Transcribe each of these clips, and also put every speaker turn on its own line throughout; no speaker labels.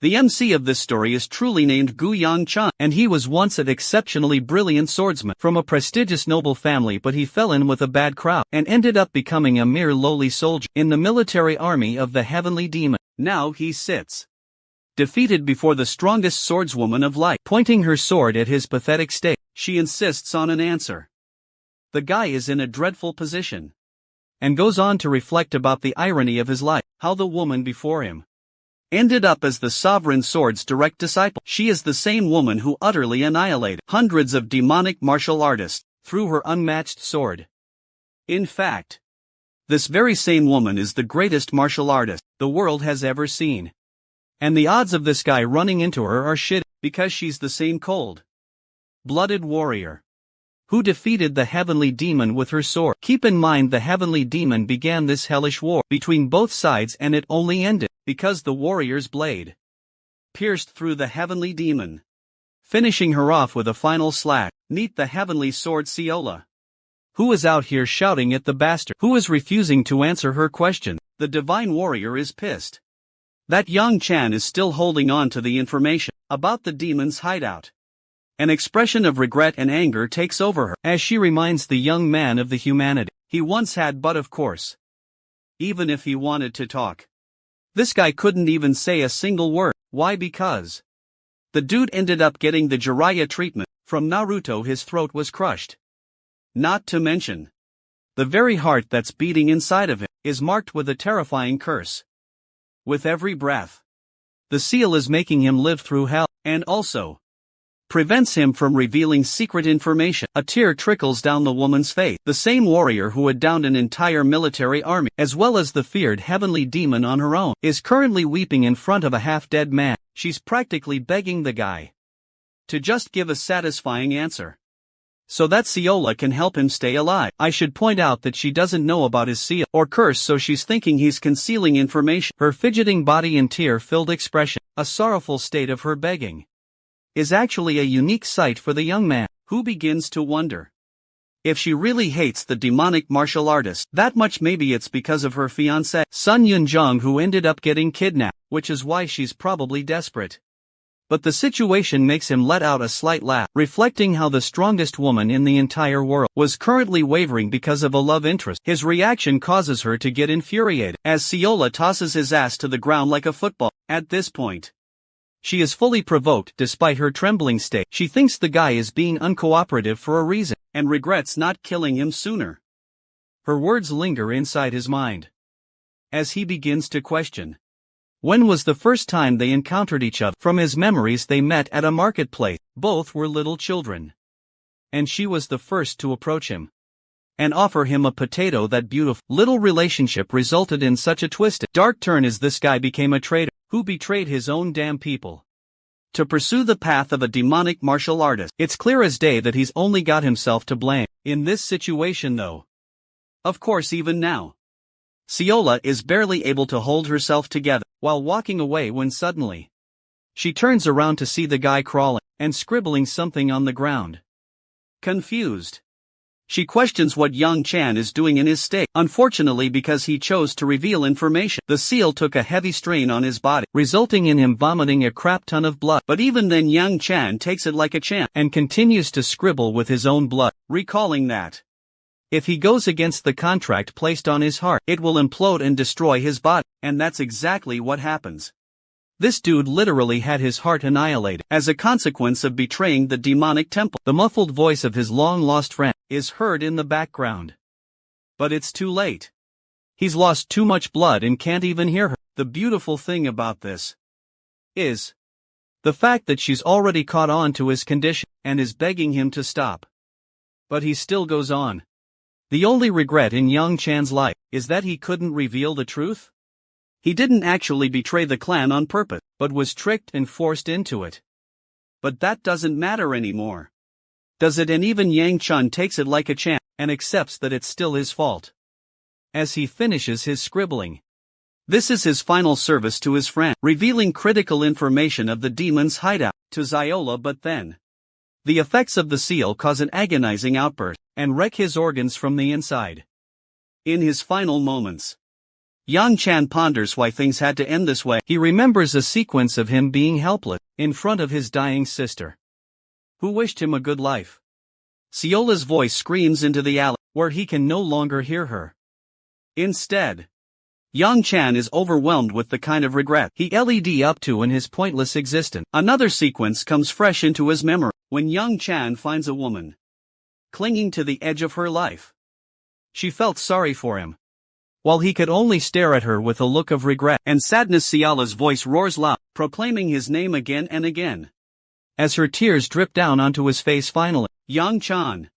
The MC of this story is truly named Gu Yang-chan, and he was once an exceptionally brilliant swordsman from a prestigious noble family, but he fell in with a bad crowd and ended up becoming a mere lowly soldier in the military army of the Heavenly Demon. Now he sits defeated before the strongest swordswoman of light, pointing her sword at his pathetic state. She insists on an answer. The guy is in a dreadful position and goes on to reflect about the irony of his life, how the woman before him ended up as the sovereign sword's direct disciple. She is the same woman who utterly annihilated hundreds of demonic martial artists through her unmatched sword. In fact, this very same woman is the greatest martial artist the world has ever seen. And the odds of this guy running into her are shit, because she's the same cold-blooded warrior who defeated the Heavenly Demon with her sword. Keep in mind, the Heavenly Demon began this hellish war between both sides, and it only ended because the warrior's blade pierced through the Heavenly Demon, finishing her off with a final slash. Meet the Heavenly Sword Ciola, who is out here shouting at the bastard who is refusing to answer her question. The Divine Warrior is pissed that Yang-chan is still holding on to the information about the demon's hideout. An expression of regret and anger takes over her as she reminds the young man of the humanity he once had, but of course, even if he wanted to talk, this guy couldn't even say a single word. Why? Because the dude ended up getting the Jiraiya treatment from Naruto. His throat was crushed. Not to mention, the very heart that's beating inside of him is marked with a terrifying curse. With every breath, the seal is making him live through hell, and also prevents him from revealing secret information. A tear trickles down the woman's face. The same warrior who had downed an entire military army, as well as the feared Heavenly Demon on her own, is currently weeping in front of a half-dead man. She's practically begging the guy to just give a satisfying answer so that Ciola can help him stay alive. I should point out that she doesn't know about his seal or curse, so she's thinking he's concealing information. Her fidgeting body and tear-filled expression, a sorrowful state of her begging, is actually a unique sight for the young man, who begins to wonder if she really hates the demonic martial artist that much. Maybe it's because of her fiancé, Sun Yunjong, who ended up getting kidnapped, which is why she's probably desperate. But the situation makes him let out a slight laugh, reflecting how the strongest woman in the entire world was currently wavering because of a love interest. His reaction causes her to get infuriated as Ciola tosses his ass to the ground like a football. At this point, she is fully provoked. Despite her trembling state, she thinks the guy is being uncooperative for a reason, and regrets not killing him sooner. Her words linger inside his mind as he begins to question when was the first time they encountered each other. From his memories, they met at a marketplace. Both were little children, and she was the first to approach him and offer him a potato. That beautiful little relationship resulted in such a twisted, dark turn as this guy became a traitor who betrayed his own damn people to pursue the path of a demonic martial artist. It's clear as day that he's only got himself to blame in this situation, though. Of course, even now, Ciola is barely able to hold herself together while walking away when suddenly she turns around to see the guy crawling and scribbling something on the ground. Confused, she questions what Yang-chan is doing in his state. Unfortunately, because he chose to reveal information, the seal took a heavy strain on his body, resulting in him vomiting a crap ton of blood. But even then, Yang-chan takes it like a champ and continues to scribble with his own blood, recalling that if he goes against the contract placed on his heart, it will implode and destroy his body. And that's exactly what happens. This dude literally had his heart annihilated as a consequence of betraying the demonic temple. The muffled voice of his long-lost friend is heard in the background. But it's too late. He's lost too much blood and can't even hear her. The beautiful thing about this is the fact that she's already caught on to his condition and is begging him to stop. But he still goes on. The only regret in Yang-chan's life is that he couldn't reveal the truth. He didn't actually betray the clan on purpose, but was tricked and forced into it. But that doesn't matter anymore, does it? And even Yang-chan takes it like a champ and accepts that it's still his fault as he finishes his scribbling. This is his final service to his friend, revealing critical information of the demon's hideout to Ciola. But then the effects of the seal cause an agonizing outburst and wreck his organs from the inside. In his final moments, Yang Chan ponders why things had to end this way. He remembers a sequence of him being helpless, in front of his dying sister, who wished him a good life. Seola's voice screams into the alley, where he can no longer hear her. Instead, Yang Chan is overwhelmed with the kind of regret he led up to in his pointless existence. Another sequence comes fresh into his memory, when Yang Chan finds a woman clinging to the edge of her life. She felt sorry for him, while he could only stare at her with a look of regret and sadness. Seola's voice roars loud, proclaiming his name again and again. As her tears drip down onto his face finally, Yang Chan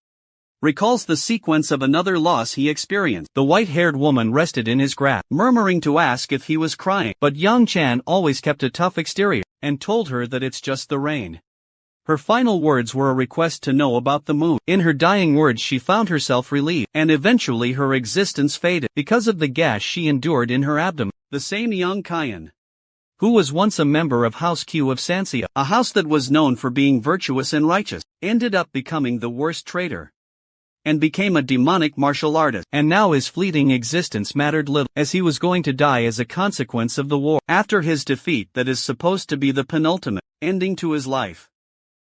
recalls the sequence of another loss he experienced. The white-haired woman rested in his grasp, murmuring to ask if he was crying, but Yang Chan always kept a tough exterior, and told her that it's just the rain. Her final words were a request to know about the moon. In her dying words she found herself relieved, and eventually her existence faded, because of the gash she endured in her abdomen. The same Yang Kian, who was once a member of House Q of Sanxia, a house that was known for being virtuous and righteous, ended up becoming the worst traitor, and became a demonic martial artist. And now his fleeting existence mattered little, as he was going to die as a consequence of the war. After his defeat that is supposed to be the penultimate ending to his life.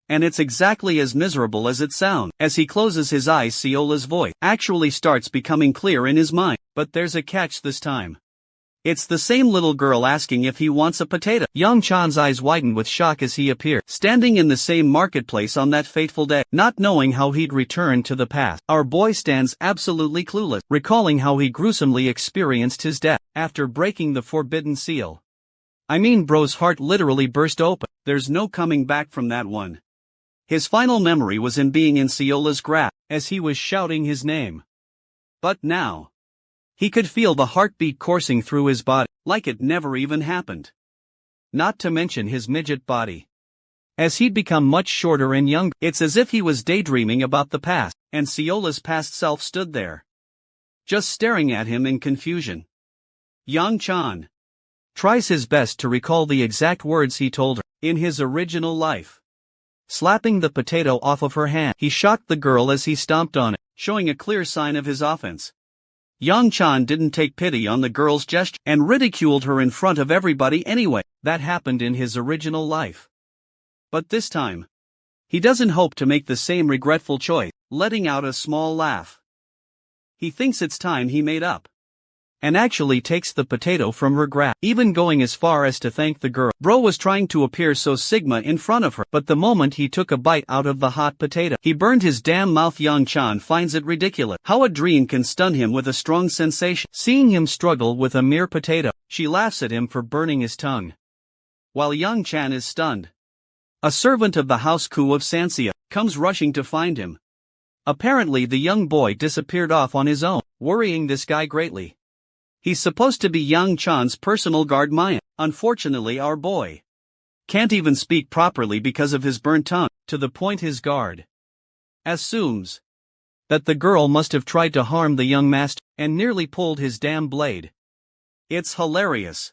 And it's exactly as miserable as it sounds. As he closes his eyes, Seola's voice actually starts becoming clear in his mind. But there's a catch this time. It's the same little girl asking if he wants a potato. Yang Chan's eyes widen with shock as he appeared, standing in the same marketplace on that fateful day, not knowing how he'd return to the past. Our boy stands absolutely clueless, recalling how he gruesomely experienced his death, after breaking the forbidden seal. I mean, bro's heart literally burst open. There's no coming back from that one. His final memory was in being in Seola's grasp, as he was shouting his name. But now, he could feel the heartbeat coursing through his body, like it never even happened. Not to mention his midget body. As he'd become much shorter and younger, it's as if he was daydreaming about the past, and Seola's past self stood there, just staring at him in confusion. Yang Chan tries his best to recall the exact words he told her in his original life. Slapping the potato off of her hand, he shocked the girl as he stomped on it, showing a clear sign of his offense. Yang Chan didn't take pity on the girl's gesture, and ridiculed her in front of everybody anyway. That happened in his original life. But this time, he doesn't hope to make the same regretful choice, letting out a small laugh. He thinks it's time he made up, and actually takes the potato from her grasp, even going as far as to thank the girl. Bro was trying to appear so Sigma in front of her, but the moment he took a bite out of the hot potato, he burned his damn mouth. Yang Chan finds it ridiculous how a dream can stun him with a strong sensation. Seeing him struggle with a mere potato, she laughs at him for burning his tongue. While Yang Chan is stunned, a servant of the House Ku of Sanxia comes rushing to find him. Apparently the young boy disappeared off on his own, worrying this guy greatly. He's supposed to be Yang Chan's personal guard Maya. Unfortunately our boy can't even speak properly because of his burnt tongue, to the point his guard assumes that the girl must have tried to harm the young master, and nearly pulled his damn blade. It's hilarious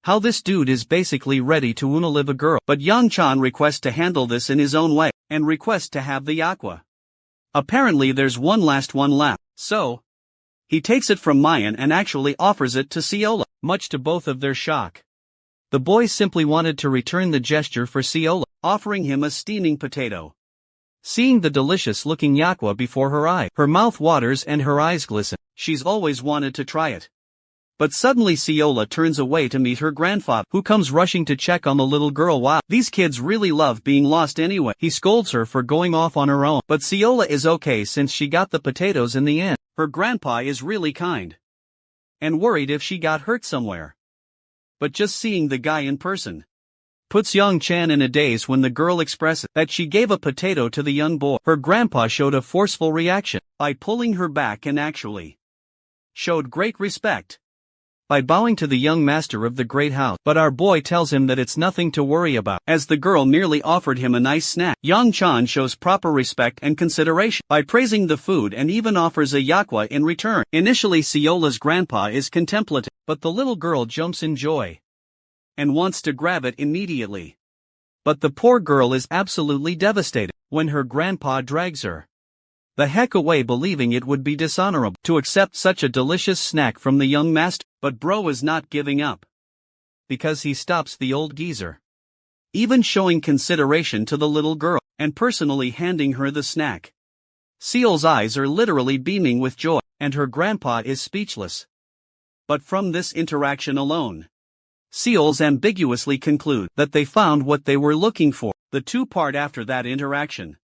how this dude is basically ready to unalive a girl, but Yang Chan requests to handle this in his own way, and requests to have the aqua. Apparently there's one last one left, so he takes it from Mayan and actually offers it to Seola, much to both of their shock. The boy simply wanted to return the gesture for Seola, offering him a steaming potato. Seeing the delicious-looking yakwa before her eye, her mouth waters and her eyes glisten. She's always wanted to try it. But suddenly Seola turns away to meet her grandfather, who comes rushing to check on the little girl. Wow, these kids really love being lost anyway. He scolds her for going off on her own, but Seola is okay since she got the potatoes in the end. Her grandpa is really kind, and worried if she got hurt somewhere. But just seeing the guy in person puts Yang Chan in a daze. When the girl expresses that she gave a potato to the young boy, her grandpa showed a forceful reaction by pulling her back and actually showed great respect by bowing to the young master of the great house. But our boy tells him that it's nothing to worry about, as the girl merely offered him a nice snack. Yang Chan shows proper respect and consideration by praising the food and even offers a yakwa in return. Initially Seola's grandpa is contemplative, but the little girl jumps in joy and wants to grab it immediately. But the poor girl is absolutely devastated when her grandpa drags her the heck away, believing it would be dishonorable to accept such a delicious snack from the young master. But bro is not giving up. Because he stops the old geezer, even showing consideration to the little girl, and personally handing her the snack. Seol's eyes are literally beaming with joy, and her grandpa is speechless. But from this interaction alone, Seol's ambiguously conclude that they found what they were looking for. The two part after that interaction,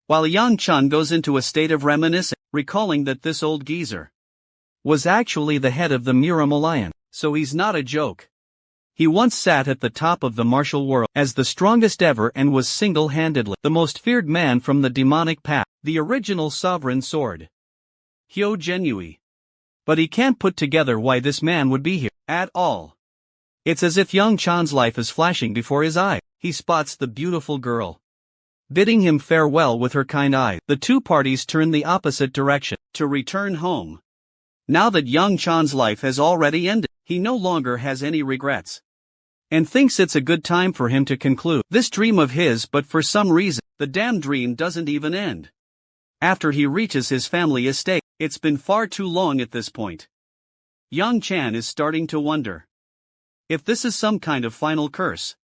while Yang Chun goes into a state of reminiscing, recalling that this old geezer was actually the head of the Miram Alliance, so he's not a joke. He once sat at the top of the martial world as the strongest ever and was single-handedly the most feared man from the demonic path, the original sovereign sword, Hyo Genui. But he can't put together why this man would be here at all. It's as if Yang Chan's life is flashing before his eye. He spots the beautiful girl, bidding him farewell with her kind eye. The two parties turn the opposite direction to return home. Now that Yang Chan's life has already ended, he no longer has any regrets, and thinks it's a good time for him to conclude this dream of his, but for some reason, the damn dream doesn't even end. After he reaches his family estate, it's been far too long at this point. Yang Chan is starting to wonder if this is some kind of final curse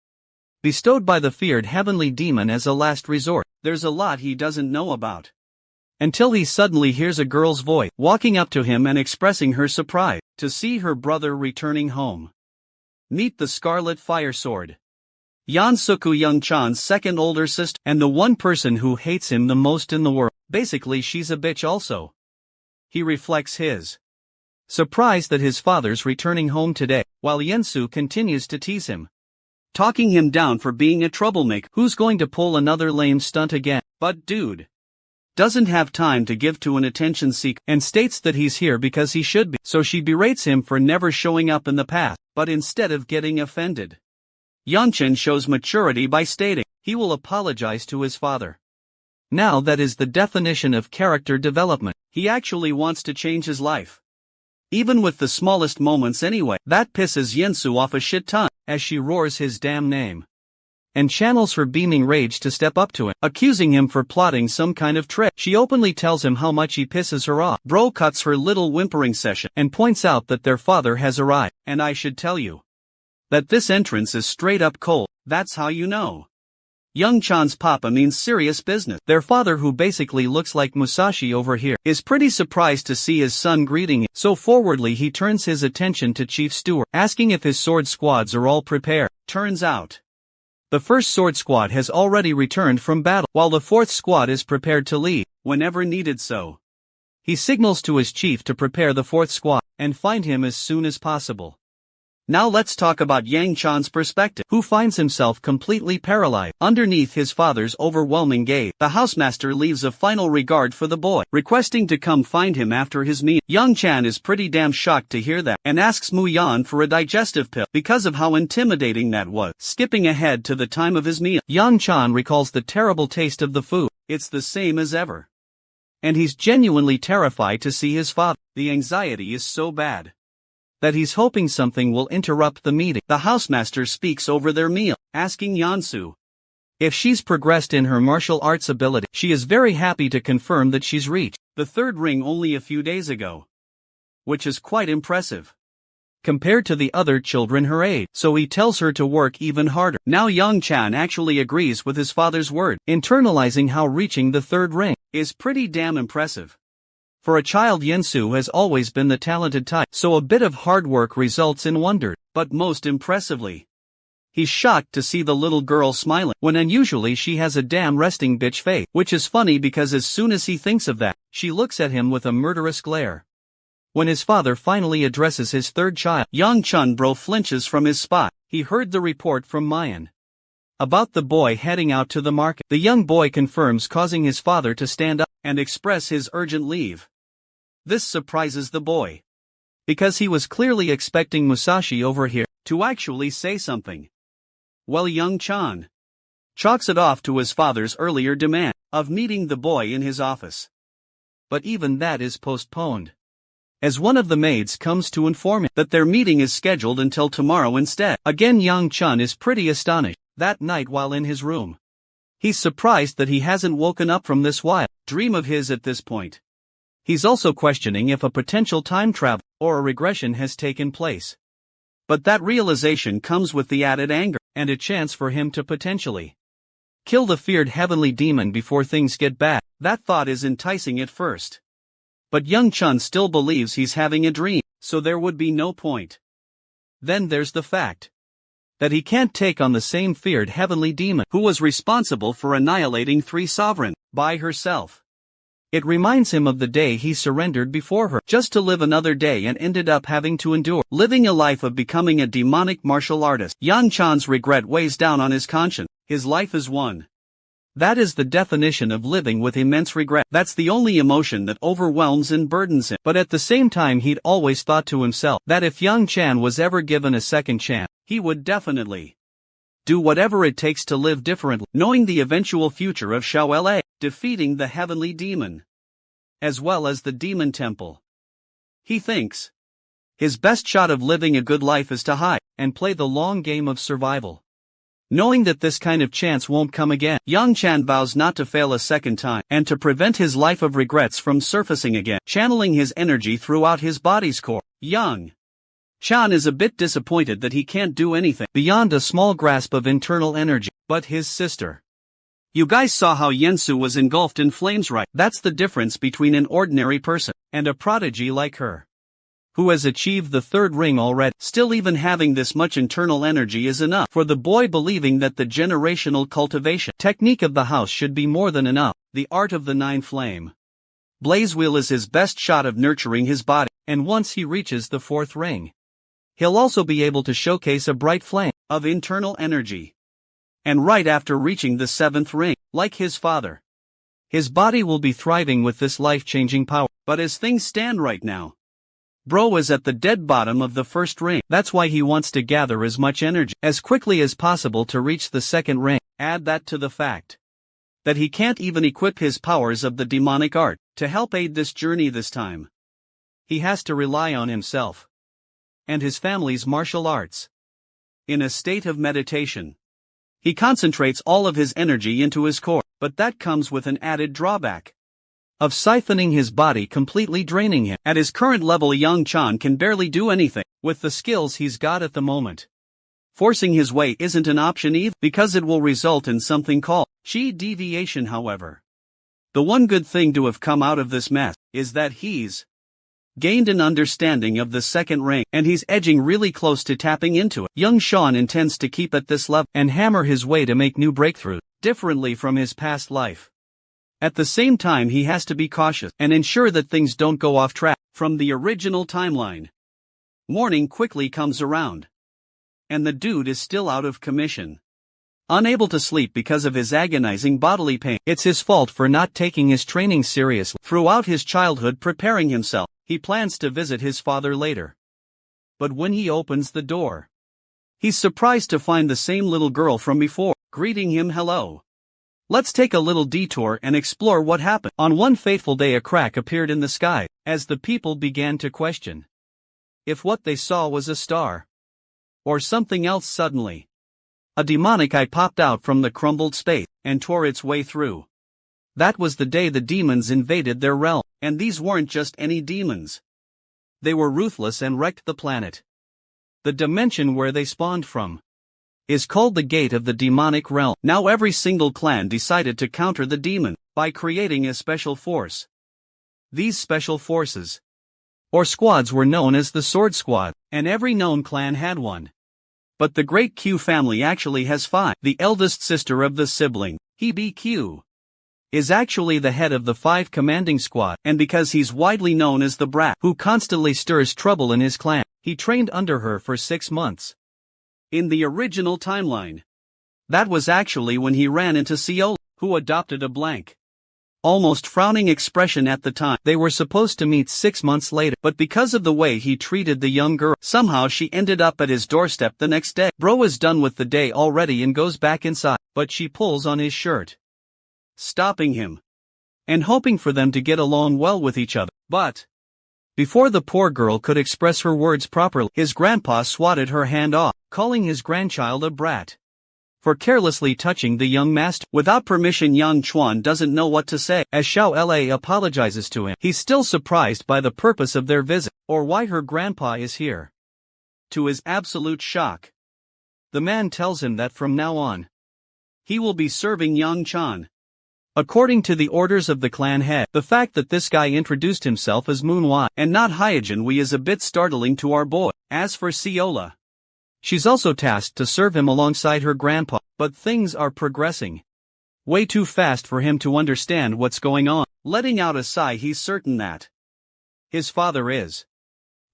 bestowed by the feared heavenly demon as a last resort. There's a lot he doesn't know about. Until he suddenly hears a girl's voice walking up to him and expressing her surprise to see her brother returning home. Meet the Scarlet Fire Sword, Yeonsuku, Young Chan's second older sister, and the one person who hates him the most in the world. Basically, she's a bitch also. He reflects his surprise that his father's returning home today, while Yensu continues to tease him, talking him down for being a troublemaker who's going to pull another lame stunt again. But dude doesn't have time to give to an attention seeker and states that he's here because he should be, so she berates him for never showing up in the past, but instead of getting offended, Yeonchen shows maturity by stating he will apologize to his father. Now that is the definition of character development. He actually wants to change his life, even with the smallest moments anyway. That pisses Yensu off a shit ton, as she roars his damn name and channels her beaming rage to step up to him, accusing him for plotting some kind of trick. She openly tells him how much he pisses her off. Bro cuts her little whimpering session and points out that their father has arrived. And I should tell you that this entrance is straight up cold. That's how you know Young Chan's papa means serious business. Their father, who basically looks like Musashi over here, is pretty surprised to see his son greeting him, so forwardly he turns his attention to Chief Steward, asking if his sword squads are all prepared. Turns out the first sword squad has already returned from battle, while the fourth squad is prepared to leave whenever needed. So he signals to his chief to prepare the fourth squad and find him as soon as possible. Now let's talk about Yang Chan's perspective, who finds himself completely paralyzed underneath his father's overwhelming gaze. The housemaster leaves a final regard for the boy, requesting to come find him after his meal. Yang Chan is pretty damn shocked to hear that, and asks Mu Yan for a digestive pill because of how intimidating that was. Skipping ahead to the time of his meal, Yang Chan recalls the terrible taste of the food. It's the same as ever, and he's genuinely terrified to see his father. The anxiety is so bad that he's hoping something will interrupt the meeting. The housemaster speaks over their meal, asking Yeonsu if she's progressed in her martial arts ability. She is very happy to confirm that she's reached the third ring only a few days ago, which is quite impressive compared to the other children her age, so he tells her to work even harder. Now Yang Chan actually agrees with his father's word, internalizing how reaching the third ring is pretty damn impressive. For a child, Yensu has always been the talented type, so a bit of hard work results in wonder. But most impressively, he's shocked to see the little girl smiling, when unusually she has a damn resting bitch face, which is funny because as soon as he thinks of that, she looks at him with a murderous glare. When his father finally addresses his third child, Yang Chun bro flinches from his spot. He heard the report from Mayan about the boy heading out to the market. The young boy confirms, causing his father to stand up and express his urgent leave. This surprises the boy, because he was clearly expecting Musashi over here to actually say something. Well, Young Chan chalks it off to his father's earlier demand of meeting the boy in his office. But even that is postponed, as one of the maids comes to inform him that their meeting is scheduled until tomorrow instead. Again, Yang Chun is pretty astonished. That night, while in his room, He's surprised that he hasn't woken up from this wild dream of his at this point. He's also questioning if a potential time travel or a regression has taken place. But that realization comes with the added anger and a chance for him to potentially kill the feared heavenly demon before things get bad. That thought is enticing at first. But young Chun still believes he's having a dream, so there would be no point. Then there's the fact that he can't take on the same feared heavenly demon who was responsible for annihilating 3 sovereigns by herself. It reminds him of the day he surrendered before her just to live another day and ended up having to endure living a life of becoming a demonic martial artist. Yang Chan's regret weighs down on his conscience. His life is one. That is the definition of living with immense regret. That's the only emotion that overwhelms and burdens him. But at the same time, he'd always thought to himself that if Yang Chan was ever given a second chance, he would definitely do whatever it takes to live differently, knowing the eventual future of Xiao La, defeating the heavenly demon, as well as the demon temple. He thinks his best shot of living a good life is to hide and play the long game of survival. Knowing that this kind of chance won't come again, Yang Chan vows not to fail a second time and to prevent his life of regrets from surfacing again, channeling his energy throughout his body's core. Yang Chan is a bit disappointed that he can't do anything beyond a small grasp of internal energy, but his sister. You guys saw how Yensu was engulfed in flames, right? That's the difference between an ordinary person and a prodigy like her, who has achieved the 3rd ring already. Still, even having this much internal energy is enough for the boy, believing that the generational cultivation technique of the house should be more than enough. The art of the 9 flame blaze wheel is his best shot of nurturing his body, and once he reaches the 4th ring, he'll also be able to showcase a bright flame of internal energy. And right after reaching the 7th ring, like his father, his body will be thriving with this life-changing power. But as things stand right now, Bro is at the dead bottom of the 1st ring. That's why he wants to gather as much energy as quickly as possible to reach the 2nd ring. Add that to the fact that he can't even equip his powers of the demonic art to help aid this journey this time. He has to rely on himself and his family's martial arts. In a state of meditation, he concentrates all of his energy into his core, but that comes with an added drawback of siphoning his body, completely draining him. At his current level, Yang Chan can barely do anything with the skills he's got at the moment. Forcing his way isn't an option either, because it will result in something called chi deviation. However, the one good thing to have come out of this mess is that he's gained an understanding of the 2nd ring, and he's edging really close to tapping into it. Young Sean intends to keep at this level and hammer his way to make new breakthroughs, differently from his past life. At the same time, he has to be cautious and ensure that things don't go off track from the original timeline. Morning quickly comes around, and the dude is still out of commission, unable to sleep because of his agonizing bodily pain. It's his fault for not taking his training seriously throughout his childhood. Preparing himself, he plans to visit his father later. But when he opens the door, he's surprised to find the same little girl from before, greeting him. Hello. Let's take a little detour and explore what happened. On one fateful day, a crack appeared in the sky, as the people began to question if what they saw was a star or something else. Suddenly, a demonic eye popped out from the crumbled space and tore its way through. That was the day the demons invaded their realm, and these weren't just any demons. They were ruthless and wrecked the planet. The dimension where they spawned from is called the Gate of the Demonic Realm. Now every single clan decided to counter the demon by creating a special force. These special forces, or squads, were known as the Sword Squad, and every known clan had one. But the Great Q family actually has 5. The eldest sister of the sibling, Hebe Q, is actually the head of the 5 commanding squad, and because he's widely known as the brat who constantly stirs trouble in his clan, he trained under her for 6 months. In the original timeline, that was actually when he ran into Seola, who adopted a blank, almost frowning expression at the time. They were supposed to meet 6 months later, but because of the way he treated the young girl, somehow she ended up at his doorstep the next day. Bro is done with the day already and goes back inside, but she pulls on his shirt, stopping him and hoping for them to get along well with each other. But before the poor girl could express her words properly, his grandpa swatted her hand off, calling his grandchild a brat. for carelessly touching the young master. Without permission, Yang Chuan doesn't know what to say. As Xiao La apologizes to him, he's still surprised by the purpose of their visit, or why her grandpa is here. To his absolute shock, the man tells him that from now on, he will be serving Yang Chuan according to the orders of the clan head. The fact that this guy introduced himself as Manhwa and not Hyojin Wei is a bit startling to our boy. As for Siola, she's also tasked to serve him alongside her grandpa, but things are progressing way too fast for him to understand what's going on. Letting out a sigh, he's certain that his father is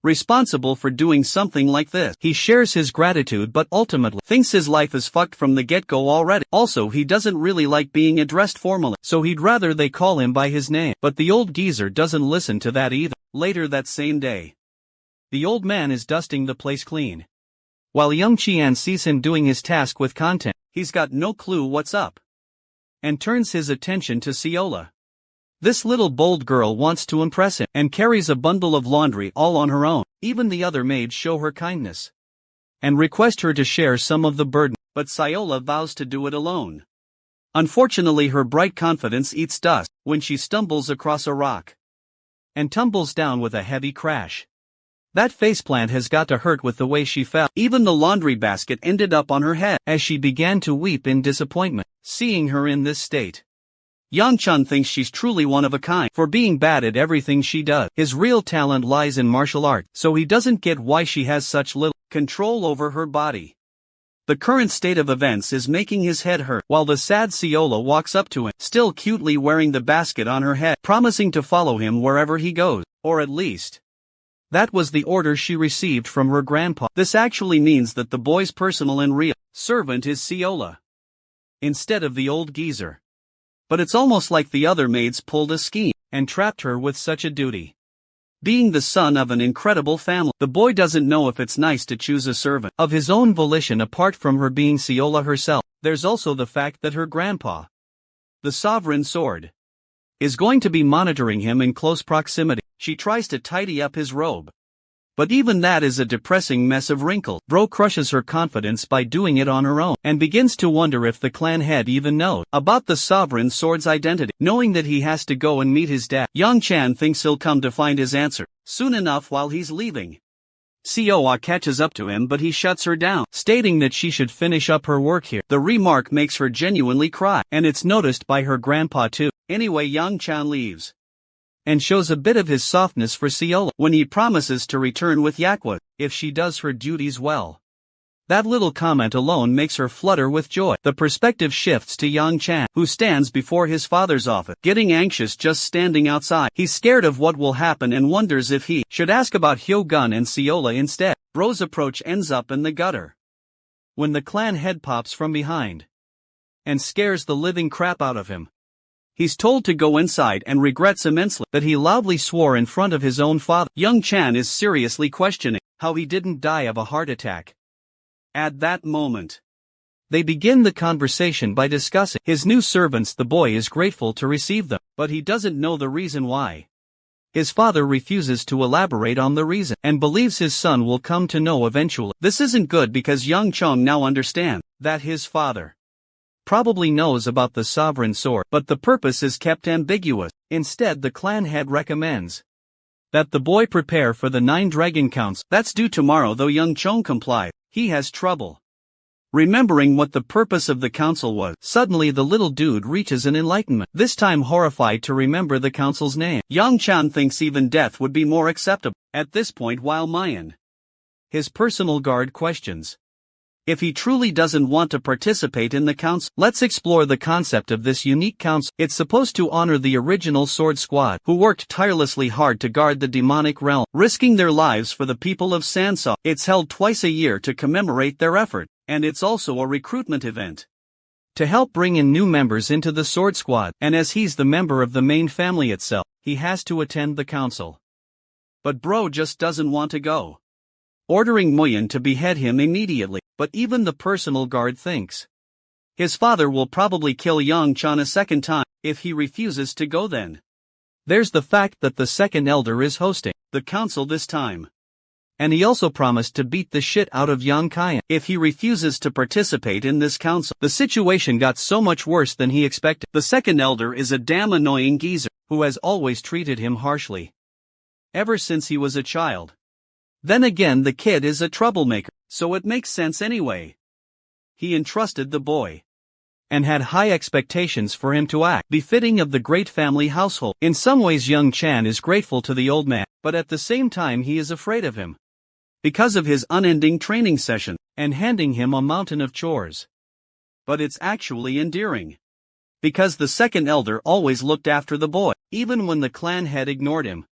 responsible for doing something like this. He shares his gratitude but ultimately thinks his life is fucked from the get-go already. Also, he doesn't really like being addressed formally, so he'd rather they call him by his name. But the old geezer doesn't listen to that either. Later that same day, the old man is dusting the place clean. While Young Qian sees him doing his task with content, he's got no clue what's up, and turns his attention to Siola. This little bold girl wants to impress him, and carries a bundle of laundry all on her own. Even the other maids show her kindness and request her to share some of the burden, but Siola vows to do it alone. Unfortunately, her bright confidence eats dust when she stumbles across a rock and tumbles down with a heavy crash. That faceplant has got to hurt with the way she fell. Even the laundry basket ended up on her head. As she began to weep in disappointment, seeing her in this state, Yang Chun thinks she's truly one of a kind for being bad at everything she does. His real talent lies in martial art, so he doesn't get why she has such little control over her body. The current state of events is making his head hurt, while the sad Siola walks up to him, still cutely wearing the basket on her head, promising to follow him wherever he goes, or at least that was the order she received from her grandpa. This actually means that the boy's personal and real servant is Siola, instead of the old geezer. But it's almost like the other maids pulled a scheme and trapped her with such a duty. Being the son of an incredible family, the boy doesn't know if it's nice to choose a servant of his own volition apart from her being Siola herself. There's also the fact that her grandpa, the sovereign sword, is going to be monitoring him in close proximity. She tries to tidy up his robe, but even that is a depressing mess of wrinkles. Bro crushes her confidence by doing it on her own, and begins to wonder if the clan head even knows about the sovereign sword's identity. Knowing that he has to go and meet his dad, Yang Chan thinks he'll come to find his answer soon enough while he's leaving. Sioa catches up to him, but he shuts her down, stating that she should finish up her work here. The remark makes her genuinely cry, and it's noticed by her grandpa too. Anyway, Yang Chan leaves and shows a bit of his softness for Siola when he promises to return with Yakwa if she does her duties well. That little comment alone makes her flutter with joy. The perspective shifts to Yang Chan, who stands before his father's office, getting anxious just standing outside. He's scared of what will happen and wonders if he should ask about Hyo-gun and Siola instead. Bro's approach ends up in the gutter when the clan head pops from behind and scares the living crap out of him. He's told to go inside and regrets immensely that he loudly swore in front of his own father. Young Chan is seriously questioning how he didn't die of a heart attack. At that moment, they begin the conversation by discussing his new servants. The boy is grateful to receive them, but he doesn't know the reason why. His father refuses to elaborate on the reason, and believes his son will come to know eventually. This isn't good because Young Chong now understands that his father probably knows about the sovereign sword, but the purpose is kept ambiguous. Instead, the clan head recommends that the boy prepare for the 9 Dragon Counts. That's due tomorrow, though Young Chong complies. He has trouble remembering what the purpose of the council was. Suddenly the little dude reaches an enlightenment, this time horrified to remember the council's name. Yang Chan thinks even death would be more acceptable. At this point, while Mayan, his personal guard, questions if he truly doesn't want to participate in the council. Let's explore the concept of this unique council. It's supposed to honor the original Sword Squad, who worked tirelessly hard to guard the demonic realm, risking their lives for the people of Sansa. It's held twice a year to commemorate their effort, and it's also a recruitment event to help bring in new members into the Sword Squad. And as he's the member of the main family itself, he has to attend the council. But bro just doesn't want to go, ordering Muyan to behead him immediately. But even the personal guard thinks his father will probably kill Yang Chan a second time if he refuses to go. Then there's the fact that the second elder is hosting the council this time, and he also promised to beat the shit out of Yang Kaian if he refuses to participate in this council. The situation got so much worse than he expected. The second elder is a damn annoying geezer, who has always treated him harshly ever since he was a child. Then again, the kid is a troublemaker, so it makes sense anyway. He entrusted the boy and had high expectations for him to act befitting of the great family household. In some ways Young Chan is grateful to the old man, but at the same time he is afraid of him because of his unending training session and handing him a mountain of chores. But it's actually endearing, because the second elder always looked after the boy, even when the clan had ignored him.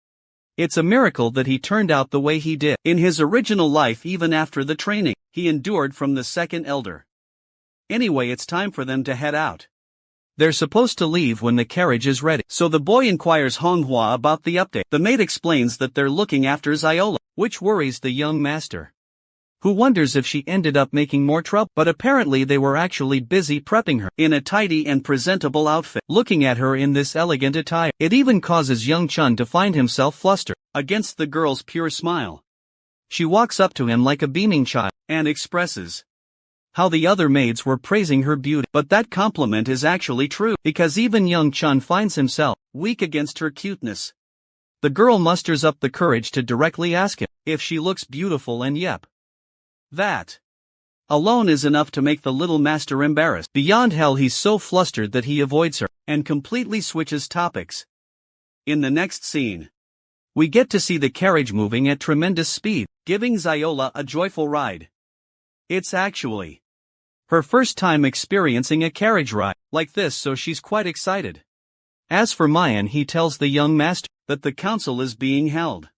It's a miracle that he turned out the way he did. In his original life, even after the training he endured from the second elder. Anyway, it's time for them to head out. They're supposed to leave when the carriage is ready. So the boy inquires Manhwa about the update. The maid explains that they're looking after Ziola, which worries the young master, who wonders if she ended up making more trouble. But apparently they were actually busy prepping her in a tidy and presentable outfit. Looking at her in this elegant attire, it even causes Young Chun to find himself flustered against the girl's pure smile. She walks up to him like a beaming child and expresses how the other maids were praising her beauty. But that compliment is actually true, because even Young Chun finds himself weak against her cuteness. The girl musters up the courage to directly ask him if she looks beautiful, and yep, that alone is enough to make the little master embarrassed beyond hell. He's so flustered that he avoids her and completely switches topics. In the next scene, we get to see the carriage moving at tremendous speed, giving Ziola a joyful ride. It's actually her first time experiencing a carriage ride like this, so she's quite excited. As for Mayan, he tells the young master that the council is being held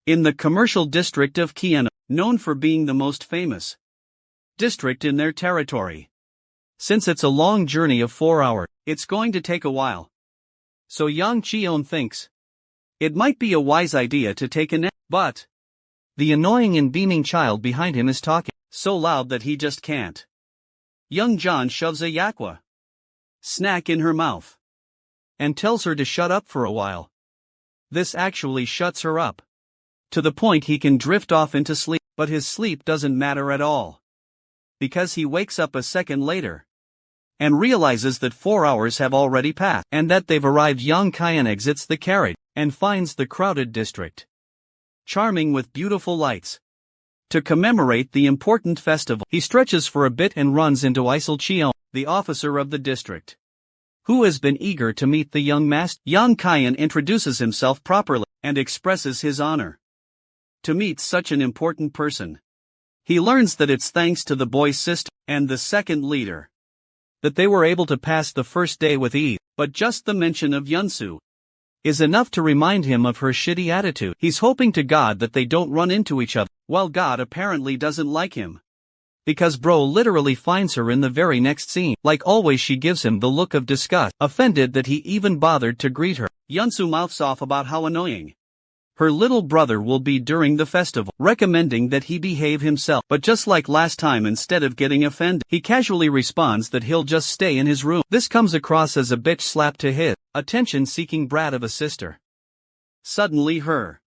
in the commercial district of Kiana, known for being the most famous district in their territory. Since it's a long journey of 4 hours, it's going to take a while. So Yang Cheon thinks it might be a wise idea to take a nap, but the annoying and beaming child behind him is talking so loud that he just can't. Young John shoves a yakwa snack in her mouth and tells her to shut up for a while. This actually shuts her up to the point he can drift off into sleep, but his sleep doesn't matter at all, because he wakes up a second later and realizes that 4 hours have already passed and that they've arrived. Yang Kaian exits the carriage and finds the crowded district charming with beautiful lights. To commemorate the important festival, he stretches for a bit and runs into Isel Cheon, the officer of the district, who has been eager to meet the young master. Yang Kaian introduces himself properly and expresses his honor to meet such an important person. He learns that it's thanks to the boy's sister and the second leader that they were able to pass the first day with ease, but just the mention of Yunsu is enough to remind him of her shitty attitude. He's hoping to God that they don't run into each other, while God apparently doesn't like him, because bro literally finds her in the very next scene. Like always, she gives him the look of disgust, offended that he even bothered to greet her. Yunsu mouths off about how annoying her little brother will be during the festival, recommending that he behave himself. But just like last time, instead of getting offended, he casually responds that he'll just stay in his room. This comes across as a bitch slap to his attention-seeking brat of a sister. Suddenly her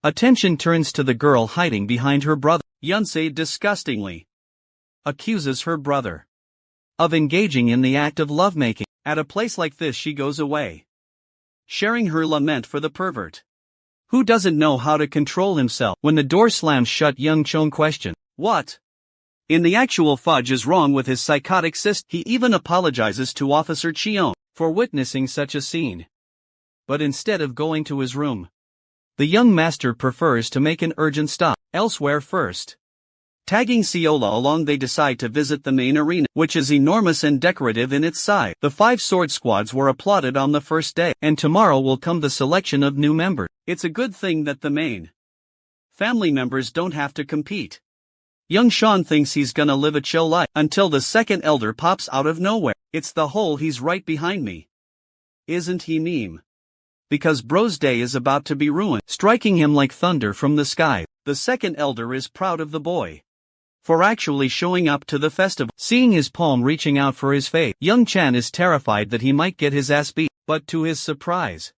attention turns to the girl hiding behind her brother. Yunse disgustingly accuses her brother of engaging in the act of lovemaking. At a place like this she goes away, sharing her lament for the pervert who doesn't know how to control himself. When the door slams shut, Young Chon questions what in the actual fudge is wrong with his psychotic sister. He even apologizes to Officer Cheon for witnessing such a scene. But instead of going to his room, the young master prefers to make an urgent stop elsewhere first. Tagging Siola along, they decide to visit the main arena, which is enormous and decorative in its size. The 5 sword squads were applauded on the first day, and tomorrow will come the selection of new members. It's a good thing that the main family members don't have to compete. Young Sean thinks he's gonna live a chill life until the second elder pops out of nowhere. It's the whole "he's right behind me, isn't he" meme. Because bro's day is about to be ruined, striking him like thunder from the sky. The second elder is proud of the boy for actually showing up to the festival. Seeing his palm reaching out for his face, Young Chan is terrified that he might get his ass beat, but to his surprise,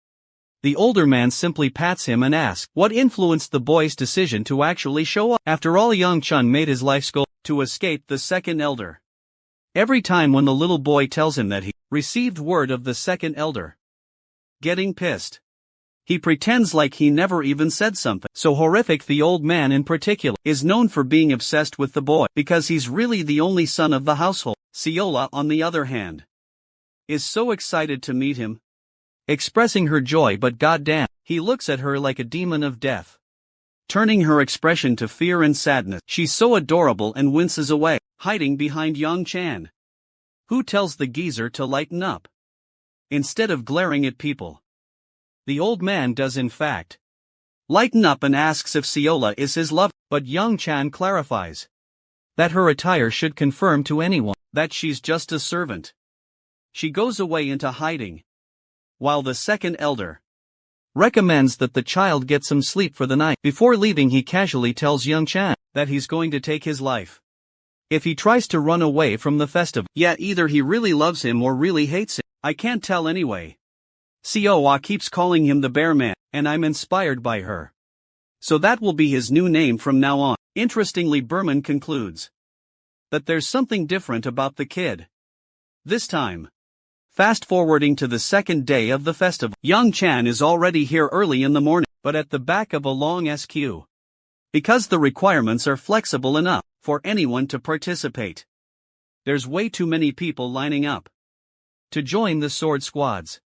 The older man simply pats him and asks what influenced the boy's decision to actually show up. After all, Young Chun made his life's goal to escape the second elder. Every time when the little boy tells him that he received word of the second elder getting pissed, he pretends like he never even said something so horrific. The old man in particular is known for being obsessed with the boy because he's really the only son of the household. Siola, on the other hand, is so excited to meet him, expressing her joy, but goddamn, he looks at her like a demon of death, turning her expression to fear and sadness. She's so adorable and winces away, hiding behind Yang Chan, who tells the geezer to lighten up instead of glaring at people. The old man does in fact lighten up and asks if Siola is his lover, but Yang Chan clarifies that her attire should confirm to anyone that she's just a servant. She goes away into hiding, while the second elder recommends that the child get some sleep for the night. Before leaving, he casually tells Yang Chan that he's going to take his life if he tries to run away from the festival. Yeah, either he really loves him or really hates him. I can't tell anyway. Sioa keeps calling him the Bear Man, and I'm inspired by her. So that will be his new name from now on. Interestingly, Berman concludes that there's something different about the kid. This time, fast forwarding to the second day of the festival, Yang Chan is already here early in the morning, but at the back of a long SQ. Because the requirements are flexible enough for anyone to participate, there's way too many people lining up to join the sword squads.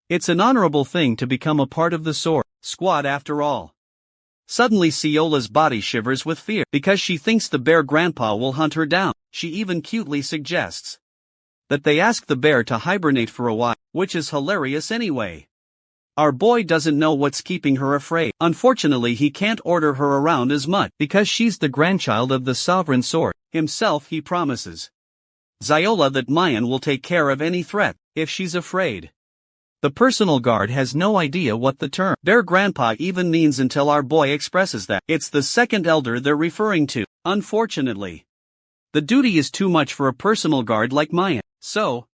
It's an honorable thing to become a part of the sword squad after all. Suddenly Siola's body shivers with fear because she thinks the bear grandpa will hunt her down. She even cutely suggests that they ask the bear to hibernate for a while, which is hilarious anyway. Our boy doesn't know what's keeping her afraid. Unfortunately, he can't order her around as much because she's the grandchild of the sovereign sword. Himself, he promises Siola that Mayan will take care of any threat if she's afraid. The personal guard has no idea what the term bear grandpa even means until our boy expresses that it's the second elder they're referring to. Unfortunately, the duty is too much for a personal guard like Mayan, so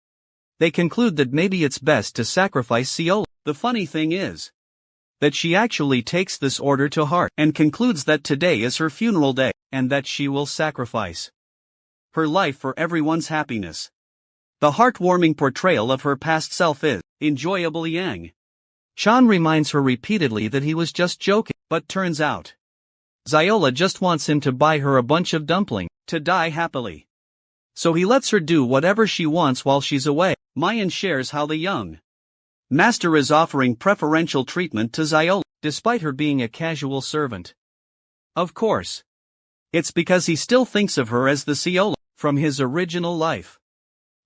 they conclude that maybe it's best to sacrifice Siola. The funny thing is that she actually takes this order to heart and concludes that today is her funeral day and that she will sacrifice her life for everyone's happiness. The heartwarming portrayal of her past self is enjoyable. Yang Chan reminds her repeatedly that he was just joking, but turns out Siola just wants him to buy her a bunch of dumplings to die happily. So he lets her do whatever she wants while she's away. Mayan shares how the young master is offering preferential treatment to Siola, despite her being a casual servant. Of course, it's because he still thinks of her as the Siola from his original life,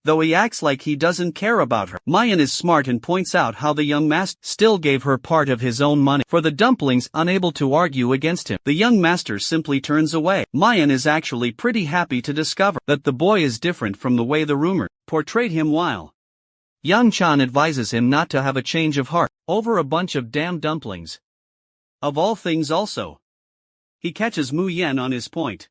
though he acts like he doesn't care about her. Mayan is smart and points out how the young master still gave her part of his own money for the dumplings, unable to argue against him. The young master simply turns away. Mayan is actually pretty happy to discover that the boy is different from the way the rumor portrayed him, while Yang Chan advises him not to have a change of heart over a bunch of damn dumplings. Of all things also, he catches Mu Yen on his point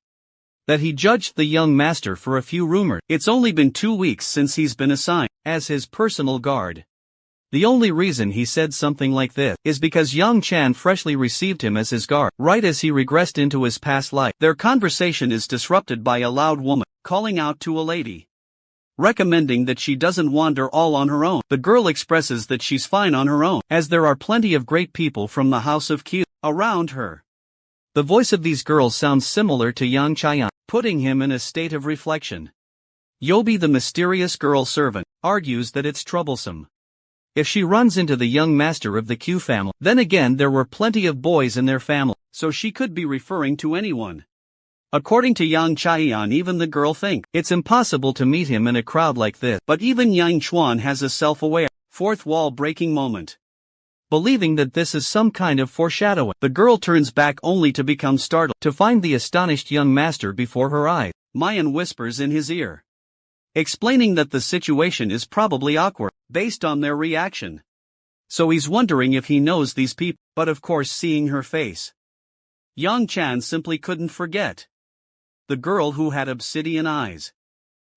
that he judged the young master for a few rumors. It's only been 2 weeks since he's been assigned as his personal guard. The only reason he said something like this is because Yang Chan freshly received him as his guard, right as he regressed into his past life. Their conversation is disrupted by a loud woman calling out to a lady, recommending that she doesn't wander all on her own. The girl expresses that she's fine on her own, as there are plenty of great people from the House of Q around her. The voice of these girls sounds similar to Yang Chayan, putting him in a state of reflection. Yobi, the mysterious girl servant, argues that it's troublesome if she runs into the young master of the Q family. Then again, there were plenty of boys in their family, so she could be referring to anyone. According to Yang Chayan, even the girl thinks it's impossible to meet him in a crowd like this. But even Yang Chuan has a self-aware, fourth wall breaking moment. Believing that this is some kind of foreshadowing, the girl turns back only to become startled to find the astonished young master before her eyes. Mayan whispers in his ear, explaining that the situation is probably awkward, based on their reaction. So he's wondering if he knows these people, but of course, seeing her face, Yang Chan simply couldn't forget the girl who had obsidian eyes.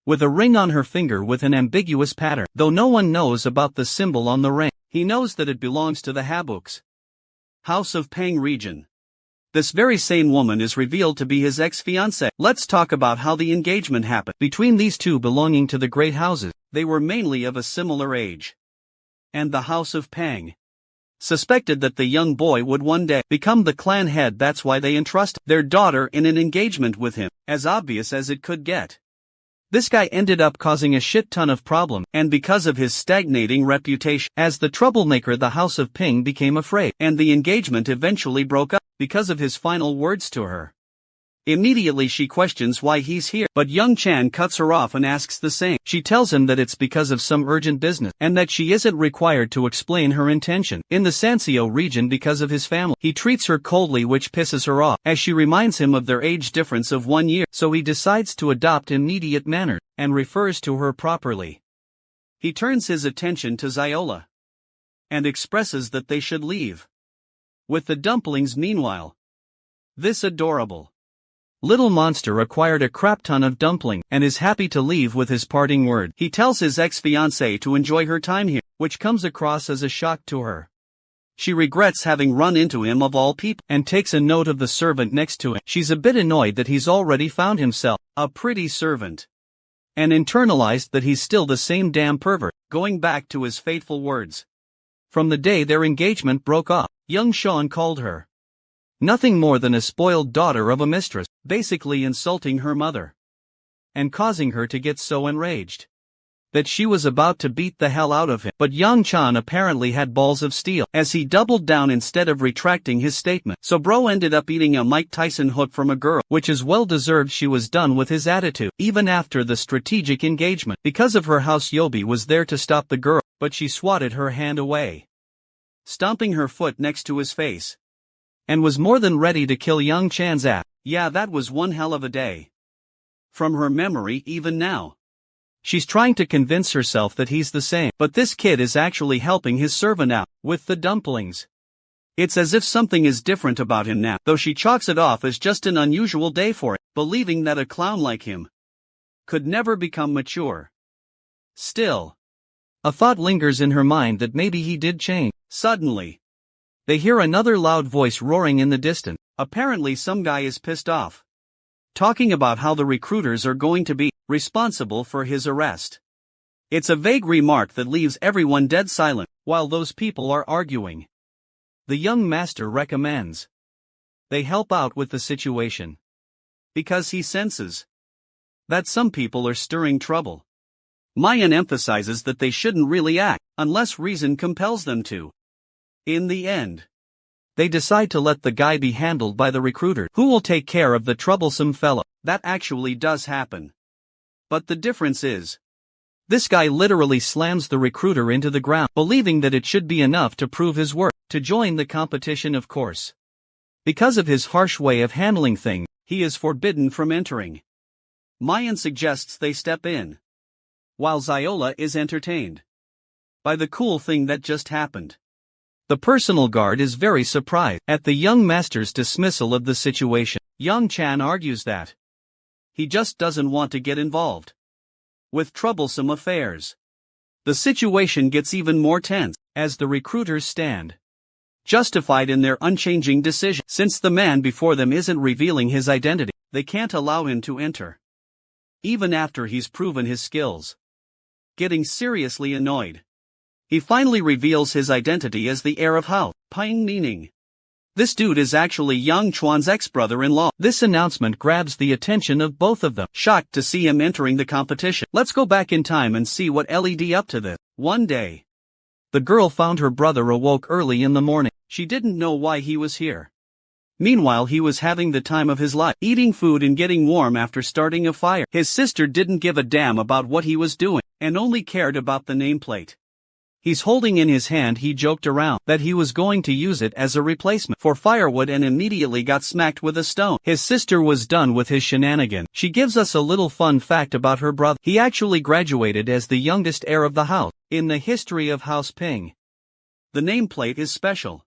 with a ring on her finger with an ambiguous pattern. Though no one knows about the symbol on the ring, he knows that it belongs to the Habuks House of Pang region. This very same woman is revealed to be his ex-fiancée. Let's talk about how the engagement happened. Between these two belonging to the great houses, they were mainly of a similar age. And the House of Pang suspected that the young boy would one day become the clan head. That's why they entrusted their daughter in an engagement with him, as obvious as it could get. This guy ended up causing a shit ton of problems, and because of his stagnating reputation as the troublemaker, the House of Ping became afraid, and the engagement eventually broke up because of his final words to her. Immediately she questions why he's here, but Young Chan cuts her off and asks the same. She tells him that it's because of some urgent business, and that she isn't required to explain her intention in the Sanseo region because of his family. He treats her coldly, which pisses her off, as she reminds him of their age difference of 1 year, so he decides to adopt immediate manners, and refers to her properly. He turns his attention to Ziola, and expresses that they should leave. With the dumplings meanwhile. This adorable little monster acquired a crap ton of dumpling, and is happy to leave with his parting word. He tells his ex-fiancée to enjoy her time here, which comes across as a shock to her. She regrets having run into him of all people, and takes a note of the servant next to him. She's a bit annoyed that he's already found himself a pretty servant, and internalized that he's still the same damn pervert, going back to his fateful words. From the day their engagement broke off, young Sean called her nothing more than a spoiled daughter of a mistress, basically insulting her mother, and causing her to get so enraged that she was about to beat the hell out of him. But Yang Chan apparently had balls of steel, as he doubled down instead of retracting his statement. So bro ended up eating a Mike Tyson hook from a girl, which is well deserved. She was done with his attitude, even after the strategic engagement. Because of her house, Yobi was there to stop the girl, but she swatted her hand away, stomping her foot next to his face, and was more than ready to kill Young Chan's ass. Yeah, that was one hell of a day. From her memory even now. She's trying to convince herself that he's the same, but this kid is actually helping his servant out with the dumplings. It's as if something is different about him now, though she chalks it off as just an unusual day for it, believing that a clown like him could never become mature. Still, a thought lingers in her mind that maybe he did change. Suddenly, they hear another loud voice roaring in the distance. Apparently some guy is pissed off, talking about how the recruiters are going to be responsible for his arrest. It's a vague remark that leaves everyone dead silent, while those people are arguing. The young master recommends they help out with the situation, because he senses that some people are stirring trouble. Mayan emphasizes that they shouldn't really act, unless reason compels them to. In the end, they decide to let the guy be handled by the recruiter, who will take care of the troublesome fellow. That actually does happen. But the difference is, this guy literally slams the recruiter into the ground, believing that it should be enough to prove his worth, to join the competition. Of course, because of his harsh way of handling things, he is forbidden from entering. Mayan suggests they step in, while Ziola is entertained by the cool thing that just happened. The personal guard is very surprised at the young master's dismissal of the situation. Young Chan argues that he just doesn't want to get involved with troublesome affairs. The situation gets even more tense, as the recruiters stand justified in their unchanging decision. Since the man before them isn't revealing his identity, they can't allow him to enter, even after he's proven his skills. Getting seriously annoyed, he finally reveals his identity as the heir of Hao Ping, meaning this dude is actually Yang Chuan's ex-brother-in-law. This announcement grabs the attention of both of them, shocked to see him entering the competition. Let's go back in time and see what led up to this. One day, the girl found her brother awoke early in the morning. She didn't know why he was here. Meanwhile, he was having the time of his life, eating food and getting warm after starting a fire. His sister didn't give a damn about what he was doing, and only cared about the nameplate he's holding in his hand. He joked around that he was going to use it as a replacement for firewood and immediately got smacked with a stone. His sister was done with his shenanigans. She gives us a little fun fact about her brother. He actually graduated as the youngest heir of the house in the history of House Ping. The nameplate is special,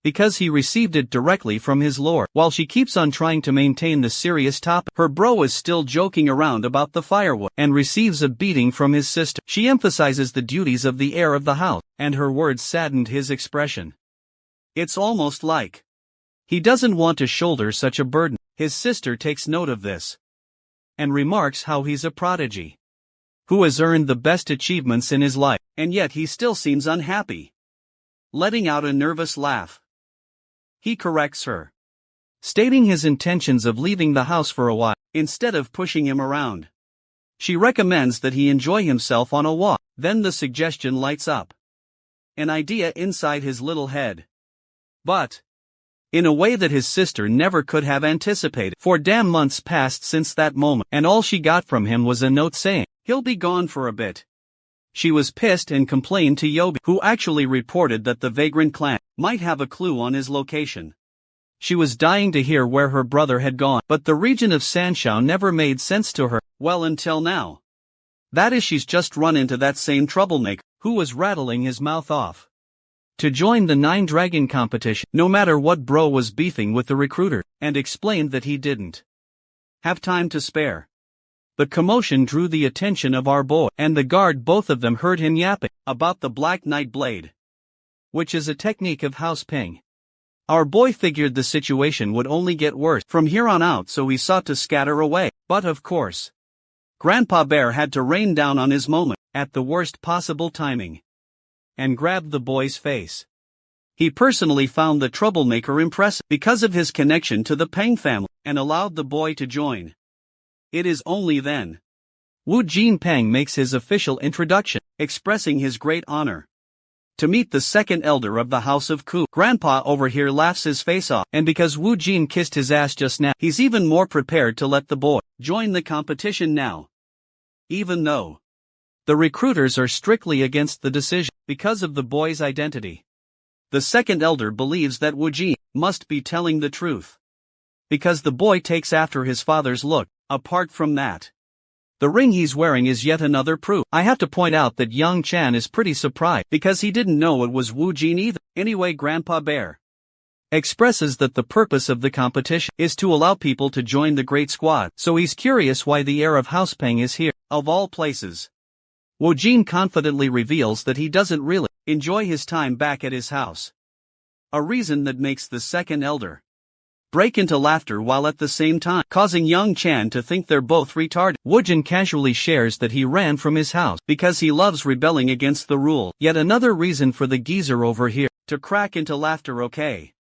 because he received it directly from his lord. While she keeps on trying to maintain the serious topic, her bro is still joking around about the firewood, and receives a beating from his sister. She emphasizes the duties of the heir of the house, and her words saddened his expression. It's almost like he doesn't want to shoulder such a burden. His sister takes note of this, and remarks how he's a prodigy who has earned the best achievements in his life, and yet he still seems unhappy. Letting out a nervous laugh, he corrects her, stating his intentions of leaving the house for a while, instead of pushing him around. She recommends that he enjoy himself on a walk. Then the suggestion lights up an idea inside his little head, but in a way that his sister never could have anticipated. 4 damn months passed since that moment, and all she got from him was a note saying, he'll be gone for a bit. She was pissed and complained to Yobi, who actually reported that the Vagrant clan might have a clue on his location. She was dying to hear where her brother had gone, but the region of Sanshao never made sense to her, well, until now. That is, she's just run into that same troublemaker, who was rattling his mouth off to join the 9 Dragon competition, no matter what. Bro was beefing with the recruiter, and explained that he didn't have time to spare. The commotion drew the attention of our boy, and the guard. Both of them heard him yapping about the Black Knight Blade, which is a technique of house ping. Our boy figured the situation would only get worse from here on out, so he sought to scatter away, but of course, Grandpa Bear had to rain down on his moment, at the worst possible timing, and grabbed the boy's face. He personally found the troublemaker impressive because of his connection to the Peng family, and allowed the boy to join. It is only then Wu Jinpeng makes his official introduction, expressing his great honor to meet the second elder of the House of Ku. Grandpa over here laughs his face off, and because Wu Jin kissed his ass just now, he's even more prepared to let the boy join the competition now. Even though the recruiters are strictly against the decision because of the boy's identity. The second elder believes that Wu Jin must be telling the truth, because the boy takes after his father's look. Apart from that, the ring he's wearing is yet another proof. I have to point out that Yang Chan is pretty surprised because he didn't know it was Wu Jin either. Anyway, Grandpa Bear expresses that the purpose of the competition is to allow people to join the great squad, so he's curious why the heir of House Peng is here, of all places. Wu Jin confidently reveals that he doesn't really enjoy his time back at his house, a reason that makes the second elder break into laughter, while at the same time causing Yang Chan to think they're both retarded. Wu Jin casually shares that he ran from his house because he loves rebelling against the rule. Yet another reason for the geezer over here to crack into laughter. Okay.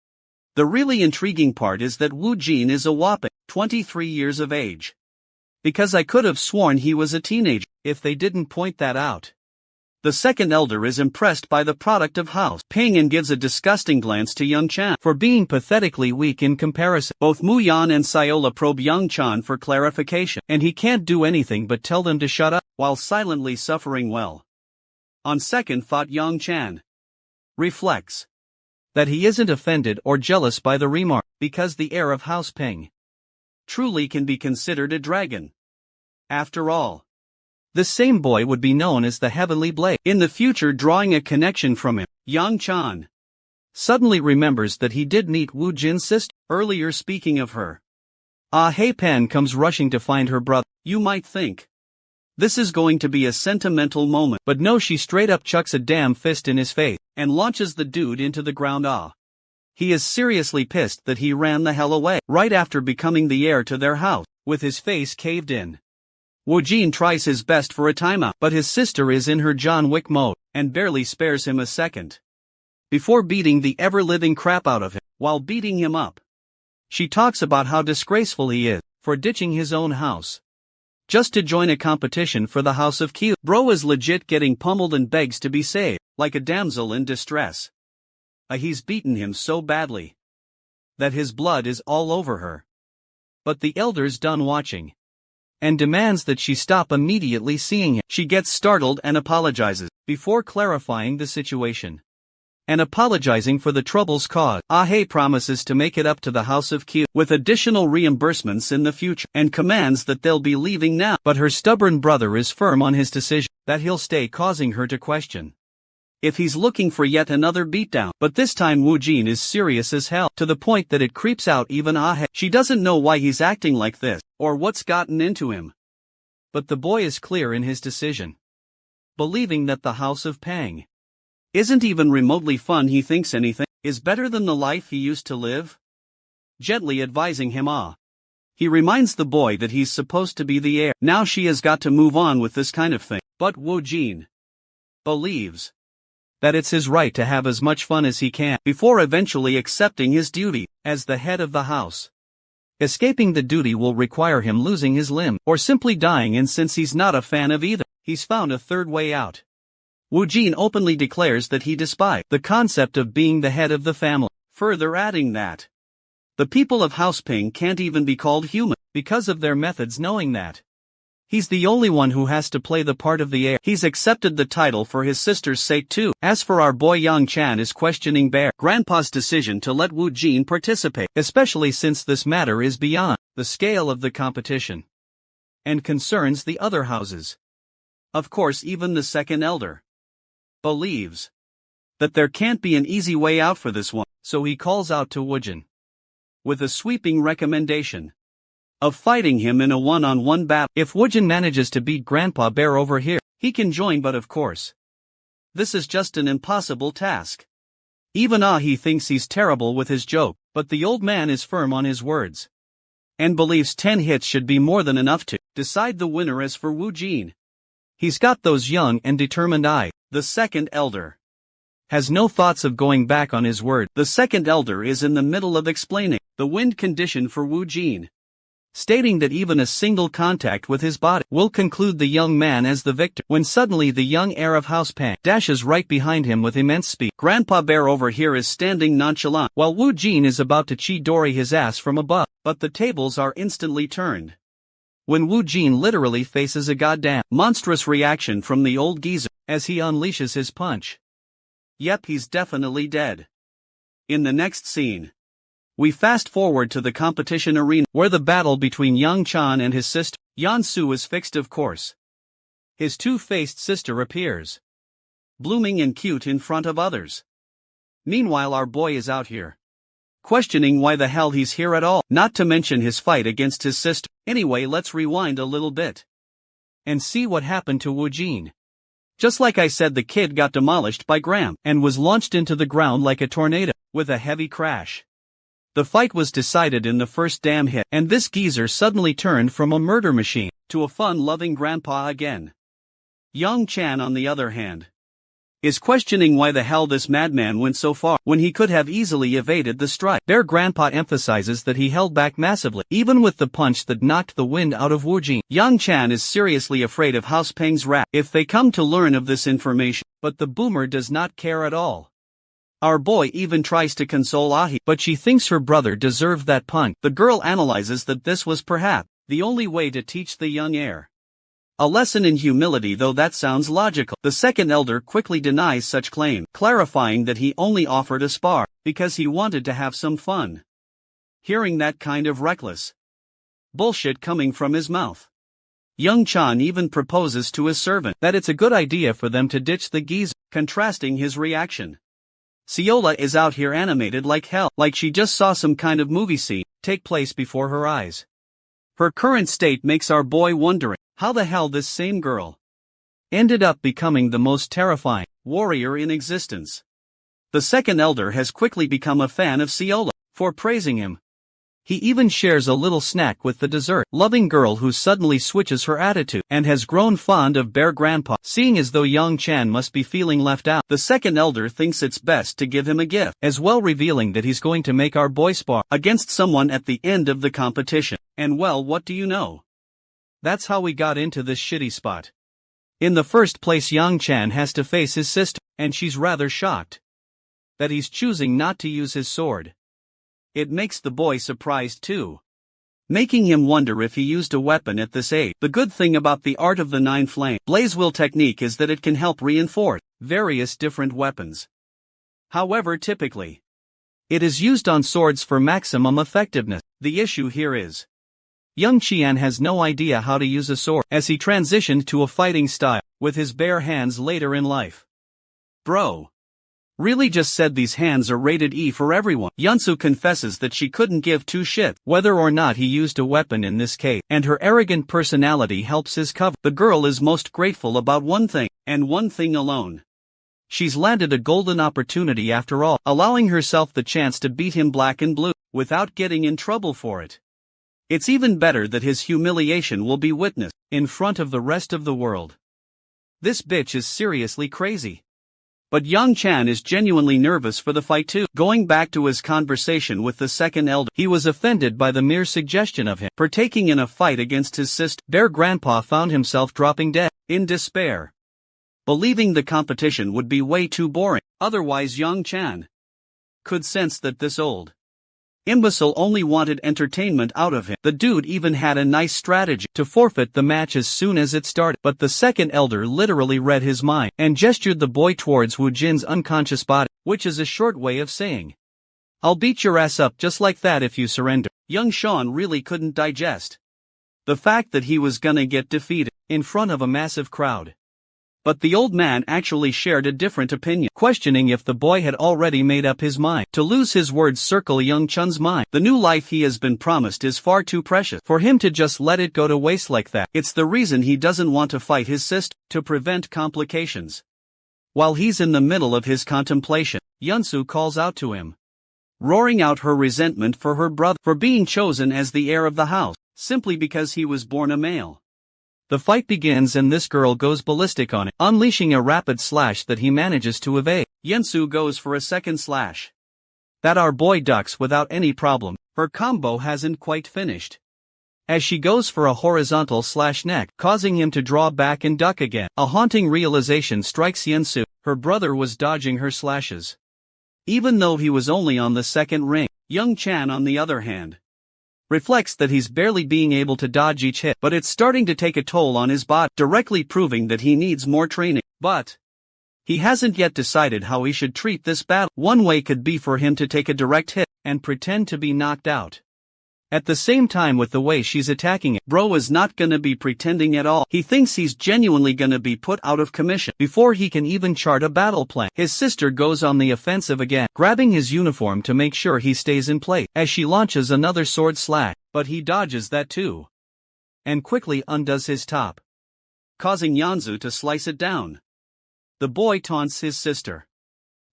The really intriguing part is that Wu Jin is a whopping 23 years of age, because I could have sworn he was a teenager if they didn't point that out. The second elder is impressed by the product of House Ping and gives a disgusting glance to Yang Chan for being pathetically weak in comparison. Both Mu Yan and Sayola probe Yang Chan for clarification, and he can't do anything but tell them to shut up, while silently suffering. Well, on second thought, Yang Chan reflects that he isn't offended or jealous by the remark, because the heir of House Ping truly can be considered a dragon. After all, this same boy would be known as the Heavenly Blade in the future. Drawing a connection from him, Yang Chan suddenly remembers that he did meet Wu Jin's sister earlier. Speaking of her, Hei Pan comes rushing to find her brother. You might think this is going to be a sentimental moment, but no, she straight up chucks a damn fist in his face and launches the dude into the ground. He is seriously pissed that he ran the hell away right after becoming the heir to their house, with his face caved in. Wu Jin tries his best for a timeout, but his sister is in her John Wick mode, and barely spares him a second before beating the ever-living crap out of him. While beating him up, she talks about how disgraceful he is for ditching his own house just to join a competition for the House of Q. Bro is legit getting pummeled and begs to be saved, like a damsel in distress. He's beaten him so badly that his blood is all over her. But the elder's done watching and demands that she stop immediately seeing him. She gets startled and apologizes, before clarifying the situation and apologizing for the troubles caused. Hei promises to make it up to the House of Q with additional reimbursements in the future, and commands that they'll be leaving now. But her stubborn brother is firm on his decision that he'll stay, causing her to question if he's looking for yet another beatdown. But this time Wu Jin is serious as hell, to the point that it creeps out even Ah. She doesn't know why he's acting like this, or what's gotten into him. But the boy is clear in his decision. Believing that the house of Pang isn't even remotely fun, he thinks anything is better than the life he used to live. Gently advising him he reminds the boy that he's supposed to be the heir. Now she has got to move on with this kind of thing. But Wu Jin believes that it's his right to have as much fun as he can, before eventually accepting his duty as the head of the house. Escaping the duty will require him losing his limb, or simply dying, and since he's not a fan of either, he's found a third way out. Wu Jin openly declares that he despises the concept of being the head of the family, further adding that the people of House Ping can't even be called human, because of their methods, knowing that he's the only one who has to play the part of the heir. He's accepted the title for his sister's sake too. As for our boy, Yang Chan is questioning Bear Grandpa's decision to let Wu Jin participate, especially since this matter is beyond the scale of the competition and concerns the other houses. Of course, even the second elder believes that there can't be an easy way out for this one, so he calls out to Wu Jin with a sweeping recommendation of fighting him in a one-on-one battle. If Wu Jin manages to beat Grandpa Bear over here, he can join, but of course, this is just an impossible task. Even he thinks he's terrible with his joke, but the old man is firm on his words and believes 10 hits should be more than enough to decide the winner. As for Wu Jin, he's got those young and determined eyes. The second elder has no thoughts of going back on his word. The second elder is in the middle of explaining the wind condition for Wu Jin, stating that even a single contact with his body will conclude the young man as the victor, when suddenly the young heir of House Pang dashes right behind him with immense speed. Grandpa Bear over here is standing nonchalant, while Wu Jin is about to Chidori his ass from above, but the tables are instantly turned when Wu Jin literally faces a goddamn monstrous reaction from the old geezer as he unleashes his punch. Yep, he's definitely dead. In the next scene, we fast forward to the competition arena, where the battle between Yang Chan and his sister, Yan Su, is fixed. Of course, his two-faced sister appears, blooming and cute in front of others. Meanwhile, our boy is out here questioning why the hell he's here at all, not to mention his fight against his sister. Anyway, let's rewind a little bit and see what happened to Wu Jin. Just like I said, the kid got demolished by Graham and was launched into the ground like a tornado, with a heavy crash. The fight was decided in the first damn hit, and this geezer suddenly turned from a murder machine to a fun-loving grandpa again. Yang Chan, on the other hand, is questioning why the hell this madman went so far when he could have easily evaded the strike. Their grandpa emphasizes that he held back massively, even with the punch that knocked the wind out of Wu Jin. Yang Chan is seriously afraid of House Peng's wrath if they come to learn of this information, but the boomer does not care at all. Our boy even tries to console Ahi, but she thinks her brother deserved that punch. The girl analyzes that this was perhaps the only way to teach the young heir a lesson in humility, though that sounds logical. The second elder quickly denies such claim, clarifying that he only offered a spar because he wanted to have some fun. Hearing that kind of reckless bullshit coming from his mouth, Young Chan even proposes to his servant that it's a good idea for them to ditch the geezer, contrasting his reaction. Ciola is out here animated like hell, like she just saw some kind of movie scene take place before her eyes. Her current state makes our boy wondering how the hell this same girl ended up becoming the most terrifying warrior in existence. The second elder has quickly become a fan of Ciola for praising him. He even shares a little snack with the dessert-loving girl, who suddenly switches her attitude and has grown fond of Bear Grandpa. Seeing as though Yang Chan must be feeling left out, the second elder thinks it's best to give him a gift, as well, revealing that he's going to make our boy spar against someone at the end of the competition. And well, what do you know? That's how we got into this shitty spot. In the first place, Yang Chan has to face his sister, and she's rather shocked that he's choosing not to use his sword. It makes the boy surprised too, making him wonder if he used a weapon at this age. The good thing about the art of the 9-flame blaze will technique is that it can help reinforce various different weapons. However, typically, it is used on swords for maximum effectiveness. The issue here is young Qian has no idea how to use a sword, as he transitioned to a fighting style with his bare hands later in life. Bro. Really just said these hands are rated E for everyone. Yunsu confesses that she couldn't give two shits whether or not he used a weapon in this case, and her arrogant personality helps his cover. The girl is most grateful about one thing, and one thing alone. She's landed a golden opportunity after all, allowing herself the chance to beat him black and blue, without getting in trouble for it. It's even better that his humiliation will be witnessed, in front of the rest of the world. This bitch is seriously crazy. But Yang Chan is genuinely nervous for the fight too. Going back to his conversation with the second elder, he was offended by the mere suggestion of him partaking in a fight against his sister. Their grandpa found himself dropping dead, in despair, believing the competition would be way too boring. Otherwise Yang Chan could sense that this old imbecile only wanted entertainment out of him. The dude even had a nice strategy to forfeit the match as soon as it started. But the second elder literally read his mind and gestured the boy towards Wu Jin's unconscious body, which is a short way of saying, "I'll beat your ass up just like that if you surrender." Young Sean really couldn't digest the fact that he was gonna get defeated in front of a massive crowd. But the old man actually shared a different opinion, questioning if the boy had already made up his mind to lose. His words circle Young Chun's mind. The new life he has been promised is far too precious for him to just let it go to waste like that. It's the reason he doesn't want to fight his sister, to prevent complications. While he's in the middle of his contemplation, Yunsu calls out to him, roaring out her resentment for her brother for being chosen as the heir of the house, simply because he was born a male. The fight begins and this girl goes ballistic on it, unleashing a rapid slash that he manages to evade. Yunsu goes for a second slash that our boy ducks without any problem. Her combo hasn't quite finished, as she goes for a horizontal slash neck, causing him to draw back and duck again. A haunting realization strikes Yunsu: her brother was dodging her slashes, even though he was only on the second ring. Young Chan, on the other hand, reflects that he's barely being able to dodge each hit, but it's starting to take a toll on his body, directly proving that he needs more training. But he hasn't yet decided how he should treat this battle. One way could be for him to take a direct hit and pretend to be knocked out. At the same time, with the way she's attacking it, bro is not gonna be pretending at all. He thinks he's genuinely gonna be put out of commission before he can even chart a battle plan. His sister goes on the offensive again, grabbing his uniform to make sure he stays in place as she launches another sword slash, but he dodges that too and quickly undoes his top, causing Yanzu to slice it down. The boy taunts his sister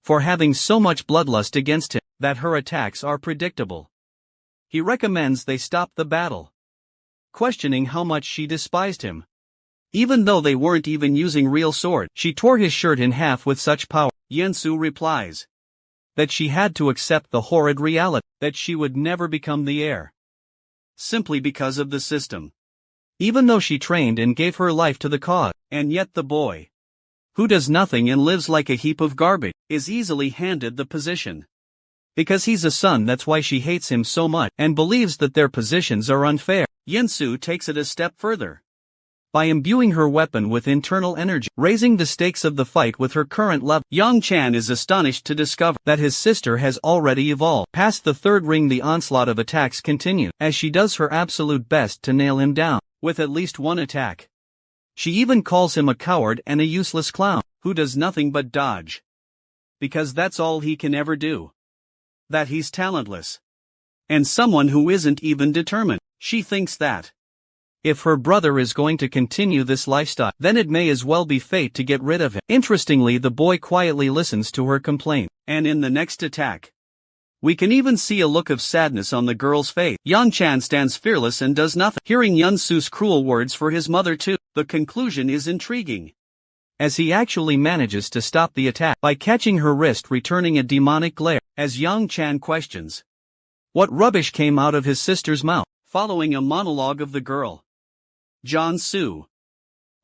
for having so much bloodlust against him that her attacks are predictable. He recommends they stop the battle, questioning how much she despised him. Even though they weren't even using real sword, she tore his shirt in half with such power. Yensu replies that she had to accept the horrid reality that she would never become the heir, simply because of the system. Even though she trained and gave her life to the cause, and yet the boy, who does nothing and lives like a heap of garbage, is easily handed the position. Because he's a son, that's why she hates him so much and believes that their positions are unfair. Yinsu takes it a step further by imbuing her weapon with internal energy, raising the stakes of the fight with her current level. Yang Chan is astonished to discover that his sister has already evolved. Past the third ring, the onslaught of attacks continue as she does her absolute best to nail him down with at least one attack. She even calls him a coward and a useless clown who does nothing but dodge, because that's all he can ever do. That he's talentless and someone who isn't even determined. She thinks that if her brother is going to continue this lifestyle, then it may as well be fate to get rid of him. Interestingly, the boy quietly listens to her complaint, and in the next attack, we can even see a look of sadness on the girl's face. Yang Chan stands fearless and does nothing, hearing Yunsu's cruel words for his mother too. The conclusion is intriguing, as he actually manages to stop the attack by catching her wrist, returning a demonic glare, as Yang Chan questions what rubbish came out of his sister's mouth. Following a monologue of the girl, John Su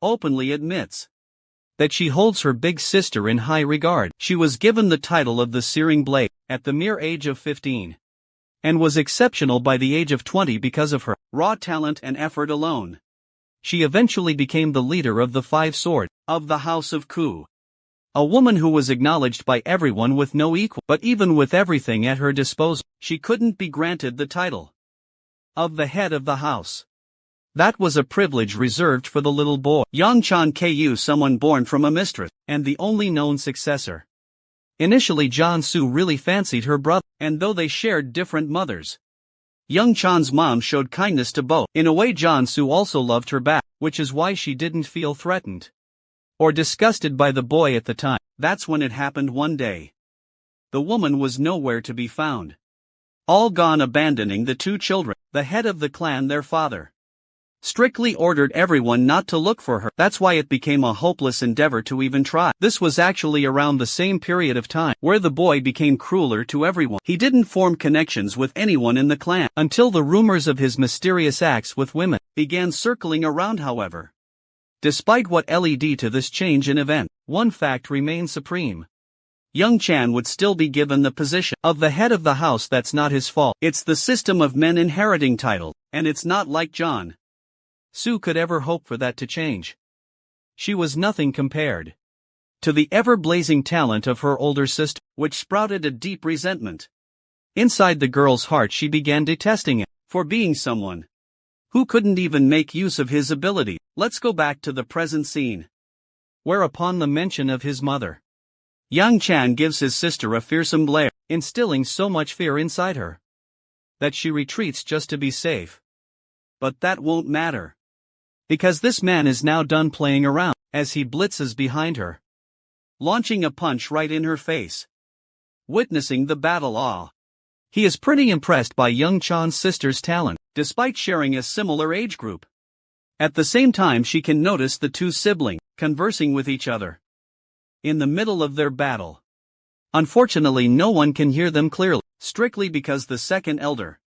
openly admits that she holds her big sister in high regard. She was given the title of the Searing Blade at the mere age of 15, and was exceptional by the age of 20 because of her raw talent and effort alone. She eventually became the leader of the Five Swords of the House of Ku. A woman who was acknowledged by everyone with no equal, but even with everything at her disposal, she couldn't be granted the title of the head of the house. That was a privilege reserved for the little boy. Yang Chan Ku, someone born from a mistress, and the only known successor. Initially Jansu really fancied her brother, and though they shared different mothers, Young Chan's mom showed kindness to both. In a way Jansu also loved her back, which is why she didn't feel threatened or disgusted by the boy at the time. That's when it happened one day. The woman was nowhere to be found. All gone, abandoning the two children. The head of the clan, their father, strictly ordered everyone not to look for her. That's why it became a hopeless endeavor to even try. This was actually around the same period of time where the boy became crueler to everyone. He didn't form connections with anyone in the clan until the rumors of his mysterious acts with women began circling around. However, despite what led to this change in event, one fact remained supreme. Young Chan would still be given the position of the head of the house. That's not his fault. It's the system of men inheriting title, and it's not like John Sue could ever hope for that to change. She was nothing compared to the ever-blazing talent of her older sister, which sprouted a deep resentment. Inside the girl's heart she began detesting him for being someone who couldn't even make use of his ability. Let's go back to the present scene, where upon the mention of his mother, Yang Chan gives his sister a fearsome glare, instilling so much fear inside her that she retreats just to be safe. But that won't matter, because this man is now done playing around, as he blitzes behind her, launching a punch right in her face. Witnessing the battle, he is pretty impressed by Young Chan's sister's talent, despite sharing a similar age group. At the same time she can notice the two siblings conversing with each other in the middle of their battle. Unfortunately no one can hear them clearly, strictly because the second elder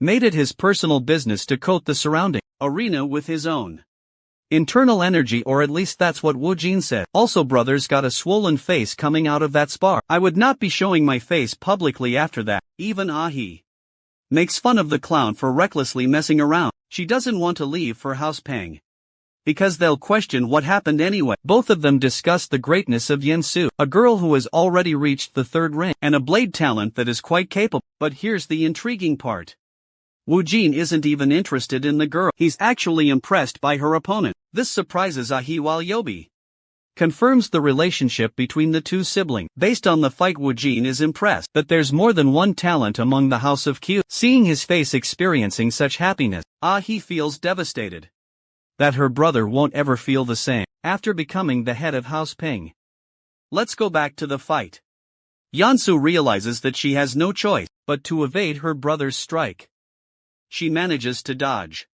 made it his personal business to coat the surrounding arena with his own internal energy, or at least that's what Wu Jin said. Also, brothers got a swollen face coming out of that spar. I would not be showing my face publicly after that. Even Ahi makes fun of the clown for recklessly messing around. She doesn't want to leave for House Peng because they'll question what happened anyway. Both of them discussed the greatness of Yen Su, a girl who has already reached the third ring, and a blade talent that is quite capable. But here's the intriguing part. Wu Jin isn't even interested in the girl. He's actually impressed by her opponent. This surprises Ahi, while Yobi confirms the relationship between the two siblings. Based on the fight, Wu Jin is impressed that there's more than one talent among the House of Q. Seeing his face experiencing such happiness, Ahi feels devastated that her brother won't ever feel the same after becoming the head of House Ping. Let's go back to the fight. Yansu realizes that she has no choice but to evade her brother's strike. She manages to dodge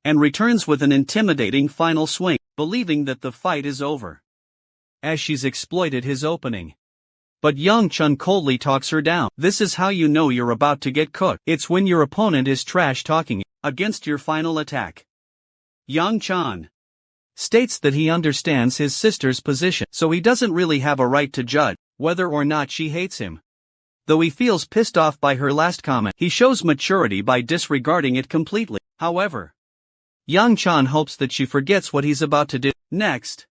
and returns with an intimidating final swing, believing that the fight is over, as she's exploited his opening. But Yang Chun coldly talks her down. This is how you know you're about to get cooked. It's when your opponent is trash-talking against your final attack. Yang Chan states that he understands his sister's position, so he doesn't really have a right to judge whether or not she hates him. Though he feels pissed off by her last comment, he shows maturity by disregarding it completely. However, Yang Chan hopes that she forgets what he's about to do. Next,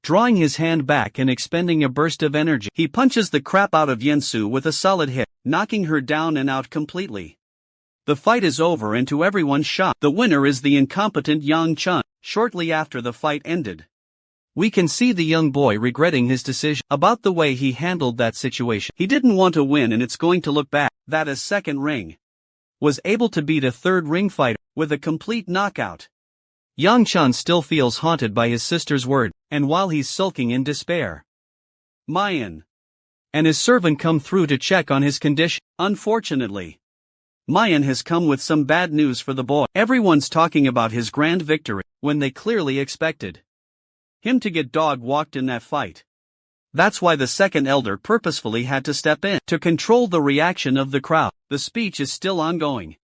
drawing his hand back and expending a burst of energy, he punches the crap out of Yensu with a solid hit, knocking her down and out completely. The fight is over, and to everyone's shock, the winner is the incompetent Yang Chun. Shortly after the fight ended, we can see the young boy regretting his decision about the way he handled that situation. He didn't want to win, and it's going to look bad that a second ring was able to beat a third ring fighter with a complete knockout. Yang Chun still feels haunted by his sister's word, and while he's sulking in despair, Mayan and his servant come through to check on his condition. Unfortunately, Mayan has come with some bad news for the boy. Everyone's talking about his grand victory, when they clearly expected him to get dog-walked in that fight. That's why the second elder purposefully had to step in to control the reaction of the crowd. The speech is still ongoing,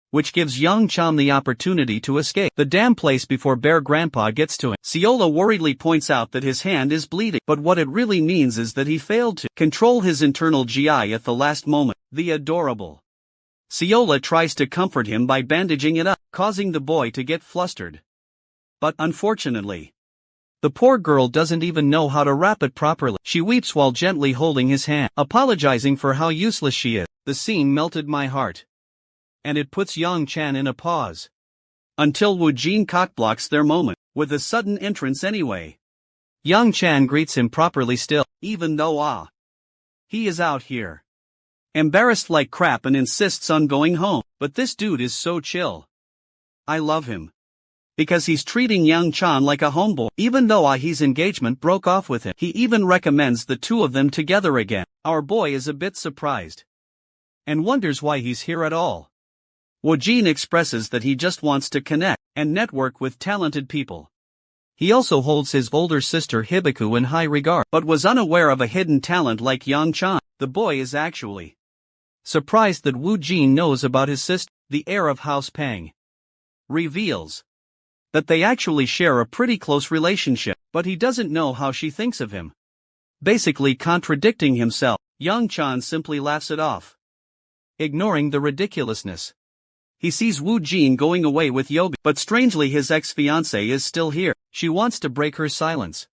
which gives Yang Chan the opportunity to escape the damn place before Bear Grandpa gets to him. Siola worriedly points out that his hand is bleeding, but what it really means is that he failed to control his internal GI at the last moment. The adorable Siola tries to comfort him by bandaging it up, causing the boy to get flustered. But unfortunately, the poor girl doesn't even know how to wrap it properly. She weeps while gently holding his hand, apologizing for how useless she is. The scene melted my heart, and it puts Yang Chan in a pause. Until Wu Jin cockblocks their moment, with a sudden entrance anyway. Yang Chan greets him properly still, even though he is out here embarrassed like crap and insists on going home, but this dude is so chill. I love him. Because he's treating Yang Chan like a homeboy, even though his engagement broke off with him. He even recommends the two of them together again. Our boy is a bit surprised and wonders why he's here at all. Wojin expresses that he just wants to connect and network with talented people. He also holds his older sister Hibiko in high regard, but was unaware of a hidden talent like Yang Chan. The boy is actually surprised that Wu Jin knows about his sister. The heir of House Pang reveals that they actually share a pretty close relationship, but he doesn't know how she thinks of him. Basically contradicting himself, Yang Chan simply laughs it off, ignoring the ridiculousness. He sees Wu Jin going away with Yoga, but strangely his ex-fiancée is still here. She wants to break her silence,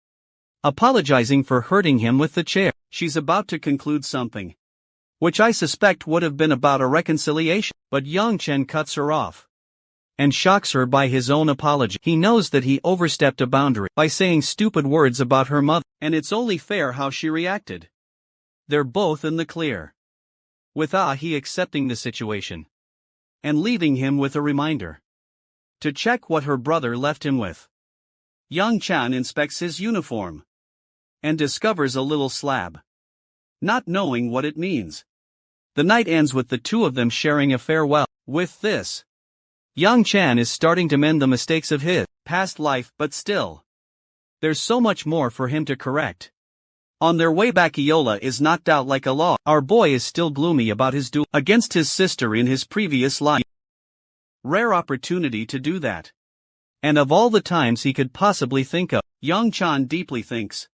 apologizing for hurting him with the chair. She's about to conclude something, which I suspect would have been about a reconciliation, but Yang Chen cuts her off and shocks her by his own apology. He knows that he overstepped a boundary by saying stupid words about her mother, and it's only fair how she reacted. They're both in the clear, with he accepting the situation and leaving him with a reminder to check what her brother left him with. Yang Chan inspects his uniform and discovers a little slab, not knowing what it means. The night ends with the two of them sharing a farewell. With this, Yang Chan is starting to mend the mistakes of his past life, but still, there's so much more for him to correct. On their way back, Iola is knocked out like a log. Our boy is still gloomy about his duel against his sister in his previous life. Rare opportunity to do that. And of all the times he could possibly think of, Yang Chan deeply thinks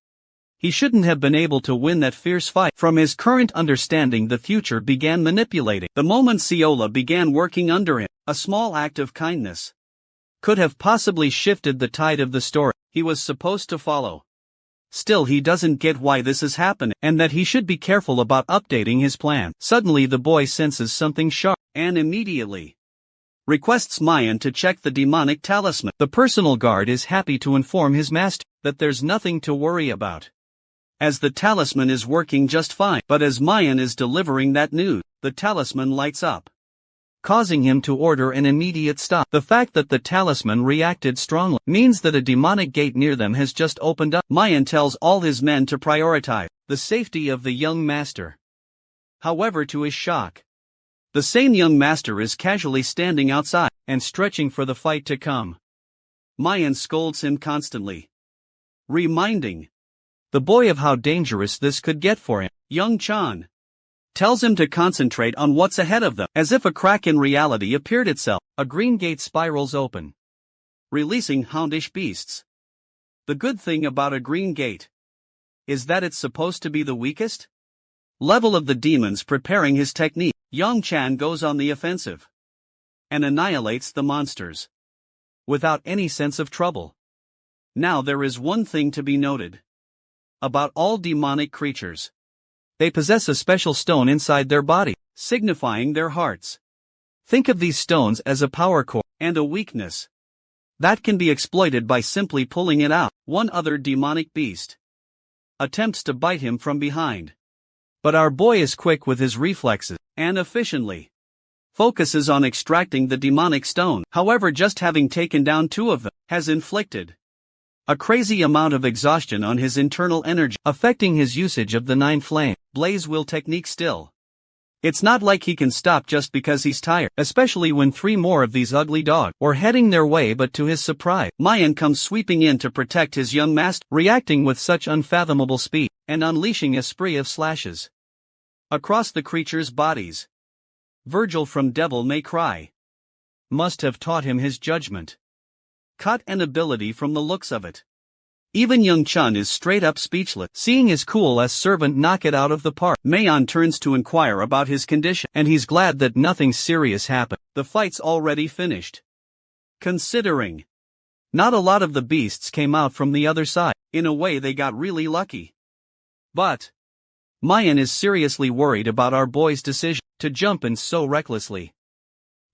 he shouldn't have been able to win that fierce fight. From his current understanding, the future began manipulating. The moment Siola began working under him, a small act of kindness could have possibly shifted the tide of the story he was supposed to follow. Still, he doesn't get why this is happening, and that he should be careful about updating his plan. Suddenly the boy senses something sharp, and immediately requests Mayan to check the demonic talisman. The personal guard is happy to inform his master that there's nothing to worry about, as the talisman is working just fine. But as Mayan is delivering that news, the talisman lights up, causing him to order an immediate stop. The fact that the talisman reacted strongly means that a demonic gate near them has just opened up. Mayan tells all his men to prioritize the safety of the young master. However, to his shock, the same young master is casually standing outside and stretching for the fight to come. Mayan scolds him constantly, reminding the boy of how dangerous this could get for him. Young Chan tells him to concentrate on what's ahead of them. As if a crack in reality appeared itself, a green gate spirals open, releasing houndish beasts. The good thing about a green gate is that it's supposed to be the weakest level of the demons. Preparing his technique, Yang Chan goes on the offensive and annihilates the monsters without any sense of trouble. Now there is one thing to be noted about all demonic creatures. They possess a special stone inside their body, signifying their hearts. Think of these stones as a power core and a weakness that can be exploited by simply pulling it out. One other demonic beast attempts to bite him from behind, but our boy is quick with his reflexes and efficiently focuses on extracting the demonic stone. However, just having taken down two of them has inflicted a crazy amount of exhaustion on his internal energy, affecting his usage of the 9 flame blaze will technique. Still, it's not like he can stop just because he's tired, especially when 3 more of these ugly dogs were heading their way. But to his surprise, Mayan comes sweeping in to protect his young master, reacting with such unfathomable speed and unleashing a spree of slashes across the creatures' bodies. Virgil from Devil May Cry must have taught him his judgment, cut, and ability from the looks of it. Even Young Chun is straight up speechless, seeing his cool-ass servant knock it out of the park. Mayan turns to inquire about his condition, and he's glad that nothing serious happened. The fight's already finished, considering not a lot of the beasts came out from the other side. In a way, they got really lucky. But Mayan is seriously worried about our boy's decision to jump in so recklessly.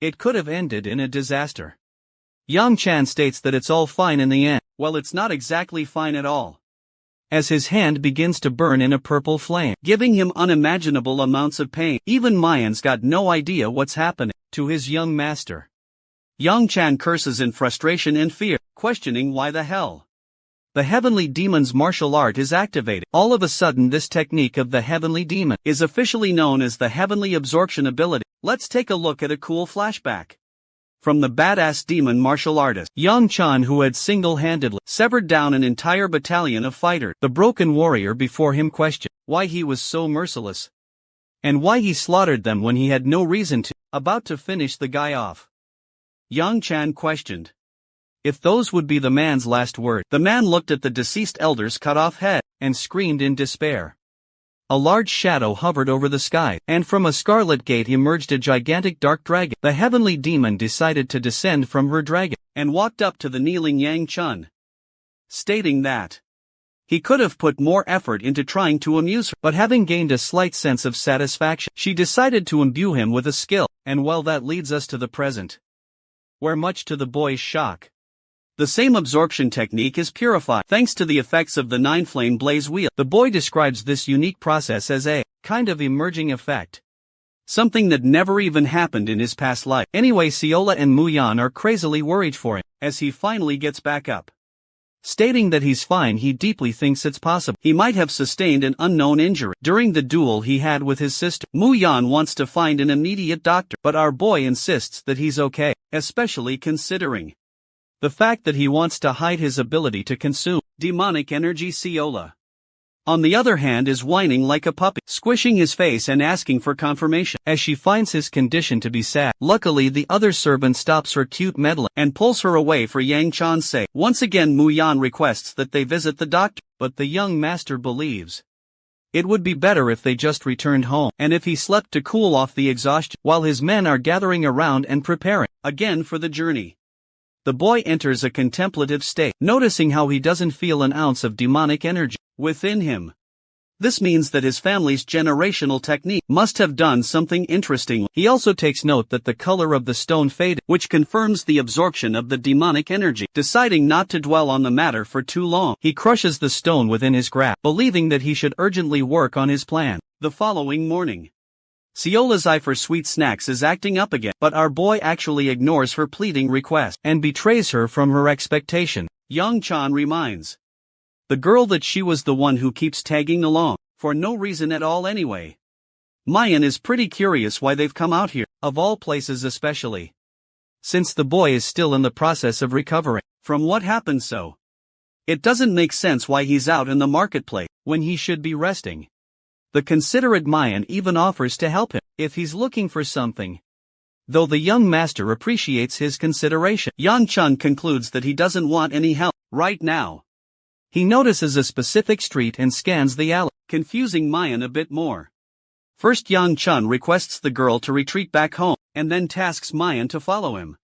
It could have ended in a disaster. Yang Chan states that it's all fine in the end. Well, it's not exactly fine at all, as his hand begins to burn in a purple flame, giving him unimaginable amounts of pain. Even Mayan's got no idea what's happening to his young master. Yang Chan curses in frustration and fear, questioning why the hell the heavenly demon's martial art is activated. All of a sudden, this technique of the heavenly demon is officially known as the heavenly absorption ability. Let's take a look at a cool flashback from the badass demon martial artist Yang Chan, who had single-handedly severed down an entire battalion of fighters. The broken warrior before him questioned why he was so merciless and why he slaughtered them when he had no reason to. About to finish the guy off, Yang Chan questioned if those would be the man's last words. The man looked at the deceased elder's cut-off head and screamed in despair. A large shadow hovered over the sky, and from a scarlet gate emerged a gigantic dark dragon. The heavenly demon decided to descend from her dragon and walked up to the kneeling Yang Chan, stating that he could have put more effort into trying to amuse her, but having gained a slight sense of satisfaction, she decided to imbue him with a skill. And well, that leads us to the present, where much to the boy's shock, the same absorption technique is purified thanks to the effects of the 9-flame blaze wheel. The boy describes this unique process as a kind of emerging effect, something that never even happened in his past life. Anyway, Siola and Muyan are crazily worried for him as he finally gets back up, stating that he's fine. He deeply thinks it's possible he might have sustained an unknown injury during the duel he had with his sister. Muyan wants to find an immediate doctor, but our boy insists that he's okay, especially considering the fact that he wants to hide his ability to consume demonic energy. Siola, on the other hand, is whining like a puppy, squishing his face and asking for confirmation, as she finds his condition to be sad. Luckily, the other servant stops her cute meddling and pulls her away for Yang Chan's sake. Once again, Muyan requests that they visit the doctor, but the young master believes it would be better if they just returned home, and if he slept to cool off the exhaustion, while his men are gathering around and preparing again for the journey. The boy enters a contemplative state, noticing how he doesn't feel an ounce of demonic energy within him. This means that his family's generational technique must have done something interesting. He also takes note that the color of the stone faded, which confirms the absorption of the demonic energy. Deciding not to dwell on the matter for too long, he crushes the stone within his grasp, believing that he should urgently work on his plan. The following morning, Siola's eye for sweet snacks is acting up again, but our boy actually ignores her pleading request and betrays her from her expectation. Yang Chan reminds the girl that she was the one who keeps tagging along, for no reason at all anyway. Mayan is pretty curious why they've come out here, of all places, especially since the boy is still in the process of recovering from what happened, so it doesn't make sense why he's out in the marketplace when he should be resting. The considerate Mayan even offers to help him if he's looking for something, though the young master appreciates his consideration. Yang Chan concludes that he doesn't want any help right now. He notices a specific street and scans the alley, confusing Mayan a bit more. First, Yang Chan requests the girl to retreat back home, and then tasks Mayan to follow him.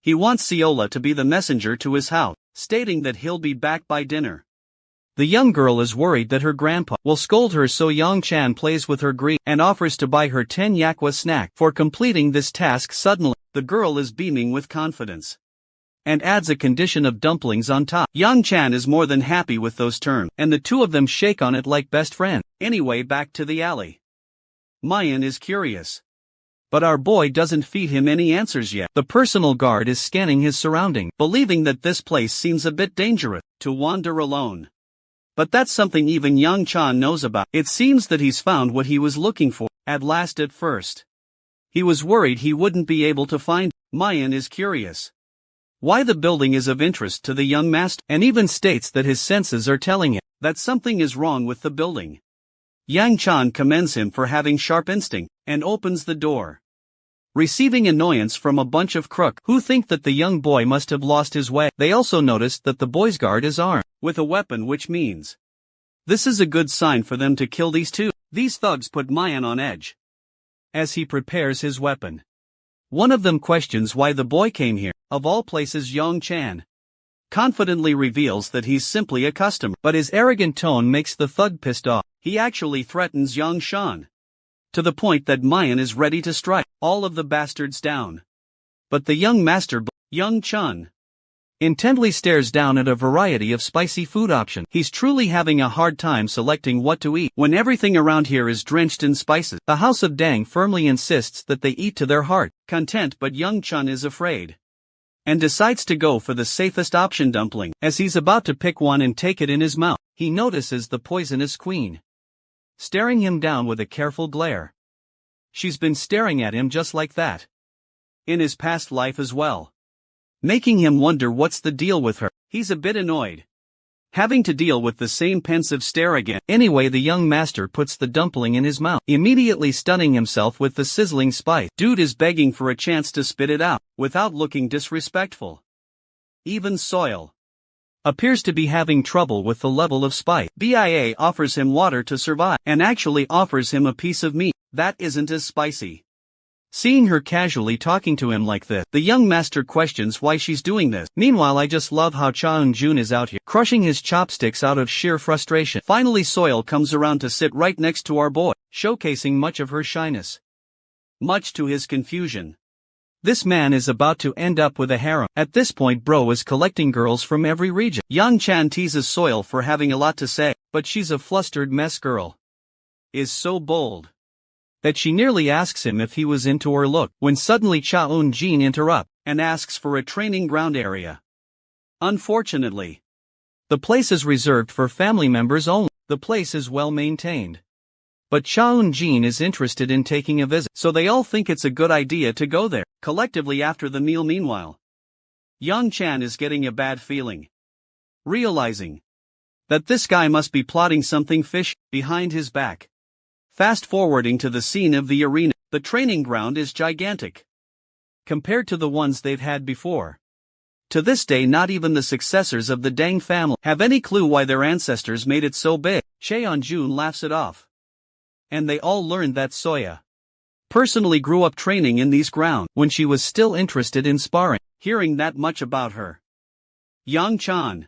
He wants Siola to be the messenger to his house, stating that he'll be back by dinner. The young girl is worried that her grandpa will scold her, so Yang Chan plays with her greed and offers to buy her 10 yakwa snack for completing this task. Suddenly, the girl is beaming with confidence and adds a condition of dumplings on top. Yang Chan is more than happy with those terms, and the two of them shake on it like best friends. Anyway, back to the alley. Mayan is curious, but our boy doesn't feed him any answers yet. The personal guard is scanning his surroundings, believing that this place seems a bit dangerous to wander alone. But that's something even Yang Chan knows about. It seems that he's found what he was looking for, at last. At first, he was worried he wouldn't be able to find it. Mayan is curious why the building is of interest to the young master, and even states that his senses are telling him that something is wrong with the building. Yang Chan commends him for having sharp instinct, and opens the door, receiving annoyance from a bunch of crooks who think that the young boy must have lost his way. They also noticed that the boy's guard is armed with a weapon, which means this is a good sign for them to kill these two. These thugs put Mayan on edge as he prepares his weapon. One of them questions why the boy came here. Of all places, Yang Chan confidently reveals that he's simply a customer, but his arrogant tone makes the thug pissed off. He actually threatens Yang Chan to the point that Mayan is ready to strike all of the bastards down. But the young master Young Chun intently stares down at a variety of spicy food options. He's truly having a hard time selecting what to eat when everything around here is drenched in spices. The House of Dang firmly insists that they eat to their heart content, but Young Chun is afraid and decides to go for the safest option, dumpling. As he's about to pick one and take it in his mouth, he notices the poisonous queen staring him down with a careful glare. She's been staring at him just like that in his past life as well, making him wonder what's the deal with her. He's a bit annoyed having to deal with the same pensive stare again. Anyway, the young master puts the dumpling in his mouth, immediately stunning himself with the sizzling spice. Dude is begging for a chance to spit it out without looking disrespectful. Even Soil appears to be having trouble with the level of spice. BIA offers him water to survive and actually offers him a piece of meat that isn't as spicy. Seeing her casually talking to him like this, the young master questions why she's doing this. Meanwhile, I just love how Cha Eun-jun is out here, crushing his chopsticks out of sheer frustration. Finally, Soil comes around to sit right next to our boy, showcasing much of her shyness. Much to his confusion, this man is about to end up with a harem. At this point, Bro is collecting girls from every region. Yang Chan teases Soil for having a lot to say, but she's a flustered mess. Girl is so bold that she nearly asks him if he was into her look, when suddenly Cha Eun-jin interrupts and asks for a training ground area. Unfortunately, the place is reserved for family members only. The place is well maintained, but Cha Eun-jin is interested in taking a visit, so they all think it's a good idea to go there collectively after the meal. Meanwhile, Young Chan is getting a bad feeling, realizing that this guy must be plotting something fishy behind his back. Fast forwarding to the scene of the arena, the training ground is gigantic compared to the ones they've had before. To this day, not even the successors of the Dang family have any clue why their ancestors made it so big. Cheon-jun laughs it off, and they all learned that Soya personally grew up training in these grounds when she was still interested in sparring. Hearing that much about her, Yang Chan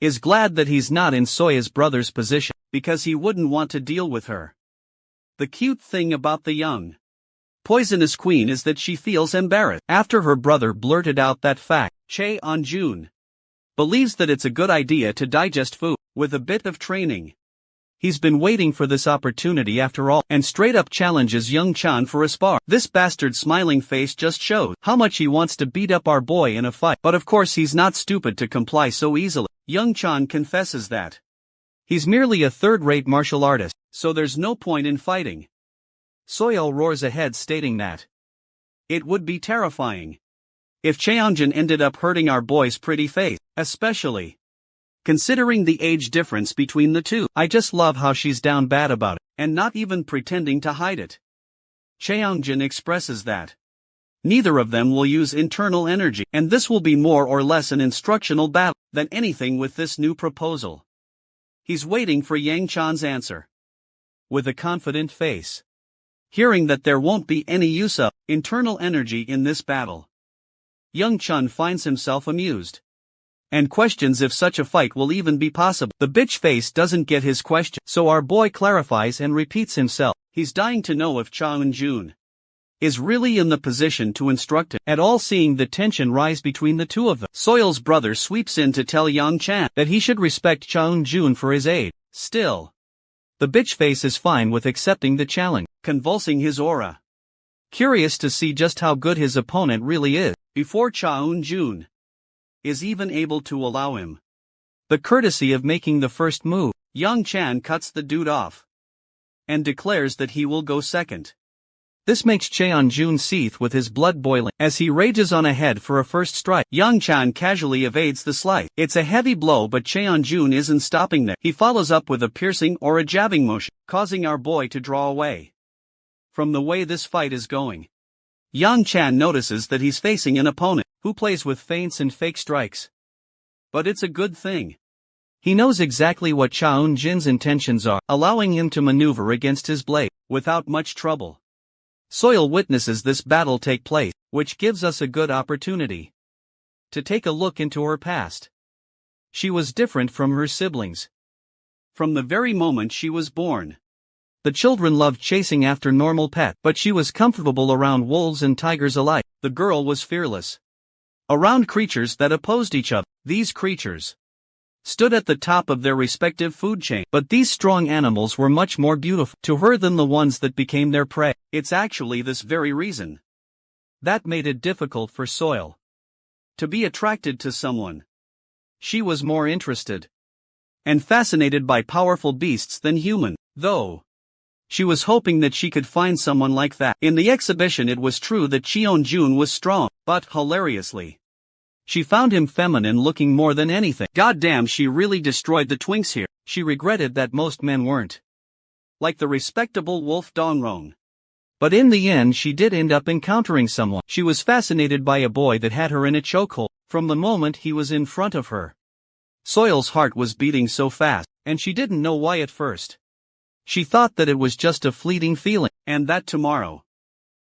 is glad that he's not in Soya's brother's position, because he wouldn't want to deal with her. The cute thing about the young poisonous queen is that she feels embarrassed after her brother blurted out that fact. Cheon-jun believes that it's a good idea to digest food with a bit of training. He's been waiting for this opportunity after all, and straight up challenges Young Chan for a spar. This bastard's smiling face just shows how much he wants to beat up our boy in a fight, but of course he's not stupid to comply so easily. Young Chan confesses that he's merely a third-rate martial artist, so there's no point in fighting. Soil roars ahead, stating that it would be terrifying if Cheonjin ended up hurting our boy's pretty face, especially considering the age difference between the two. I just love how she's down bad about it, and not even pretending to hide it. Cheonjin expresses that neither of them will use internal energy, and this will be more or less an instructional battle than anything with this new proposal. He's waiting for Yang Chan's answer with a confident face, hearing that there won't be any use of internal energy in this battle. Young Chun finds himself amused and questions if such a fight will even be possible. The bitch face doesn't get his question, so our boy clarifies and repeats himself. He's dying to know if Cha Eun-jun is really in the position to instruct him at all. Seeing the tension rise between the two of them, Soil's brother sweeps in to tell Yang Chan that he should respect Cha Eun-jun for his aid. Still, the bitch face is fine with accepting the challenge, convulsing his aura, curious to see just how good his opponent really is, before Cha Eun-jun is even able to allow him the courtesy of making the first move. Yang Chan cuts the dude off and declares that he will go second. This makes Cheon-jun seethe with his blood boiling as he rages on ahead for a first strike. Yang Chan casually evades the slice. It's a heavy blow, but Cheon-jun isn't stopping there. He follows up with a piercing or a jabbing motion, causing our boy to draw away from the way this fight is going. Yang Chan notices that he's facing an opponent who plays with feints and fake strikes. But it's a good thing. He knows exactly what Cha Eun-jin's intentions are, allowing him to maneuver against his blade without much trouble. Soil witnesses this battle take place, which gives us a good opportunity to take a look into her past. She was different from her siblings from the very moment she was born. The children loved chasing after normal pets, but she was comfortable around wolves and tigers alike. The girl was fearless, around creatures that opposed each other. These creatures stood at the top of their respective food chain, but these strong animals were much more beautiful to her than the ones that became their prey. It's actually this very reason that made it difficult for Soil to be attracted to someone. She was more interested and fascinated by powerful beasts than human, though she was hoping that she could find someone like that. In the exhibition, it was true that Cheon-jun was strong, but hilariously, she found him feminine looking more than anything. Goddamn, she really destroyed the twinks here. She regretted that most men weren't like the respectable Wolf Dongrong. But in the end she did end up encountering someone. She was fascinated by a boy that had her in a chokehold from the moment he was in front of her. Soil's heart was beating so fast, and she didn't know why at first. She thought that it was just a fleeting feeling, and that tomorrow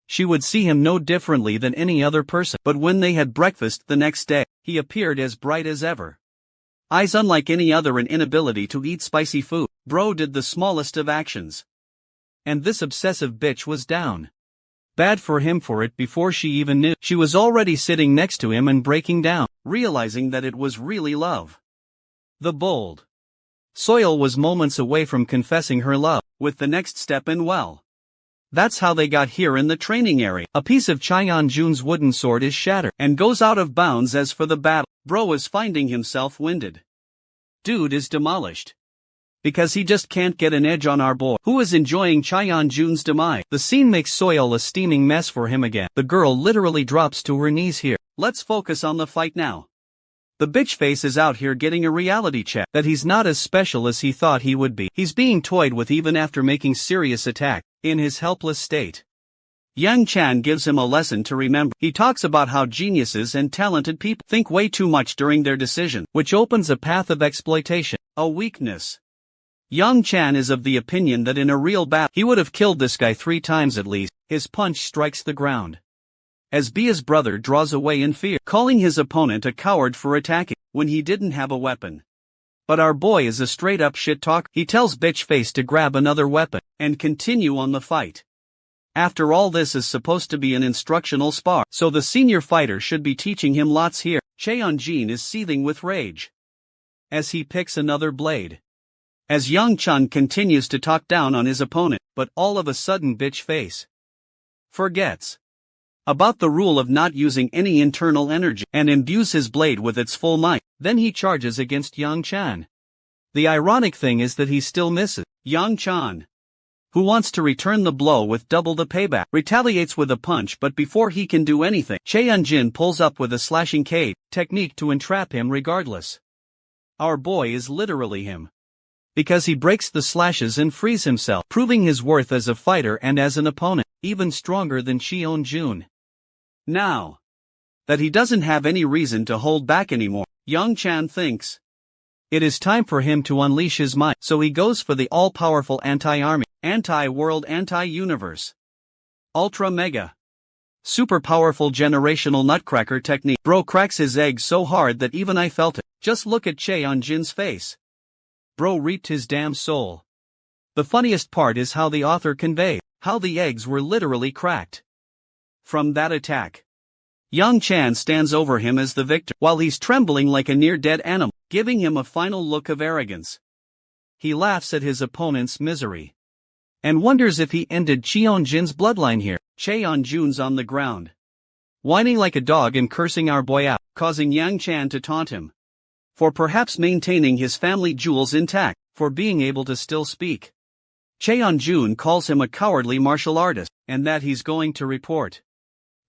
she would see him no differently than any other person. But when they had breakfast the next day, he appeared as bright as ever. Eyes unlike any other, and inability to eat spicy food. Bro did the smallest of actions, and this obsessive bitch was down bad for him for it before she even knew. She was already sitting next to him and breaking down, realizing that it was really love. The bold Soil was moments away from confessing her love, with the next step in. Well, that's how they got here in the training area. A piece of Cheon-jun's wooden sword is shattered and goes out of bounds. As for the battle, Bro is finding himself winded. Dude is demolished because he just can't get an edge on our boy, who is enjoying Cheon-jun's demise. The scene makes Soil a steaming mess for him again. The girl literally drops to her knees here. Let's focus on the fight now. The bitch face is out here getting a reality check that he's not as special as he thought he would be. He's being toyed with even after making serious attack, in his helpless state. Yang Chan gives him a lesson to remember. He talks about how geniuses and talented people think way too much during their decision, which opens a path of exploitation, a weakness. Yang Chan is of the opinion that in a real battle, he would have killed this guy 3 times at least. His punch strikes the ground as Bia's brother draws away in fear, calling his opponent a coward for attacking when he didn't have a weapon. But our boy is a straight-up shit talker. He tells bitch face to grab another weapon and continue on the fight. After all, this is supposed to be an instructional spar, so the senior fighter should be teaching him lots here. Cheon-jun is seething with rage as he picks another blade, as Yang Chun continues to talk down on his opponent, but all of a sudden bitch face forgets about the rule of not using any internal energy and imbues his blade with its full might. Then he charges against Yang Chan. The ironic thing is that he still misses. Yang Chan, who wants to return the blow with double the payback, retaliates with a punch, but before he can do anything, Cheon-jun pulls up with a slashing cage technique to entrap him regardless. Our boy is literally him, because he breaks the slashes and frees himself, proving his worth as a fighter and as an opponent, even stronger than Cheon-jun. Now that he doesn't have any reason to hold back anymore, Yang Chan thinks it is time for him to unleash his might, so he goes for the all-powerful anti-army, anti-world, anti-universe, ultra-mega, super-powerful generational nutcracker technique. Bro cracks his egg so hard that even I felt it. Just look at Cheon-jun's face. Bro reaped his damn soul. The funniest part is how the author conveyed how the eggs were literally cracked from that attack. Yang Chan stands over him as the victor, while he's trembling like a near-dead animal, giving him a final look of arrogance. He laughs at his opponent's misery and wonders if he ended Cheon-jun's bloodline here. Cheon-jun's on the ground, whining like a dog and cursing our boy out, causing Yang Chan to taunt him for perhaps maintaining his family jewels intact, for being able to still speak. Cheon-jun calls him a cowardly martial artist, and that he's going to report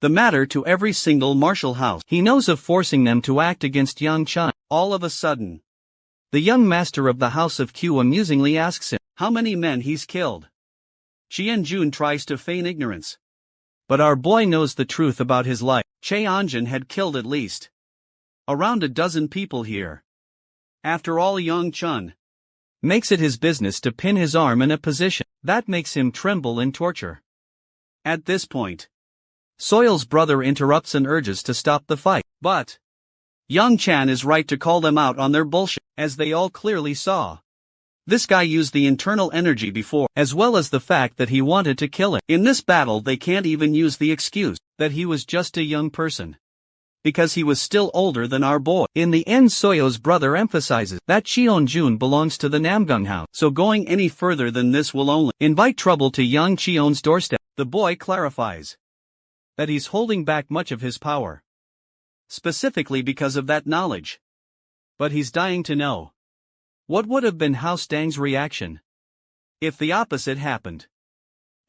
the matter to every single martial house he knows of, forcing them to act against Yang Chan. All of a sudden, the young master of the House of Q amusingly asks him how many men he's killed. Cheon-jun tries to feign ignorance, but our boy knows the truth about his life. Cheon-jun had killed at least around a dozen people here. After all, Yang Chun makes it his business to pin his arm in a position that makes him tremble in torture. At this point, Soil's brother interrupts and urges to stop the fight, but Yang Chan is right to call them out on their bullshit, as they all clearly saw. This guy used the internal energy before, as well as the fact that he wanted to kill it. In this battle they can't even use the excuse that he was just a young person, because he was still older than our boy. In the end, Soyo's brother emphasizes that Cheon-jun belongs to the Namgung house, so going any further than this will only invite trouble to young Cheon's doorstep. The boy clarifies that he's holding back much of his power, specifically because of that knowledge. But he's dying to know what would have been House Dang's reaction if the opposite happened,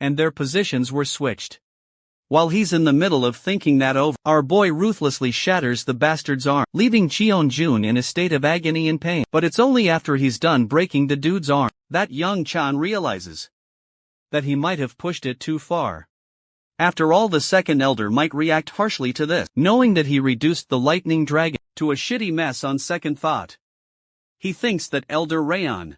and their positions were switched. While he's in the middle of thinking that over, our boy ruthlessly shatters the bastard's arm, leaving Cheon-jun in a state of agony and pain. But it's only after he's done breaking the dude's arm that Young Chan realizes that he might have pushed it too far. After all, the second elder might react harshly to this, knowing that he reduced the lightning dragon to a shitty mess on second thought. He thinks that Elder Rayon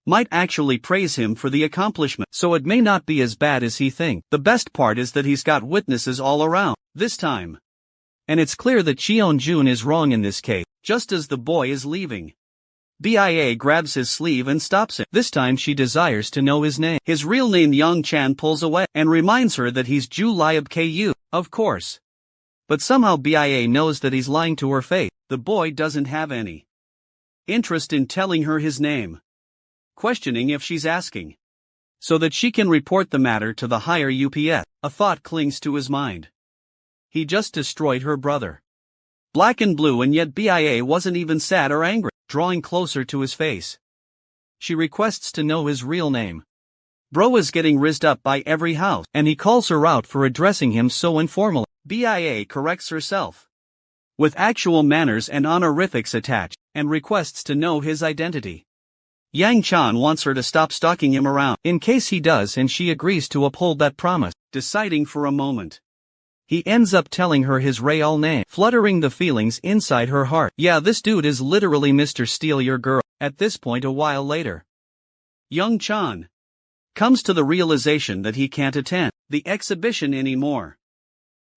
might actually praise him for the accomplishment, so it may not be as bad as he thinks. The best part is that he's got witnesses all around this time. And it's clear that Cheon-jun is wrong in this case. Just as the boy is leaving, BIA grabs his sleeve and stops him. This time she desires to know his name. His real name. Young Chan pulls away and reminds her that he's Ju Liab Ku, of course. But somehow BIA knows that he's lying to her face. The boy doesn't have any interest in telling her his name, questioning if she's asking so that she can report the matter to the higher UPS. A thought clings to his mind. He just destroyed her brother. Black and blue, and yet BIA wasn't even sad or angry. Drawing closer to his face, she requests to know his real name. Bro is getting rizzed up by every house, and he calls her out for addressing him so informally. BIA corrects herself with actual manners and honorifics attached, and requests to know his identity. Yang Chan wants her to stop stalking him around, in case he does, and she agrees to uphold that promise. Deciding for a moment, he ends up telling her his real name, fluttering the feelings inside her heart. Yeah, this dude is literally Mr. Steal Your Girl. At this point, a while later, Young Chan comes to the realization that he can't attend the exhibition anymore.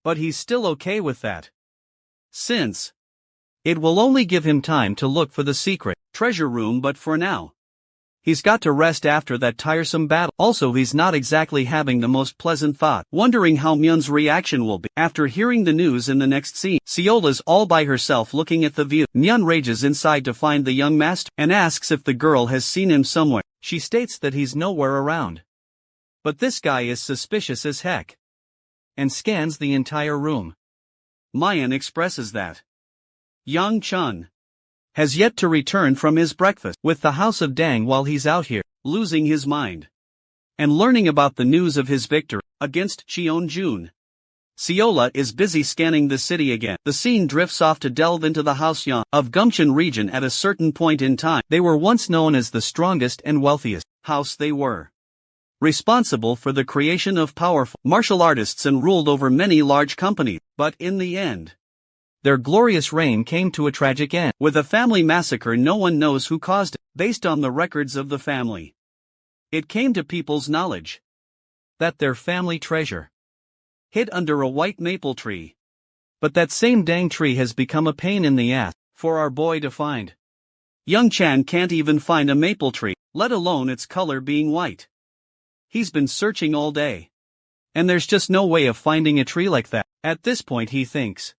But he's still okay with that, since it will only give him time to look for the secret treasure room. But for now, he's got to rest after that tiresome battle. Also, he's not exactly having the most pleasant thought, wondering how Myun's reaction will be after hearing the news. In the next scene, Seola's all by herself looking at the view. Myun rages inside to find the young master, and asks if the girl has seen him somewhere. She states that he's nowhere around. But this guy is suspicious as heck, and scans the entire room. Myun expresses that Young Chun has yet to return from his breakfast with the House of Dang while he's out here, losing his mind, and learning about the news of his victory against Cheon-jun. Seola is busy scanning the city again. The scene drifts off to delve into the Haosyeon of Gumcheon region. At a certain point in time, they were once known as the strongest and wealthiest house. They were responsible for the creation of powerful martial artists and ruled over many large companies. But in the end, their glorious reign came to a tragic end, with a family massacre. No one knows who caused it. Based on the records of the family, it came to people's knowledge that their family treasure hid under a white maple tree. But that same dang tree has become a pain in the ass for our boy to find. Young Chan can't even find a maple tree, let alone its color being white. He's been searching all day, and there's just no way of finding a tree like that. At this point, he thinks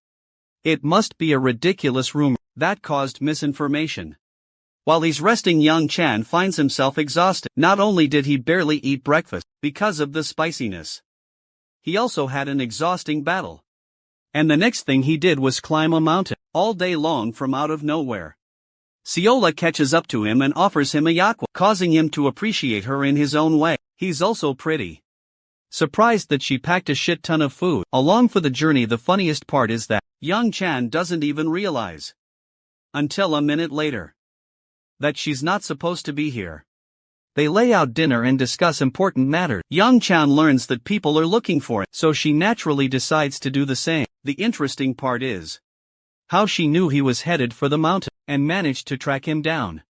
it must be a ridiculous rumor that caused misinformation. While he's resting, Young Chan finds himself exhausted. Not only did he barely eat breakfast because of the spiciness, he also had an exhausting battle. And the next thing he did was climb a mountain all day long from out of nowhere. Seola catches up to him and offers him a yakwa, causing him to appreciate her in his own way. He's also pretty surprised that she packed a shit ton of food along for the journey. The funniest part is that Young Chan doesn't even realize until a minute later that she's not supposed to be here. They lay out dinner and discuss important matters. Young Chan learns that people are looking for it, so she naturally decides to do the same. The interesting part is how she knew he was headed for the mountain and managed to track him down.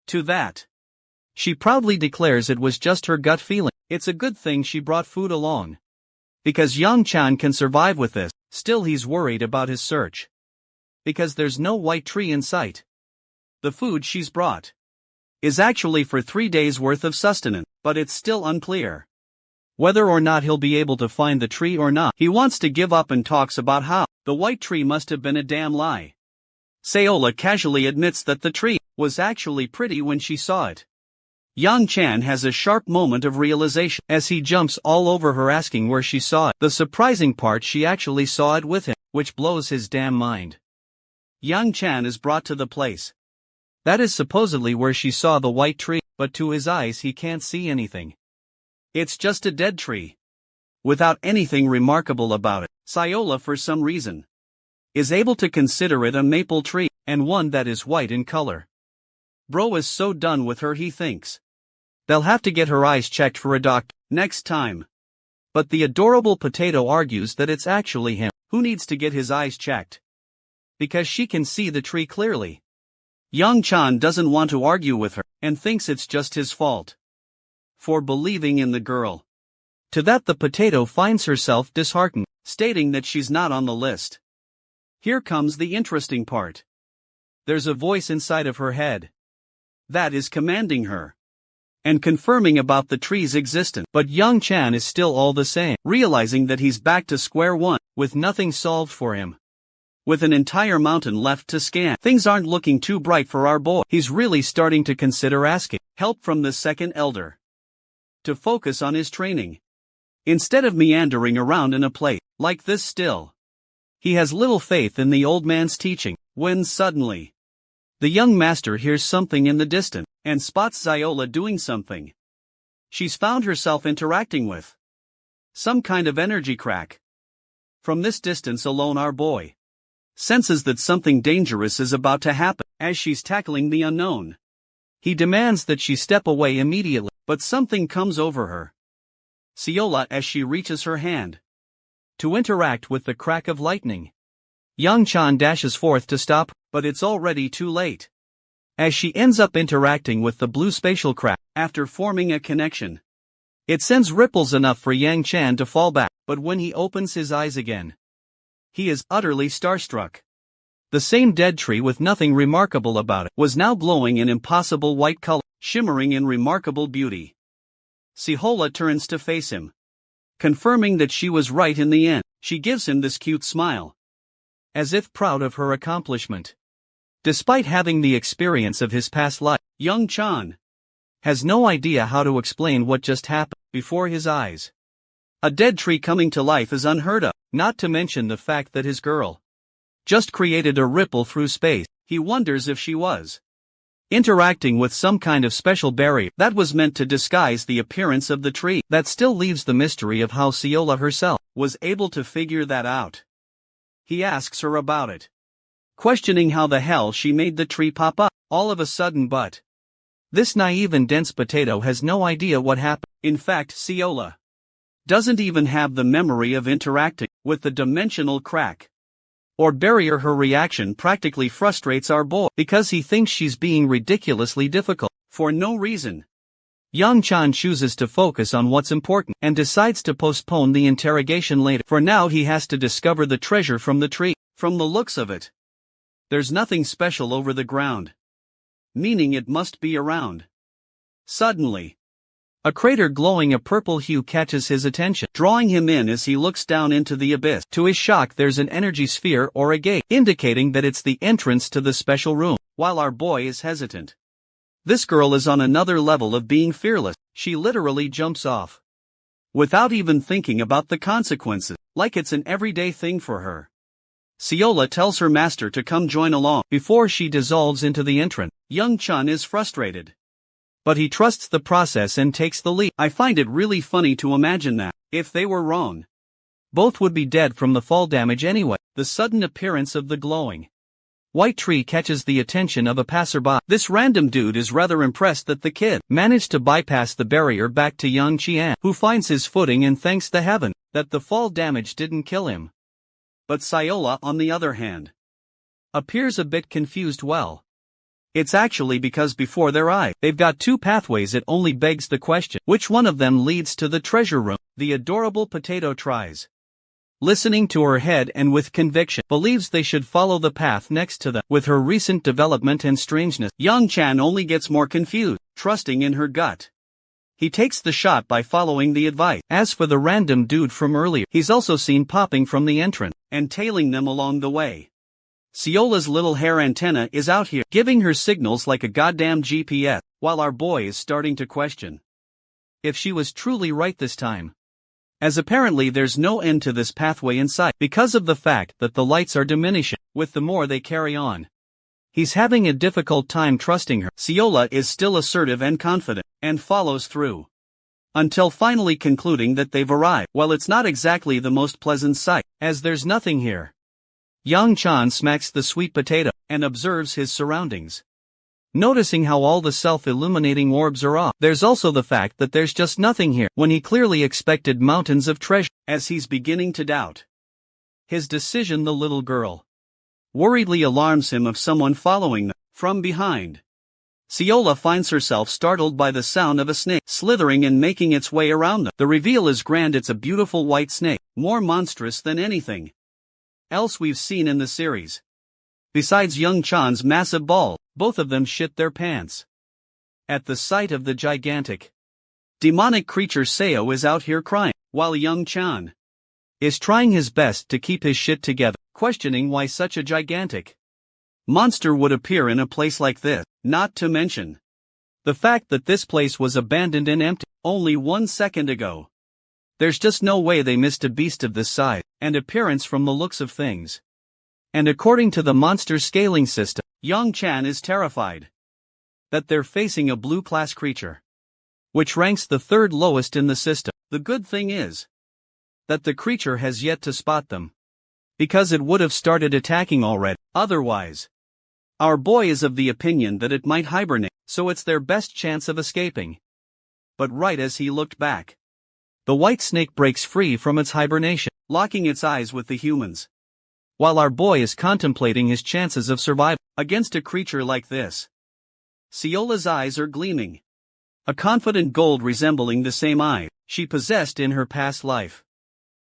To that, she proudly declares it was just her gut feeling. It's a good thing she brought food along, because Young Chan can survive with this. Still, he's worried about his search, because there's no white tree in sight. The food she's brought is actually for 3 days worth of sustenance, but it's still unclear whether or not he'll be able to find the tree or not. He wants to give up and talks about how The white tree must have been a damn lie. Sayola casually admits that the tree was actually pretty when she saw it. Yang Chan has a sharp moment of realization as he jumps all over her asking where she saw it. The surprising part, she actually saw it with him, which blows his damn mind. Yang Chan is brought to the place. That is supposedly where she saw the white tree, but to his eyes he can't see anything. It's just a dead tree. Without anything remarkable about it. Sayola, for some reason, is able to consider it a maple tree, and one that is white in color. Bro is so done with her, he thinks they'll have to get her eyes checked for a doctor next time. But the adorable potato argues that it's actually him who needs to get his eyes checked, because she can see the tree clearly. Yang Chan doesn't want to argue with her, and thinks it's just his fault for believing in the girl. To that the potato finds herself disheartened, stating that she's not on the list. Here comes the interesting part. There's a voice inside of her head that is commanding her and confirming about the tree's existence. But Yang Chan is still all the same, realizing that he's back to square one, with nothing solved for him. With an entire mountain left to scan, things aren't looking too bright for our boy. He's really starting to consider asking help from the second elder to focus on his training, instead of meandering around in a place like this. Still, he has little faith in the old man's teaching, when suddenly the young master hears something in the distance, and spots Sayola doing something. She's found herself interacting with some kind of energy crack. From this distance alone, our boy senses that something dangerous is about to happen. As she's tackling the unknown, he demands that she step away immediately, but something comes over her. Sayola, as she reaches her hand to interact with the crack of lightning, Yang Chan dashes forth to stop, but it's already too late. As she ends up interacting with the blue spatial crack, after forming a connection, it sends ripples enough for Yang Chan to fall back, but when he opens his eyes again, he is utterly starstruck. The same dead tree with nothing remarkable about it was now glowing in impossible white color, shimmering in remarkable beauty. Sayola turns to face him, confirming that she was right in the end. She gives him this cute smile, as if proud of her accomplishment. Despite having the experience of his past life, Yang Chan has no idea how to explain what just happened before his eyes. A dead tree coming to life is unheard of, not to mention the fact that his girl just created a ripple through space. He wonders if she was interacting with some kind of special barrier that was meant to disguise the appearance of the tree. That still leaves the mystery of how Sayola herself was able to figure that out. He asks her about it, questioning how the hell she made the tree pop up all of a sudden, but this naive and dense potato has no idea what happened. In fact, Sayola doesn't even have the memory of interacting with the dimensional crack or barrier. Her reaction practically frustrates our boy, because he thinks she's being ridiculously difficult for no reason. Yang Chan chooses to focus on what's important and decides to postpone the interrogation later. For now, he has to discover the treasure from the tree. From the looks of it, there's nothing special over the ground, meaning it must be around. Suddenly, a crater glowing a purple hue catches his attention, drawing him in as he looks down into the abyss. To his shock, there's an energy sphere or a gate, indicating that it's the entrance to the special room. While our boy is hesitant, this girl is on another level of being fearless. She literally jumps off without even thinking about the consequences, like it's an everyday thing for her. Sayola tells her master to come join along before she dissolves into the entrance. Yang Chan is frustrated, but he trusts the process and takes the lead. I find it really funny to imagine that, if they were wrong, both would be dead from the fall damage anyway. The sudden appearance of the glowing white tree catches the attention of a passerby. This random dude is rather impressed that the kid managed to bypass the barrier back to Yang Qian, who finds his footing and thanks the heaven that the fall damage didn't kill him. But Sayola, on the other hand, appears a bit confused. Well, it's actually because before their eyes, they've got two pathways. It only begs the question, which one of them leads to the treasure room? The adorable potato tries listening to her head and with conviction believes they should follow the path next to them. With her recent development and strangeness, Yang Chan only gets more confused, trusting in her gut. He takes the shot by following the advice. As for the random dude from earlier, he's also seen popping from the entrance. and tailing them along the way. Siola's little hair antenna is out here, giving her signals like a goddamn GPS, while our boy is starting to question if she was truly right this time. As apparently there's no end to this pathway in sight because of the fact that the lights are diminishing with the more they carry on. He's having a difficult time trusting her. Siola is still assertive and confident, and follows through. Until finally concluding that they've arrived. Well, it's not exactly the most pleasant sight, as there's nothing here. Yang Chan smacks the sweet potato, and observes his surroundings. Noticing how all the self-illuminating orbs are off. There's also the fact that there's just nothing here, when he clearly expected mountains of treasure, as he's beginning to doubt his decision. The little girl worriedly alarms him of someone following them from behind. Siola finds herself startled by the sound of a snake slithering and making its way around them. The reveal is grand. It's a beautiful white snake, more monstrous than anything else we've seen in the series. Besides Young Chan's massive ball, both of them shit their pants at the sight of the gigantic demonic creature. Seo is out here crying, while Young Chan is trying his best to keep his shit together, questioning why such a gigantic monster would appear in a place like this, not to mention the fact that this place was abandoned and empty only 1 second ago. There's just no way they missed a beast of this size and appearance from the looks of things. And according to the monster's scaling system, Yang Chan is terrified that they're facing a blue-class creature, which ranks the third lowest in the system. The good thing is that the creature has yet to spot them, because it would have started attacking already. Otherwise, our boy is of the opinion that it might hibernate, so it's their best chance of escaping. But right as he looked back, the white snake breaks free from its hibernation, locking its eyes with the humans. While our boy is contemplating his chances of survival against a creature like this, Siola's eyes are gleaming. A confident gold resembling the same eye she possessed in her past life.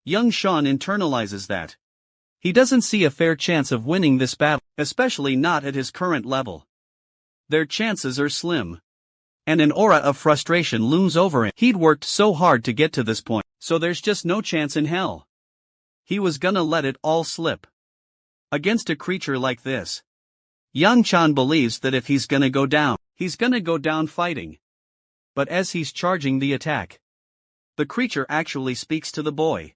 Young Sean internalizes that he doesn't see a fair chance of winning this battle, especially not at his current level. Their chances are slim. And an aura of frustration looms over him. He'd worked so hard to get to this point, so there's just no chance in hell he was gonna let it all slip against a creature like this. Yang Chan believes that if he's gonna go down, he's gonna go down fighting. But as he's charging the attack, the creature actually speaks to the boy,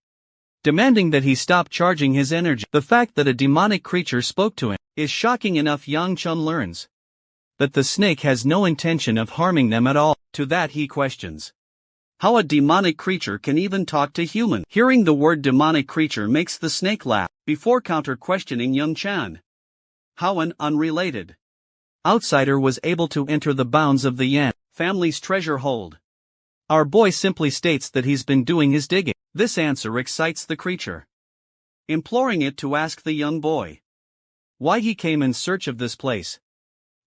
demanding that he stop charging his energy. The fact that a demonic creature spoke to him is shocking enough. Yang Chan learns that the snake has no intention of harming them at all. To that he questions how a demonic creature can even talk to human. Hearing the word demonic creature makes the snake laugh, before counter-questioning Young Chan how an unrelated outsider was able to enter the bounds of the Yan family's treasure hold. Our boy simply states that he's been doing his digging. This answer excites the creature, imploring it to ask the young boy why he came in search of this place.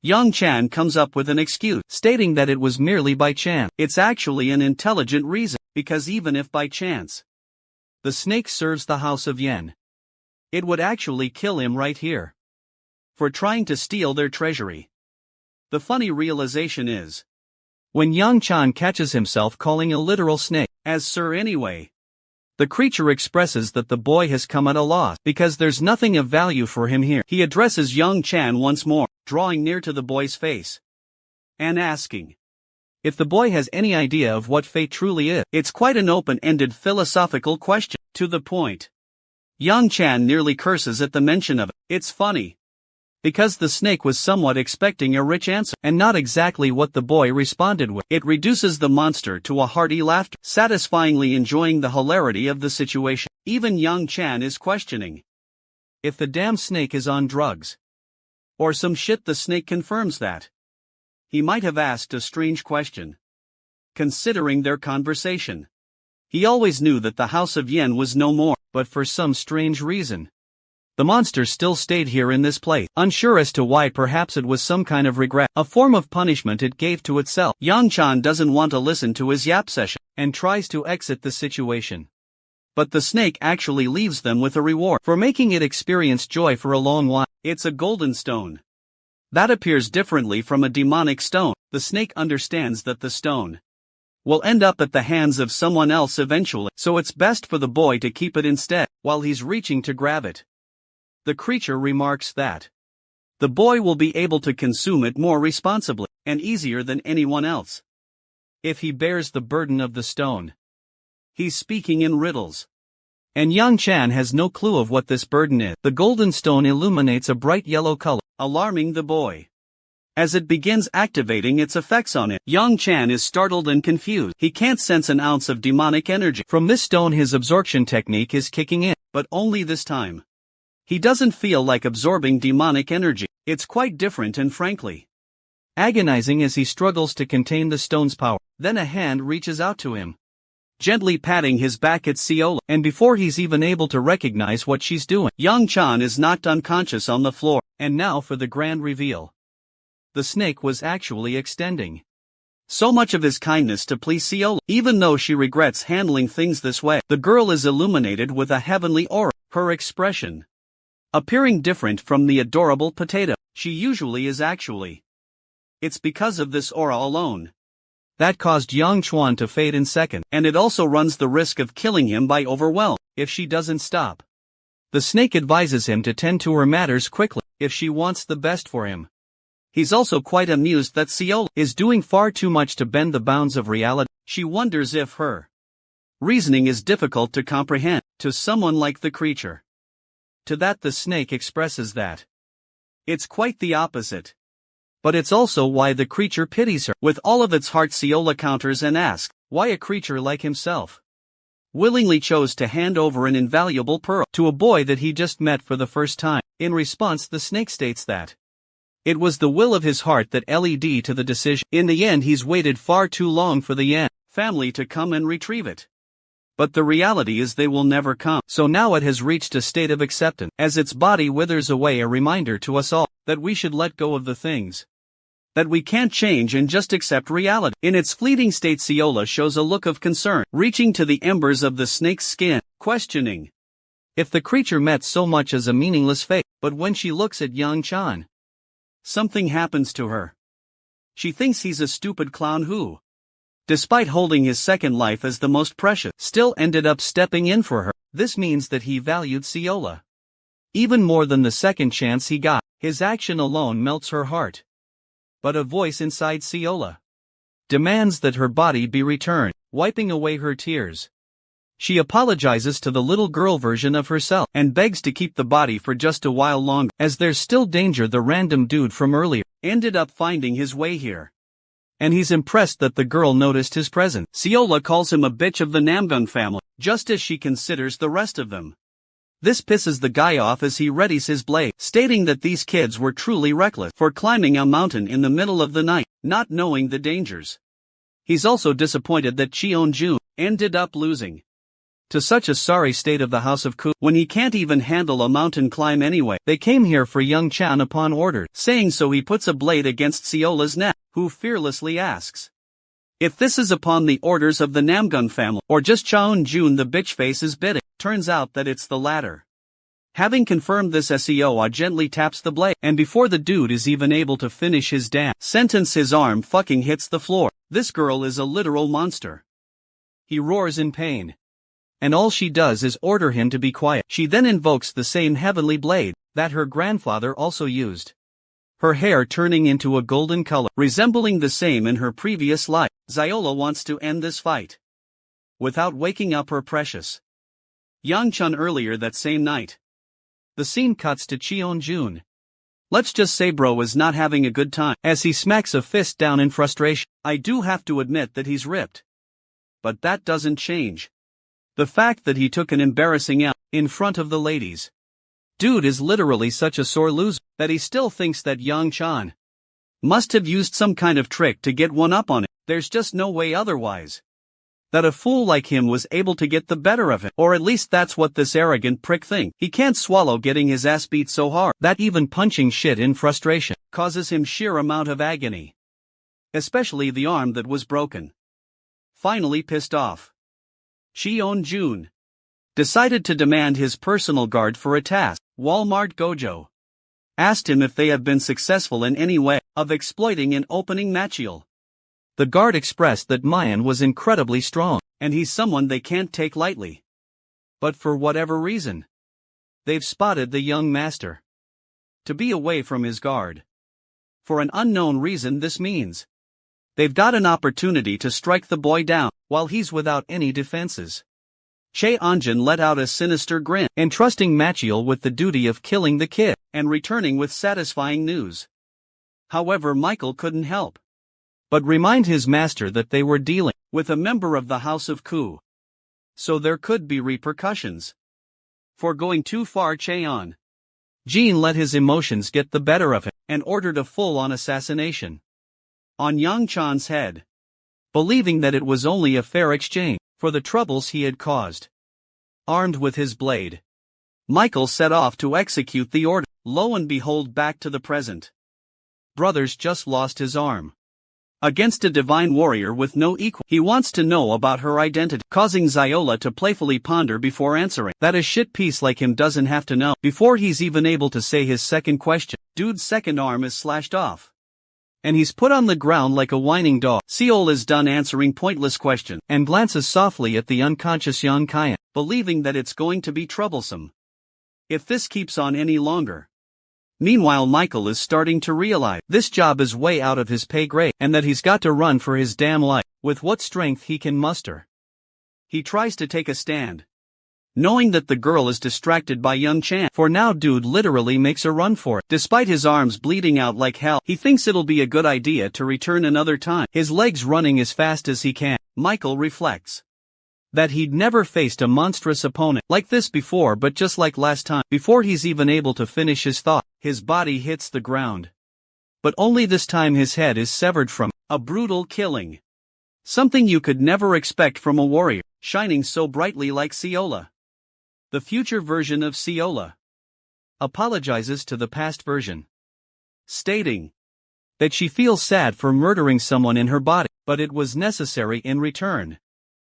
Young Chan comes up with an excuse, stating that it was merely by chance. It's actually an intelligent reason, because even if by chance the snake serves the House of Yen, it would actually kill him right here for trying to steal their treasury. The funny realization is, when Yang Chan catches himself calling a literal snake as Sir anyway, the creature expresses that the boy has come at a loss because there's nothing of value for him here. He addresses Young Chan once more, drawing near to the boy's face and asking if the boy has any idea of what fate truly is. It's quite an open-ended philosophical question, to the point. Young Chan nearly curses at the mention of it. It's funny, because the snake was somewhat expecting a rich answer, and not exactly what the boy responded with. It reduces the monster to a hearty laughter, satisfyingly enjoying the hilarity of the situation. Even Young Chan is questioning if the damn snake is on drugs or some shit. The snake confirms that he might have asked a strange question, considering their conversation. He always knew that the House of Yen was no more, but for some strange reason, the monster still stayed here in this place, unsure as to why. Perhaps it was some kind of regret, a form of punishment it gave to itself. Yang Chan doesn't want to listen to his yap session, and tries to exit the situation. But the snake actually leaves them with a reward for making it experience joy for a long while. It's a golden stone that appears differently from a demonic stone. The snake understands that the stone will end up at the hands of someone else eventually, so it's best for the boy to keep it instead, while he's reaching to grab it. The creature remarks that the boy will be able to consume it more responsibly, and easier than anyone else, if he bears the burden of the stone. He's speaking in riddles, and Yang Chan has no clue of what this burden is. The golden stone illuminates a bright yellow color, alarming the boy. As it begins activating its effects on him, Yang Chan is startled and confused. He can't sense an ounce of demonic energy from this stone. His absorption technique is kicking in, but only this time. He doesn't feel like absorbing demonic energy. It's quite different and frankly agonizing as he struggles to contain the stone's power. Then a hand reaches out to him, gently patting his back at Seola, and before he's even able to recognize what she's doing, Yang Chan is knocked unconscious on the floor. And now for the grand reveal. The snake was actually extending so much of his kindness to please Seola. Even though she regrets handling things this way, the girl is illuminated with a heavenly aura, her expression appearing different from the adorable potato she usually is actually. It's because of this aura alone that caused Yang Chuan to fade in second, and it also runs the risk of killing him by overwhelm if she doesn't stop. The snake advises him to tend to her matters quickly if she wants the best for him. He's also quite amused that Seola is doing far too much to bend the bounds of reality. She wonders if her reasoning is difficult to comprehend to someone like the creature. To that the snake expresses that it's quite the opposite. But it's also why the creature pities her. With all of its heart, Seola counters and asks why a creature like himself willingly chose to hand over an invaluable pearl to a boy that he just met for the first time. In response, the snake states that it was the will of his heart that led to the decision. In the end, he's waited far too long for the Yan family to come and retrieve it. But the reality is they will never come. So now it has reached a state of acceptance. As its body withers away, a reminder to us all that we should let go of the things that we can't change and just accept reality. In its fleeting state, Seola shows a look of concern, reaching to the embers of the snake's skin, questioning if the creature meant so much as a meaningless fate. But when she looks at Yang Chan, something happens to her. She thinks he's a stupid clown who, despite holding his second life as the most precious, still ended up stepping in for her. This means that he valued Seola even more than the second chance he got. His action alone melts her heart. But a voice inside Seola demands that her body be returned, wiping away her tears. She apologizes to the little girl version of herself and begs to keep the body for just a while longer, as there's still danger. The random dude from earlier ended up finding his way here, and he's impressed that the girl noticed his presence. Seola calls him a bitch of the Namgun family, just as she considers the rest of them. This pisses the guy off as he readies his blade, stating that these kids were truly reckless for climbing a mountain in the middle of the night, not knowing the dangers. He's also disappointed that Cheon-jun ended up losing to such a sorry state of the House of Ku when he can't even handle a mountain climb anyway. They came here for Young Chan upon order. Saying so, he puts a blade against Seola's neck, who fearlessly asks if this is upon the orders of the Namgun family, or just Cheon-jun the bitch face is bidding. Turns out that it's the latter. Having confirmed this, Seola gently taps the blade, and before the dude is even able to finish his damn sentence, his arm fucking hits the floor. This girl is a literal monster. He roars in pain, and all she does is order him to be quiet. She then invokes the same heavenly blade that her grandfather also used, her hair turning into a golden color, resembling the same in her previous life. Seola wants to end this fight without waking up her precious Yang Chun earlier that same night. The scene cuts to Cheon-jun. Let's just say bro is not having a good time, as he smacks a fist down in frustration. I do have to admit that he's ripped, but that doesn't change the fact that he took an embarrassing L in front of the ladies. Dude is literally such a sore loser that he still thinks that Yang Chan must have used some kind of trick to get one up on it. There's just no way otherwise that a fool like him was able to get the better of it, or at least that's what this arrogant prick thinks. He can't swallow getting his ass beat so hard that even punching shit in frustration causes him sheer amount of agony, especially the arm that was broken. Finally pissed off, Cheon-jun decided to demand his personal guard for a task. Walmart Gojo asked him if they have been successful in any way of exploiting an opening material. The guard expressed that Mayan was incredibly strong, and he's someone they can't take lightly. But for whatever reason, they've spotted the young master to be away from his guard. For an unknown reason, this means they've got an opportunity to strike the boy down while he's without any defenses. Che Anjin let out a sinister grin, entrusting Machiel with the duty of killing the kid and returning with satisfying news. However, Michael couldn't help but remind his master that they were dealing with a member of the House of Ku. So there could be repercussions for going too far. Cheon Jin let his emotions get the better of him and ordered a full-on assassination on Yang Chan's head, believing that it was only a fair exchange for the troubles he had caused. Armed with his blade, Michael set off to execute the order. Lo and behold, back to the present. Brothers just lost his arm against a divine warrior with no equal. He wants to know about her identity, causing Ziola to playfully ponder before answering that a shit piece like him doesn't have to know. Before he's even able to say his second question, dude's second arm is slashed off, and he's put on the ground like a whining dog. Seol is done answering pointless questions and glances softly at the unconscious Yang Qian, believing that it's going to be troublesome if this keeps on any longer. Meanwhile, Michael is starting to realize this job is way out of his pay grade and that he's got to run for his damn life with what strength he can muster. He tries to take a stand, knowing that the girl is distracted by Young Chan. For now, dude literally makes a run for it. Despite his arms bleeding out like hell, he thinks it'll be a good idea to return another time, his legs running as fast as he can. Michael reflects that he'd never faced a monstrous opponent like this before, but just like last time, before he's even able to finish his thought, his body hits the ground. But only this time his head is severed from a brutal killing. Something you could never expect from a warrior, shining so brightly like Seola. The future version of Seola apologizes to the past version, stating that she feels sad for murdering someone in her body, but it was necessary in return.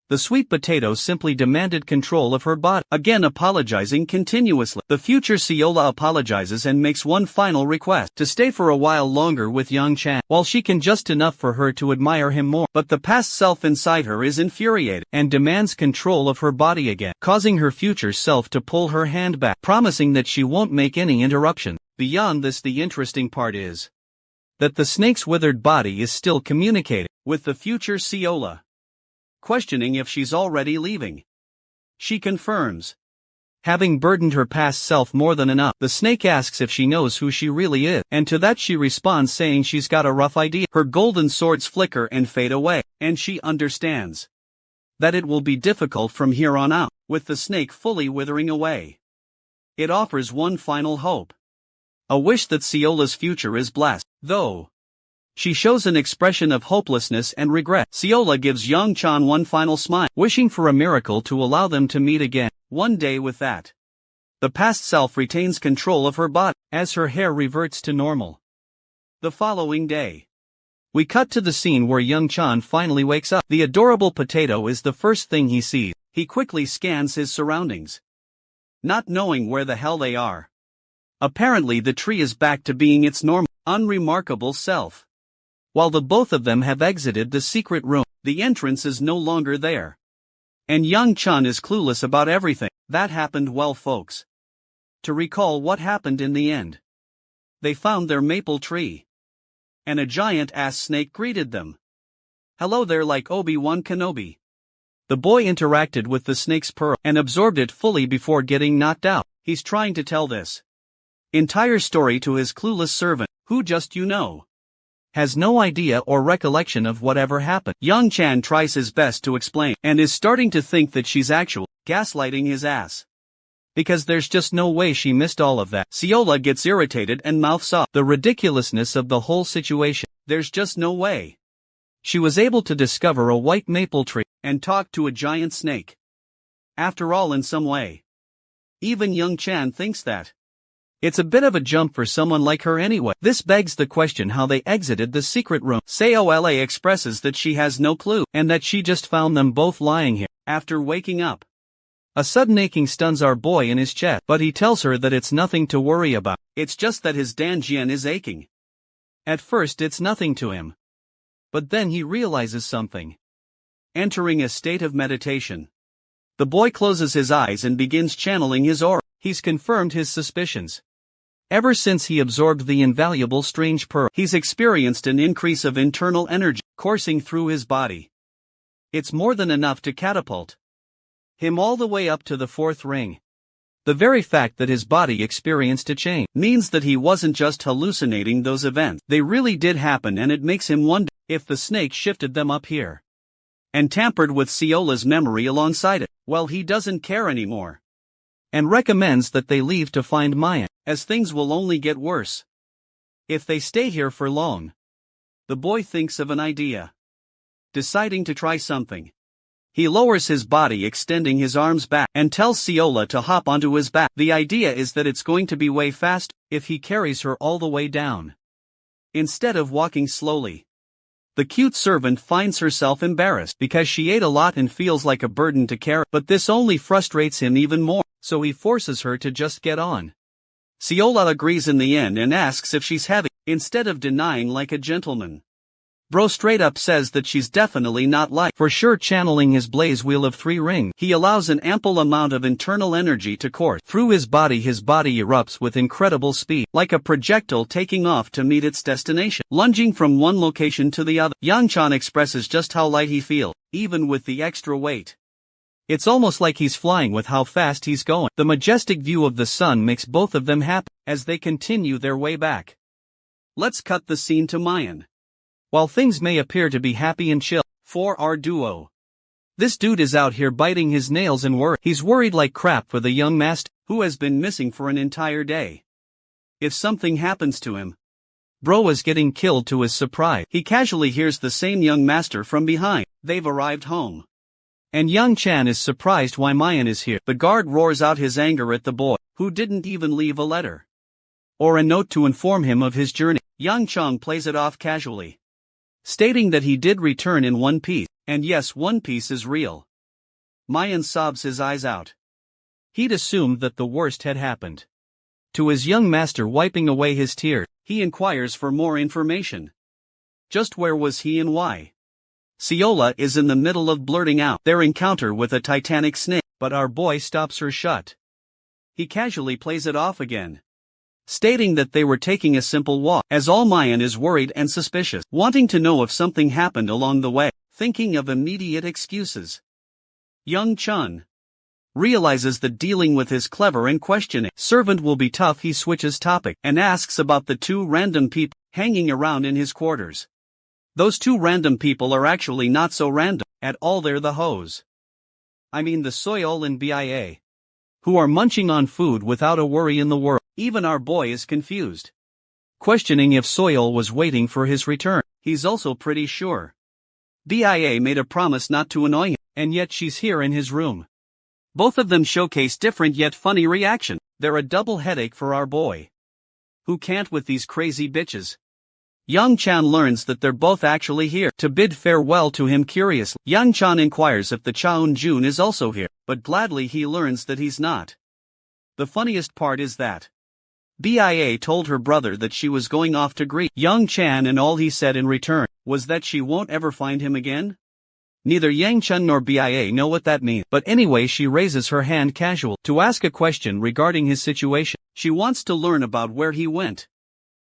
The sweet potato simply demanded control of her body, again apologizing continuously. The future Seola apologizes and makes one final request: to stay for a while longer with Yang Chan, while she can just enough for her to admire him more. But the past self inside her is infuriated and demands control of her body again, causing her future self to pull her hand back, promising that she won't make any interruption. Beyond this, the interesting part is that the snake's withered body is still communicating with the future Seola, questioning if she's already leaving. She confirms having burdened her past self more than enough. The snake asks if she knows who she really is, and to that she responds saying she's got a rough idea. Her golden swords flicker and fade away, and she understands that it will be difficult from here on out, with the snake fully withering away. It offers one final hope, a wish that Seola's future is blessed, though she shows an expression of hopelessness and regret. Seola gives Yang Chan one final smile, wishing for a miracle to allow them to meet again one day. With that, the past self retains control of her body, as her hair reverts to normal. The following day, we cut to the scene where Young Chan finally wakes up. The adorable potato is the first thing he sees. He quickly scans his surroundings, not knowing where the hell they are. Apparently the tree is back to being its normal, unremarkable self. While the both of them have exited the secret room, the entrance is no longer there. And Yang Chan is clueless about everything that happened. Well, folks, to recall what happened in the end, they found their maple tree, and a giant-ass snake greeted them. Hello there, like Obi-Wan Kenobi. The boy interacted with the snake's pearl and absorbed it fully before getting knocked out. He's trying to tell this entire story to his clueless servant, who just, has no idea or recollection of whatever happened. Young Chan tries his best to explain and is starting to think that she's actually gaslighting his ass, because there's just no way she missed all of that. Seola gets irritated and mouths off the ridiculousness of the whole situation. There's just no way she was able to discover a white maple tree and talk to a giant snake. After all, in some way, even Young Chan thinks that it's a bit of a jump for someone like her anyway. This begs the question how they exited the secret room. Seola expresses that she has no clue, and that she just found them both lying here after waking up. A sudden aching stuns our boy in his chest, but he tells her that it's nothing to worry about. It's just that his danjian is aching. At first it's nothing to him, But then he realizes something. Entering a state of meditation. The boy closes his eyes and begins channeling his aura. He's confirmed his suspicions. Ever since he absorbed the invaluable strange pearl, he's experienced an increase of internal energy coursing through his body. It's more than enough to catapult him all the way up to the fourth ring. The very fact that his body experienced a change means that he wasn't just hallucinating those events. They really did happen, and it makes him wonder if the snake shifted them up here and tampered with Siola's memory alongside it. Well, he doesn't care anymore and recommends that they leave to find Mayan, as things will only get worse if they stay here for long. The boy thinks of an idea. Deciding to try something, he lowers his body, extending his arms back, and tells Siola to hop onto his back. The idea is that it's going to be way faster if he carries her all the way down, instead of walking slowly. The cute servant finds herself embarrassed because she ate a lot and feels like a burden to carry, but this only frustrates him even more, so he forces her to just get on. Siola agrees in the end and asks if she's heavy, instead of denying like a gentleman. Bro straight up says that she's definitely not like, for sure. Channeling his blaze wheel of 3 rings, he allows an ample amount of internal energy to course through his body. His body erupts with incredible speed, like a projectile taking off to meet its destination, lunging from one location to the other. Yang-chan expresses just how light he feels, even with the extra weight. It's almost like he's flying with how fast he's going. The majestic view of the sun makes both of them happy as they continue their way back. Let's cut the scene to Mayan. While things may appear to be happy and chill for our duo, this dude is out here biting his nails and worried. He's worried like crap for the young master, who has been missing for an entire day. If something happens to him, bro is getting killed. To his surprise, he casually hears the same young master from behind. They've arrived home, and Yang-chan is surprised why Mayan is here. The guard roars out his anger at the boy, who didn't even leave a letter or a note to inform him of his journey. Yang-chan plays it off casually, stating that he did return in one piece, and yes, One Piece is real. Mayan sobs his eyes out. He'd assumed that the worst had happened. To his young master, wiping away his tears, he inquires for more information. Just where was he and why? Siola is in the middle of blurting out their encounter with a titanic snake, but our boy stops her shut. He casually plays it off again, stating that they were taking a simple walk, as all Mayan is worried and suspicious, wanting to know if something happened along the way, thinking of immediate excuses. Yang-chan realizes that dealing with his clever and questioning servant will be tough. He switches topic and asks about the 2 random people hanging around in his quarters. Those 2 random people are actually not so random at all. They're the hoes. I mean the Soil and BIA, who are munching on food without a worry in the world. Even our boy is confused, questioning if Soil was waiting for his return. He's also pretty sure BIA made a promise not to annoy him, and yet she's here in his room. Both of them showcase different yet funny reaction. They're a double headache for our boy, who can't with these crazy bitches. Yang-chan learns that they're both actually here to bid farewell to him. Curiously, Yang-chan inquires if the Chaun-jun is also here, but gladly he learns that he's not. The funniest part is that BIA told her brother that she was going off to greet Yang-chan, and all he said in return was that she won't ever find him again. Neither Yang-chan nor BIA know what that means, but anyway, she raises her hand casual to ask a question regarding his situation. She wants to learn about where he went.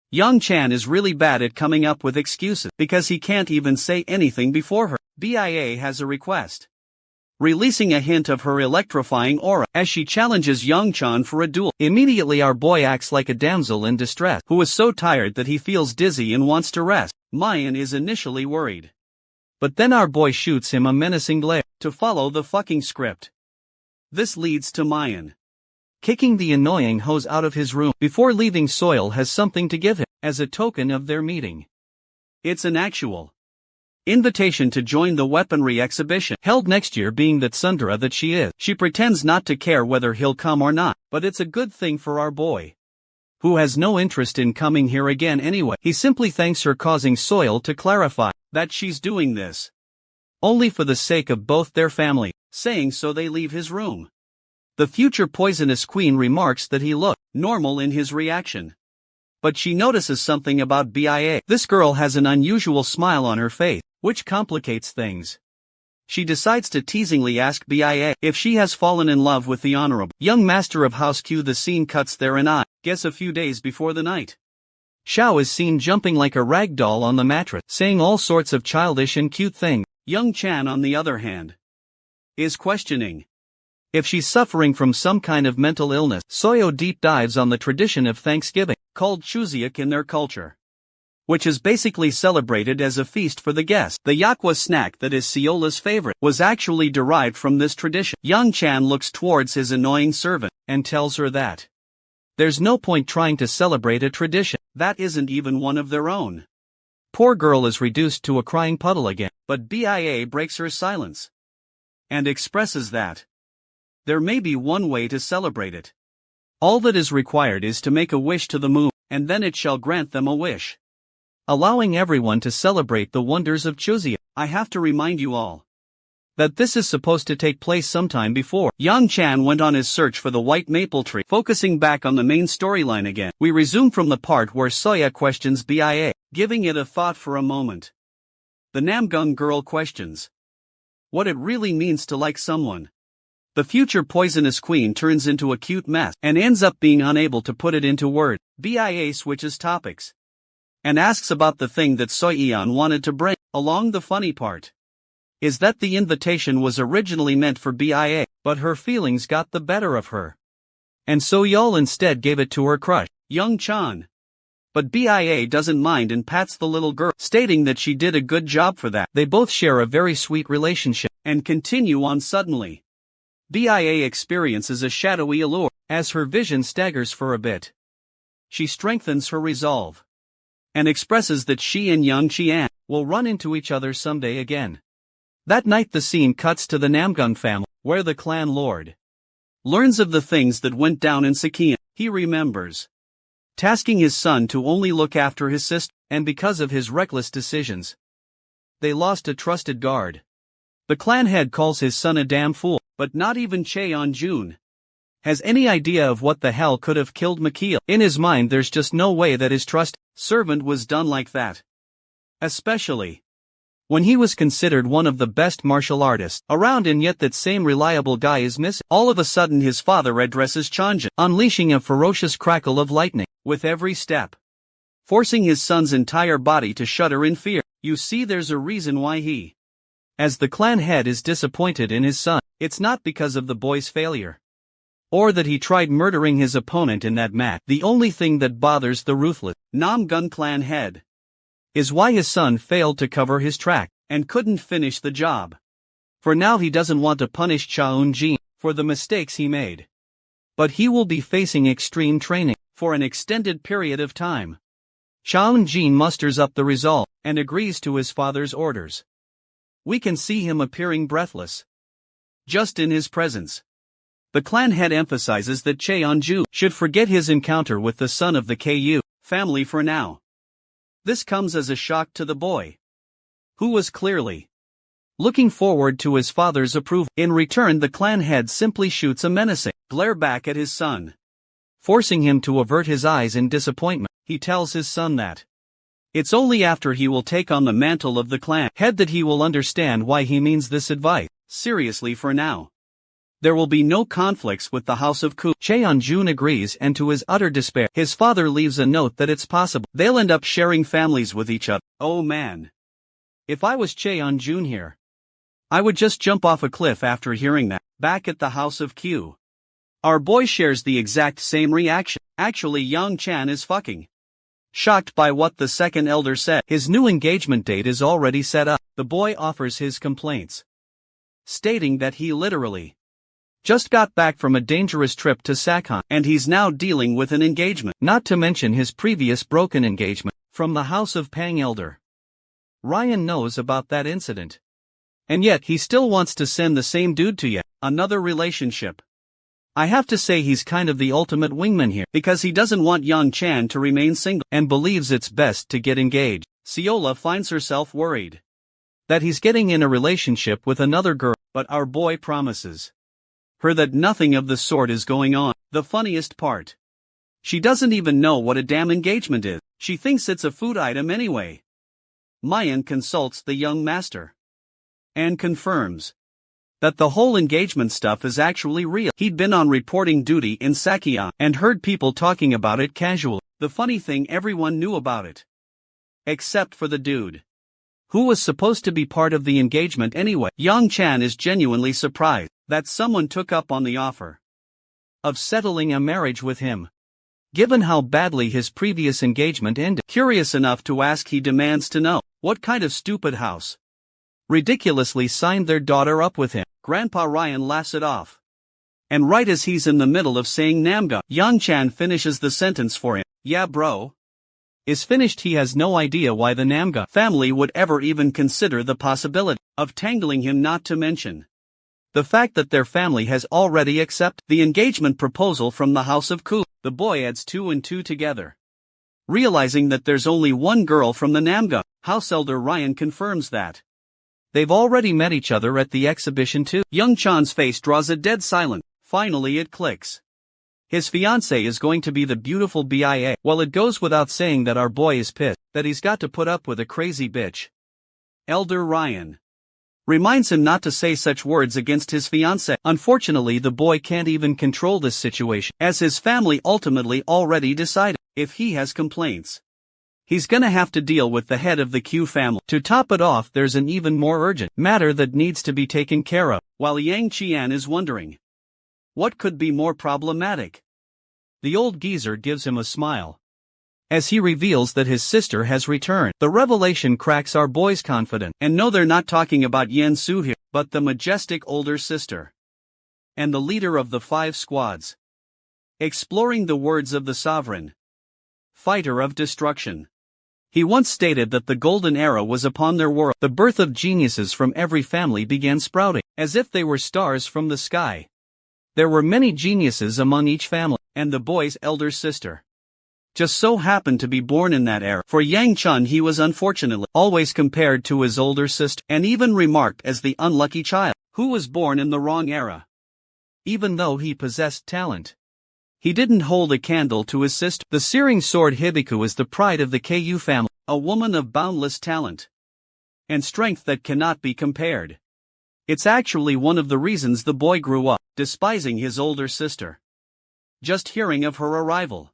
Yang-chan is really bad at coming up with excuses because he can't even say anything before her. BIA has a request, releasing a hint of her electrifying aura as she challenges Yang-chan for a duel. Immediately our boy acts like a damsel in distress who is so tired that he feels dizzy and wants to rest. Mayan is initially worried, but then our boy shoots him a menacing glare to follow the fucking script. This leads to Mayan kicking the annoying hose out of his room. Before leaving, Soil has something to give him as a token of their meeting. It's an actual invitation to join the weaponry exhibition held next year. Being that Sundara that she is, she pretends not to care whether he'll come or not, but it's a good thing for our boy, who has no interest in coming here again anyway. He simply thanks her, causing Soil to clarify that she's doing this only for the sake of both their family. Saying so, they leave his room. The future poisonous queen remarks that he looked normal in his reaction, But she notices something about BIA. This girl has an unusual smile on her face, which complicates things. She decides to teasingly ask BIA if she has fallen in love with the honorable young master of House Q. The scene cuts there and guess a few days before the night. Xiao is seen jumping like a rag doll on the mattress, saying all sorts of childish and cute things. Young Chan, on the other hand, is questioning if she's suffering from some kind of mental illness. Soyo deep dives on the tradition of Thanksgiving, called Chuseok in their culture, which is basically celebrated as a feast for the guests. The yakwa snack that is Seola's favorite was actually derived from this tradition. Young Chan looks towards his annoying servant and tells her that there's no point trying to celebrate a tradition that isn't even one of their own. Poor girl is reduced to a crying puddle again, but BIA breaks her silence and expresses that there may be one way to celebrate it. All that is required is to make a wish to the moon, and then it shall grant them a wish, allowing everyone to celebrate the wonders of Chuseok. I have to remind you all that this is supposed to take place sometime before Yang Chan went on his search for the white maple tree. Focusing back on the main storyline again, we resume from the part where Soya questions BIA, giving it a thought for a moment. The Namgung girl questions what it really means to like someone. The future poisonous queen turns into a cute mess and ends up being unable to put it into words. BIA switches topics and asks about the thing that Soyeon wanted to bring along. The funny part is that the invitation was originally meant for BIA, but her feelings got the better of her, and Soyeol instead gave it to her crush, Young Chan. But BIA doesn't mind and pats the little girl, stating that she did a good job for that. They both share a very sweet relationship and continue on. Suddenly, BIA experiences a shadowy allure as her vision staggers for a bit. She strengthens her resolve and expresses that she and Young Chian will run into each other someday again. That night the scene cuts to the Namgung family, where the clan lord learns of the things that went down in Sekian. He remembers tasking his son to only look after his sister, and because of his reckless decisions, they lost a trusted guard. The clan head calls his son a damn fool, but not even Cheon-jun has any idea of what the hell could have killed Makil. In his mind there's just no way that his trusted servant was done like that. Especially when he was considered one of the best martial artists around, and yet that same reliable guy is missing. All of a sudden his father addresses Chanjin, unleashing a ferocious crackle of lightning with every step, forcing his son's entire body to shudder in fear. You see, there's a reason why he, as the clan head, is disappointed in his son. It's not because of the boy's failure, or that he tried murdering his opponent in that match. The only thing that bothers the ruthless Namgung clan head is why his son failed to cover his track and couldn't finish the job. For now he doesn't want to punish Cheon-jin for the mistakes he made, but he will be facing extreme training for an extended period of time. Cheon-jin musters up the resolve and agrees to his father's orders. We can see him appearing breathless just in his presence. The clan head emphasizes that Cheon-ju should forget his encounter with the son of the KU family for now. This comes as a shock to the boy, who was clearly looking forward to his father's approval. In return, the clan head simply shoots a menacing glare back at his son, forcing him to avert his eyes in disappointment. He tells his son that it's only after he will take on the mantle of the clan head that he will understand why he means this advice seriously. For now, there will be no conflicts with the House of Ku. Cheon-jun agrees, and to his utter despair, his father leaves a note that it's possible they'll end up sharing families with each other. Oh man. If I was Cheon-jun here, I would just jump off a cliff after hearing that. Back at the House of Q, our boy shares the exact same reaction. Actually, Yang Chan is fucking shocked by what the second elder said. His new engagement date is already set up. The boy offers his complaints, stating that he literally just got back from a dangerous trip to Sakhan, and he's now dealing with an engagement, not to mention his previous broken engagement from the House of Pang Elder. Ryan knows about that incident, and yet he still wants to send the same dude to yet another relationship. I have to say he's kind of the ultimate wingman here, because he doesn't want Yang Chan to remain single and believes it's best to get engaged. Seola finds herself worried that he's getting in a relationship with another girl, but our boy promises her that nothing of the sort is going on. The funniest part, She doesn't even know what a damn engagement is. She thinks it's a food item anyway. Mayan consults the young master and confirms that the whole engagement stuff is actually real. He'd been on reporting duty in Sakyan and heard people talking about it casually. The funny thing, everyone knew about it. Except for the dude who was supposed to be part of the engagement anyway. Yang Chan is genuinely surprised that someone took up on the offer of settling a marriage with him, given how badly his previous engagement ended. Curious enough to ask, he demands to know what kind of stupid house ridiculously signed their daughter up with him. Grandpa Ryan laughs it off. And right as he's in the middle of saying Namga, Yang Chan finishes the sentence for him. Yeah bro. Is finished. He has no idea why the Namga family would ever even consider the possibility of tangling him, not to mention the fact that their family has already accepted the engagement proposal from the House of Ku. The boy adds 2 and 2 together, realizing that there's only one girl from the Namga house. Elder Ryan confirms that they've already met each other at the exhibition too. Young Chan's face draws a dead silence. Finally it clicks. His fiancée is going to be the beautiful Bia. Well, it goes without saying that our boy is pissed that he's got to put up with a crazy bitch. Elder Ryan reminds him not to say such words against his fiancée. Unfortunately, the boy can't even control this situation, as his family ultimately already decided if he has complaints, he's gonna have to deal with the head of the Q family. To top it off, there's an even more urgent matter that needs to be taken care of, while Yang Qian is wondering what could be more problematic. The old geezer gives him a smile as he reveals that his sister has returned. The revelation cracks our boy's confidence. And no, they're not talking about Yen Su here, but the majestic older sister and the leader of the 5 squads. Exploring the words of the sovereign fighter of destruction, he once stated that the golden era was upon their world. The birth of geniuses from every family began sprouting, as if they were stars from the sky. There were many geniuses among each family, and the boy's elder sister just so happened to be born in that era. For Yang Chun, he was unfortunately always compared to his older sister, and even remarked as the unlucky child who was born in the wrong era. Even though he possessed talent, he didn't hold a candle to his sister. The searing sword Hibiku is the pride of the Ku family, a woman of boundless talent and strength that cannot be compared. It's actually one of the reasons the boy grew up despising his older sister. Just hearing of her arrival,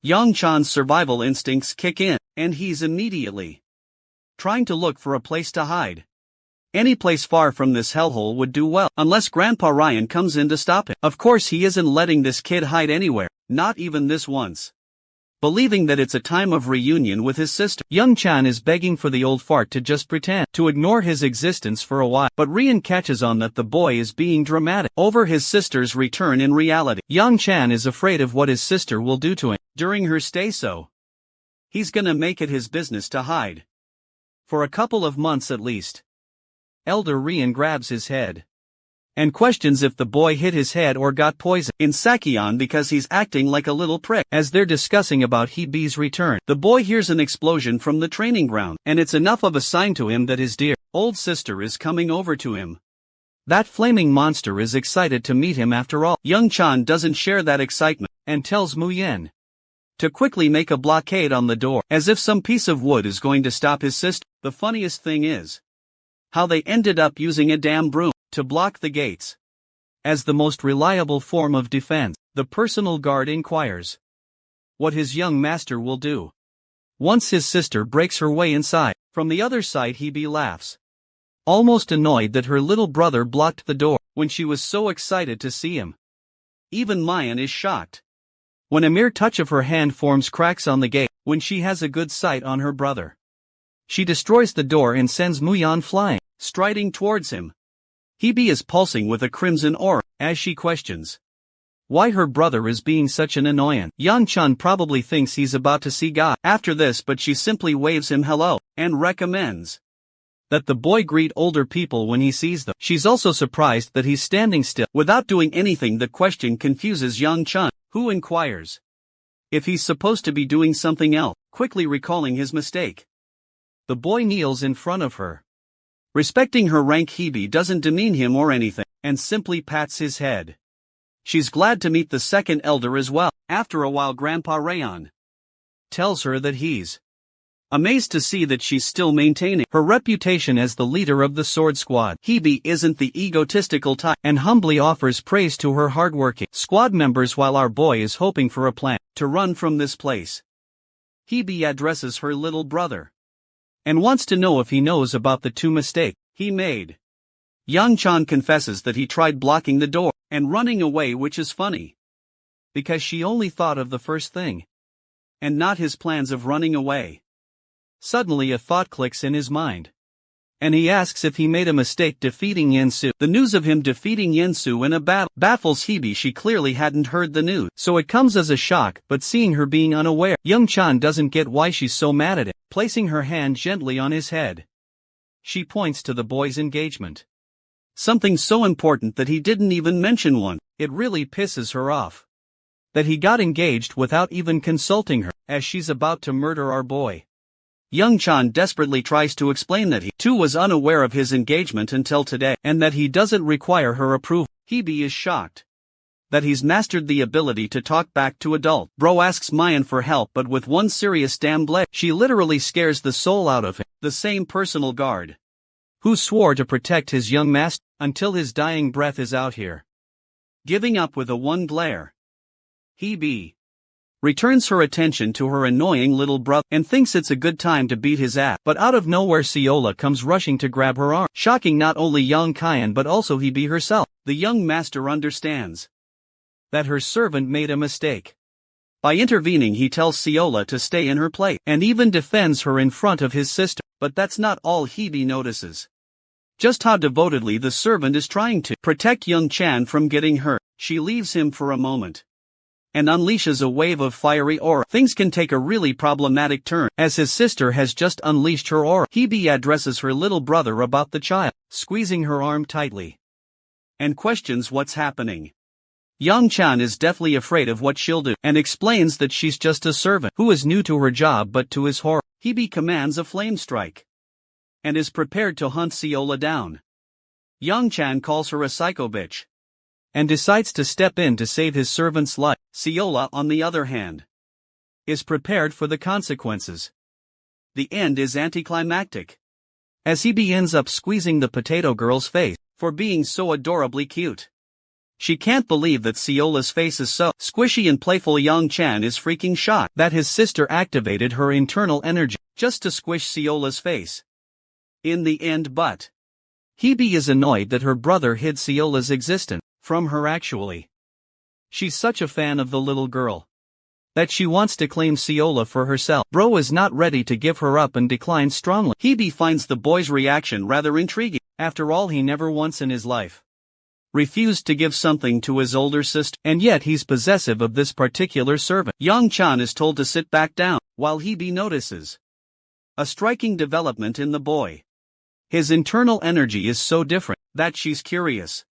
Yang Chan's survival instincts kick in, and he's immediately trying to look for a place to hide. Any place far from this hellhole would do well, unless Grandpa Ryan comes in to stop him. Of course, he isn't letting this kid hide anywhere, not even this once. Believing that it's a time of reunion with his sister, Young Chan is begging for the old fart to just pretend to ignore his existence for a while. But Rian catches on that the boy is being dramatic over his sister's return. In reality, Young Chan is afraid of what his sister will do to him during her stay, so he's gonna make it his business to hide for a couple of months at least. Elder Rian grabs his head and questions if the boy hit his head or got poisoned in Sakyan because he's acting like a little prick. As they're discussing about Hebe's return, the boy hears an explosion from the training ground, and it's enough of a sign to him that his dear old sister is coming over to him. That flaming monster is excited to meet him after all. Young Chan doesn't share that excitement and tells Mu Yen to quickly make a blockade on the door, as if some piece of wood is going to stop his sister. The funniest thing is how they ended up using a damn broom to block the gates. As the most reliable form of defense, the personal guard inquires what his young master will do once his sister breaks her way inside. From the other side, Hebe laughs, almost annoyed that her little brother blocked the door when she was so excited to see him. Even Mayan is shocked when a mere touch of her hand forms cracks on the gate when she has a good sight on her brother. She destroys the door and sends Muyan flying, striding towards him. Hebe is pulsing with a crimson aura as she questions why her brother is being such an annoyance. Yang Chun probably thinks he's about to see God after this, but she simply waves him hello and recommends that the boy greet older people when he sees them. She's also surprised that he's standing still without doing anything. The question confuses Yang Chun, who inquires if he's supposed to be doing something else, quickly recalling his mistake. The boy kneels in front of her. Respecting her rank, Hebe doesn't demean him or anything, and simply pats his head. She's glad to meet the second elder as well. After a while, Grandpa Rayon tells her that he's amazed to see that she's still maintaining her reputation as the leader of the sword squad. Hebe isn't the egotistical type and humbly offers praise to her hardworking squad members while our boy is hoping for a plan to run from this place. Hebe addresses her little brother and wants to know if he knows about the two mistakes he made. Young Chan confesses that he tried blocking the door and running away, which is funny because she only thought of the first thing and not his plans of running away. Suddenly a thought clicks in his mind, and he asks if he made a mistake defeating Yensu. The news of him defeating Yensu in a battle baffles Hebe. She clearly hadn't heard the news, so it comes as a shock, but seeing her being unaware, Young Chan doesn't get why she's so mad at it. Placing her hand gently on his head, she points to the boy's engagement. Something so important that he didn't even mention one. It really pisses her off that he got engaged without even consulting her, as she's about to murder our boy. Young Chan desperately tries to explain that he too was unaware of his engagement until today, and that he doesn't require her approval. Hebe is shocked that he's mastered the ability to talk back to adult. Bro asks Mayan for help, but with one serious damn blade, she literally scares the soul out of him. The same personal guard who swore to protect his young master until his dying breath is out here, giving up with a one glare. Hebe returns her attention to her annoying little brother and thinks it's a good time to beat his ass, but out of nowhere Ciola comes rushing to grab her arm, shocking not only young Kyan but also Hebe herself. The young master understands that her servant made a mistake. By intervening, he tells Ciola to stay in her place, and even defends her in front of his sister. But that's not all. Hebe notices just how devotedly the servant is trying to protect young Chan from getting hurt. She leaves him for a moment and unleashes a wave of fiery aura. Things can take a really problematic turn, as his sister has just unleashed her aura. Hebe addresses her little brother about the child, squeezing her arm tightly, and questions what's happening. Young Chan is deathly afraid of what she'll do, and explains that she's just a servant who is new to her job, but to his horror, Hebe commands a flame strike and is prepared to hunt Ciola down. Young Chan calls her a psycho bitch and decides to step in to save his servant's life. Ciola, on the other hand, is prepared for the consequences. The end is anticlimactic, as Hebe ends up squeezing the potato girl's face for being so adorably cute. She can't believe that Ciola's face is so squishy and playful. Young Chan is freaking shocked that his sister activated her internal energy just to squish Ciola's face in the end, but Hebe is annoyed that her brother hid Ciola's existence from her. Actually, she's such a fan of the little girl that she wants to claim Ciola for herself. Bro is not ready to give her up and declines strongly. Hebe finds the boy's reaction rather intriguing. After all, he never once in his life refused to give something to his older sister, and yet he's possessive of this particular servant. Young Chan is told to sit back down, while Hebe notices a striking development in the boy. His internal energy is so different that she's curious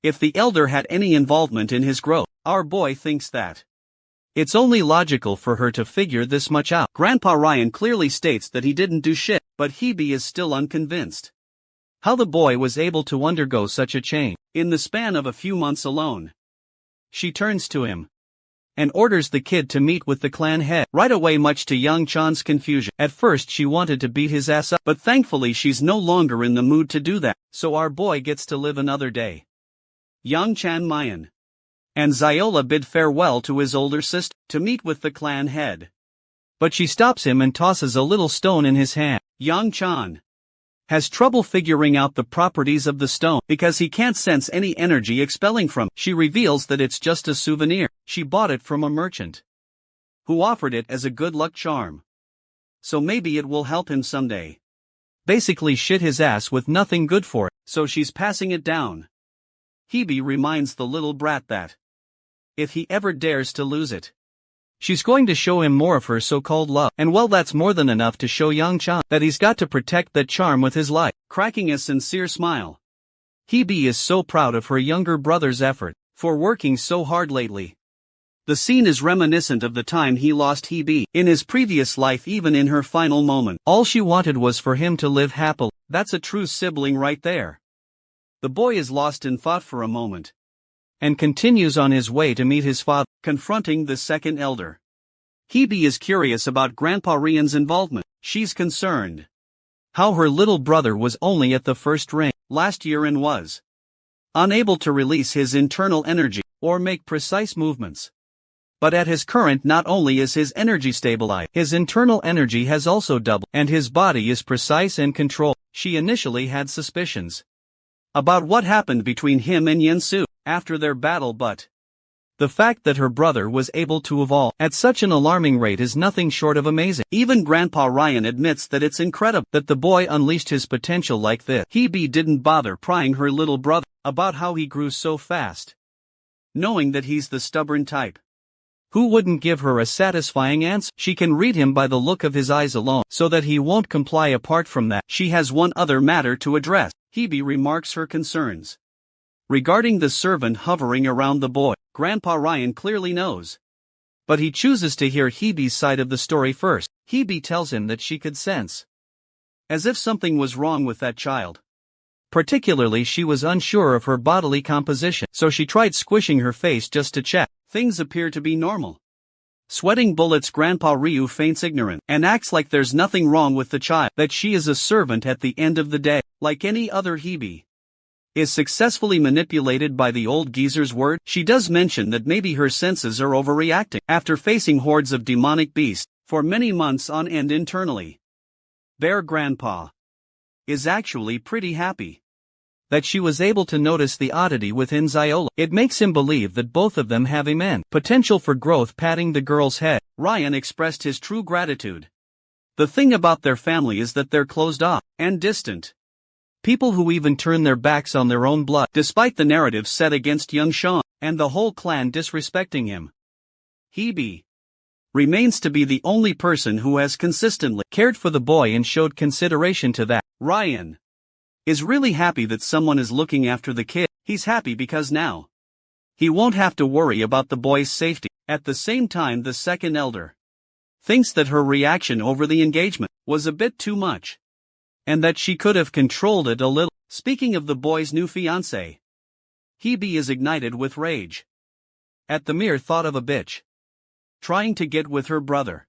if the elder had any involvement in his growth. Our boy thinks that it's only logical for her to figure this much out. Grandpa Ryan clearly states that he didn't do shit, but Hebe is still unconvinced how the boy was able to undergo such a change in the span of a few months alone. She turns to him and orders the kid to meet with the clan head right away, much to Young Chan's confusion. At first she wanted to beat his ass up, but thankfully she's no longer in the mood to do that, so our boy gets to live another day. Young Chan, Mayan, and Ciola bid farewell to his older sister to meet with the clan head, but she stops him and tosses a little stone in his hand. Young Chan has trouble figuring out the properties of the stone because he can't sense any energy expelling from it. She reveals that it's just a souvenir. She bought it from a merchant who offered it as a good luck charm, so maybe it will help him someday. Basically shit his ass with nothing good for it, so she's passing it down. Hebe reminds the little brat that if he ever dares to lose it, she's going to show him more of her so-called love, and well, that's more than enough to show Young Chan that he's got to protect that charm with his life. Cracking a sincere smile, Hebe is so proud of her younger brother's effort for working so hard lately. The scene is reminiscent of the time he lost Hebe in his previous life. Even in her final moment, all she wanted was for him to live happily. That's a true sibling right there. The boy is lost in thought for a moment, and continues on his way to meet his father, confronting the second elder. Hebe is curious about Grandpa Ryan's involvement. She's concerned how her little brother was only at the first ring last year and was unable to release his internal energy or make precise movements. But at his current, not only is his energy stabilized, his internal energy has also doubled, and his body is precise and controlled. She initially had suspicions about what happened between him and Yensu after their battle, but the fact that her brother was able to evolve at such an alarming rate is nothing short of amazing. Even Grandpa Ryan admits that it's incredible that the boy unleashed his potential like this. Hebe didn't bother prying her little brother about how he grew so fast, knowing that he's the stubborn type who wouldn't give her a satisfying answer. She can read him by the look of his eyes alone, so that he won't comply. Apart from that, she has one other matter to address. Hebe remarks her concerns regarding the servant hovering around the boy. Grandpa Ryan clearly knows, but he chooses to hear Hebe's side of the story first. Hebe tells him that she could sense as if something was wrong with that child. Particularly, she was unsure of her bodily composition, so she tried squishing her face just to check. Things appear to be normal. Sweating bullets. Grandpa Ryu feigns ignorant and acts like there's nothing wrong with the child, that she is a servant at the end of the day, like any other. Hebe is successfully manipulated by the old geezer's word. She does mention that maybe her senses are overreacting after facing hordes of demonic beasts for many months on end internally. Their grandpa is actually pretty happy that she was able to notice the oddity within Ziola. It makes him believe that both of them have immense potential for growth. Patting the girl's head, Ryan expressed his true gratitude. The thing about their family is that they're closed off and distant people who even turn their backs on their own blood, despite the narrative set against young Sean and the whole clan disrespecting him. Hebe remains to be the only person who has consistently cared for the boy and showed consideration to that. Ryan is really happy that someone is looking after the kid. He's happy because now he won't have to worry about the boy's safety. At the same time, the second elder thinks that her reaction over the engagement was a bit too much, and that she could have controlled it a little. Speaking of the boy's new fiancé, Hebe is ignited with rage at the mere thought of a bitch trying to get with her brother.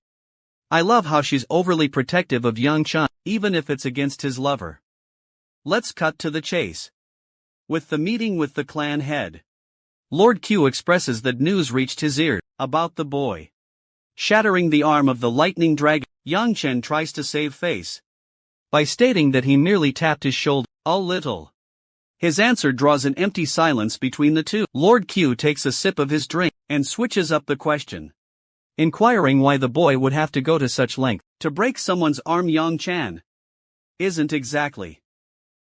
I love how she's overly protective of young Chun, even if it's against his lover. Let's cut to the chase. With the meeting with the clan head, Lord Q expresses that news reached his ears about the boy shattering the arm of the lightning dragon. Yang Chen tries to save face by stating that he merely tapped his shoulder a little. His answer draws an empty silence between the two. Lord Q takes a sip of his drink and switches up the question, inquiring why the boy would have to go to such length to break someone's arm. Yang Chen isn't exactly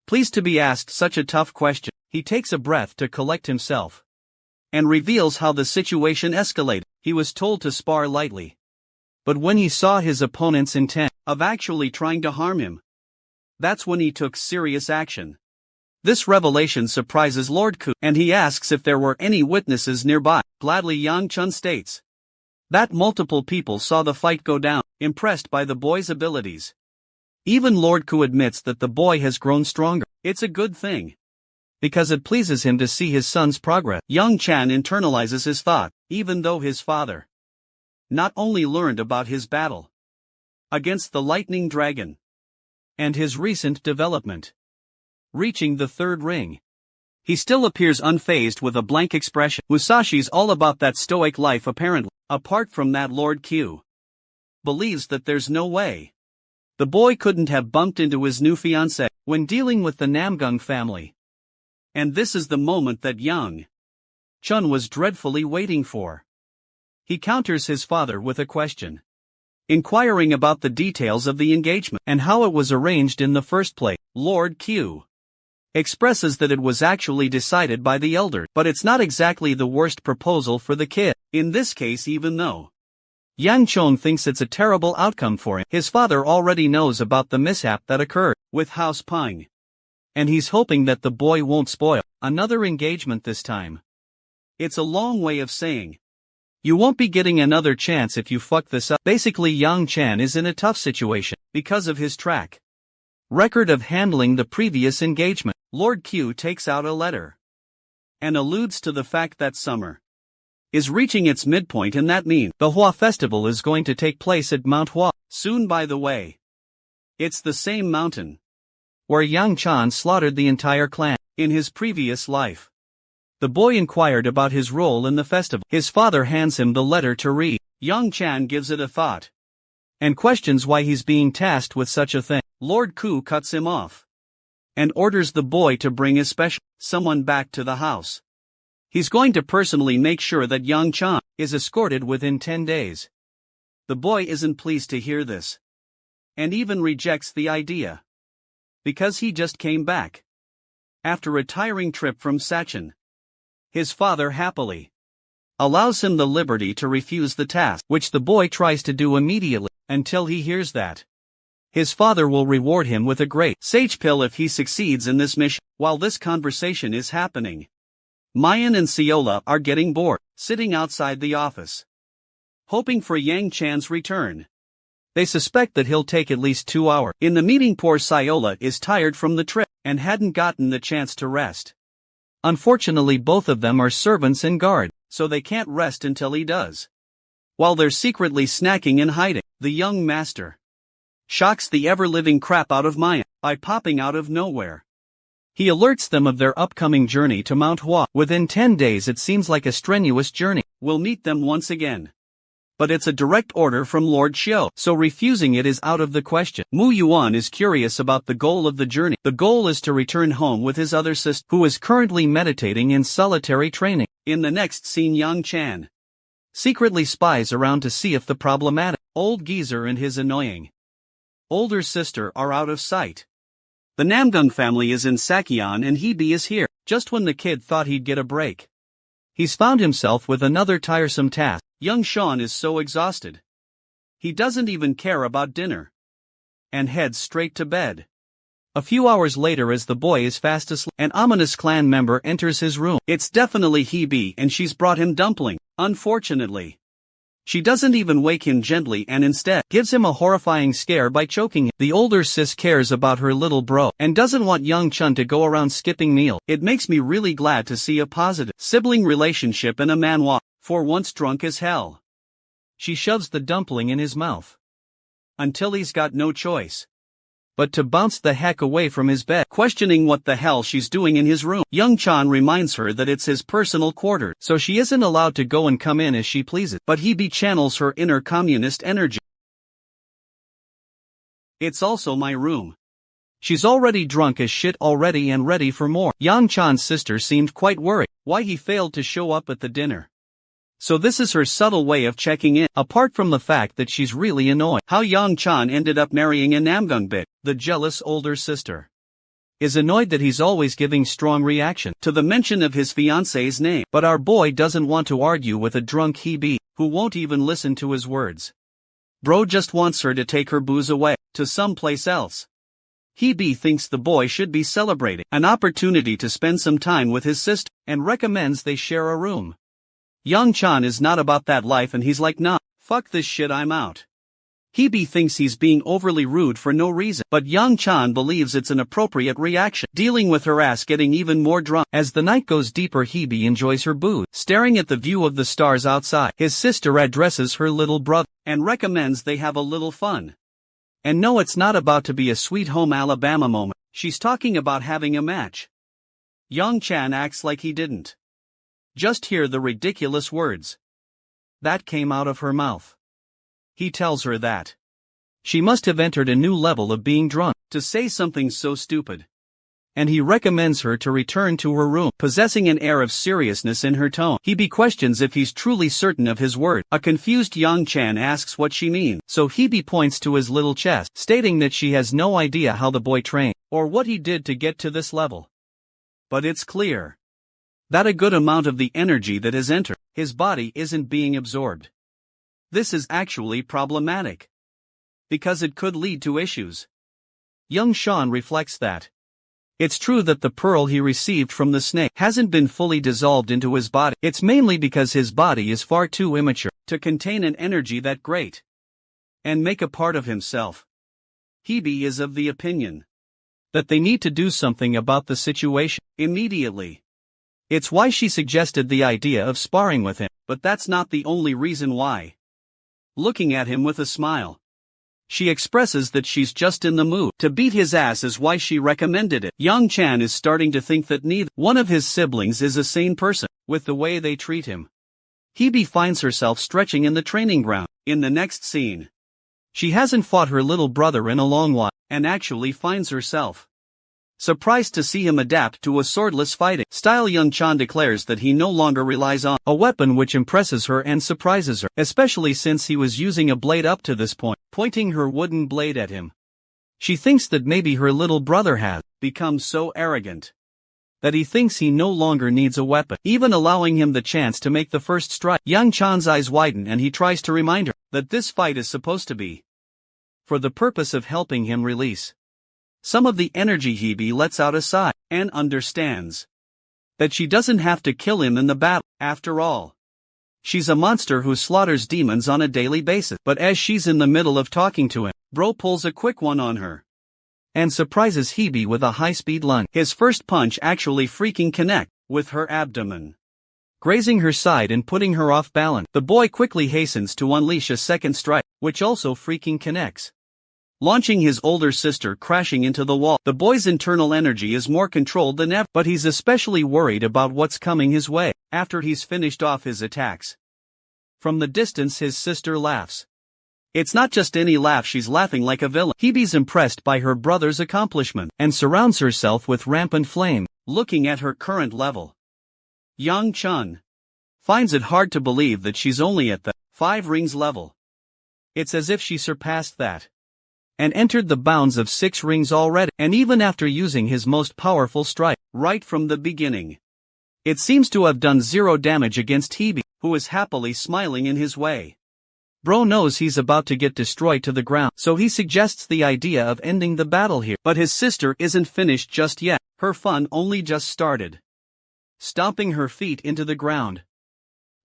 pleased to be asked such a tough question. He takes a breath to collect himself and reveals how the situation escalated. He was told to spar lightly, but when he saw his opponent's intent of actually trying to harm him, that's when he took serious action. This revelation surprises Lord Ku, and he asks if there were any witnesses nearby. Gladly, Yang Chun states that multiple people saw the fight go down, impressed by the boy's abilities. Even Lord Ku admits that the boy has grown stronger. It's a good thing, because it pleases him to see his son's progress. Young Chan internalizes his thought, even though his father not only learned about his battle against the lightning dragon and his recent development, reaching the third ring, he still appears unfazed with a blank expression. Musashi's all about that stoic life apparently. Apart from that, Lord Q believes that there's no way the boy couldn't have bumped into his new fiancée when dealing with the Namgung family. And this is the moment that young Chun was dreadfully waiting for. He counters his father with a question, inquiring about the details of the engagement and how it was arranged in the first place. Lord Q expresses that it was actually decided by the elder, but it's not exactly the worst proposal for the kid. In this case, even though Yang Chong thinks it's a terrible outcome for him, his father already knows about the mishap that occurred with House Ping, and he's hoping that the boy won't spoil another engagement this time. It's a long way of saying, you won't be getting another chance if you fuck this up. Basically, Yang Chan is in a tough situation because of his track record of handling the previous engagement. Lord Q takes out a letter and alludes to the fact that summer is reaching its midpoint, and that means the Hua festival is going to take place at Mount Hua soon. By the way, it's the same mountain where Yang Chan slaughtered the entire clan in his previous life. The boy inquired about his role in the festival. His father hands him the letter to read. Yang Chan gives it a thought and questions why he's being tasked with such a thing. Lord Ku cuts him off and orders the boy to bring his special someone back to the house. He's going to personally make sure that Yang Chan is escorted within 10 days. The boy isn't pleased to hear this and even rejects the idea because he just came back after a tiring trip from Sachin. His father happily allows him the liberty to refuse the task, which the boy tries to do immediately, until he hears that his father will reward him with a great sage pill if he succeeds in this mission. While this conversation is happening, Mayan and Siola are getting bored, sitting outside the office, hoping for Yang Chan's return. They suspect that he'll take at least 2 hours. In the meeting, poor Siola is tired from the trip and hadn't gotten the chance to rest. Unfortunately, both of them are servants and guard, so they can't rest until he does. While they're secretly snacking and hiding, the young master shocks the ever-living crap out of Maya by popping out of nowhere. He alerts them of their upcoming journey to Mount Hua. Within 10 days, it seems like a strenuous journey. We'll meet them once again. But it's a direct order from Lord Xiao, so refusing it is out of the question. Mu Yuan is curious about the goal of the journey. The goal is to return home with his other sister, who is currently meditating in solitary training. In the next scene, Yang Chan secretly spies around to see if the problematic old geezer and his annoying older sister are out of sight. The Namgung family is in Sakyan and Hebe is here, just when the kid thought he'd get a break. He's found himself with another tiresome task. Young Sean is so exhausted. He doesn't even care about dinner and heads straight to bed. A few hours later, as the boy is fast asleep, an ominous clan member enters his room. It's definitely Hebe, and she's brought him dumpling. Unfortunately, she doesn't even wake him gently and instead gives him a horrifying scare by choking him. The older sis cares about her little bro and doesn't want Young Chun to go around skipping meal. It makes me really glad to see a positive sibling relationship in a manhwa, for once drunk as hell. She shoves the dumpling in his mouth until he's got no choice but to bounce the heck away from his bed, questioning what the hell she's doing in his room. Young Chan reminds her that it's his personal quarters, so she isn't allowed to go and come in as she pleases, but Hebe channels her inner communist energy. It's also my room. She's already drunk as shit already and ready for more. Yang Chan's sister seemed quite worried why he failed to show up at the dinner. So this is her subtle way of checking in, apart from the fact that she's really annoyed. How Yang Chan ended up marrying a Namgung bit, the jealous older sister, is annoyed that he's always giving strong reaction to the mention of his fiance's name. But our boy doesn't want to argue with a drunk Hebe, who won't even listen to his words. Bro just wants her to take her booze away, to someplace else. Hebe thinks the boy should be celebrating an opportunity to spend some time with his sister, and recommends they share a room. Young Chan is not about that life and he's like, nah, fuck this shit, I'm out. Hebe thinks he's being overly rude for no reason, but Young Chan believes it's an appropriate reaction, dealing with her ass getting even more drunk. As the night goes deeper, Hebe enjoys her booze, staring at the view of the stars outside. His sister addresses her little brother, and recommends they have a little fun. And no, it's not about to be a Sweet Home Alabama moment, she's talking about having a match. Young Chan acts like he didn't just hear the ridiculous words that came out of her mouth. He tells her that she must have entered a new level of being drunk to say something so stupid, and he recommends her to return to her room, possessing an air of seriousness in her tone. Hebe questions if he's truly certain of his word. A confused Yang Chan asks what she means, so Hebe points to his little chest, stating that she has no idea how the boy trained or what he did to get to this level. But it's clear that a good amount of the energy that has entered his body isn't being absorbed. This is actually problematic, because it could lead to issues. Young Sean reflects that it's true that the pearl he received from the snake hasn't been fully dissolved into his body. It's mainly because his body is far too immature to contain an energy that great and make a part of himself. Hebe is of the opinion that they need to do something about the situation immediately. It's why she suggested the idea of sparring with him, but that's not the only reason why. Looking at him with a smile, she expresses that she's just in the mood to beat his ass is why she recommended it. Young Chan is starting to think that neither one of his siblings is a sane person, with the way they treat him. Hebe finds herself stretching in the training ground. In the next scene, she hasn't fought her little brother in a long while, and actually finds herself surprised to see him adapt to a swordless fighting style. Young Chan declares that he no longer relies on a weapon, which impresses her and surprises her, especially since he was using a blade up to this point, pointing her wooden blade at him. She thinks that maybe her little brother has become so arrogant that he thinks he no longer needs a weapon, even allowing him the chance to make the first strike. Young Chan's eyes widen and he tries to remind her that this fight is supposed to be for the purpose of helping him release some of the energy. Hebe lets out a sigh and understands that she doesn't have to kill him in the battle. After all, she's a monster who slaughters demons on a daily basis. But as she's in the middle of talking to him, Bro pulls a quick one on her and surprises Hebe with a high-speed lunge. His first punch actually freaking connects with her abdomen, grazing her side and putting her off balance. The boy quickly hastens to unleash a second strike, which also freaking connects, launching his older sister crashing into the wall. The boy's internal energy is more controlled than ever, but he's especially worried about what's coming his way after he's finished off his attacks. From the distance, his sister laughs. It's not just any laugh, she's laughing like a villain. Hebe's impressed by her brother's accomplishment and surrounds herself with rampant flame. Looking at her current level, Young Chun finds it hard to believe that she's only at the 5 rings level. It's as if she surpassed that and entered the bounds of 6 rings already, and even after using his most powerful strike right from the beginning, it seems to have done 0 damage against Hebe, who is happily smiling in his way. Bro knows he's about to get destroyed to the ground, so he suggests the idea of ending the battle here. But his sister isn't finished just yet, her fun only just started. Stomping her feet into the ground,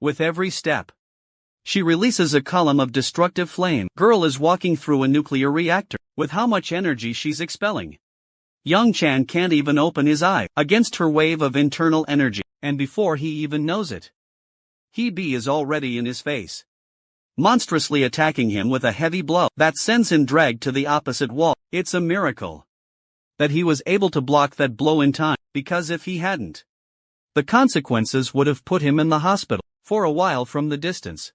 with every step, she releases a column of destructive flame. Girl is walking through a nuclear reactor, with how much energy she's expelling. Young Chan can't even open his eye against her wave of internal energy, and before he even knows it, Hebe is already in his face, monstrously attacking him with a heavy blow that sends him dragged to the opposite wall. It's a miracle that he was able to block that blow in time, because if he hadn't, the consequences would have put him in the hospital for a while. From the distance,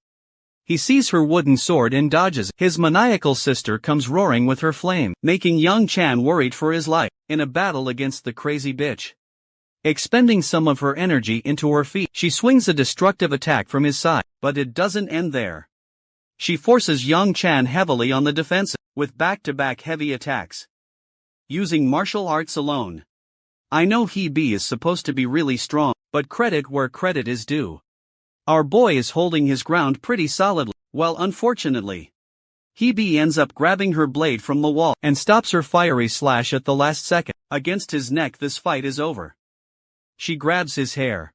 he sees her wooden sword and dodges. His maniacal sister comes roaring with her flame, making Young Chan worried for his life in a battle against the crazy bitch. Expending some of her energy into her feet, she swings a destructive attack from his side, but it doesn't end there. She forces Young Chan heavily on the defensive, with back-to-back heavy attacks, using martial arts alone. I know Hebe is supposed to be really strong, but credit where credit is due. Our boy is holding his ground pretty solidly. Well, unfortunately, Hebe ends up grabbing her blade from the wall and stops her fiery slash at the last second. Against his neck, this fight is over. She grabs his hair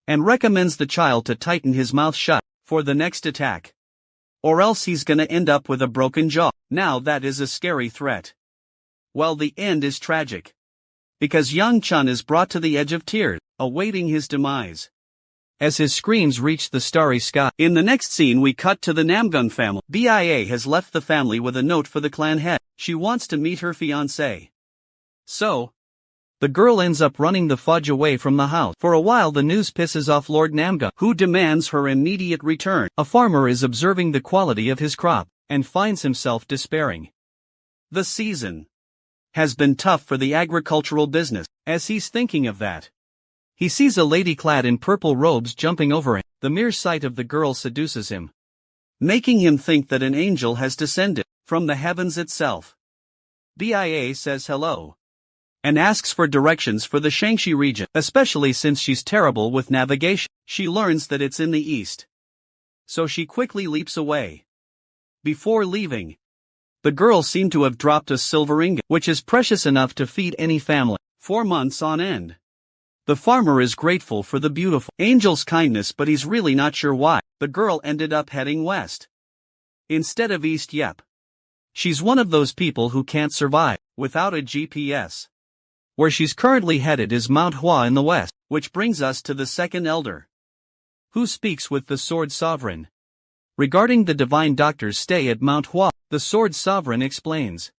and recommends the child to tighten his mouth shut for the next attack, or else he's gonna end up with a broken jaw. Now that is a scary threat. Well, the end is tragic, because Young Chun is brought to the edge of tears, awaiting his demise as his screams reach the starry sky. In the next scene, we cut to the Namgun family. BIA has left the family with a note for the clan head. She wants to meet her fiancé. So, the girl ends up running the fudge away from the house. For a while, the news pisses off Lord Namgun, who demands her immediate return. A farmer is observing the quality of his crop and finds himself despairing. The season has been tough for the agricultural business. As he's thinking of that, he sees a lady clad in purple robes jumping over him. The mere sight of the girl seduces him, making him think that an angel has descended from the heavens itself. BIA says hello and asks for directions for the Shangxi region, especially since she's terrible with navigation. She learns that it's in the east, so she quickly leaps away. Before leaving, the girl seemed to have dropped a silver ingot, which is precious enough to feed any family for months on end. The farmer is grateful for the beautiful angel's kindness, but he's really not sure why. The girl ended up heading west instead of east. Yep. She's one of those people who can't survive without a GPS. Where she's currently headed is Manhwa in the west. Which brings us to the second elder. Who speaks with the Sword Sovereign? Regarding the Divine Doctor's stay at Manhwa, the Sword Sovereign explains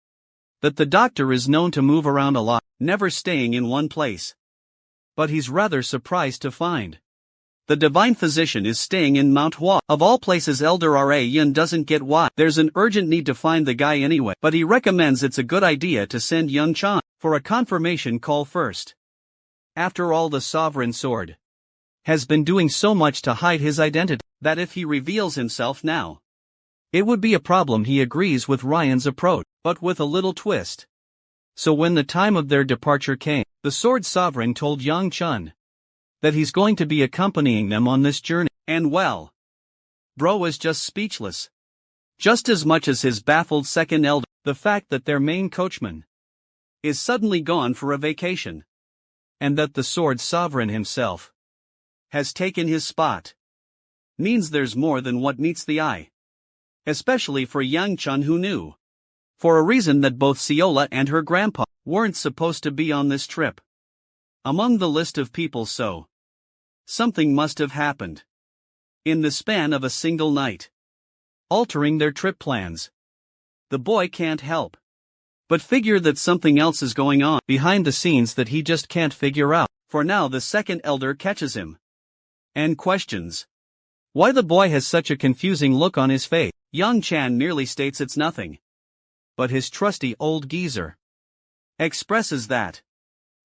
that the Doctor is known to move around a lot, never staying in one place. But he's rather surprised to find the Divine Physician is staying in Manhwa. Of all places, Elder Ra Yun doesn't get why there's an urgent need to find the guy anyway, but he recommends it's a good idea to send Young Chan for a confirmation call first. After all, the Sovereign Sword has been doing so much to hide his identity that if he reveals himself now, it would be a problem. He agrees with Ryan's approach, but with a little twist. So when the time of their departure came, the Sword Sovereign told Yang Chun that he's going to be accompanying them on this journey, and well, bro was just speechless. Just as much as his baffled second elder, the fact that their main coachman is suddenly gone for a vacation, and that the Sword Sovereign himself has taken his spot, means there's more than what meets the eye. Especially for Yang Chun, who knew, for a reason, that both Seola and her grandpa weren't supposed to be on this trip among the list of people, so something must have happened in the span of a single night, altering their trip plans. The boy can't help but figure that something else is going on behind the scenes that he just can't figure out. For now, the second elder catches him and questions why the boy has such a confusing look on his face. Young Chan merely states it's nothing, but his trusty old geezer expresses that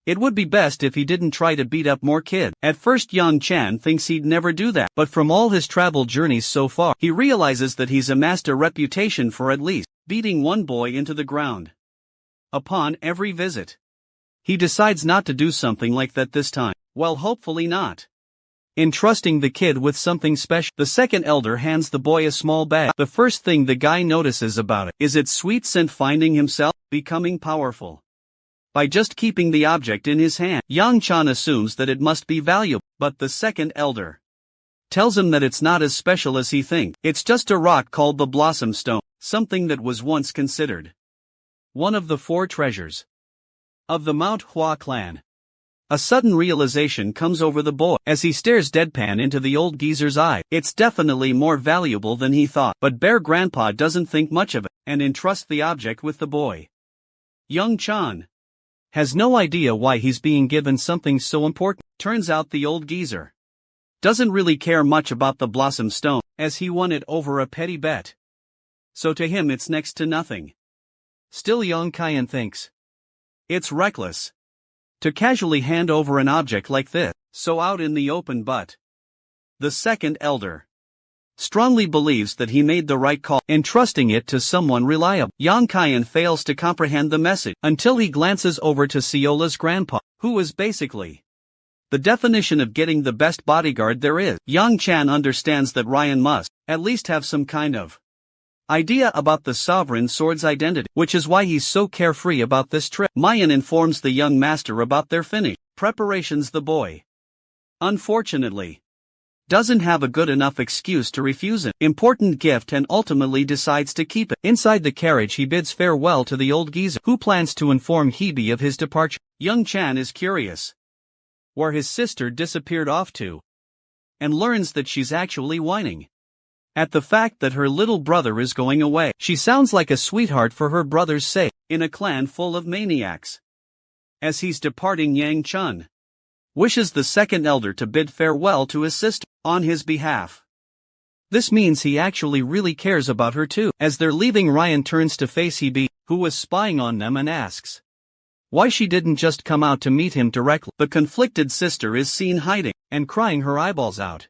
it would be best if he didn't try to beat up more kids. At first, Young Chan thinks he'd never do that, but from all his travel journeys so far, he realizes that he's amassed a reputation for at least beating one boy into the ground upon every visit. He decides not to do something like that this time. Well, hopefully not. Entrusting the kid with something special, the second elder hands the boy a small bag. The first thing the guy notices about it is its sweet scent. Finding himself becoming powerful by just keeping the object in his hand, Yang Chan assumes that it must be valuable, but the second elder tells him that it's not as special as he thinks. It's just a rock called the Blossom Stone, something that was once considered one of the 4 treasures of the Mount Hua clan. A sudden realization comes over the boy as he stares deadpan into the old geezer's eye. It's definitely more valuable than he thought, but Bear Grandpa doesn't think much of it and entrusts the object with the boy. Young Chan has no idea why he's being given something so important. Turns out the old geezer doesn't really care much about the Blossom Stone, as he won it over a petty bet. So to him it's next to nothing. Still, Young Kian thinks it's reckless to casually hand over an object like this, so out in the open, but the second elder strongly believes that he made the right call, entrusting it to someone reliable. Yang Kian fails to comprehend the message until he glances over to Seola's grandpa, who is basically the definition of getting the best bodyguard there is. Yang Chan understands that Ryan must at least have some kind of idea about the Sovereign Sword's identity, which is why he's so carefree about this trip. Mayan informs the young master about their finished preparations. The boy, unfortunately, doesn't have a good enough excuse to refuse an important gift and ultimately decides to keep it. Inside the carriage, he bids farewell to the old geezer, who plans to inform Hebe of his departure. Young Chan is curious where his sister disappeared off to, and learns that she's actually whining at the fact that her little brother is going away. She sounds like a sweetheart for her brother's sake, in a clan full of maniacs. As he's departing, Yang Chun wishes the second elder to bid farewell to his sister on his behalf. This means he actually really cares about her too. As they're leaving, Ryan turns to face Hebe, who was spying on them, and asks why she didn't just come out to meet him directly. The conflicted sister is seen hiding and crying her eyeballs out.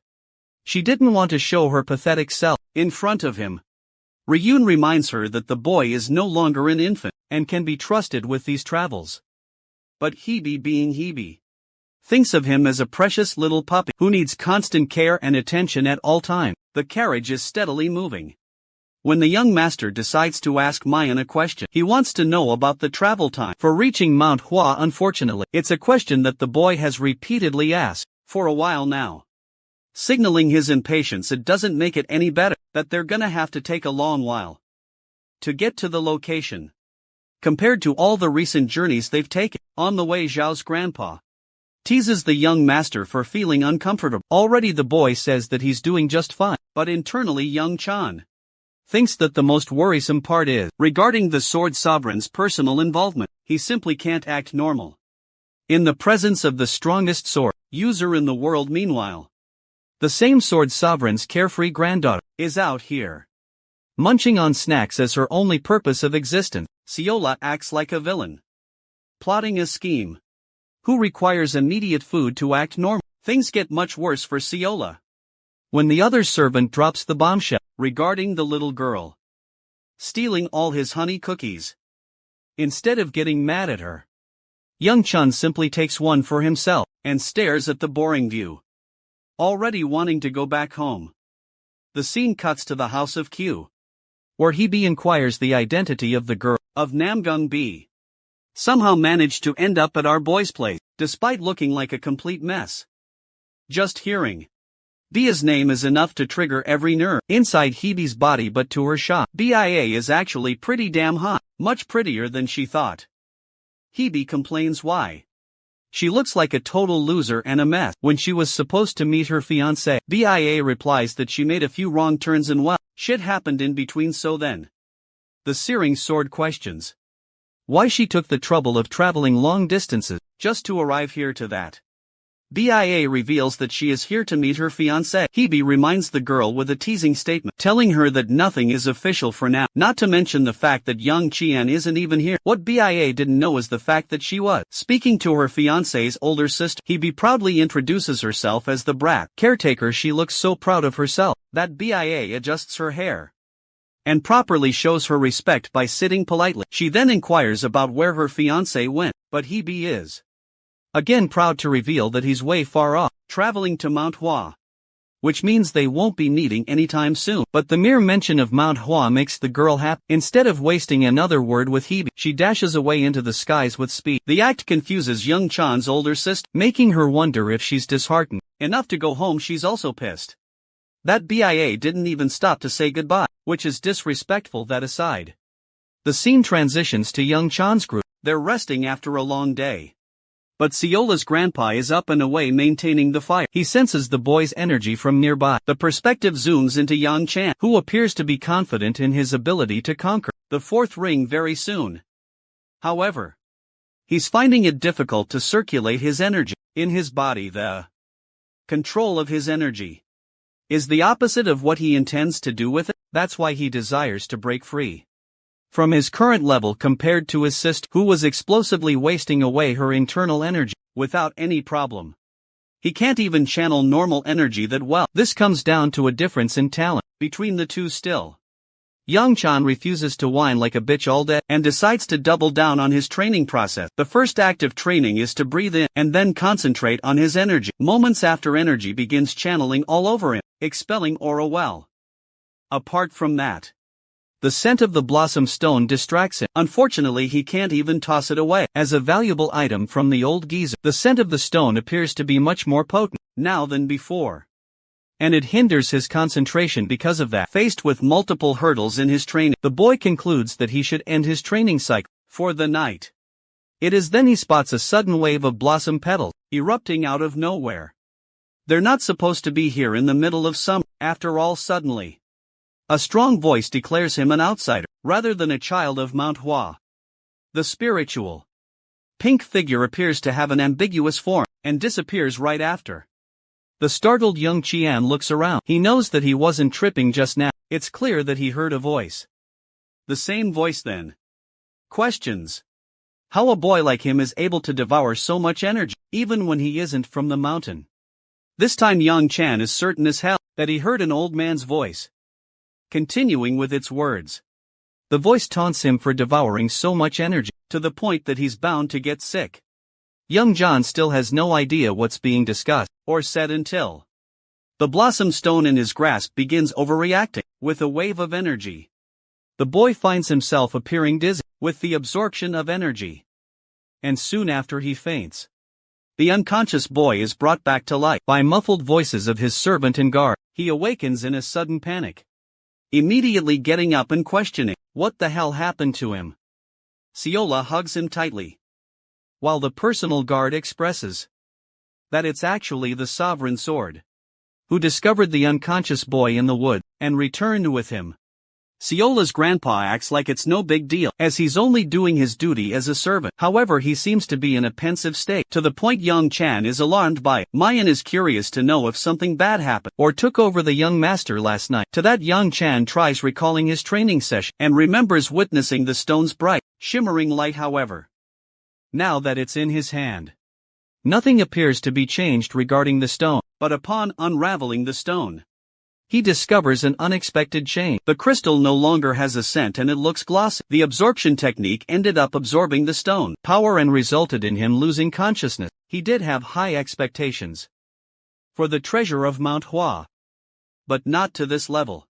She didn't want to show her pathetic self in front of him. Ryun reminds her that the boy is no longer an infant and can be trusted with these travels. But Hebe, being Hebe, thinks of him as a precious little puppy who needs constant care and attention at all times. The carriage is steadily moving when the young master decides to ask Mayan a question. He wants to know about the travel time for reaching Mount Hua. Unfortunately, it's a question that the boy has repeatedly asked for a while now, signaling his impatience. It doesn't make it any better that they're gonna have to take a long while to get to the location, compared to all the recent journeys they've taken. On the way, Zhao's grandpa teases the young master for feeling uncomfortable. Already the boy says that he's doing just fine, but internally young Chan thinks that the most worrisome part is regarding the Sword Sovereign's personal involvement. He simply can't act normal in the presence of the strongest sword user in the world. Meanwhile, the same Sword Sovereign's carefree granddaughter is out here munching on snacks as her only purpose of existence. Seola acts like a villain, plotting a scheme who requires immediate food to act normal. Things get much worse for Seola when the other servant drops the bombshell regarding the little girl stealing all his honey cookies. Instead of getting mad at her, young Chun simply takes one for himself and stares at the boring view, already wanting to go back home. The scene cuts to the house of Q, where Hebe inquires the identity of the girl of Namgung B. Somehow managed to end up at our boy's place, despite looking like a complete mess. Just hearing Bia's name is enough to trigger every nerve inside Hebe's body, but to her shock, Bia is actually pretty damn hot, much prettier than she thought. Hebe complains why she looks like a total loser and a mess when she was supposed to meet her fiancé. Bia replies that she made a few wrong turns and well, shit happened in between. So then, the Searing Sword questions why she took the trouble of traveling long distances just to arrive here. To that, Bia reveals that she is here to meet her fiancé. Hebe reminds the girl with a teasing statement, telling her that nothing is official for now, not to mention the fact that young Qian isn't even here. What Bia didn't know is the fact that she was speaking to her fiancé's older sister. Hebe proudly introduces herself as the brat caretaker. She looks so proud of herself that Bia adjusts her hair and properly shows her respect by sitting politely. She then inquires about where her fiancé went, but Hebe is again proud to reveal that he's way far off, traveling to Manhwa, which means they won't be meeting anytime soon. But the mere mention of Manhwa makes the girl happy. Instead of wasting another word with Hebe, she dashes away into the skies with speed. The act confuses young Chan's older sister, making her wonder if she's disheartened enough to go home. She's also pissed that Bia didn't even stop to say goodbye, which is disrespectful. That aside, the scene transitions to young Chan's group. They're resting after a long day, but Seola's grandpa is up and away maintaining the fire. He senses the boy's energy from nearby. The perspective zooms into Yang Chan, who appears to be confident in his ability to conquer the fourth ring very soon. However, he's finding it difficult to circulate his energy in his body. The control of his energy is the opposite of what he intends to do with it. That's why he desires to break free from his current level compared to his sister, who was explosively wasting away her internal energy without any problem. He can't even channel normal energy that well. This comes down to a difference in talent between the two. Still, Yang Chan refuses to whine like a bitch all day and decides to double down on his training process. The first act of training is to breathe in and then concentrate on his energy. Moments after, energy begins channeling all over him, expelling aura well. Apart from that, the scent of the blossom stone distracts him. Unfortunately, he can't even toss it away as a valuable item from the old geezer. The scent of the stone appears to be much more potent now than before, and it hinders his concentration because of that. Faced with multiple hurdles in his training, the boy concludes that he should end his training cycle for the night. It is then he spots a sudden wave of blossom petals erupting out of nowhere. They're not supposed to be here in the middle of summer. After all, suddenly, a strong voice declares him an outsider, rather than a child of Mount Hua. The spiritual pink figure appears to have an ambiguous form, and disappears right after. The startled young Qian looks around. He knows that he wasn't tripping just now. It's clear that he heard a voice. The same voice then questions how a boy like him is able to devour so much energy, even when he isn't from the mountain. This time Yang Chan is certain as hell that he heard an old man's voice, continuing with its words. The voice taunts him for devouring so much energy, to the point that he's bound to get sick. Young John still has no idea what's being discussed or said until the blossom stone in his grasp begins overreacting with a wave of energy. The boy finds himself appearing dizzy with the absorption of energy, and soon after he faints. The unconscious boy is brought back to life by muffled voices of his servant and guard. He awakens in a sudden panic, immediately getting up and questioning what the hell happened to him. Seola hugs him tightly, while the personal guard expresses that it's actually the sovereign sword, who discovered the unconscious boy in the wood, and returned with him. Seola's grandpa acts like it's no big deal, as he's only doing his duty as a servant. However, he seems to be in a pensive state, to the point Young Chan is alarmed by it. Mayan is curious to know if something bad happened, or took over the young master last night. To that, Young Chan tries recalling his training session, and remembers witnessing the stone's bright, shimmering light. However, now that it's in his hand, nothing appears to be changed regarding the stone, but upon unraveling the stone, he discovers an unexpected change. The crystal no longer has a scent and it looks glossy. The absorption technique ended up absorbing the stone power and resulted in him losing consciousness. He did have high expectations for the treasure of Manhwa, but not to this level.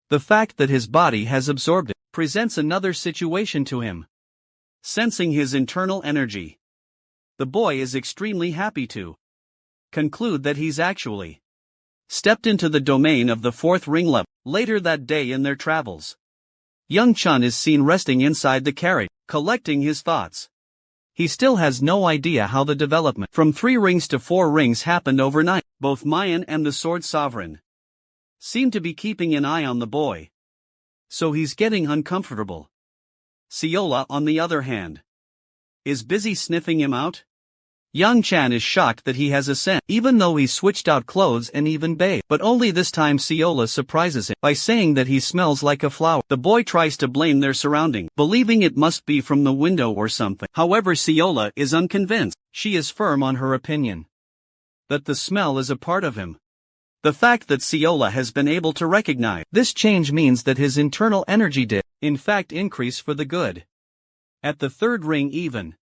The fact that his body has absorbed it presents another situation to him. Sensing his internal energy, the boy is extremely happy to conclude that he's actually stepped into the domain of the fourth ring level. Later that day in their travels, Young Chun is seen resting inside the carriage, collecting his thoughts. He still has no idea how the development from 3 rings to 4 rings happened overnight. Both Mayan and the Sword Sovereign seem to be keeping an eye on the boy, so he's getting uncomfortable. Seola, on the other hand, is busy sniffing him out. Young Chan is shocked that he has a scent, even though he switched out clothes and even bathed. But only this time Seola surprises him by saying that he smells like a flower. The boy tries to blame their surrounding, believing it must be from the window or something. However, Seola is unconvinced. She is firm on her opinion that the smell is a part of him. The fact that Seola has been able to recognize this change means that his internal energy did, in fact, increase for the good. At the 3rd ring even,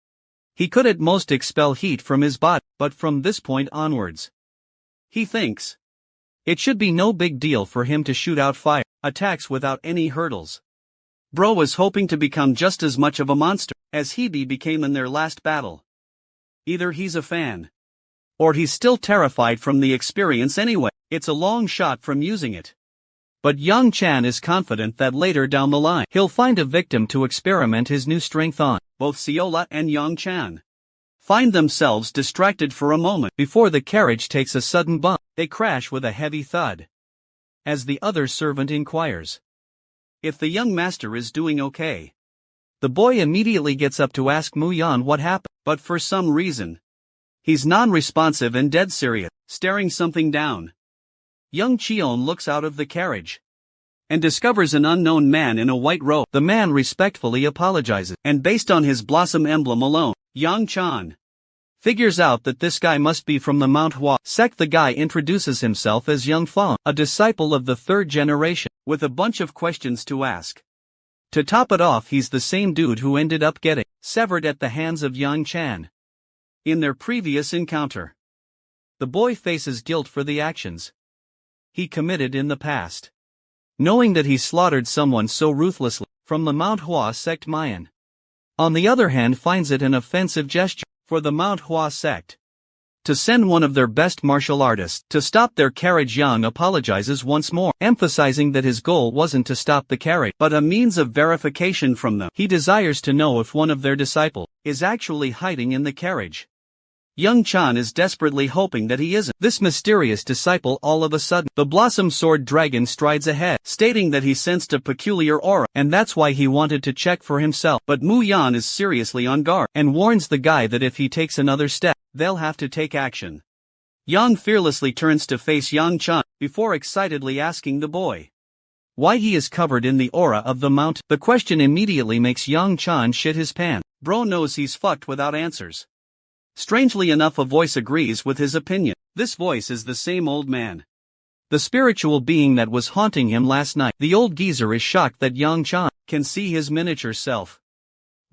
he could at most expel heat from his body, but from this point onwards, he thinks it should be no big deal for him to shoot out fire attacks without any hurdles. Bro was hoping to become just as much of a monster as Hebe became in their last battle. Either he's a fan, or he's still terrified from the experience anyway. It's a long shot from using it. But Young Chan is confident that later down the line, he'll find a victim to experiment his new strength on. Both Seola and Young Chan find themselves distracted for a moment before the carriage takes a sudden bump. They crash with a heavy thud, as the other servant inquires if the young master is doing okay. The boy immediately gets up to ask Mu Yan what happened, but for some reason, he's non-responsive and dead serious, staring something down. Young Cheon looks out of the carriage and discovers an unknown man in a white robe. The man respectfully apologizes, and based on his blossom emblem alone, Young Chan figures out that this guy must be from the Manhwa sect. The guy introduces himself as Young Fong, a disciple of the 3rd generation, with a bunch of questions to ask. To top it off, he's the same dude who ended up getting severed at the hands of Young Chan in their previous encounter. The boy faces guilt for the actions he committed in the past, knowing that he slaughtered someone so ruthlessly from the Manhwa sect. Mayan, on the other hand, finds it an offensive gesture for the Manhwa sect to send one of their best martial artists to stop their carriage. Young apologizes once more, emphasizing that his goal wasn't to stop the carriage, but a means of verification from them. He desires to know if one of their disciples is actually hiding in the carriage. Young Chan is desperately hoping that he isn't this mysterious disciple. All of a sudden, the Blossom Sword Dragon strides ahead, stating that he sensed a peculiar aura, and that's why he wanted to check for himself. But Mu Yan is seriously on guard, and warns the guy that if he takes another step, they'll have to take action. Yang fearlessly turns to face Young Chan, before excitedly asking the boy why he is covered in the aura of the mountain. The question immediately makes Young Chan shit his pants. Bro knows he's fucked without answers. Strangely enough, a voice agrees with his opinion. This voice is the same old man, the spiritual being that was haunting him last night. The old geezer is shocked that Young Chan can see his miniature self.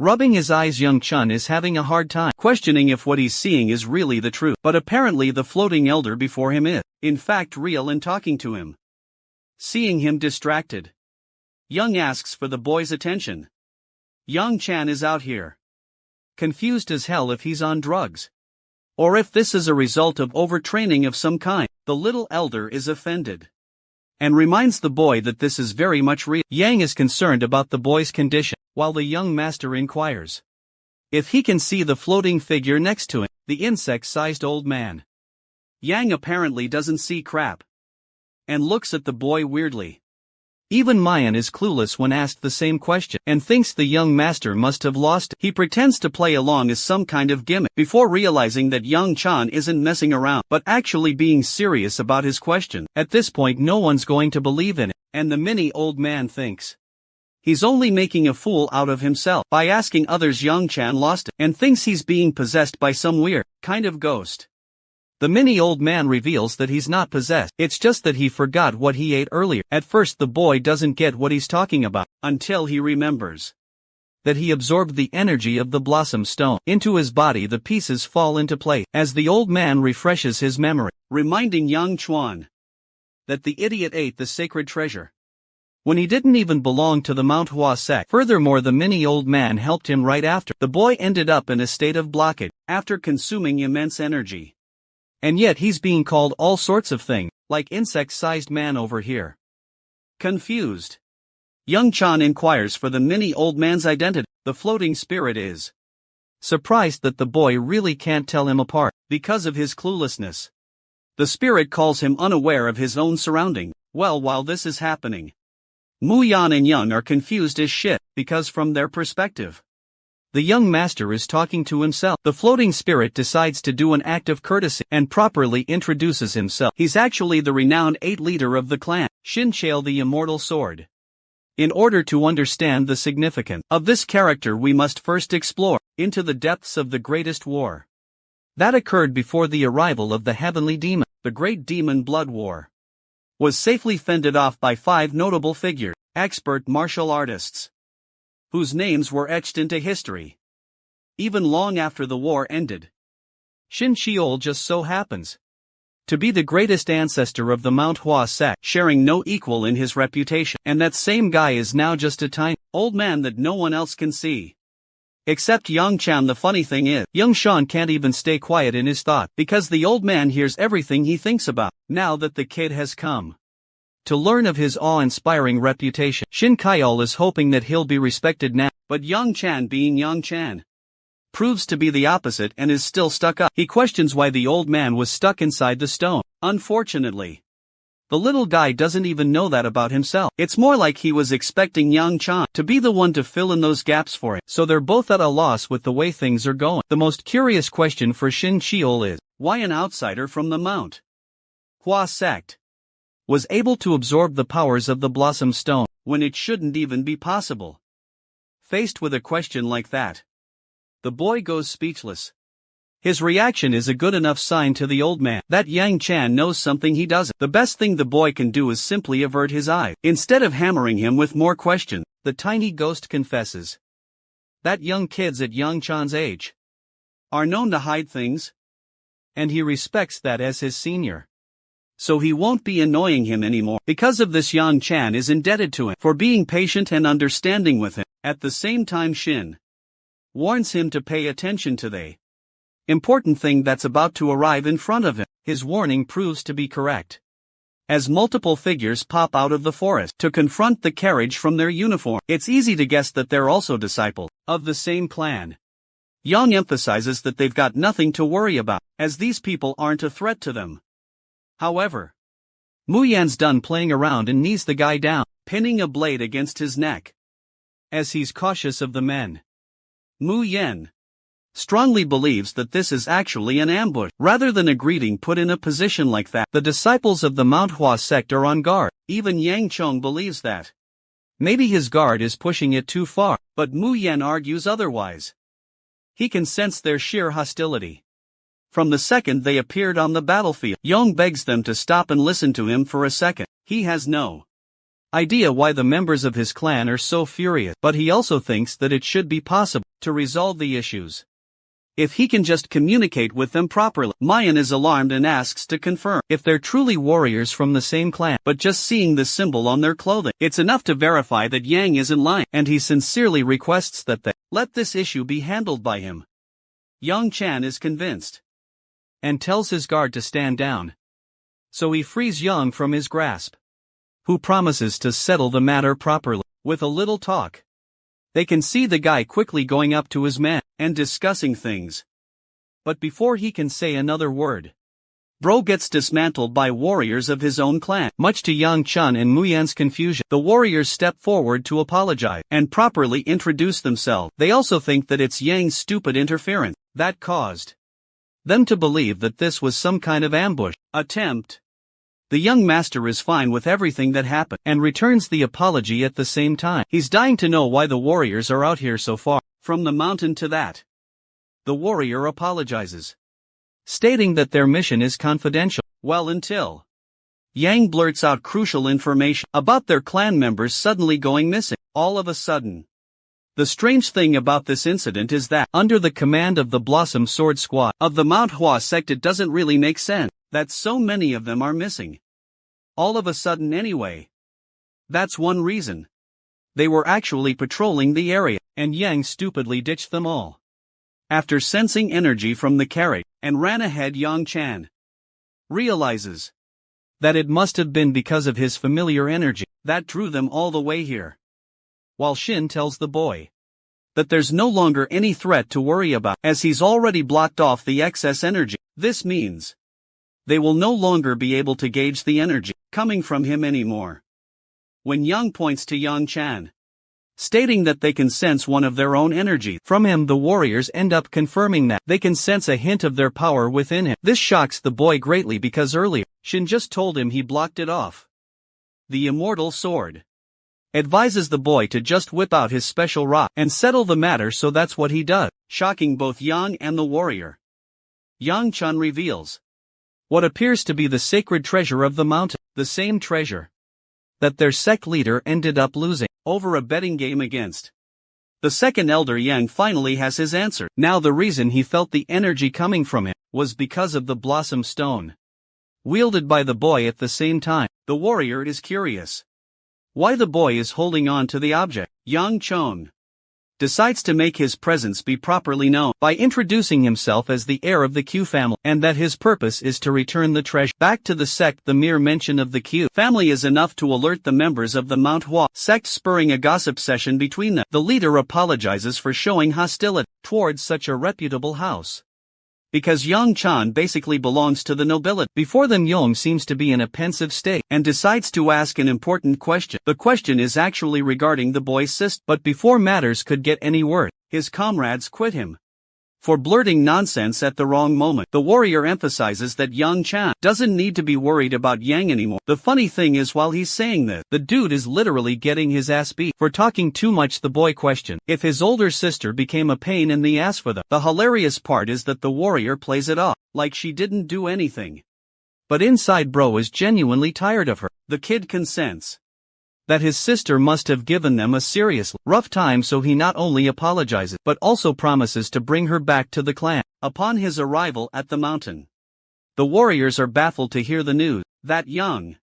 Rubbing his eyes, Young Chun is having a hard time questioning if what he's seeing is really the truth. But apparently the floating elder before him is, in fact, real and talking to him. Seeing him distracted, Young asks for the boy's attention. Young Chan is out here, confused as hell if he's on drugs, or if this is a result of overtraining of some kind. The little elder is offended, and reminds the boy that this is very much real. Yang is concerned about the boy's condition, while the young master inquires if he can see the floating figure next to him. The insect-sized old man Yang apparently doesn't see crap and looks at the boy weirdly. Even Mayan is clueless when asked the same question and thinks the young master must have lost it. He pretends to play along as some kind of gimmick before realizing that young Chan isn't messing around but actually being serious about his question. At this point no one's going to believe in it, and the mini old man thinks he's only making a fool out of himself by asking others young Chan lost it and thinks he's being possessed by some weird kind of ghost. The mini old man reveals that he's not possessed, it's just that he forgot what he ate earlier. At first the boy doesn't get what he's talking about, until he remembers that he absorbed the energy of the blossom stone into his body. The pieces fall into place as the old man refreshes his memory, reminding young Chuan that the idiot ate the sacred treasure when he didn't even belong to the Manhwa sect. Furthermore, the mini old man helped him right after. The boy ended up in a state of blockage after consuming immense energy. And yet he's being called all sorts of things, like insect-sized man over here. Confused, young Chan inquires for the mini old man's identity. The floating spirit is surprised that the boy really can't tell him apart because of his cluelessness. The spirit calls him unaware of his own surrounding. Well, while this is happening, Mu Yan and Young are confused as shit because from their perspective, the young master is talking to himself. The floating spirit decides to do an act of courtesy and properly introduces himself. He's actually the renowned 8th leader of the clan, Shin Chael the Immortal Sword. In order to understand the significance of this character, we must first explore into the depths of the greatest war that occurred before the arrival of the heavenly demon. The great demon blood war was safely fended off by 5 notable figures, expert martial artists, whose names were etched into history even long after the war ended. Shin Cheol just so happens to be the greatest ancestor of the Manhwa sect, sharing no equal in his reputation, and that same guy is now just a tiny old man that no one else can see except Young Chan. The funny thing is, young Sean can't even stay quiet in his thought because the old man hears everything he thinks about. Now that the kid has come to learn of his awe-inspiring reputation, Shin Kyle is hoping that he'll be respected now. But Young Chan, being Young Chan, proves to be the opposite and is still stuck up. He questions why the old man was stuck inside the stone. Unfortunately, the little guy doesn't even know that about himself. It's more like he was expecting Young Chan to be the one to fill in those gaps for him. So they're both at a loss with the way things are going. The most curious question for Shin Cheol is, why an outsider from the Mount Hua sect was able to absorb the powers of the Blossom Stone, when it shouldn't even be possible? Faced with a question like that, the boy goes speechless. His reaction is a good enough sign to the old man that Yang Chan knows something he doesn't. The best thing the boy can do is simply avert his eyes. Instead of hammering him with more questions, the tiny ghost confesses that young kids at Yang Chan's age are known to hide things, and he respects that as his senior, so he won't be annoying him anymore. Because of this, Yang Chan is indebted to him for being patient and understanding with him. At the same time, Shin warns him to pay attention to the important thing that's about to arrive in front of him. His warning proves to be correct, as multiple figures pop out of the forest to confront the carriage from their uniform. It's easy to guess that they're also disciples of the same clan. Yang emphasizes that they've got nothing to worry about, as these people aren't a threat to them. However, Mu Yan's done playing around and knees the guy down, pinning a blade against his neck, as he's cautious of the men. Mu Yan strongly believes that this is actually an ambush, rather than a greeting put in a position like that. The disciples of the Manhwa sect are on guard. Even Yang Chong believes that maybe his guard is pushing it too far, but Mu Yan argues otherwise. He can sense their sheer hostility from the second they appeared on the battlefield. Yang begs them to stop and listen to him for a second. He has no idea why the members of his clan are so furious, but he also thinks that it should be possible to resolve the issues if he can just communicate with them properly. Mayan is alarmed and asks to confirm if they're truly warriors from the same clan, but just seeing the symbol on their clothing, it's enough to verify that Yang isn't lying, and he sincerely requests that they let this issue be handled by him. Yang Chan is convinced and tells his guard to stand down, so he frees Yang from his grasp, who promises to settle the matter properly. With a little talk, they can see the guy quickly going up to his men and discussing things. But before he can say another word, Bro gets dismantled by warriors of his own clan. Much to Yang Chun and Muyan's confusion, the warriors step forward to apologize and properly introduce themselves. They also think that it's Yang's stupid interference that caused them to believe that this was some kind of ambush attempt. The young master is fine with everything that happened and returns the apology at the same time. He's dying to know why the warriors are out here so far from the mountain to that. The warrior apologizes, stating that their mission is confidential. Well, until Yang blurts out crucial information about their clan members suddenly going missing. All of a sudden, the strange thing about this incident is that, under the command of the Blossom Sword Squad of the Manhwa sect, it doesn't really make sense that so many of them are missing all of a sudden anyway. That's one reason. They were actually patrolling the area, and Yang stupidly ditched them all after sensing energy from the carrot, and ran ahead. Yang Chan realizes that it must have been because of his familiar energy that drew them all the way here. While Shin tells the boy that there's no longer any threat to worry about, as he's already blocked off the excess energy. This means they will no longer be able to gauge the energy coming from him anymore. When Yang points to Yang Chan, stating that they can sense one of their own energy from him, the warriors end up confirming that they can sense a hint of their power within him. This shocks the boy greatly because earlier, Shin just told him he blocked it off. The immortal sword advises the boy to just whip out his special rock and settle the matter, so that's what he does, shocking both Yang and the warrior. Yang Chun reveals what appears to be the sacred treasure of the mountain, the same treasure that their sect leader ended up losing over a betting game against the second elder. Yang finally has his answer. Now the reason he felt the energy coming from him was because of the blossom stone wielded by the boy. At the same time, the warrior is curious why the boy is holding on to the object. Yang Chon decides to make his presence be properly known by introducing himself as the heir of the Q family, and that his purpose is to return the treasure back to the sect. The mere mention of the Q family is enough to alert the members of the Mount Hua sect, spurring a gossip session between them. The leader apologizes for showing hostility towards such a reputable house, because Yang Chan basically belongs to the nobility. Before them, Yong seems to be in a pensive state and decides to ask an important question. The question is actually regarding the boy's sister, but before matters could get any worse, his comrades quit him for blurting nonsense at the wrong moment. The warrior emphasizes that Yang Chan doesn't need to be worried about Yang anymore. The funny thing is, while he's saying this, the dude is literally getting his ass beat for talking too much. The boy questioned if his older sister became a pain in the ass for them. The hilarious part is that the warrior plays it off like she didn't do anything, but inside bro is genuinely tired of her. The kid consents that his sister must have given them a serious rough time, so he not only apologizes but also promises to bring her back to the clan. Upon his arrival at the mountain, the warriors are baffled to hear the news that Yang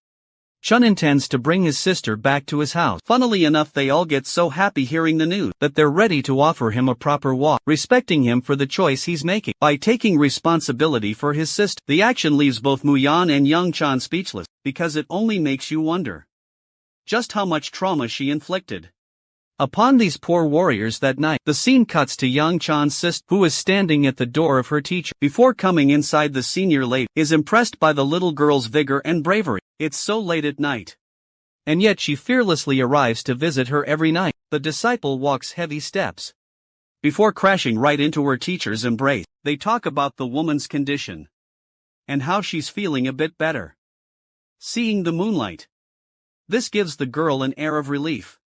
Chun intends to bring his sister back to his house. Funnily enough, they all get so happy hearing the news that they're ready to offer him a proper walk, respecting him for the choice he's making by taking responsibility for his sister. The action leaves both Muyan and Yang Chan speechless, because it only makes you wonder just how much trauma she inflicted upon these poor warriors that night. The scene cuts to Yang Chan's sister, who is standing at the door of her teacher. Before coming inside, the senior lady is impressed by the little girl's vigor and bravery. It's so late at night, and yet she fearlessly arrives to visit her every night. The disciple walks heavy steps before crashing right into her teacher's embrace. They talk about the woman's condition and how she's feeling a bit better seeing the moonlight. This gives the girl an air of relief.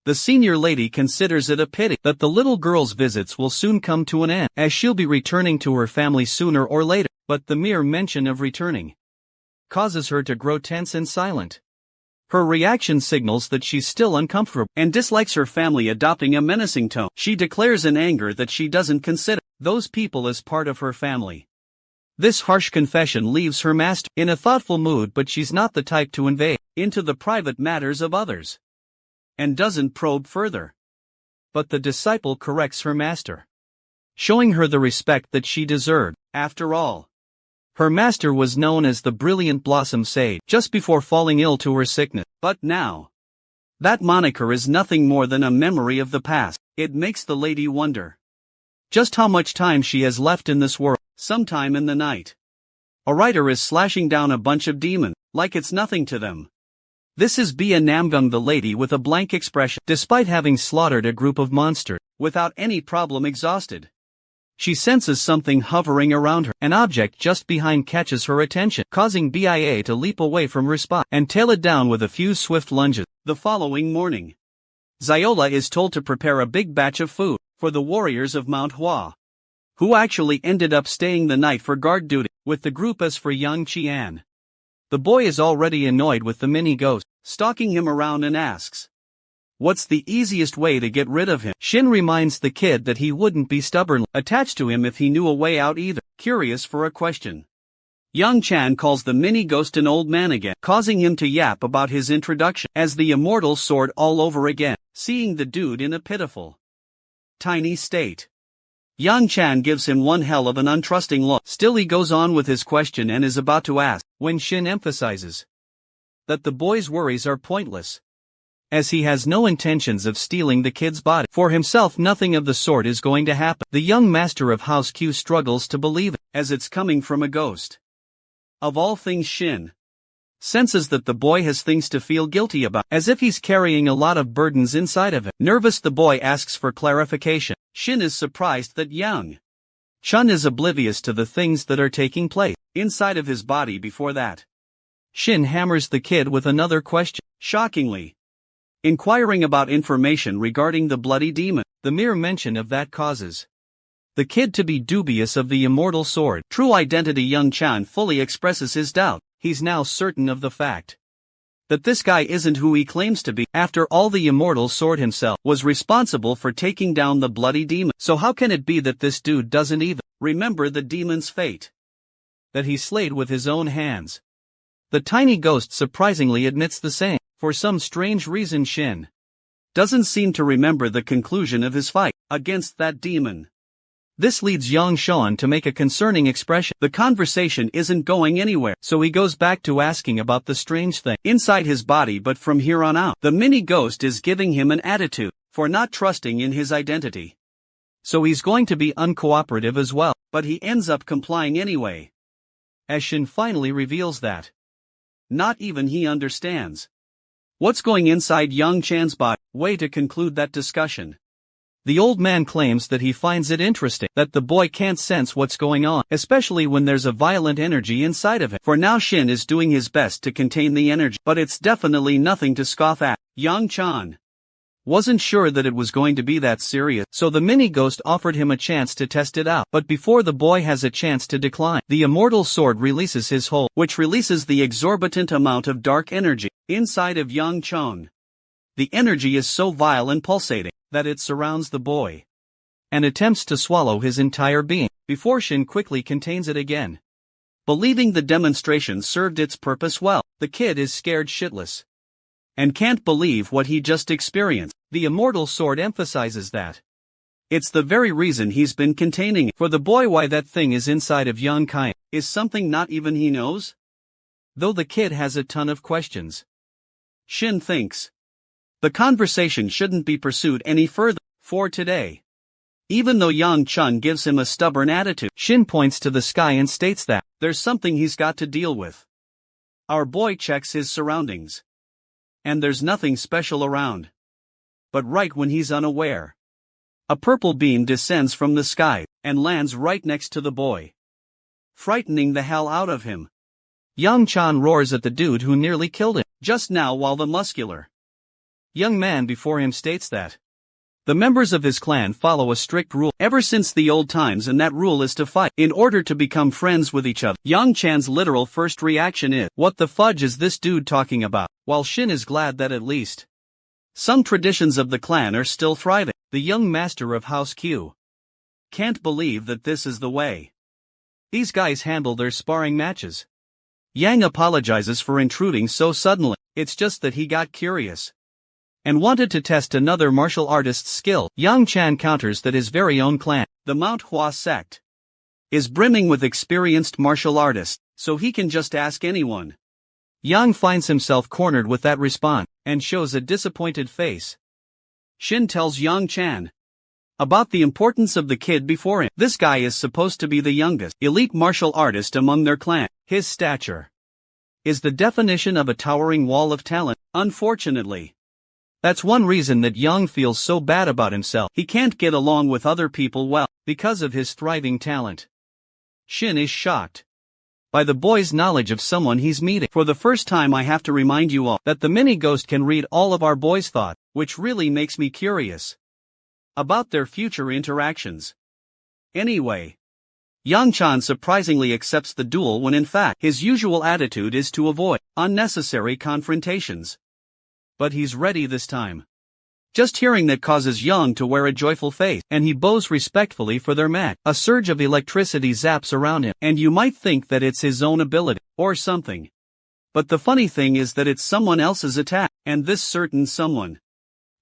The senior lady considers it a pity that the little girl's visits will soon come to an end, as she'll be returning to her family sooner or later, but the mere mention of returning causes her to grow tense and silent. Her reaction signals that she's still uncomfortable and dislikes her family adopting a menacing tone. She declares in anger that she doesn't consider those people as part of her family. This harsh confession leaves her master in a thoughtful mood, but she's not the type to invade into the private matters of others and doesn't probe further. But the disciple corrects her master, showing her the respect that she deserved. After all, her master was known as the brilliant blossom sage just before falling ill to her sickness, but now that moniker is nothing more than a memory of the past. It makes the lady wonder just how much time she has left in this world. Sometime in the night, A writer is slashing down a bunch of demons, like it's nothing to them. This is Bia Namgung, the lady with a blank expression, despite having slaughtered a group of monsters, without any problem exhausted. She senses something hovering around her. An object just behind catches her attention, causing Bia to leap away from her spot and tail it down with a few swift lunges. The following morning, Ziola is told to prepare a big batch of food for the warriors of Manhwa, who actually ended up staying the night for guard duty, with the group as for young Qian. The boy is already annoyed with the mini ghost, stalking him around and asks, "What's the easiest way to get rid of him?" Shin reminds the kid that he wouldn't be stubbornly attached to him if he knew a way out either, curious for a question. Young Chan calls the mini ghost an old man again, causing him to yap about his introduction as the immortal sword all over again, seeing the dude in a pitiful, tiny state. Young Chan gives him one hell of an untrusting look. Still he goes on with his question and is about to ask, when Shin emphasizes that the boy's worries are pointless, as he has no intentions of stealing the kid's body. For himself, nothing of the sort is going to happen. The young master of House Q struggles to believe it, as it's coming from a ghost. Of all things, Shin senses that the boy has things to feel guilty about, as if he's carrying a lot of burdens inside of him. Nervous, the boy asks for clarification. Shin is surprised that young Chun is oblivious to the things that are taking place inside of his body before that. Shin hammers the kid with another question, shockingly inquiring about information regarding the bloody demon. The mere mention of that causes the kid to be dubious of the immortal sword. True identity. Young Chan fully expresses his doubt. He's now certain of the fact that this guy isn't who he claims to be. After all, the immortal sword himself was responsible for taking down the bloody demon. So how can it be that this dude doesn't even remember the demon's fate that he slayed with his own hands? The tiny ghost surprisingly admits the same. For some strange reason, Shin doesn't seem to remember the conclusion of his fight against that demon. This leads Yang Shan to make a concerning expression. The conversation isn't going anywhere, so he goes back to asking about the strange thing inside his body. But from here on out, the mini ghost is giving him an attitude for not trusting in his identity. So he's going to be uncooperative as well, but he ends up complying anyway, as Shin finally reveals that not even he understands what's going inside Young Chan's body. Way to conclude that discussion. The old man claims that he finds it interesting that the boy can't sense what's going on, especially when there's a violent energy inside of him. For now, Shin is doing his best to contain the energy, but it's definitely nothing to scoff at. Yang Chan wasn't sure that it was going to be that serious, so the mini ghost offered him a chance to test it out. But before the boy has a chance to decline, the immortal sword releases his whole, which releases the exorbitant amount of dark energy inside of Yang Chan. The energy is so vile and pulsating that it surrounds the boy and attempts to swallow his entire being, before Shin quickly contains it again. Believing the demonstration served its purpose well, the kid is scared shitless and can't believe what he just experienced. The immortal sword emphasizes that it's the very reason he's been containing it. For the boy, why that thing is inside of Yang Kai is something not even he knows. Though the kid has a ton of questions, Shin thinks the conversation shouldn't be pursued any further for today. Even though Yang Chun gives him a stubborn attitude, Shin points to the sky and states that there's something he's got to deal with. Our boy checks his surroundings, and there's nothing special around. But right when he's unaware, a purple beam descends from the sky and lands right next to the boy, frightening the hell out of him. Yang Chan roars at the dude who nearly killed him just now, while the muscular young man before him states that the members of his clan follow a strict rule ever since the old times, and that rule is to fight in order to become friends with each other. Yang Chan's literal first reaction is, what the fudge is this dude talking about? While Shin is glad that at least some traditions of the clan are still thriving, the young master of House Q can't believe that this is the way these guys handle their sparring matches. Yang apologizes for intruding so suddenly. It's just that he got curious and wanted to test another martial artist's skill. Yang Chan counters that his very own clan, the Mount Hua sect, is brimming with experienced martial artists, so he can just ask anyone. Yang finds himself cornered with that response, and shows a disappointed face. Shin tells Yang Chan about the importance of the kid before him. This guy is supposed to be the youngest elite martial artist among their clan. His stature is the definition of a towering wall of talent. Unfortunately, that's one reason that Young feels so bad about himself. He can't get along with other people well, because of his thriving talent. Shin is shocked by the boy's knowledge of someone he's meeting. For the first time, I have to remind you all that the mini-ghost can read all of our boys' thoughts, which really makes me curious about their future interactions. Anyway, Yang-chan surprisingly accepts the duel when in fact his usual attitude is to avoid unnecessary confrontations. But he's ready this time. Just hearing that causes Young to wear a joyful face, and he bows respectfully for their match. A surge of electricity zaps around him, and you might think that it's his own ability, or something. But the funny thing is that it's someone else's attack, and this certain someone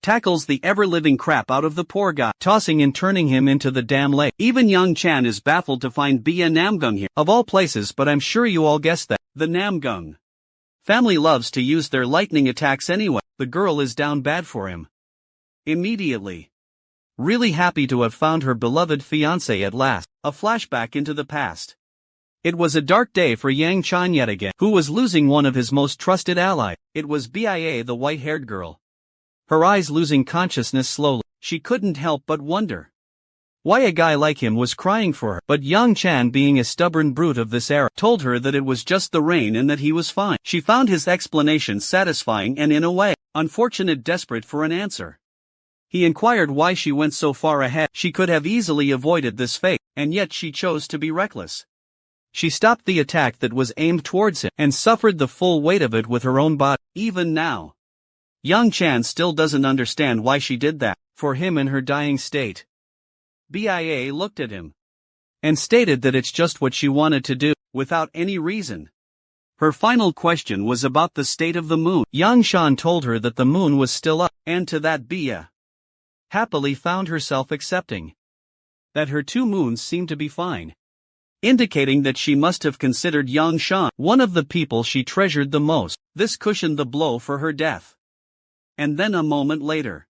tackles the ever-living crap out of the poor guy, tossing and turning him into the damn lake. Even Yang-chan is baffled to find Bia Namgung here, of all places, but I'm sure you all guessed that. The Namgung family loves to use their lightning attacks anyway. The girl is down bad for him immediately. Really happy to have found her beloved fiancé at last. A flashback into the past. It was a dark day for Yang-chan yet again, who was losing one of his most trusted allies. It was Bia, the white-haired girl. Her eyes losing consciousness slowly. She couldn't help but wonder why a guy like him was crying for her. But Yang-chan, being a stubborn brute of this era, told her that it was just the rain and that he was fine. She found his explanation satisfying and in a way, unfortunate, desperate for an answer. He inquired why she went so far ahead. She could have easily avoided this fate, and yet she chose to be reckless. She stopped the attack that was aimed towards him, and suffered the full weight of it with her own body. Even now, Yang-chan still doesn't understand why she did that, for him in her dying state. Bia looked at him and stated that it's just what she wanted to do, without any reason. Her final question was about the state of the moon. Yang-chan told her that the moon was still up, and to that Bia happily found herself accepting that her two moons seemed to be fine, indicating that she must have considered Yang-chan one of the people she treasured the most. This cushioned the blow for her death. And then a moment later,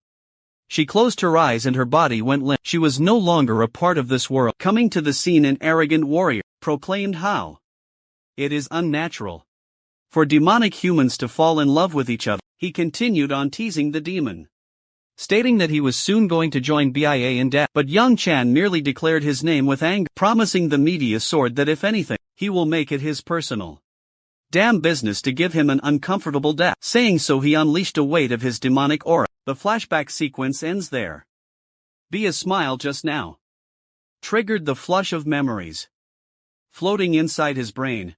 she closed her eyes and her body went limp. She was no longer a part of this world. Coming to the scene, an arrogant warrior proclaimed how it is unnatural for demonic humans to fall in love with each other. He continued on teasing the demon, stating that he was soon going to join Bia in death. But Yang-chan merely declared his name with anger, promising the media sword that if anything, he will make it his personal damn business to give him an uncomfortable death. Saying so, he unleashed a weight of his demonic aura. The flashback sequence ends there. Bia's smile just now triggered the flush of memories floating inside his brain.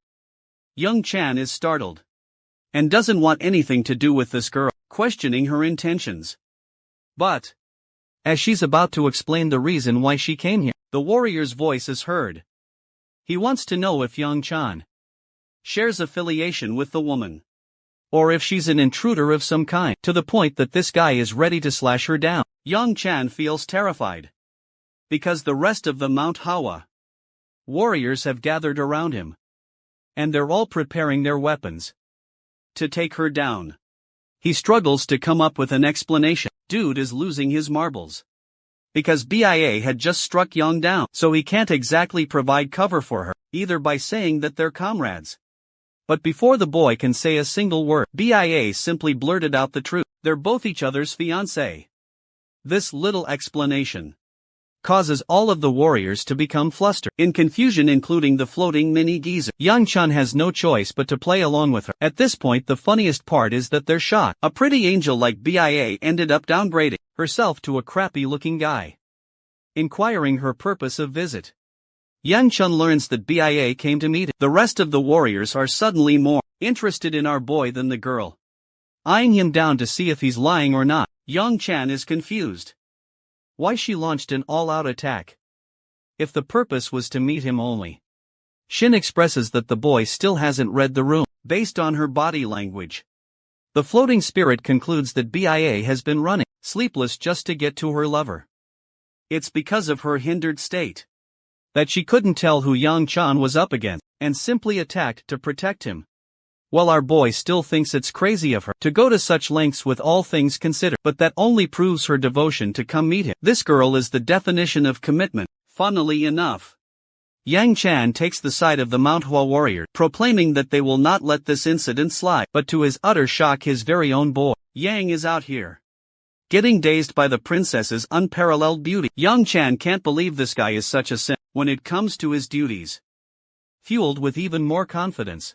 Yang-chan is startled and doesn't want anything to do with this girl, questioning her intentions. But as she's about to explain the reason why she came here, the warrior's voice is heard. He wants to know if Yang-chan shares affiliation with the woman, or if she's an intruder of some kind, to the point that this guy is ready to slash her down. Yang-chan feels terrified because the rest of the Mount Hawa warriors have gathered around him, and they're all preparing their weapons to take her down. He struggles to come up with an explanation. Dude is losing his marbles because Bia had just struck Yang down, so he can't exactly provide cover for her, either by saying that they're comrades. But before the boy can say a single word, Bia simply blurted out the truth. They're both each other's fiancé. This little explanation causes all of the warriors to become flustered, in confusion, including the floating mini geezer. Yang-chan has no choice but to play along with her. At this point, the funniest part is that they're shocked. A pretty angel like Bia ended up downgrading herself to a crappy-looking guy. Inquiring her purpose of visit, Yang-chan learns that Bia came to meet him. The rest of the warriors are suddenly more interested in our boy than the girl, eyeing him down to see if he's lying or not. Yang-chan is confused why she launched an all-out attack if the purpose was to meet him only. Shin expresses that the boy still hasn't read the room. Based on her body language, the floating spirit concludes that Bia has been running sleepless just to get to her lover. It's because of her hindered state that she couldn't tell who Yang-chan was up against, and simply attacked to protect him. While our boy still thinks it's crazy of her to go to such lengths with all things considered, but that only proves her devotion to come meet him. This girl is the definition of commitment, funnily enough. Yang Chan takes the side of the Manhwa warrior, proclaiming that they will not let this incident slide, but to his utter shock his very own boy, Yang, is out here, getting dazed by the princess's unparalleled beauty. Yang Chan can't believe this guy is such a simp when it comes to his duties. Fueled with even more confidence,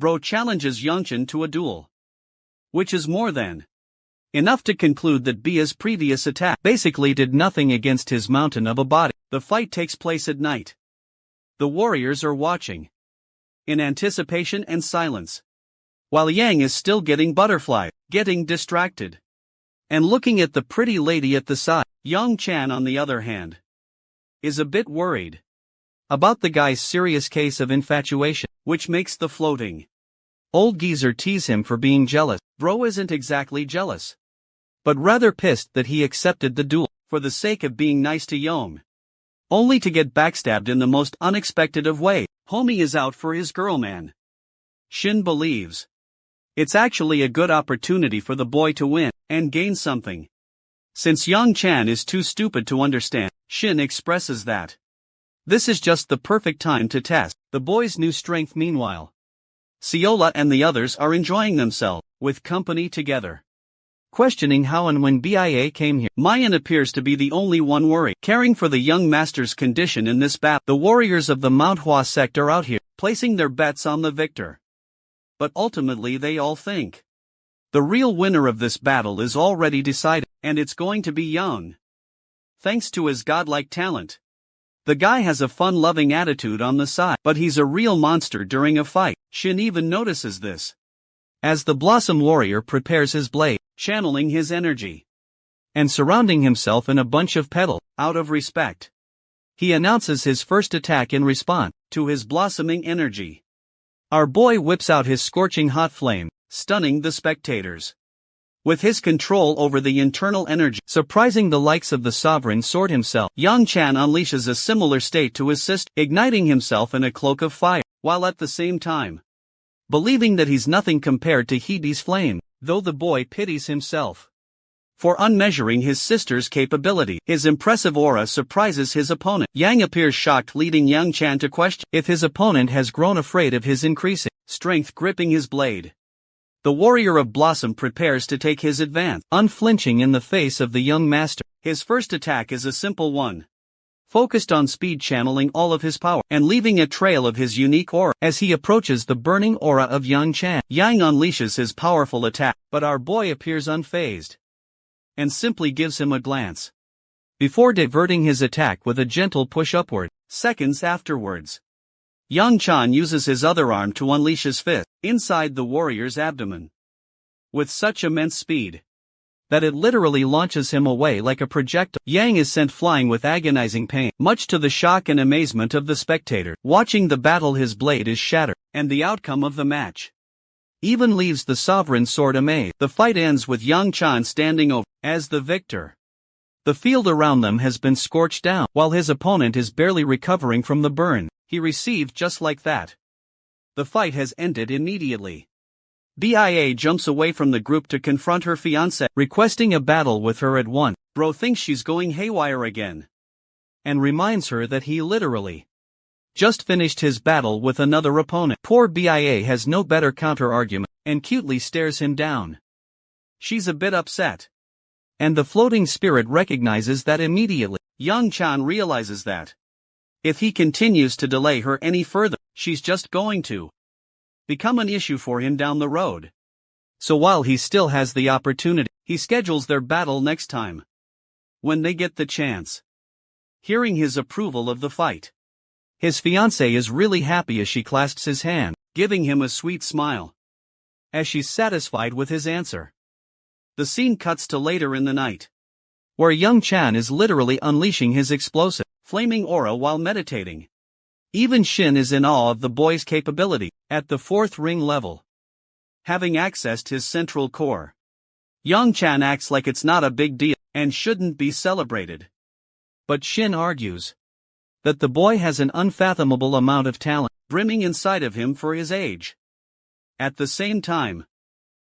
Bro challenges Yang Chan to a duel, which is more than enough to conclude that Bia's previous attack basically did nothing against his mountain of a body. The fight takes place at night. The warriors are watching in anticipation and silence, while Yang is still getting butterflies, getting distracted, and looking at the pretty lady at the side. Yang Chan, on the other hand, is a bit worried about the guy's serious case of infatuation, which makes the floating old geezer tease him for being jealous. Bro isn't exactly jealous, but rather pissed that he accepted the duel for the sake of being nice to Yang, only to get backstabbed in the most unexpected of ways. Homie is out for his girl, man. Shin believes it's actually a good opportunity for the boy to win and gain something. Since Yang Chan is too stupid to understand, Shin expresses that this is just the perfect time to test the boy's new strength. Meanwhile, Ciola and the others are enjoying themselves with company together, questioning how and when Bia came here. Mayan appears to be the only one worried, caring for the young master's condition in this battle. The warriors of the Manhwa sect are out here, placing their bets on the victor. But ultimately they all think the real winner of this battle is already decided, and it's going to be Yang. Thanks to his godlike talent. The guy has a fun-loving attitude on the side, but he's a real monster during a fight. Shin even notices this as the Blossom Warrior prepares his blade, channeling his energy and surrounding himself in a bunch of petals. Out of respect, he announces his first attack in response to his blossoming energy. Our boy whips out his scorching hot flame, stunning the spectators with his control over the internal energy, surprising the likes of the sovereign sword himself. Yang Chan unleashes a similar state to his sister, igniting himself in a cloak of fire, while at the same time believing that he's nothing compared to Hebe's flame, though the boy pities himself for unmeasuring his sister's capability. His impressive aura surprises his opponent. Yang appears shocked, leading Yang Chan to question if his opponent has grown afraid of his increasing strength gripping his blade. The warrior of Blossom prepares to take his advance, unflinching in the face of the young master. His first attack is a simple one, focused on speed, channeling all of his power and leaving a trail of his unique aura. As he approaches the burning aura of Yang Chan, Yang unleashes his powerful attack, but our boy appears unfazed and simply gives him a glance before diverting his attack with a gentle push upward. Seconds afterwards, Yang Chan uses his other arm to unleash his fist inside the warrior's abdomen with such immense speed that it literally launches him away like a projectile. Yang is sent flying with agonizing pain, much to the shock and amazement of the spectator. Watching the battle, his blade is shattered, and the outcome of the match even leaves the sovereign sword amazed. The fight ends with Yang Chan standing over as the victor. The field around them has been scorched down, while his opponent is barely recovering from the burn he received. Just like that, the fight has ended immediately. Bia jumps away from the group to confront her fiancé, requesting a battle with her at once. Bro thinks she's going haywire again and reminds her that he literally just finished his battle with another opponent. Poor Bia has no better counter-argument and cutely stares him down. She's a bit upset, and the floating spirit recognizes that immediately. Yang Chan realizes that if he continues to delay her any further, she's just going to become an issue for him down the road. So while he still has the opportunity, he schedules their battle next time, when they get the chance. Hearing his approval of the fight, his fiancée is really happy as she clasps his hand, giving him a sweet smile as she's satisfied with his answer. The scene cuts to later in the night, where Yang Chan is literally unleashing his explosive, flaming aura while meditating. Even Shin is in awe of the boy's capability. At the 4th ring level, having accessed his central core, Yang Chan acts like it's not a big deal and shouldn't be celebrated. But Shin argues that the boy has an unfathomable amount of talent brimming inside of him for his age. At the same time,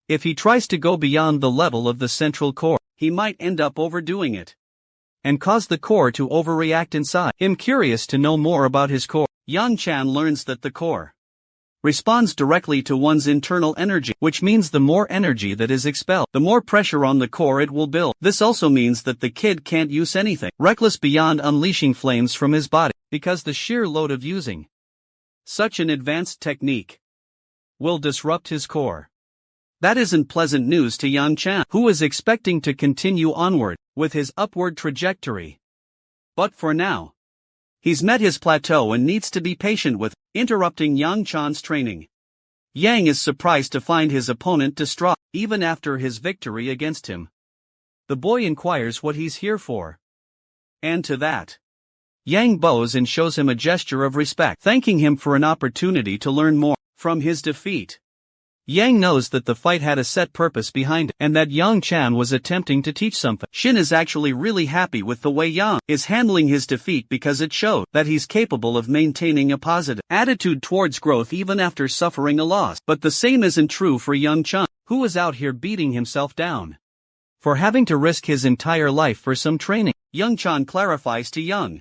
if he tries to go beyond the level of the central core, he might end up overdoing it and cause the core to overreact inside him. Curious to know more about his core, Yang Chan learns that the core responds directly to one's internal energy, which means the more energy that is expelled, the more pressure on the core it will build. This also means that the kid can't use anything reckless beyond unleashing flames from his body, because the sheer load of using such an advanced technique will disrupt his core. That isn't pleasant news to Yang Chan, who is expecting to continue onward with his upward trajectory. But for now, he's met his plateau and needs to be patient with interrupting Yang Chan's training. Yang is surprised to find his opponent distraught, even after his victory against him. The boy inquires what he's here for. And to that, Yang bows and shows him a gesture of respect, thanking him for an opportunity to learn more from his defeat. Yang knows that the fight had a set purpose behind it, and that Yang Chan was attempting to teach something. Shin is actually really happy with the way Yang is handling his defeat, because it showed that he's capable of maintaining a positive attitude towards growth even after suffering a loss. But the same isn't true for Yang Chan, who is out here beating himself down for having to risk his entire life for some training. Yang Chan clarifies to Yang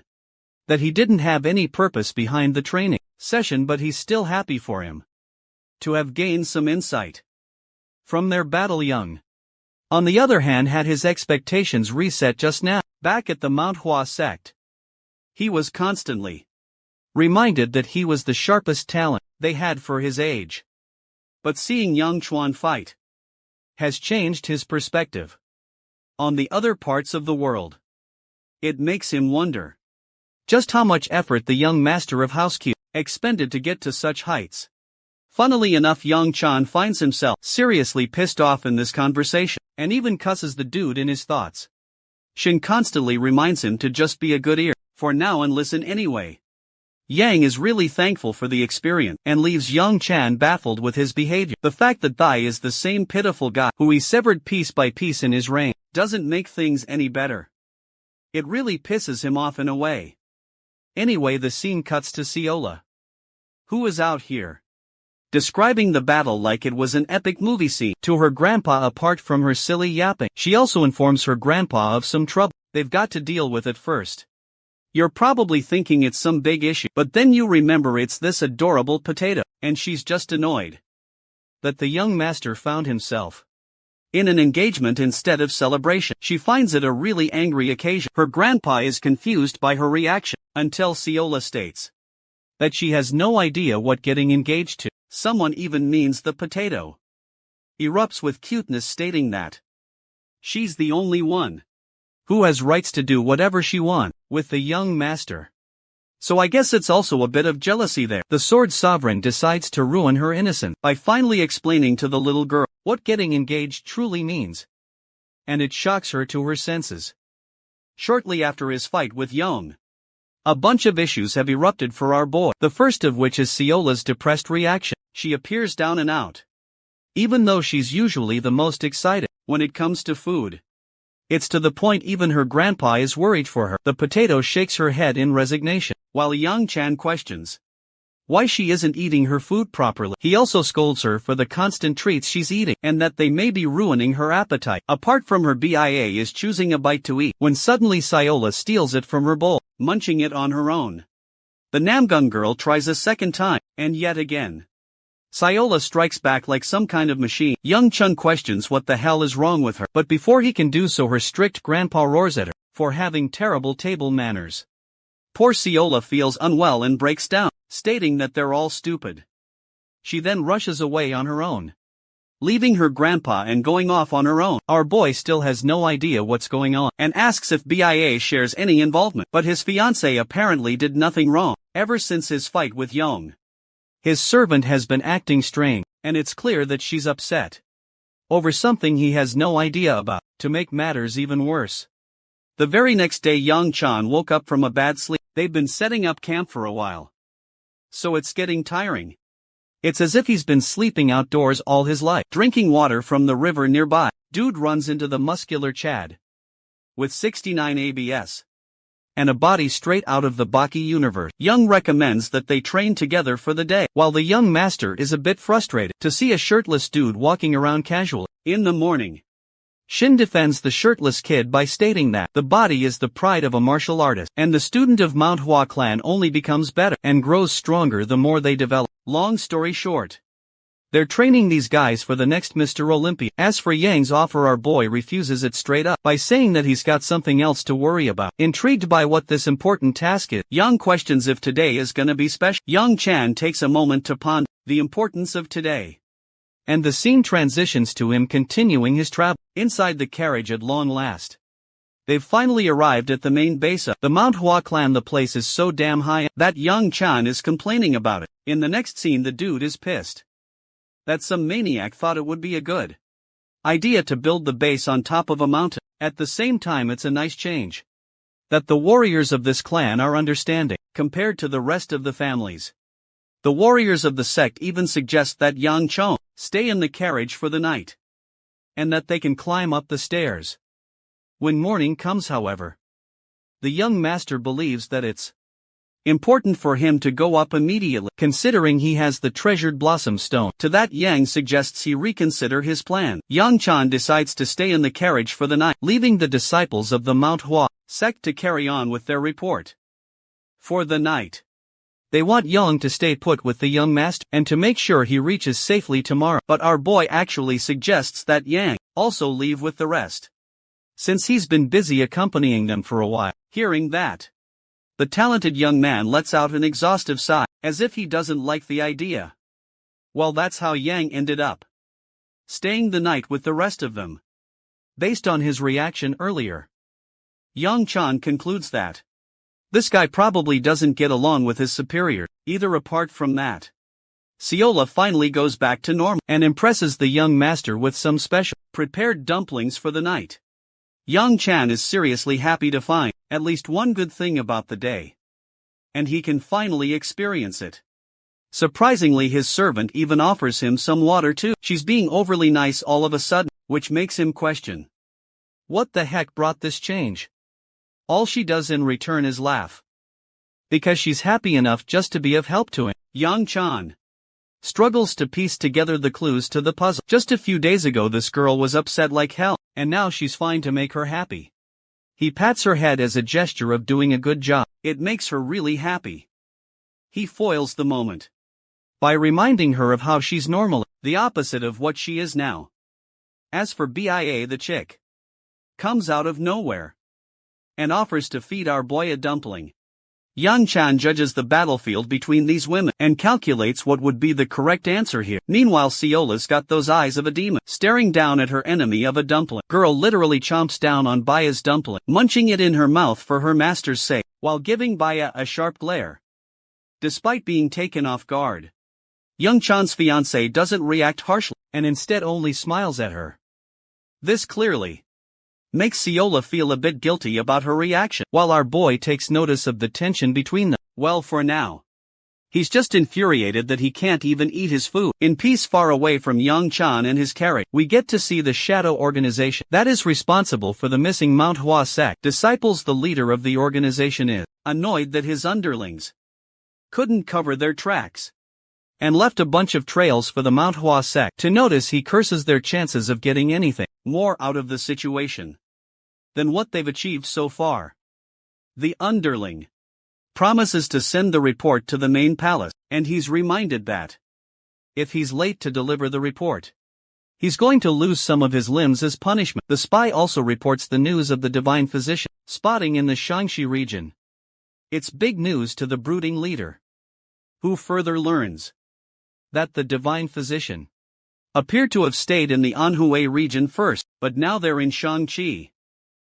that he didn't have any purpose behind the training session, but he's still happy for him to have gained some insight from their battle. Yang, on the other hand, had his expectations reset just now. Back at the Manhwa sect, he was constantly reminded that he was the sharpest talent they had for his age. But seeing Yang Chuan fight has changed his perspective on the other parts of the world. It makes him wonder just how much effort the young master of housekeeping expended to get to such heights. Funnily enough, Yang Chan finds himself seriously pissed off in this conversation, and even cusses the dude in his thoughts. Shin constantly reminds him to just be a good ear for now and listen anyway. Yang is really thankful for the experience, and leaves Yang Chan baffled with his behavior. The fact that Thai is the same pitiful guy who he severed piece by piece in his reign doesn't make things any better. It really pisses him off in a way. Anyway, the scene cuts to Ciola, who is out here describing the battle like it was an epic movie scene to her grandpa. Apart from her silly yapping, she also informs her grandpa of some trouble they've got to deal with at first. You're probably thinking it's some big issue, but then you remember it's this adorable potato, and she's just annoyed that the young master found himself in an engagement instead of celebration. She finds it a really angry occasion. Her grandpa is confused by her reaction, until Ciola states that she has no idea what getting engaged to someone even means. The potato erupts with cuteness, stating that she's the only one who has rights to do whatever she wants with the young master. So I guess it's also a bit of jealousy there. The sword sovereign decides to ruin her innocence by finally explaining to the little girl what getting engaged truly means, and it shocks her to her senses. Shortly after his fight with Young, a bunch of issues have erupted for our boy, the first of which is Ciola's depressed reaction. She appears down and out, even though she's usually the most excited when it comes to food. It's to the point even her grandpa is worried for her. The potato shakes her head in resignation, while Yang Chan questions why she isn't eating her food properly. He also scolds her for the constant treats she's eating, and that they may be ruining her appetite. Apart from her BIA is choosing a bite to eat, when suddenly Ciola steals it from her bowl, munching it on her own. The Namgung girl tries a second time, and yet again Ciola strikes back like some kind of machine. Young Chun questions what the hell is wrong with her, but before he can do so, her strict grandpa roars at her for having terrible table manners. Poor Ciola feels unwell and breaks down, stating that they're all stupid. She then rushes away on her own, leaving her grandpa and going off on her own. Our boy still has no idea what's going on, and asks if BIA shares any involvement, but his fiancée apparently did nothing wrong ever since his fight with Young. His servant has been acting strange, and it's clear that she's upset over something he has no idea about. To make matters even worse, the very next day Yang Chan woke up from a bad sleep. They've been setting up camp for a while, so it's getting tiring. It's as if he's been sleeping outdoors all his life. Drinking water from the river nearby, dude runs into the muscular Chad with 69 ABS. and a body straight out of the Baki universe. Young recommends that they train together for the day, while the young master is a bit frustrated to see a shirtless dude walking around casually. In the morning, Shin defends the shirtless kid by stating that the body is the pride of a martial artist, and the student of Manhwa clan only becomes better and grows stronger the more they develop. Long story short, they're training these guys for the next Mr. Olympia. As for Yang's offer, our boy refuses it straight up by saying that he's got something else to worry about. Intrigued by what this important task is, Yang questions if today is gonna be special. Young Chan takes a moment to ponder the importance of today, and the scene transitions to him continuing his travel. Inside the carriage at long last, they've finally arrived at the main base of the Mount Hua clan. The place is so damn high that Young Chan is complaining about it. In the next scene, the dude is pissed that some maniac thought it would be a good idea to build the base on top of a mountain. At the same time, it's a nice change that the warriors of this clan are understanding compared to the rest of the families. The warriors of the sect even suggest that Yang Chong stay in the carriage for the night, and that they can climb up the stairs. When morning comes, however, the young master believes that it's important for him to go up immediately, considering he has the treasured blossom stone. To that, Yang suggests he reconsider his plan. Yang Chan decides to stay in the carriage for the night, leaving the disciples of the Mount Hua sect to carry on with their report for the night. They want Yang to stay put with the young master and to make sure he reaches safely tomorrow, but our boy actually suggests that Yang also leave with the rest, since he's been busy accompanying them for a while. Hearing that, the talented young man lets out an exhaustive sigh, as if he doesn't like the idea. Well, that's how Yang ended up staying the night with the rest of them. Based on his reaction earlier, Yang Chan concludes that this guy probably doesn't get along with his superior, either. Apart from that, Ciola finally goes back to normal and impresses the young master with some special prepared dumplings for the night. Yang Chan is seriously happy to find at least one good thing about the day, and he can finally experience it. Surprisingly, his servant even offers him some water too. She's being overly nice all of a sudden, which makes him question what the heck brought this change. All she does in return is laugh, because she's happy enough just to be of help to him. Yang Chan struggles to piece together the clues to the puzzle. Just a few days ago, this girl was upset like hell, and now she's fine to make her happy. He pats her head as a gesture of doing a good job. It makes her really happy. He foils the moment by reminding her of how she's normally the opposite of what she is now. As for BIA, the chick comes out of nowhere and offers to feed our boy a dumpling. Yang Chan judges the battlefield between these women and calculates what would be the correct answer here. Meanwhile, Ciola's got those eyes of a demon, staring down at her enemy of a dumpling. Girl literally chomps down on Baya's dumpling, munching it in her mouth for her master's sake, while giving Baya a sharp glare. Despite being taken off guard, Young Chan's fiancé doesn't react harshly, and instead only smiles at her. This clearly makes Ciola feel a bit guilty about her reaction, while our boy takes notice of the tension between them. Well, for now, he's just infuriated that he can't even eat his food in peace far away from Yang Chan and his carriage. We get to see the shadow organization that is responsible for the missing Mount Hua sect disciples. The leader of the organization is annoyed that his underlings couldn't cover their tracks and left a bunch of trails for the Mount Hua sect to notice. He curses their chances of getting anything more out of the situation than what they've achieved so far. The underling promises to send the report to the main palace, and he's reminded that if he's late to deliver the report, he's going to lose some of his limbs as punishment. The spy also reports the news of the divine physician spotting in the Shangxi region. It's big news to the brooding leader, who further learns that the divine physician appeared to have stayed in the Anhui region first, but now they're in Shangqi.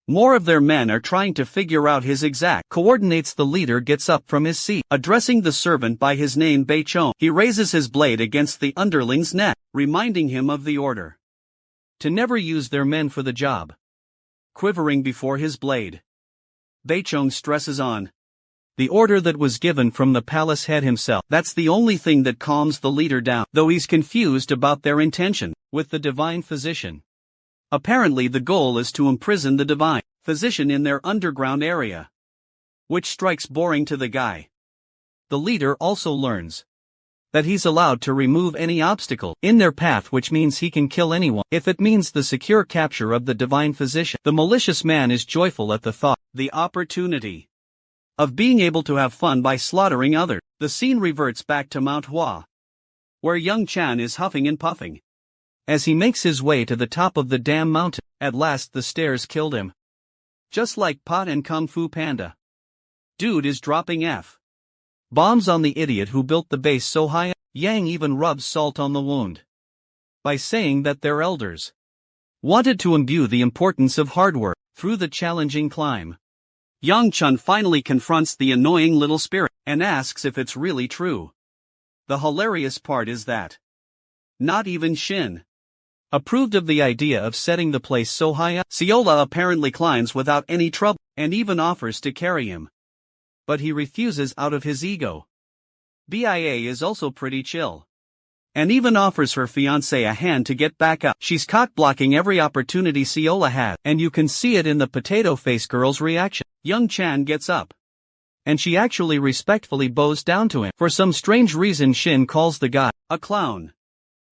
More of their men are trying to figure out his exact coordinates. The leader gets up from his seat, addressing the servant by his name Bei Chong. He raises his blade against the underling's neck, reminding him of the order to never use their men for the job. Quivering before his blade, Bei Chong stresses on the order that was given from the palace head himself. That's the only thing that calms the leader down, though he's confused about their intention with the divine physician. Apparently the goal is to imprison the divine physician in their underground area. which strikes boring to the guy. The leader also learns that he's allowed to remove any obstacle in their path, which means he can kill anyone if it means the secure capture of the divine physician. The malicious man is joyful at the thought, the opportunity of being able to have fun by slaughtering others. The scene reverts back to Manhwa, where young Chan is huffing and puffing as he makes his way to the top of the damn mountain. At last the stairs killed him. Just like Pot and Kung Fu Panda. Dude is dropping bombs on the idiot who built the base so high. Yang even rubs salt on the wound by saying that their elders wanted to imbue the importance of hard work through the challenging climb. Yang Chun finally confronts the annoying little spirit and asks if it's really true. The hilarious part is that not even Shin approved of the idea of setting the place so high up. Seola apparently climbs without any trouble and even offers to carry him, but he refuses out of his ego. BIA is also pretty chill and even offers her fiancé a hand to get back up. She's caught blocking every opportunity Seola has, and you can see it in the potato face girl's reaction. Young Chan gets up, and she actually respectfully bows down to him. For some strange reason Shin calls the guy a clown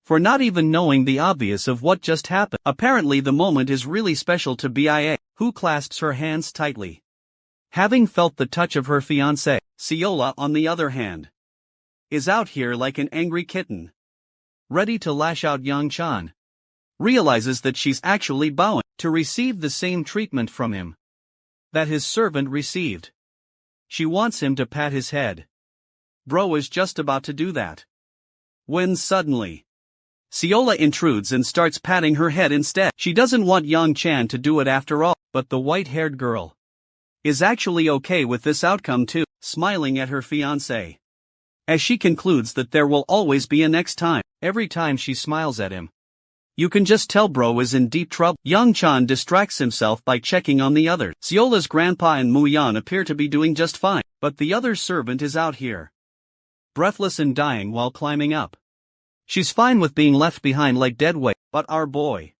for not even knowing the obvious of what just happened. Apparently the moment is really special to BIA, who clasps her hands tightly, having felt the touch of her fiancé. Seola, on the other hand, is out here like an angry kitten, ready to lash out. Young Chan realizes that she's actually bowing to receive the same treatment from him that his servant received. She wants him to pat his head. Bro is just about to do that when suddenly Seola intrudes and starts patting her head instead. She doesn't want Young Chan to do it after all, but the white-haired girl is actually okay with this outcome too, smiling at her fiancé as she concludes that there will always be a next time. Every time she smiles at him, you can just tell bro is in deep trouble. Young Chan distracts himself by checking on the others. Seola's grandpa and Muyan appear to be doing just fine, but the other servant is out here, breathless and dying while climbing up. She's fine with being left behind like dead weight, but our boy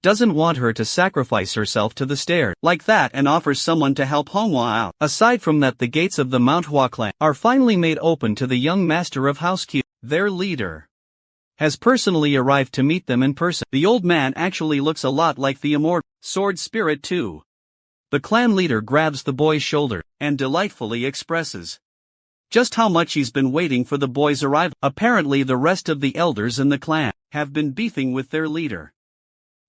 doesn't want her to sacrifice herself to the stairs like that and offers someone to help Hongwa out. Aside from that, the gates of the Manhwa clan are finally made open to the young master of housekeeping. Their leader has personally arrived to meet them in person. The old man actually looks a lot like the immortal sword spirit too. The clan leader grabs the boy's shoulder and delightfully expresses just how much he's been waiting for the boy's arrival. Apparently the rest of the elders in the clan have been beefing with their leader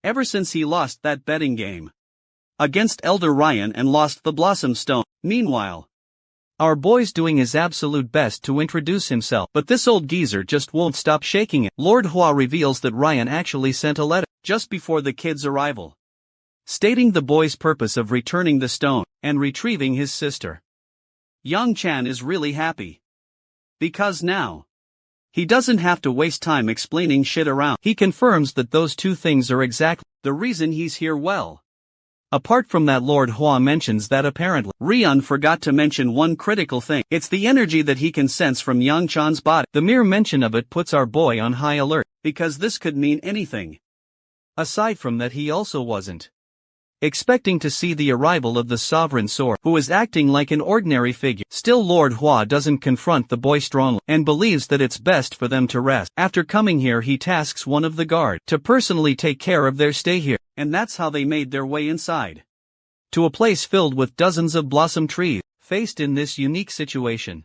ever since he lost that betting game against Elder Ryan and lost the Blossom Stone. Meanwhile, our boy's doing his absolute best to introduce himself, but this old geezer just won't stop shaking it. Lord Hua reveals that Ryan actually sent a letter just before the kid's arrival, stating the boy's purpose of returning the stone and retrieving his sister. Young Chan is really happy because now he doesn't have to waste time explaining shit around. He confirms that those two things are exactly the reason he's here. Well, apart from that, Lord Hua mentions that apparently Rian forgot to mention one critical thing. It's the energy that he can sense from Young Chan's body. The mere mention of it puts our boy on high alert, because this could mean anything. Aside from that, he also wasn't expecting to see the arrival of the sovereign sword, who is acting like an ordinary figure. Still, Lord Hua doesn't confront the boy strongly and believes that it's best for them to rest. After coming here, he tasks one of the guard to personally take care of their stay here, and that's how they made their way inside to a place filled with dozens of blossom trees. Faced in this unique situation,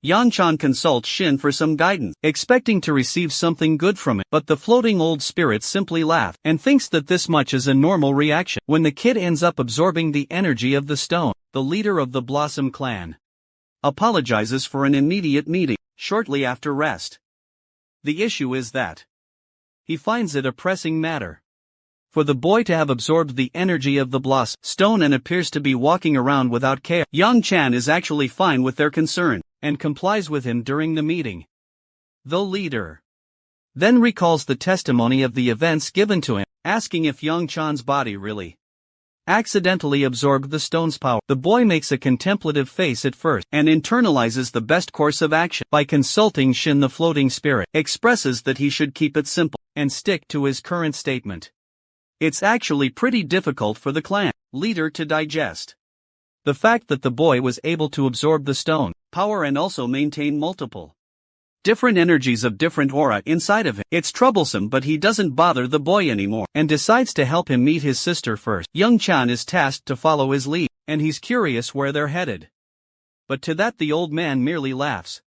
Yang Chan consults Shin for some guidance, expecting to receive something good from it, but the floating old spirit simply laughs and thinks that this much is a normal reaction. When the kid ends up absorbing the energy of the stone, the leader of the Blossom clan apologizes for an immediate meeting shortly after rest. The issue is that he finds it a pressing matter for the boy to have absorbed the energy of the Blossom stone and appears to be walking around without care. Young Chan is actually fine with their concern and complies with him during the meeting. The leader then recalls the testimony of the events given to him, asking if Young Chan's body really accidentally absorbed the stone's power. The boy makes a contemplative face at first and internalizes the best course of action by consulting Shin. The floating spirit expresses that he should keep it simple and stick to his current statement. It's actually pretty difficult for the clan leader to digest The fact that the boy was able to absorb the stone power and also maintain multiple different energies of different aura inside of him. It's troublesome, but he doesn't bother the boy anymore and decides to help him meet his sister first. Young Chan is tasked to follow his lead, and he's curious where they're headed. But to that the old man merely laughs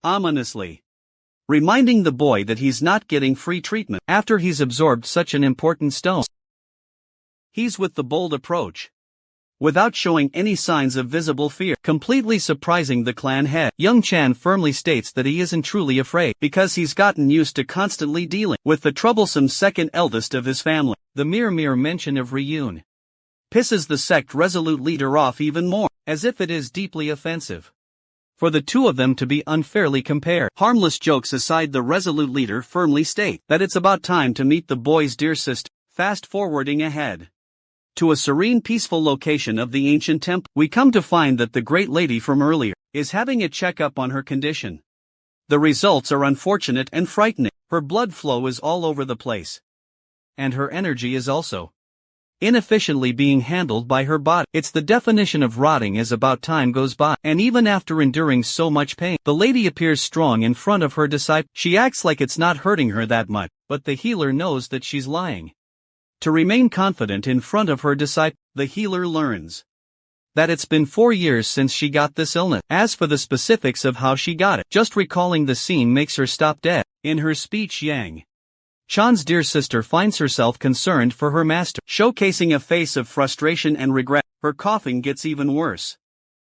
ominously, reminding the boy that he's not getting free treatment after he's absorbed such an important stone. He's with the bold approach, without showing any signs of visible fear, completely surprising the clan head. Young Chan firmly states that he isn't truly afraid because he's gotten used to constantly dealing with the troublesome second eldest of his family. The mere mention of Ryun pisses the sect resolute leader off even more, as if it is deeply offensive for the two of them to be unfairly compared. Harmless jokes aside, the resolute leader firmly states that it's about time to meet the boy's dear sister. Fast forwarding ahead to a serene, peaceful location of the ancient temple, we come to find that the great lady from earlier is having a checkup on her condition. The results are unfortunate and frightening. Her blood flow is all over the place, and her energy is also inefficiently being handled by her body. It's the definition of rotting as about time goes by, and even after enduring so much pain, the lady appears strong in front of her disciple. She acts like it's not hurting her that much, but the healer knows that she's lying. To remain confident in front of her disciple, the healer learns that it's been 4 years since she got this illness. As for the specifics of how she got it, just recalling the scene makes her stop dead. In her speech, Yang Chan's dear sister finds herself concerned for her master, showcasing a face of frustration and regret. Her coughing gets even worse,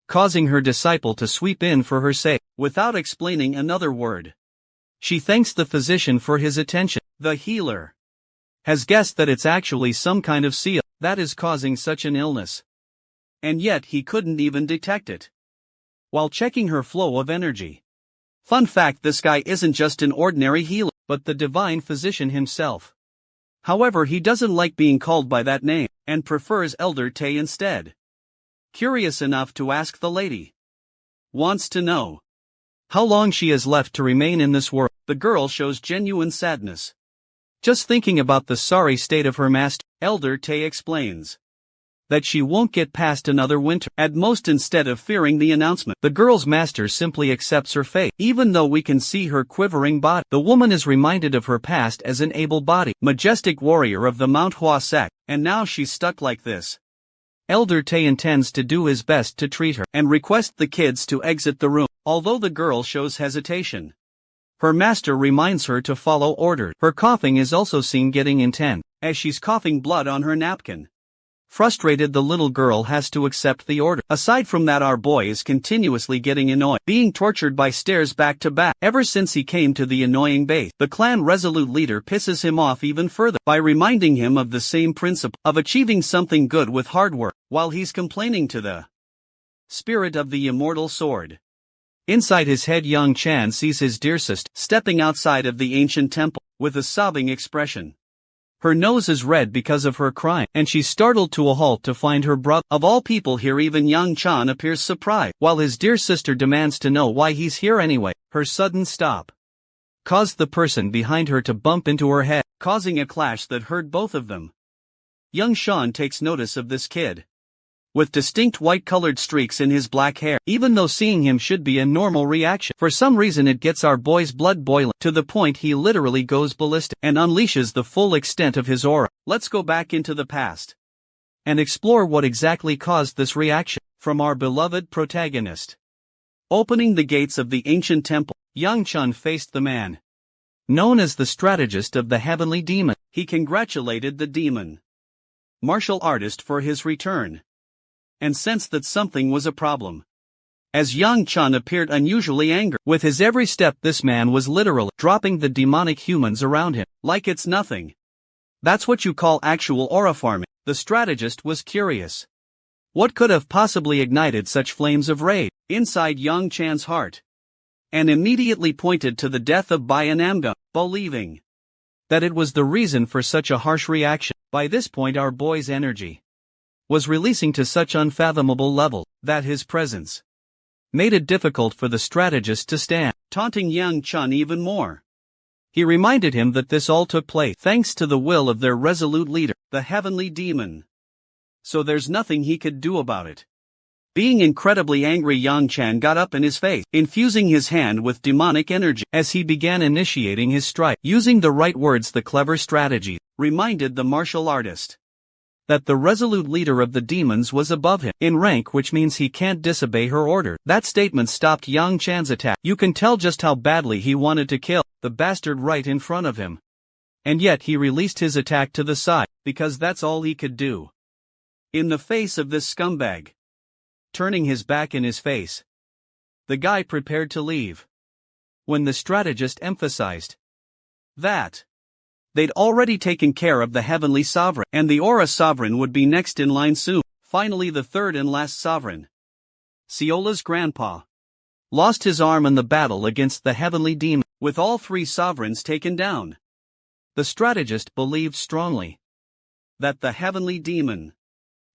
causing her disciple to sweep in for her sake, without explaining another word. She thanks the physician for his attention. The healer has guessed that it's actually some kind of seal that is causing such an illness, and yet he couldn't even detect it while checking her flow of energy. Fun fact, this guy isn't just an ordinary healer, but the divine physician himself. However, he doesn't like being called by that name, and prefers Elder Tay instead. Curious enough to ask, the lady wants to know how long she has left to remain in this world. The girl shows genuine sadness, just thinking about the sorry state of her master. Elder Tay explains that she won't get past another winter at most. Instead of fearing the announcement, the girl's master simply accepts her fate. Even though we can see her quivering body, the woman is reminded of her past as an able-bodied, majestic warrior of the Manhwa sect, and now she's stuck like this. Elder Tay intends to do his best to treat her, and request the kids to exit the room. Although the girl shows hesitation, her master reminds her to follow orders. Her coughing is also seen getting intense, as she's coughing blood on her napkin. Frustrated, the little girl has to accept the order. Aside from that, our boy is continuously getting annoyed, being tortured by stares back to back. Ever since he came to the annoying base, the clan resolute leader pisses him off even further by reminding him of the same principle of achieving something good with hard work, while he's complaining to the spirit of the immortal sword. Inside his head, Young Chan sees his dear sister stepping outside of the ancient temple with a sobbing expression. Her nose is red because of her crying, and she's startled to a halt to find her brother. Of all people here, even Young Chan appears surprised, while his dear sister demands to know why he's here anyway. Her sudden stop caused the person behind her to bump into her head, causing a clash that hurt both of them. Young Chan takes notice of this kid with distinct white-colored streaks in his black hair. Even though seeing him should be a normal reaction, for some reason it gets our boy's blood boiling, to the point he literally goes ballistic and unleashes the full extent of his aura. Let's go back into the past and explore what exactly caused this reaction from our beloved protagonist. Opening the gates of the ancient temple, Young Chan faced the man known as the strategist of the heavenly demon. He congratulated the demon martial artist for his return, and sensed that something was a problem, as Young Chan appeared unusually angry. With his every step, this man was literally dropping the demonic humans around him like it's nothing. That's what you call actual aura farming. The strategist was curious. What could have possibly ignited such flames of rage inside Young Chan's heart, and immediately pointed to the death of Bayanamga, believing that it was the reason for such a harsh reaction. By this point, our boy's energy was releasing to such unfathomable level that his presence made it difficult for the strategist to stand, taunting Young Chan even more. He reminded him that this all took place thanks to the will of their resolute leader, the heavenly demon. So there's nothing he could do about it. Being incredibly angry, Yang Chan got up in his face, infusing his hand with demonic energy. As he began initiating his strike, using the right words, the clever strategy reminded the martial artist that the resolute leader of the demons was above him in rank, which means he can't disobey her order. That statement stopped Yang Chan's attack. You can tell just how badly he wanted to kill the bastard right in front of him. And yet he released his attack to the side, because that's all he could do. In the face of this scumbag, turning his back in his face, the guy prepared to leave. When the strategist emphasized that they'd already taken care of the heavenly sovereign, and the aura sovereign would be next in line soon. Finally, the third and last sovereign, Ciola's grandpa, lost his arm in the battle against the heavenly demon. With all three sovereigns taken down, the strategist believed strongly that the heavenly demon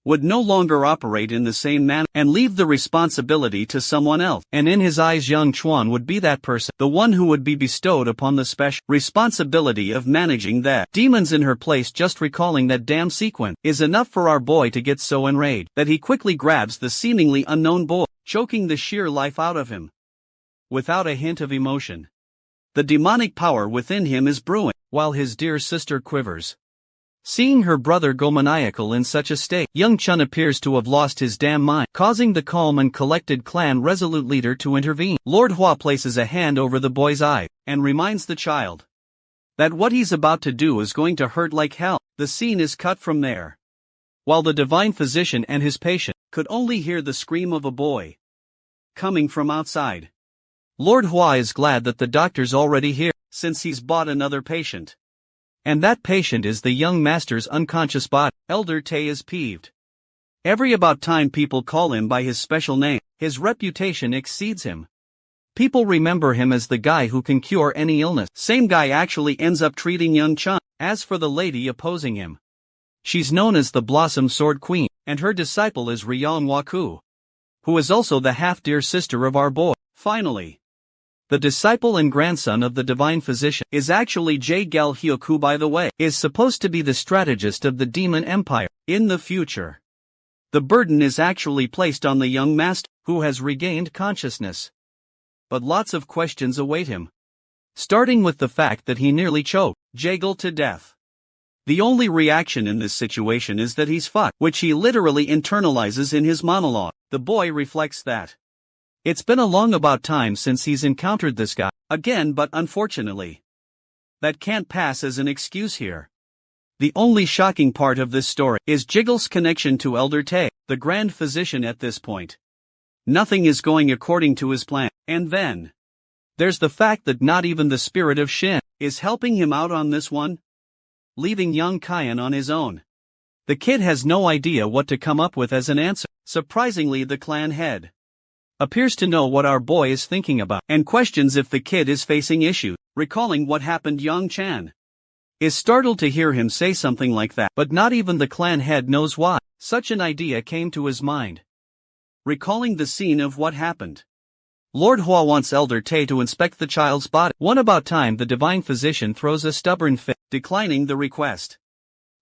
would no longer operate in the same manner and leave the responsibility to someone else. And in his eyes, Yang Chuan would be that person, the one who would be bestowed upon the special responsibility of managing the demons in her place. Just recalling that damn sequence is enough for our boy to get so enraged that he quickly grabs the seemingly unknown boy, choking the sheer life out of him. Without a hint of emotion, the demonic power within him is brewing, while his dear sister quivers. Seeing her brother go maniacal in such a state, Yang Chun appears to have lost his damn mind, causing the calm and collected clan resolute leader to intervene. Lord Hua places a hand over the boy's eye, and reminds the child that what he's about to do is going to hurt like hell. The scene is cut from there, while the divine physician and his patient could only hear the scream of a boy coming from outside. Lord Hua is glad that the doctor's already here, since he's bought another patient. And that patient is the young master's unconscious body. Elder Tay is peeved. Every about time people call him by his special name, his reputation exceeds him. People remember him as the guy who can cure any illness. Same guy actually ends up treating Young Chun. As for the lady opposing him, she's known as the Blossom Sword Queen, and her disciple is Ryong Waku, who is also the half-dear sister of our boy. Finally, the disciple and grandson of the divine physician is actually Jae Gel Hyuk, who, by the way, is supposed to be the strategist of the demon empire. In the future, the burden is actually placed on the young master, who has regained consciousness. But lots of questions await him, starting with the fact that he nearly choked Jaegel to death. The only reaction in this situation is that he's fucked, which he literally internalizes in his monologue. The boy reflects that it's been a long about time since he's encountered this guy again, but unfortunately, that can't pass as an excuse here. The only shocking part of this story is Jiggle's connection to Elder Tay, the grand physician. At this point, nothing is going according to his plan, and then there's the fact that not even the spirit of Shin is helping him out on this one, leaving young Kyan on his own. The kid has no idea what to come up with as an answer. Surprisingly, the clan head appears to know what our boy is thinking about, and questions if the kid is facing issues. Recalling what happened, Yang Chan is startled to hear him say something like that, but not even the clan head knows why such an idea came to his mind. Recalling the scene of what happened, Lord Hua wants Elder Tay to inspect the child's body. One about time, the divine physician throws a stubborn fit, declining the request.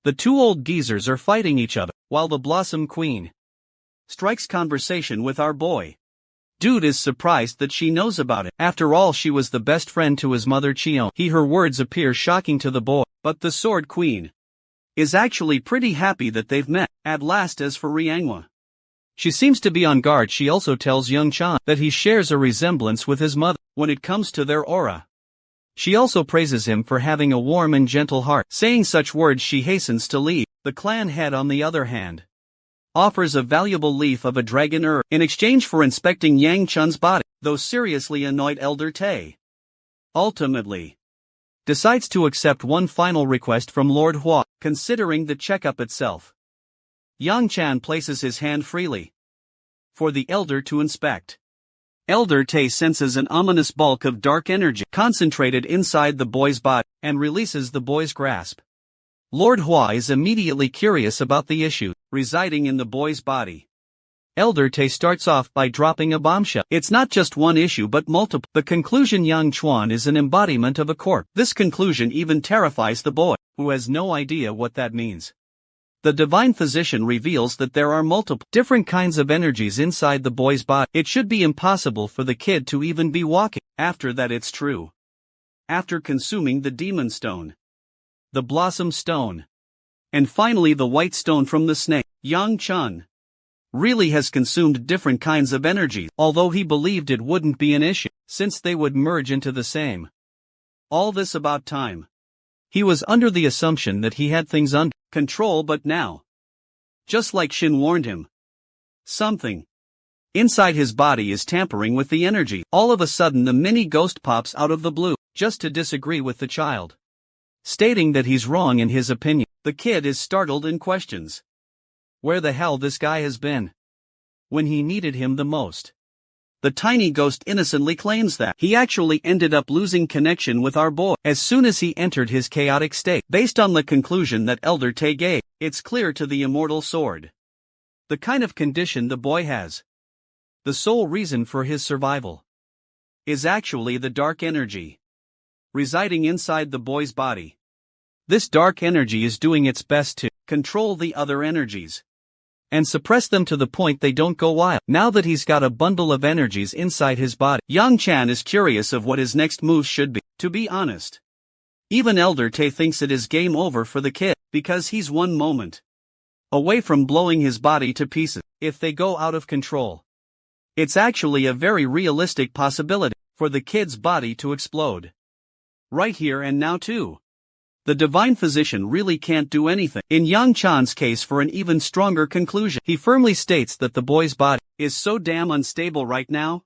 The two old geezers are fighting each other, while the Blossom Queen strikes conversation with our boy. Dude is surprised that she knows about it. After all, she was the best friend to his mother Chion. Her words appear shocking to the boy, but the Sword Queen is actually pretty happy that they've met at last. As for Ryangwa, she seems to be on guard. She also tells Young Chan that he shares a resemblance with his mother when it comes to their aura. She also praises him for having a warm and gentle heart. Saying such words, she hastens to leave. The clan head, on the other hand, offers a valuable leaf of a dragon herb in exchange for inspecting Yang Chun's body, though seriously annoyed Elder Tay ultimately decides to accept one final request from Lord Hua. Considering the checkup itself, Yang Chan places his hand freely for the elder to inspect. Elder Tay senses an ominous bulk of dark energy concentrated inside the boy's body, and releases the boy's grasp. Lord Hua is immediately curious about the issue residing in the boy's body. Elder Tay starts off by dropping a bombshell. It's not just one issue but multiple. The conclusion: Yang Chuan is an embodiment of a corpse. This conclusion even terrifies the boy, who has no idea what that means. The divine physician reveals that there are multiple different kinds of energies inside the boy's body. It should be impossible for the kid to even be walking. After that, it's true. After consuming the demon stone, the blossom stone, and finally the white stone from the snake, Yang Chun really has consumed different kinds of energy, although he believed it wouldn't be an issue, since they would merge into the same. All this about time. He was under the assumption that he had things under control, but now, just like Shin warned him, something inside his body is tampering with the energy. All of a sudden the mini ghost pops out of the blue, just to disagree with the child, stating that he's wrong in his opinion. The kid is startled and questions where the hell this guy has been when he needed him the most. The tiny ghost innocently claims that he actually ended up losing connection with our boy as soon as he entered his chaotic state. Based on the conclusion that Elder Tae gave, it's clear to the immortal sword the kind of condition the boy has. The sole reason for his survival is actually the dark energy residing inside the boy's body. This dark energy is doing its best to control the other energies and suppress them to the point they don't go wild. Now that he's got a bundle of energies inside his body, Yang Chan is curious of what his next move should be. To be honest, even Elder Tae thinks it is game over for the kid, because he's one moment away from blowing his body to pieces if they go out of control. It's actually a very realistic possibility for the kid's body to explode right here and now too. The divine physician really can't do anything in Yang Chan's case. For an even stronger conclusion, he firmly states that the boy's body is so damn unstable right now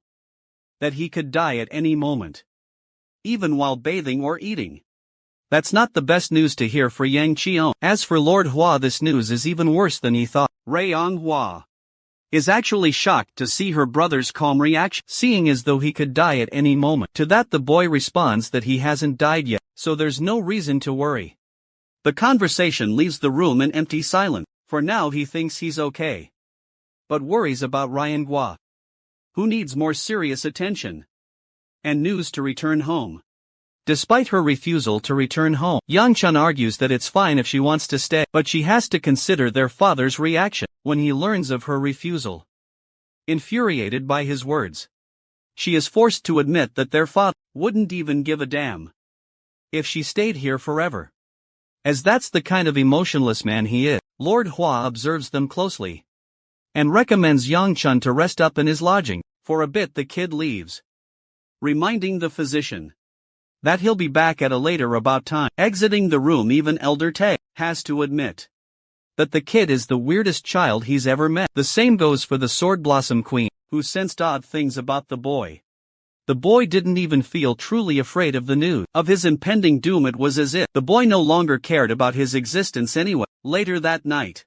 that he could die at any moment, even while bathing or eating. That's not the best news to hear for Yang Cheon. As for Lord Hua, this news is even worse than he thought. Rayong Hua is actually shocked to see her brother's calm reaction, seeing as though he could die at any moment. To that the boy responds that he hasn't died yet, so there's no reason to worry. The conversation leaves the room in empty silence. For now he thinks he's okay, but worries about Ryan Hua, who needs more serious attention and news to return home. Despite her refusal to return home, Yang Chun argues that it's fine if she wants to stay, but she has to consider their father's reaction when he learns of her refusal. Infuriated by his words, she is forced to admit that their father wouldn't even give a damn if she stayed here forever, as that's the kind of emotionless man he is. Lord Hua observes them closely and recommends Yang Chun to rest up in his lodging. For a bit the kid leaves, reminding the physician that he'll be back at a later about time. Exiting the room, even Elder Tae has to admit that the kid is the weirdest child he's ever met. The same goes for the Sword Blossom Queen, who sensed odd things about the boy. The boy didn't even feel truly afraid of the news of his impending doom. It was as if the boy no longer cared about his existence anyway. Later that night,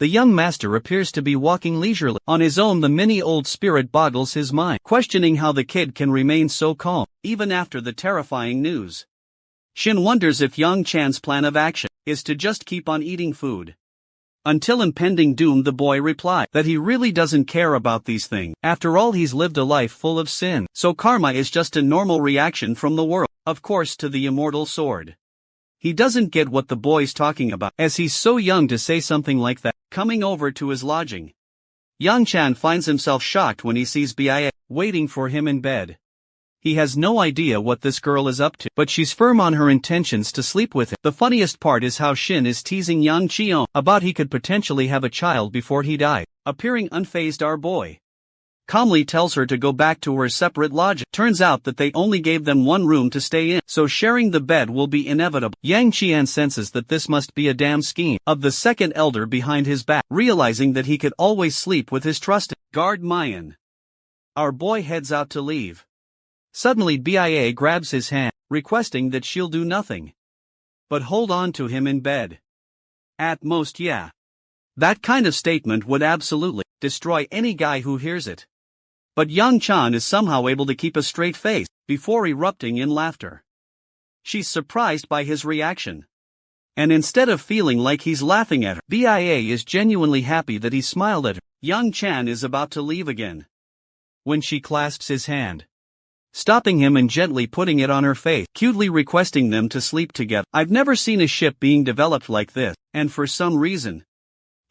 the young master appears to be walking leisurely on his own. The mini old spirit boggles his mind, questioning how the kid can remain so calm, even after the terrifying news. Shin wonders if Yang Chan's plan of action is to just keep on eating food until impending doom. The boy replied that he really doesn't care about these things. After all, he's lived a life full of sin, so karma is just a normal reaction from the world. Of course, to the immortal sword, he doesn't get what the boy's talking about, as he's so young to say something like that. Coming over to his lodging, Yang Chan finds himself shocked when he sees Bia waiting for him in bed. He has no idea what this girl is up to, but she's firm on her intentions to sleep with him. The funniest part is how Shin is teasing Yang Cheon about he could potentially have a child before he died. Appearing unfazed, our boy calmly tells her to go back to her separate lodging. Turns out that they only gave them one room to stay in, so sharing the bed will be inevitable. Yang Qian senses that this must be a damn scheme of the second elder behind his back, realizing that he could always sleep with his trusted guard Mayan. Our boy heads out to leave. Suddenly Bia grabs his hand, requesting that she'll do nothing but hold on to him in bed. At most, yeah. That kind of statement would absolutely destroy any guy who hears it. But Yang Chan is somehow able to keep a straight face before erupting in laughter. She's surprised by his reaction, and instead of feeling like he's laughing at her, Bia is genuinely happy that he smiled at her. Yang Chan is about to leave again when she clasps his hand, stopping him and gently putting it on her face, cutely requesting them to sleep together. I've never seen a ship being developed like this, and for some reason,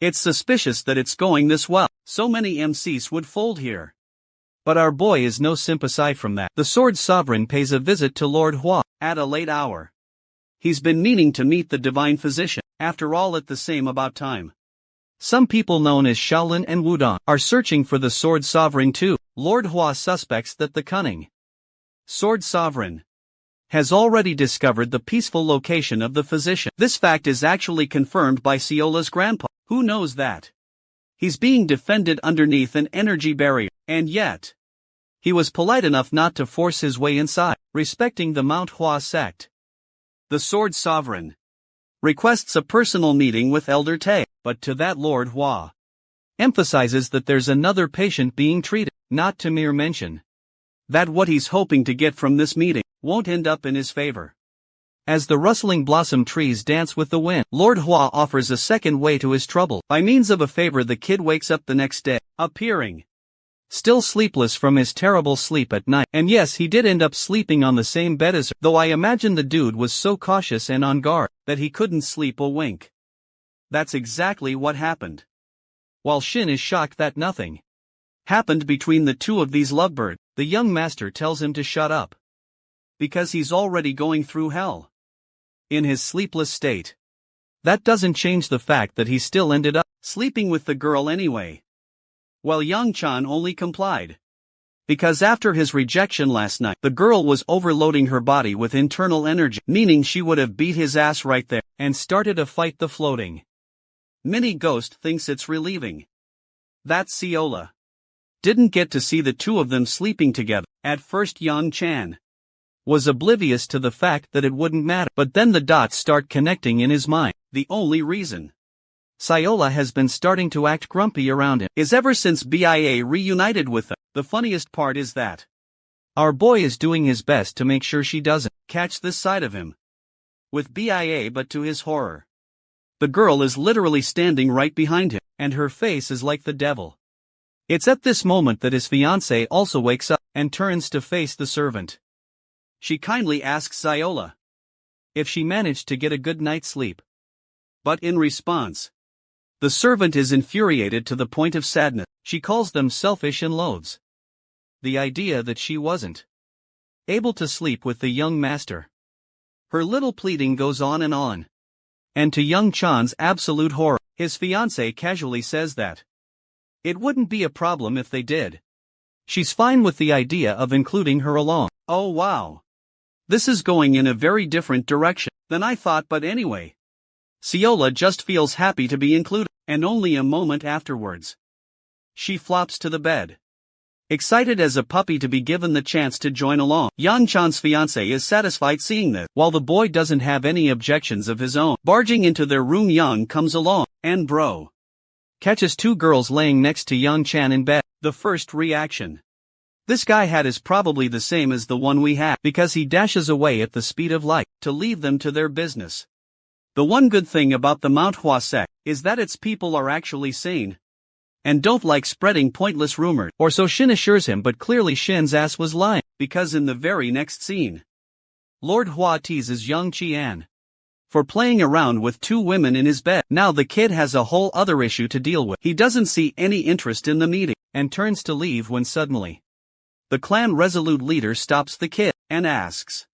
It's suspicious that it's going this well. So many MCs would fold here. But our boy is no simp. Aside from that, the Sword Sovereign pays a visit to Lord Hua at a late hour. He's been meaning to meet the Divine Physician. After all, at the same about time. Some people known as Shaolin and Wudong are searching for the Sword Sovereign too. Lord Hua suspects that the cunning Sword Sovereign has already discovered the peaceful location of the physician. This fact is actually confirmed by Siola's grandpa, who knows that he's being defended underneath an energy barrier, and yet he was polite enough not to force his way inside, respecting the Mount Hua sect. The Sword Sovereign requests a personal meeting with Elder Te, but to that Lord Hua emphasizes that there's another patient being treated, not to mere mention that what he's hoping to get from this meeting won't end up in his favor. As the rustling blossom trees dance with the wind, Lord Hua offers a second way to his trouble. By means of a favor, the kid wakes up the next day, appearing still sleepless from his terrible sleep at night. And yes, he did end up sleeping on the same bed as her, though I imagine the dude was so cautious and on guard that he couldn't sleep a wink. That's exactly what happened. While Shin is shocked that nothing happened between the two of these lovebirds, the young master tells him to shut up, because he's already going through hell in his sleepless state. That doesn't change the fact that he still ended up sleeping with the girl anyway. Well, Yang Chan only complied because after his rejection last night, the girl was overloading her body with internal energy, meaning she would have beat his ass right there and started a fight. The floating mini ghost thinks it's relieving that Siola didn't get to see the two of them sleeping together. At first, Yang Chan was oblivious to the fact that it wouldn't matter, but then the dots start connecting in his mind. The only reason Siola has been starting to act grumpy around him is ever since BIA reunited with them. The funniest part is that our boy is doing his best to make sure she doesn't catch this side of him with BIA, but to his horror, the girl is literally standing right behind him, and her face is like the devil. It's at this moment that his fiancée also wakes up and turns to face the servant. She kindly asks Siola if she managed to get a good night's sleep. But in response, the servant is infuriated to the point of sadness. She calls them selfish and loathes the idea that she wasn't able to sleep with the young master. Her little pleading goes on. And to Young Chan's absolute horror, his fiancée casually says that it wouldn't be a problem if they did. She's fine with the idea of including her along. Oh wow. This is going in a very different direction than I thought, but anyway. Siola just feels happy to be included, and only a moment afterwards, she flops to the bed, excited as a puppy to be given the chance to join along. Yang Chan's fiancé is satisfied seeing this, while the boy doesn't have any objections of his own. Barging into their room, Yang comes along, and bro catches two girls laying next to Yang Chan in bed. The first reaction this guy had is probably the same as the one we had, because he dashes away at the speed of light to leave them to their business. The one good thing about the Mount Hua sect is that its people are actually sane and don't like spreading pointless rumors, or so Shin assures him, but clearly Shin's ass was lying, because in the very next scene, Lord Hua teases Young Qian for playing around with two women in his bed. Now the kid has a whole other issue to deal with. He doesn't see any interest in the meeting and turns to leave when suddenly the clan resolute leader stops the kid and asks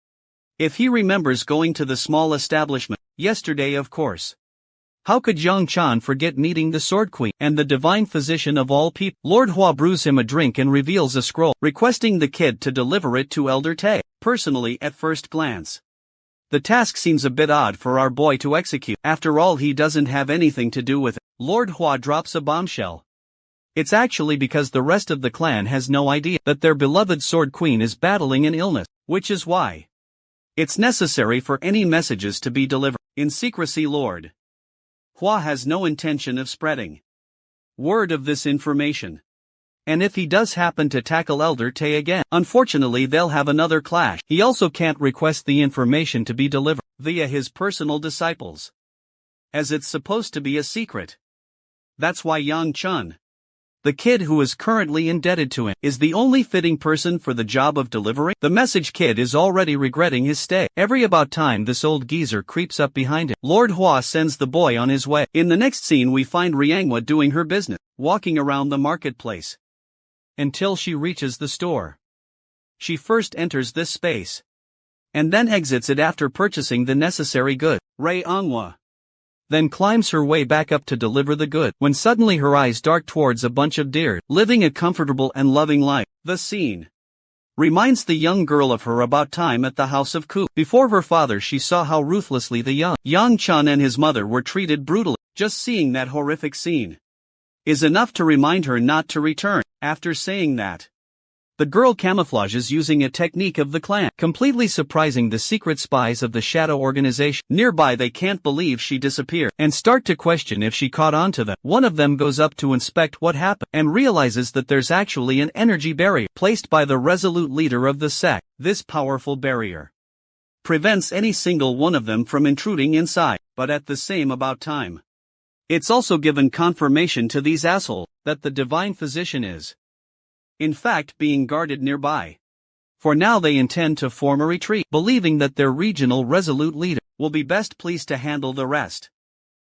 if he remembers going to the small establishment yesterday. Of course. How could Yang Chan forget meeting the Sword Queen and the Divine Physician of all people? Lord Hua brews him a drink and reveals a scroll, requesting the kid to deliver it to Elder Te personally. At first glance, the task seems a bit odd for our boy to execute. After all, he doesn't have anything to do with it. Lord Hua drops a bombshell. It's actually because the rest of the clan has no idea that their beloved Sword Queen is battling an illness, which is why it's necessary for any messages to be delivered in secrecy. Lord Hua has no intention of spreading word of this information. And if he does happen to tackle Elder Te again, unfortunately they'll have another clash. He also can't request the information to be delivered via his personal disciples, as it's supposed to be a secret. That's why Yang Chun The kid who is currently indebted to him is the only fitting person for the job of delivering. The message kid is already regretting his stay. Every about time this old geezer creeps up behind him. Lord Hua sends the boy on his way. In the next scene we find Riangwa doing her business, walking around the marketplace until she reaches the store. She first enters this space and then exits it after purchasing the necessary goods. Riangwa then climbs her way back up to deliver the good, when suddenly her eyes dart towards a bunch of deer, living a comfortable and loving life. The scene reminds the young girl of her about time at the house of Ku. Before her father she saw how ruthlessly the young Chan and his mother were treated brutally. Just seeing that horrific scene is enough to remind her not to return. After saying that, the girl camouflages using a technique of the clan, completely surprising the secret spies of the shadow organization. Nearby they can't believe she disappeared, and start to question if she caught on to them. One of them goes up to inspect what happened, and realizes that there's actually an energy barrier placed by the resolute leader of the sect. This powerful barrier prevents any single one of them from intruding inside, but at the same about time, it's also given confirmation to these assholes that the divine physician is in fact being guarded nearby. For now they intend to form a retreat, believing that their regional resolute leader will be best pleased to handle the rest.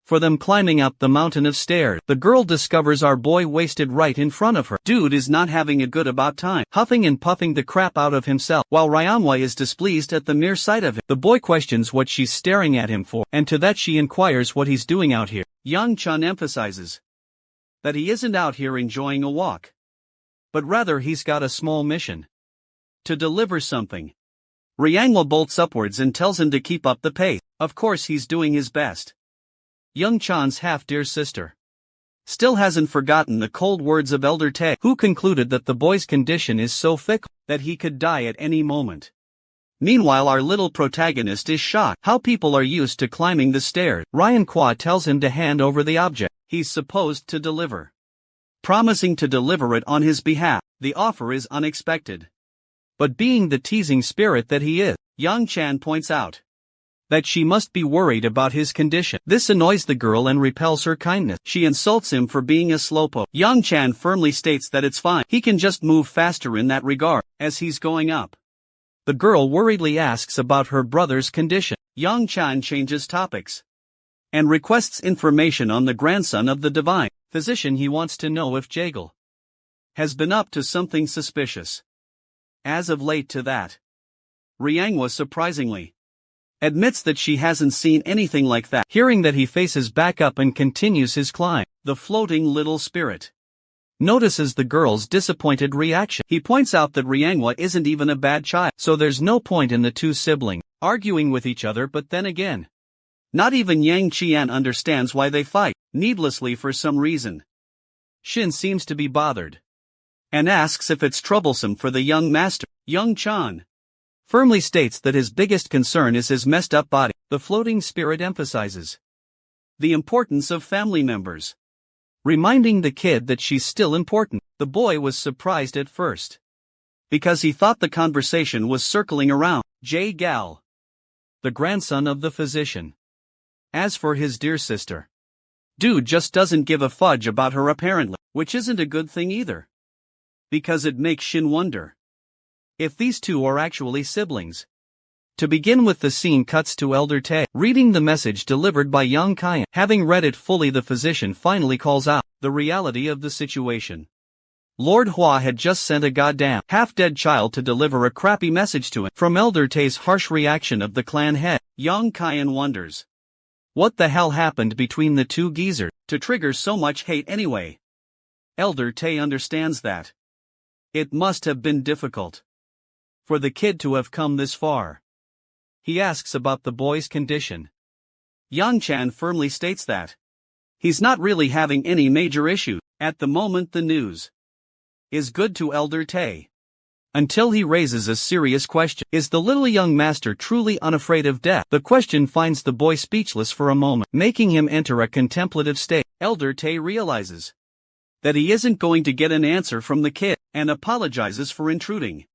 For them climbing up the mountain of stairs, the girl discovers our boy wasted right in front of her. Dude is not having a good about time, huffing and puffing the crap out of himself, while Ryamwa is displeased at the mere sight of him. The boy questions what she's staring at him for, and to that she inquires what he's doing out here. Young Chun emphasizes that he isn't out here enjoying a walk, but rather he's got a small mission to deliver something. Ryangwa bolts upwards and tells him to keep up the pace. Of course he's doing his best. Young Chan's half-dear sister still hasn't forgotten the cold words of Elder Tae, who concluded that the boy's condition is so fickle that he could die at any moment. Meanwhile our little protagonist is shocked how people are used to climbing the stairs. Ryan Kwa tells him to hand over the object he's supposed to deliver, promising to deliver it on his behalf. The offer is unexpected, but being the teasing spirit that he is, Yang Chan points out that she must be worried about his condition. This annoys the girl and repels her kindness. She insults him for being a slowpoke. Yang Chan firmly states that it's fine, he can just move faster in that regard. As he's going up, the girl worriedly asks about her brother's condition. Yang Chan changes topics and requests information on the grandson of the divine physician. He wants to know if Jagal has been up to something suspicious as of late. To that, Ryangwa surprisingly admits that she hasn't seen anything like that. Hearing that, he faces back up and continues his climb. The floating little spirit notices the girl's disappointed reaction. He points out that Ryangwa isn't even a bad child, so there's no point in the two siblings arguing with each other. But then again, not even Yang Qian understands why they fight needlessly for some reason. Shin seems to be bothered and asks if it's troublesome for the young master. Young Chan firmly states that his biggest concern is his messed up body. The floating spirit emphasizes the importance of family members, reminding the kid that she's still important. The boy was surprised at first because he thought the conversation was circling around Jay Gal, the grandson of the physician. As for his dear sister, dude just doesn't give a fudge about her apparently, which isn't a good thing either, because it makes Shin wonder if these two are actually siblings. To begin with, the scene cuts to Elder Tae reading the message delivered by Young Kyan. Having read it fully, the physician finally calls out the reality of the situation. Lord Hua had just sent a goddamn half-dead child to deliver a crappy message to him. From Elder Tae's harsh reaction of the clan head, Young Kyan wonders what the hell happened between the two geezers to trigger so much hate anyway. Elder Tae understands that it must have been difficult for the kid to have come this far. He asks about the boy's condition. Yang Chan firmly states that he's not really having any major issues at the moment. The news is good to Elder Tae until he raises a serious question. Is the little young master truly unafraid of death? The question finds the boy speechless for a moment, making him enter a contemplative state. Elder Tae realizes that he isn't going to get an answer from the kid and apologizes for intruding.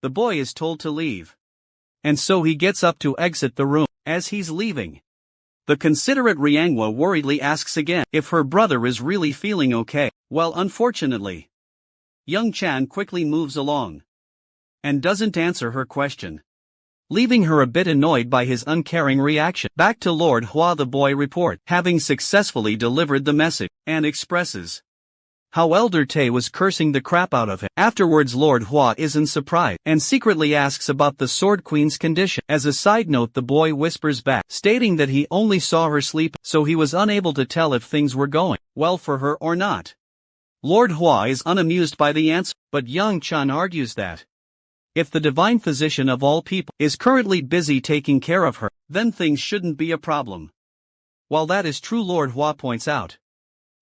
The boy is told to leave, and so he gets up to exit the room. As he's leaving, the considerate Ryangwa worriedly asks again if her brother is really feeling okay. Well, unfortunately, young Chan quickly moves along and doesn't answer her question, leaving her a bit annoyed by his uncaring reaction. Back to Lord Hua, the boy report, having successfully delivered the message, and expresses how Elder Tay was cursing the crap out of him. Afterwards, Lord Hua isn't surprised and secretly asks about the Sword Queen's condition. As a side note, the boy whispers back, stating that he only saw her sleep, so he was unable to tell if things were going well for her or not. Lord Hua is unamused by the answer, but young Chan argues that if the divine physician of all people is currently busy taking care of her, then things shouldn't be a problem. While that is true, Lord Hua points out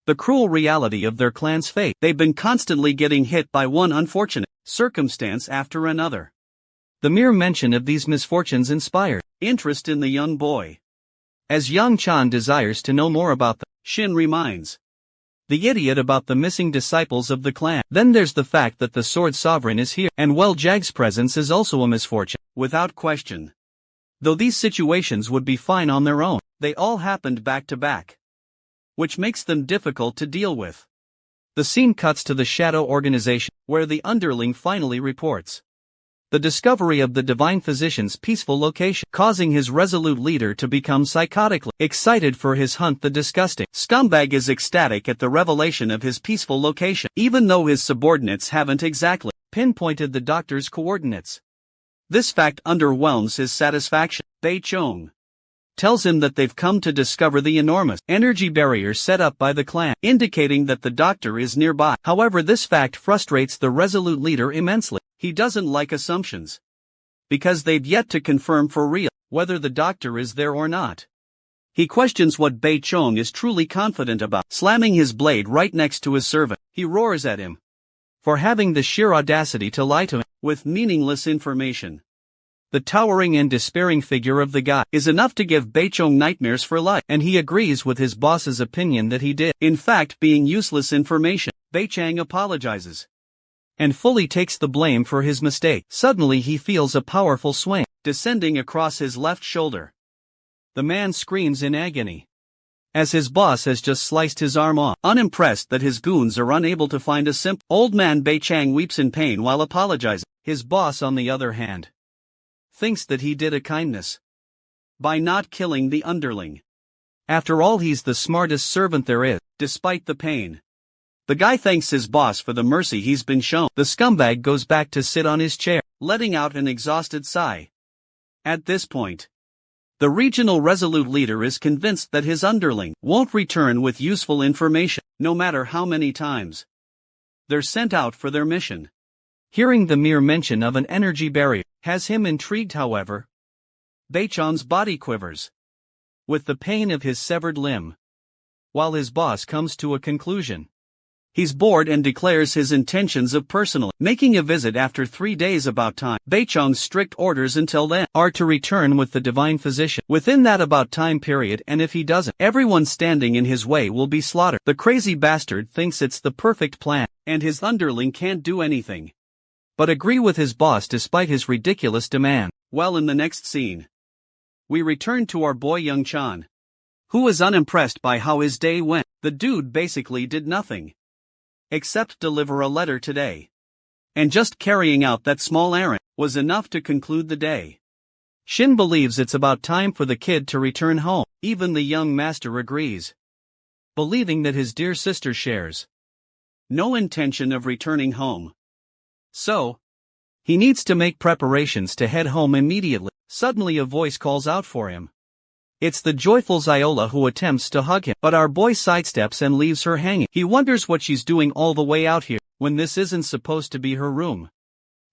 the cruel reality of their clan's fate. They've been constantly getting hit by one unfortunate circumstance after another. The mere mention of these misfortunes inspired interest in the young boy. As young Chan desires to know more about them, Shin reminds the idiot about the missing disciples of the clan. Then there's the fact that the Sword Sovereign is here, and well, Jag's presence is also a misfortune, without question. Though these situations would be fine on their own, they all happened back to back, which makes them difficult to deal with. The scene cuts to the Shadow Organization, where the underling finally reports the discovery of the Divine Physician's peaceful location, causing his resolute leader to become psychotically excited for his hunt. The disgusting scumbag is ecstatic at the revelation of his peaceful location, even though his subordinates haven't exactly pinpointed the doctor's coordinates. This fact underwhelms his satisfaction. Bei Chong tells him that they've come to discover the enormous energy barrier set up by the clan, indicating that the doctor is nearby. However, this fact frustrates the resolute leader immensely. He doesn't like assumptions, because they've yet to confirm for real whether the doctor is there or not. He questions what Bei Chong is truly confident about. Slamming his blade right next to his servant, he roars at him for having the sheer audacity to lie to him with meaningless information. The towering and despairing figure of the guy is enough to give Bei Chong nightmares for life, and he agrees with his boss's opinion that he did, in fact, being useless information. Bei Chang apologizes and fully takes the blame for his mistake. Suddenly he feels a powerful swing descending across his left shoulder. The man screams in agony, as his boss has just sliced his arm off. Unimpressed that his goons are unable to find a simple old man, Bei Chang weeps in pain while apologizing. His boss, on the other hand, thinks that he did a kindness by not killing the underling. After all, he's the smartest servant there is, despite the pain. The guy thanks his boss for the mercy he's been shown. The scumbag goes back to sit on his chair, letting out an exhausted sigh. At this point, the regional resolute leader is convinced that his underling won't return with useful information, no matter how many times they're sent out for their mission. Hearing the mere mention of an energy barrier has him intrigued. However, Bei Chong's body quivers with the pain of his severed limb, while his boss comes to a conclusion. He's bored and declares his intentions of personally making a visit after 3 days. About time. Bei Chong's strict orders until then are to return with the divine physician within that about time period, and if he doesn't, everyone standing in his way will be slaughtered. The crazy bastard thinks it's the perfect plan, and his underling can't do anything but agree with his boss despite his ridiculous demand. Well, in the next scene, we return to our boy young Chan, who is unimpressed by how his day went. The dude basically did nothing except deliver a letter today, and just carrying out that small errand was enough to conclude the day. Shin believes it's about time for the kid to return home. Even the young master agrees, believing that his dear sister shares no intention of returning home. So, he needs to make preparations to head home immediately. Suddenly a voice calls out for him. It's the joyful Xiola, who attempts to hug him, but our boy sidesteps and leaves her hanging. He wonders what she's doing all the way out here, when this isn't supposed to be her room.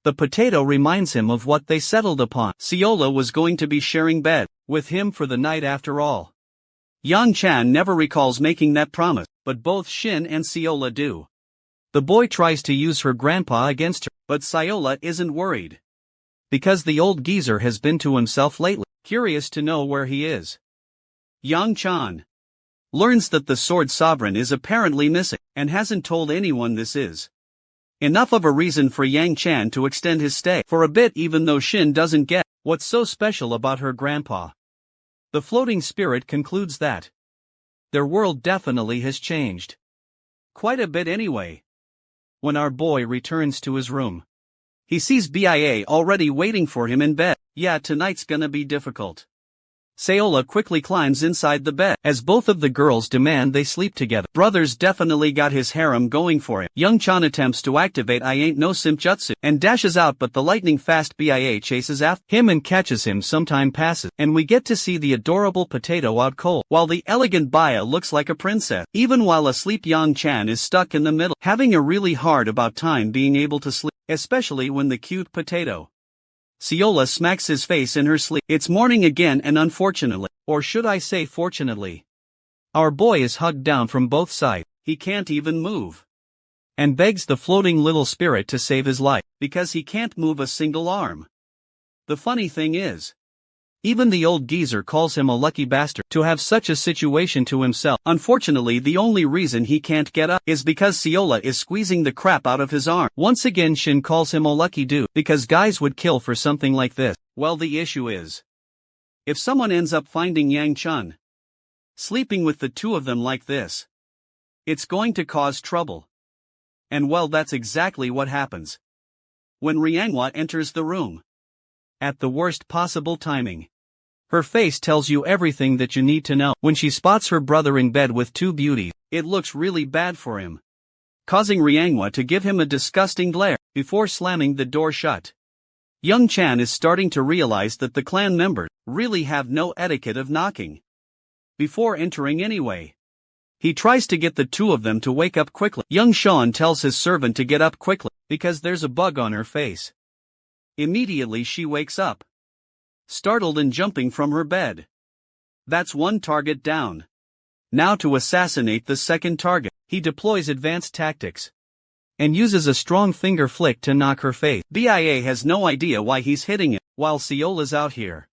The potato reminds him of what they settled upon. Xiola was going to be sharing bed with him for the night after all. Yang Chan never recalls making that promise, but both Shin and Xiola do. The boy tries to use her grandpa against her, but Xiola isn't worried, because the old geezer has been to himself lately, curious to know where he is. Yang Chan learns that the Sword Sovereign is apparently missing, and hasn't told anyone this is enough of a reason for Yang Chan to extend his stay for a bit, even though Shin doesn't get what's so special about her grandpa. The floating spirit concludes that their world definitely has changed. Quite a bit anyway. When our boy returns to his room, he sees BIA already waiting for him in bed. Yeah, tonight's gonna be difficult. Seola quickly climbs inside the bed, as both of the girls demand they sleep together. Brother's definitely got his harem going for him. Young Chan attempts to activate I ain't no simpjutsu, and dashes out, but the lightning-fast BIA chases after him and catches him. Some time passes, and we get to see the adorable potato out cold, while the elegant Baya looks like a princess. Even while asleep, Young Chan is stuck in the middle, having a really hard about time being able to sleep, especially when the cute potato Seola smacks his face in her sleep. It's morning again, and unfortunately, or should I say fortunately, our boy is hugged down from both sides. He can't even move, and begs the floating little spirit to save his life, because he can't move a single arm. The funny thing is, even the old geezer calls him a lucky bastard to have such a situation to himself. Unfortunately, the only reason he can't get up is because Seola is squeezing the crap out of his arm. Once again, Shin calls him a lucky dude, because guys would kill for something like this. Well, the issue is, if someone ends up finding Yang Chun sleeping with the two of them like this, it's going to cause trouble. And well, that's exactly what happens when Manhwa enters the room. At the worst possible timing, her face tells you everything that you need to know. When she spots her brother in bed with two beauties, it looks really bad for him, causing Manhwa to give him a disgusting glare before slamming the door shut. Young Chan is starting to realize that the clan members really have no etiquette of knocking before entering anyway. He tries to get the two of them to wake up quickly. Young Sean tells his servant to get up quickly, because there's a bug on her face. Immediately she wakes up, startled and jumping from her bed. That's one target down. Now to assassinate the second target, he deploys advanced tactics and uses a strong finger flick to knock her face. BIA has no idea why he's hitting it, while Seola's out here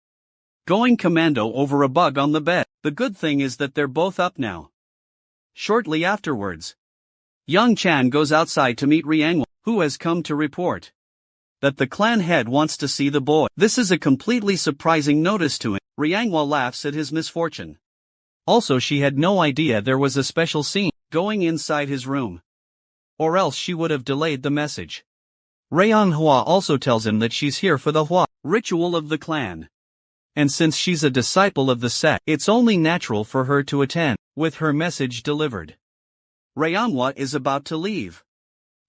going commando over a bug on the bed. The good thing is that they're both up now. Shortly afterwards, Young Chan goes outside to meet Manhwa, who has come to report that the clan head wants to see the boy. This is a completely surprising notice to him. Manhwa laughs at his misfortune. Also, she had no idea there was a special scene going inside his room, or else she would have delayed the message. Manhwa also tells him that she's here for the Hua ritual of the clan, and since she's a disciple of the sect, it's only natural for her to attend, with her message delivered. Manhwa is about to leave,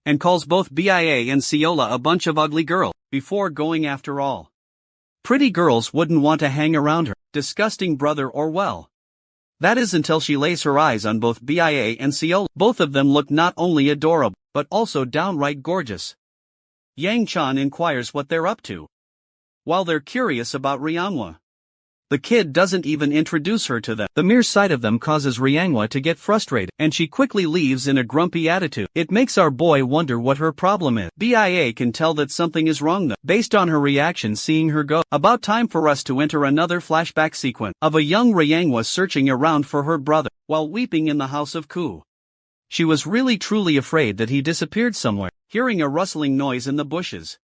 and calls both BIA and Seola a bunch of ugly girls, before going. After all, pretty girls wouldn't want to hang around her disgusting brother, or well, that is until she lays her eyes on both BIA and Seola. Both of them look not only adorable, but also downright gorgeous. Yang Chan inquires what they're up to, while they're curious about Manhwa. The kid doesn't even introduce her to them. The mere sight of them causes Manhwa to get frustrated, and she quickly leaves in a grumpy attitude. It makes our boy wonder what her problem is. BIA can tell that something is wrong though, based on her reaction seeing her go. About time for us to enter another flashback sequence of a young Manhwa searching around for her brother, while weeping in the house of Ku. She was really truly afraid that he disappeared somewhere, hearing a rustling noise in the bushes.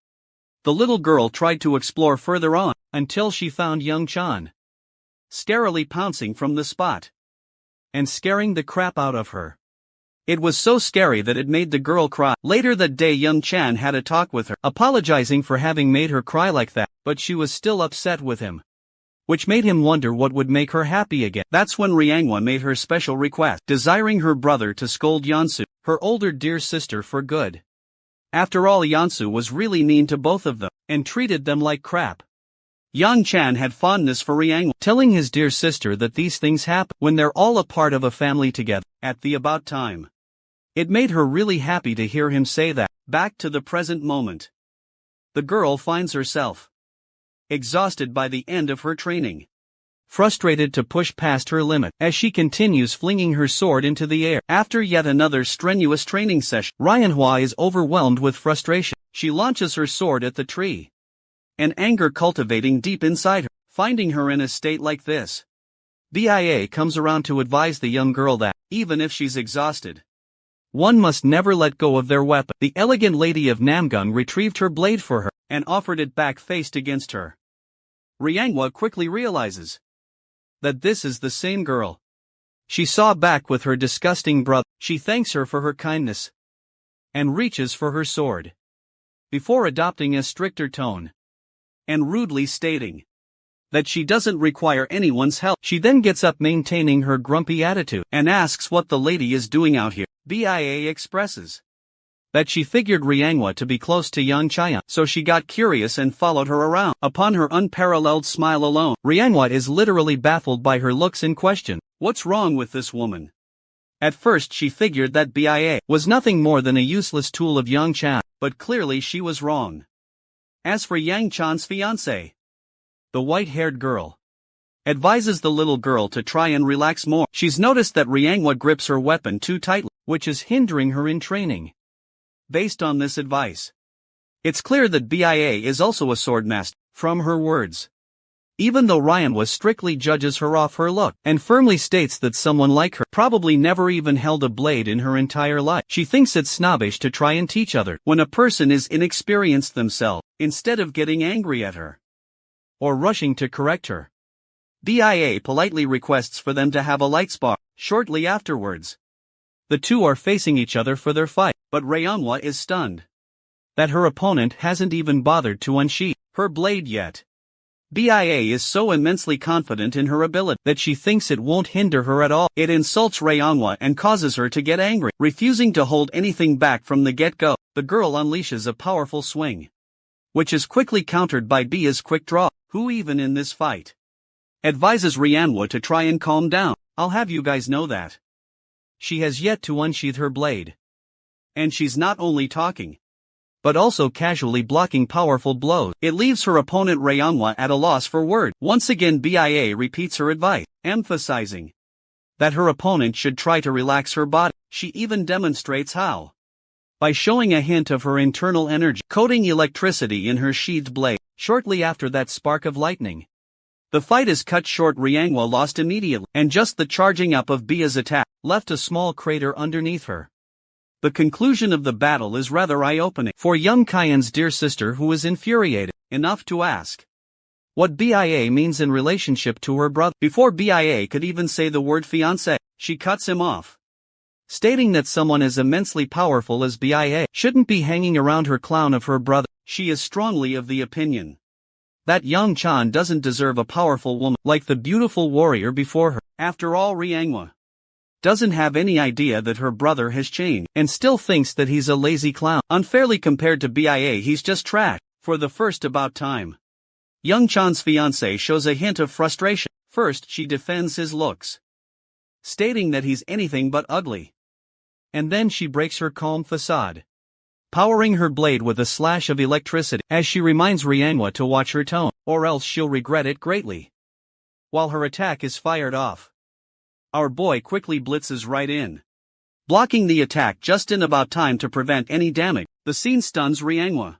The little girl tried to explore further on, until she found Young Chan scarily pouncing from the spot and scaring the crap out of her. It was so scary that it made the girl cry. Later that day, Young Chan had a talk with her, apologizing for having made her cry like that, but she was still upset with him, which made him wonder what would make her happy again. That's when Manhwa made her special request, desiring her brother to scold Yeonsu, her older dear sister, for good. After all, Yeonsu was really mean to both of them, and treated them like crap. Young Chan had fondness for Manhwa, telling his dear sister that these things happen when they're all a part of a family together, at the about time. It made her really happy to hear him say that. Back to the present moment. The girl finds herself exhausted by the end of her training, frustrated to push past her limit, as she continues flinging her sword into the air. After yet another strenuous training session, Manhwa is overwhelmed with frustration. She launches her sword at the tree, and anger cultivating deep inside her. Finding her in a state like this, BIA comes around to advise the young girl that, even if she's exhausted, one must never let go of their weapon. The elegant lady of Namgung retrieved her blade for her, and offered it back faced against her. Manhwa quickly realizes that this is the same girl She saw back with her disgusting brother. She thanks her for her kindness and reaches for her sword before adopting a stricter tone and rudely stating that she doesn't require anyone's help. She then gets up, maintaining her grumpy attitude, and asks what the lady is doing out here. BIA expresses that she figured Ryangwa to be close to young Chaeyoung, so she got curious and followed her around. Upon her unparalleled smile alone, Ryangwa is literally baffled by her looks in question. What's wrong with this woman? At first she figured that BIA was nothing more than a useless tool of Yang Chan, but clearly she was wrong. As for Yang Chan's fiancée, the white-haired girl advises the little girl to try and relax more. She's noticed that Ryangwa grips her weapon too tightly, which is hindering her in training. Based on this advice, it's clear that BIA is also a swordmaster, from her words. Even though Ryangwa strictly judges her off her look and firmly states that someone like her probably never even held a blade in her entire life, she thinks it's snobbish to try and teach others when a person is inexperienced themselves, instead of getting angry at her or rushing to correct her. BIA politely requests for them to have a light spar. Shortly afterwards, the two are facing each other for their fight, but Ryangwa is stunned that her opponent hasn't even bothered to unsheath her blade yet. BIA is so immensely confident in her ability that she thinks it won't hinder her at all. It insults Ryangwa and causes her to get angry. Refusing to hold anything back from the get-go, the girl unleashes a powerful swing, which is quickly countered by Bia's quick draw, who even in this fight advises Ryangwa to try and calm down. I'll have you guys know that she has yet to unsheath her blade. And she's not only talking, but also casually blocking powerful blows. It leaves her opponent Ryangwa at a loss for words. Once again BIA repeats her advice, emphasizing that her opponent should try to relax her body. She even demonstrates how, by showing a hint of her internal energy, coating electricity in her sheathed blade. Shortly after that spark of lightning, the fight is cut short. Ryangwa lost immediately, and just the charging up of Bia's attack left a small crater underneath her. The conclusion of the battle is rather eye-opening for young Chaeyoung's dear sister, who is infuriated enough to ask what BIA means in relationship to her brother. Before BIA could even say the word fiancé, she cuts him off, stating that someone as immensely powerful as BIA shouldn't be hanging around her clown of her brother. She is strongly of the opinion that Yang Chan doesn't deserve a powerful woman like the beautiful warrior before her. After all, Ryangwa doesn't have any idea that her brother has changed, and still thinks that he's a lazy clown. Unfairly compared to BIA, he's just trash. For the first about time, Yang Chan's fiancée shows a hint of frustration. First she defends his looks, stating that he's anything but ugly. And then she breaks her calm facade, powering her blade with a slash of electricity, as she reminds Ryangwa to watch her tone, or else she'll regret it greatly. While her attack is fired off, our boy quickly blitzes right in, blocking the attack just in about time to prevent any damage. The scene stuns Ryangwa.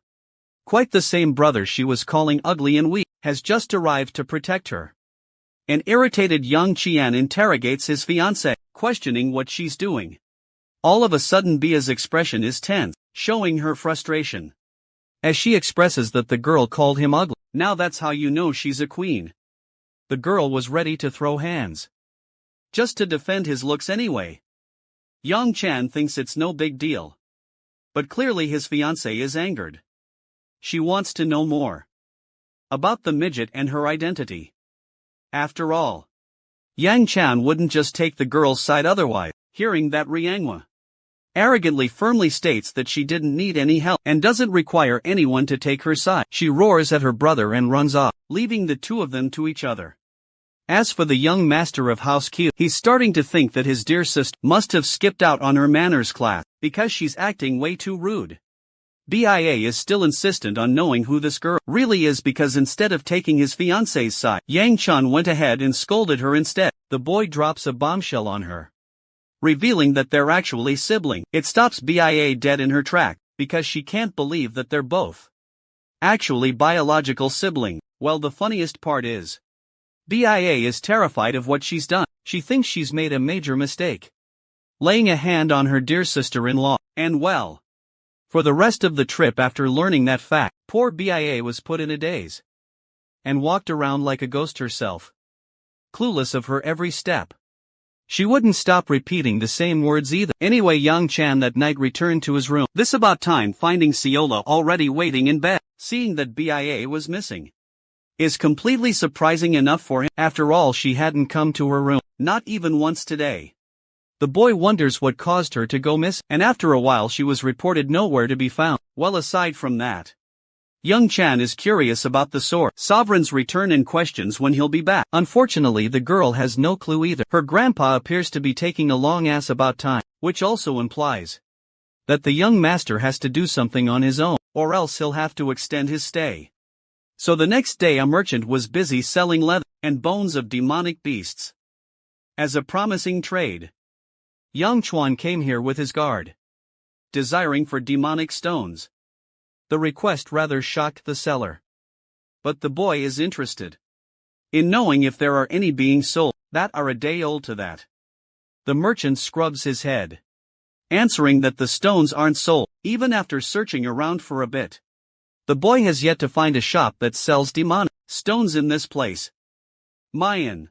Quite the same brother she was calling ugly and weak has just arrived to protect her. An irritated young Qian interrogates his fiancée, questioning what she's doing. All of a sudden Bia's expression is tense, showing her frustration, as she expresses that the girl called him ugly. Now that's how you know she's a queen. The girl was ready to throw hands, just to defend his looks anyway. Yang Chan thinks it's no big deal, but clearly his fiancée is angered. She wants to know more about the midget and her identity. After all, Yang Chan wouldn't just take the girl's side otherwise. Hearing that, Ryangwa arrogantly firmly states that she didn't need any help and doesn't require anyone to take her side. She roars at her brother and runs off, leaving the two of them to each other. As for the young master of House Q, he's starting to think that his dear sister must have skipped out on her manners class, because she's acting way too rude. BIA is still insistent on knowing who this girl really is, because instead of taking his fiancé's side, Yang Chan went ahead and scolded her instead. The boy drops a bombshell on her, revealing that they're actually siblings. It stops BIA dead in her track, because she can't believe that they're both actually biological siblings. Well, the funniest part is, BIA is terrified of what she's done. She thinks she's made a major mistake, laying a hand on her dear sister-in-law. And well, for the rest of the trip after learning that fact, poor BIA was put in a daze and walked around like a ghost herself, clueless of her every step. She wouldn't stop repeating the same words either. Anyway, Yang Chan that night returned to his room. This about time, finding Seola already waiting in bed. Seeing that BIA was missing is completely surprising enough for him. After all, she hadn't come to her room, not even once today. The boy wonders what caused her to go missing, and after a while she was reported nowhere to be found. Well, aside from that, Young Chan is curious about the sword sovereign's return and questions when he'll be back. Unfortunately, the girl has no clue either. Her grandpa appears to be taking a long ass about time, which also implies that the young master has to do something on his own, or else he'll have to extend his stay. So the next day a merchant was busy selling leather and bones of demonic beasts as a promising trade. Yang Chuan came here with his guard, desiring for demonic stones. The request rather shocked the seller, but the boy is interested in knowing if there are any being sold that are a day old to that. The merchant scrubs his head, answering that the stones aren't sold, even after searching around for a bit. The boy has yet to find a shop that sells demonic stones in this place. Mayan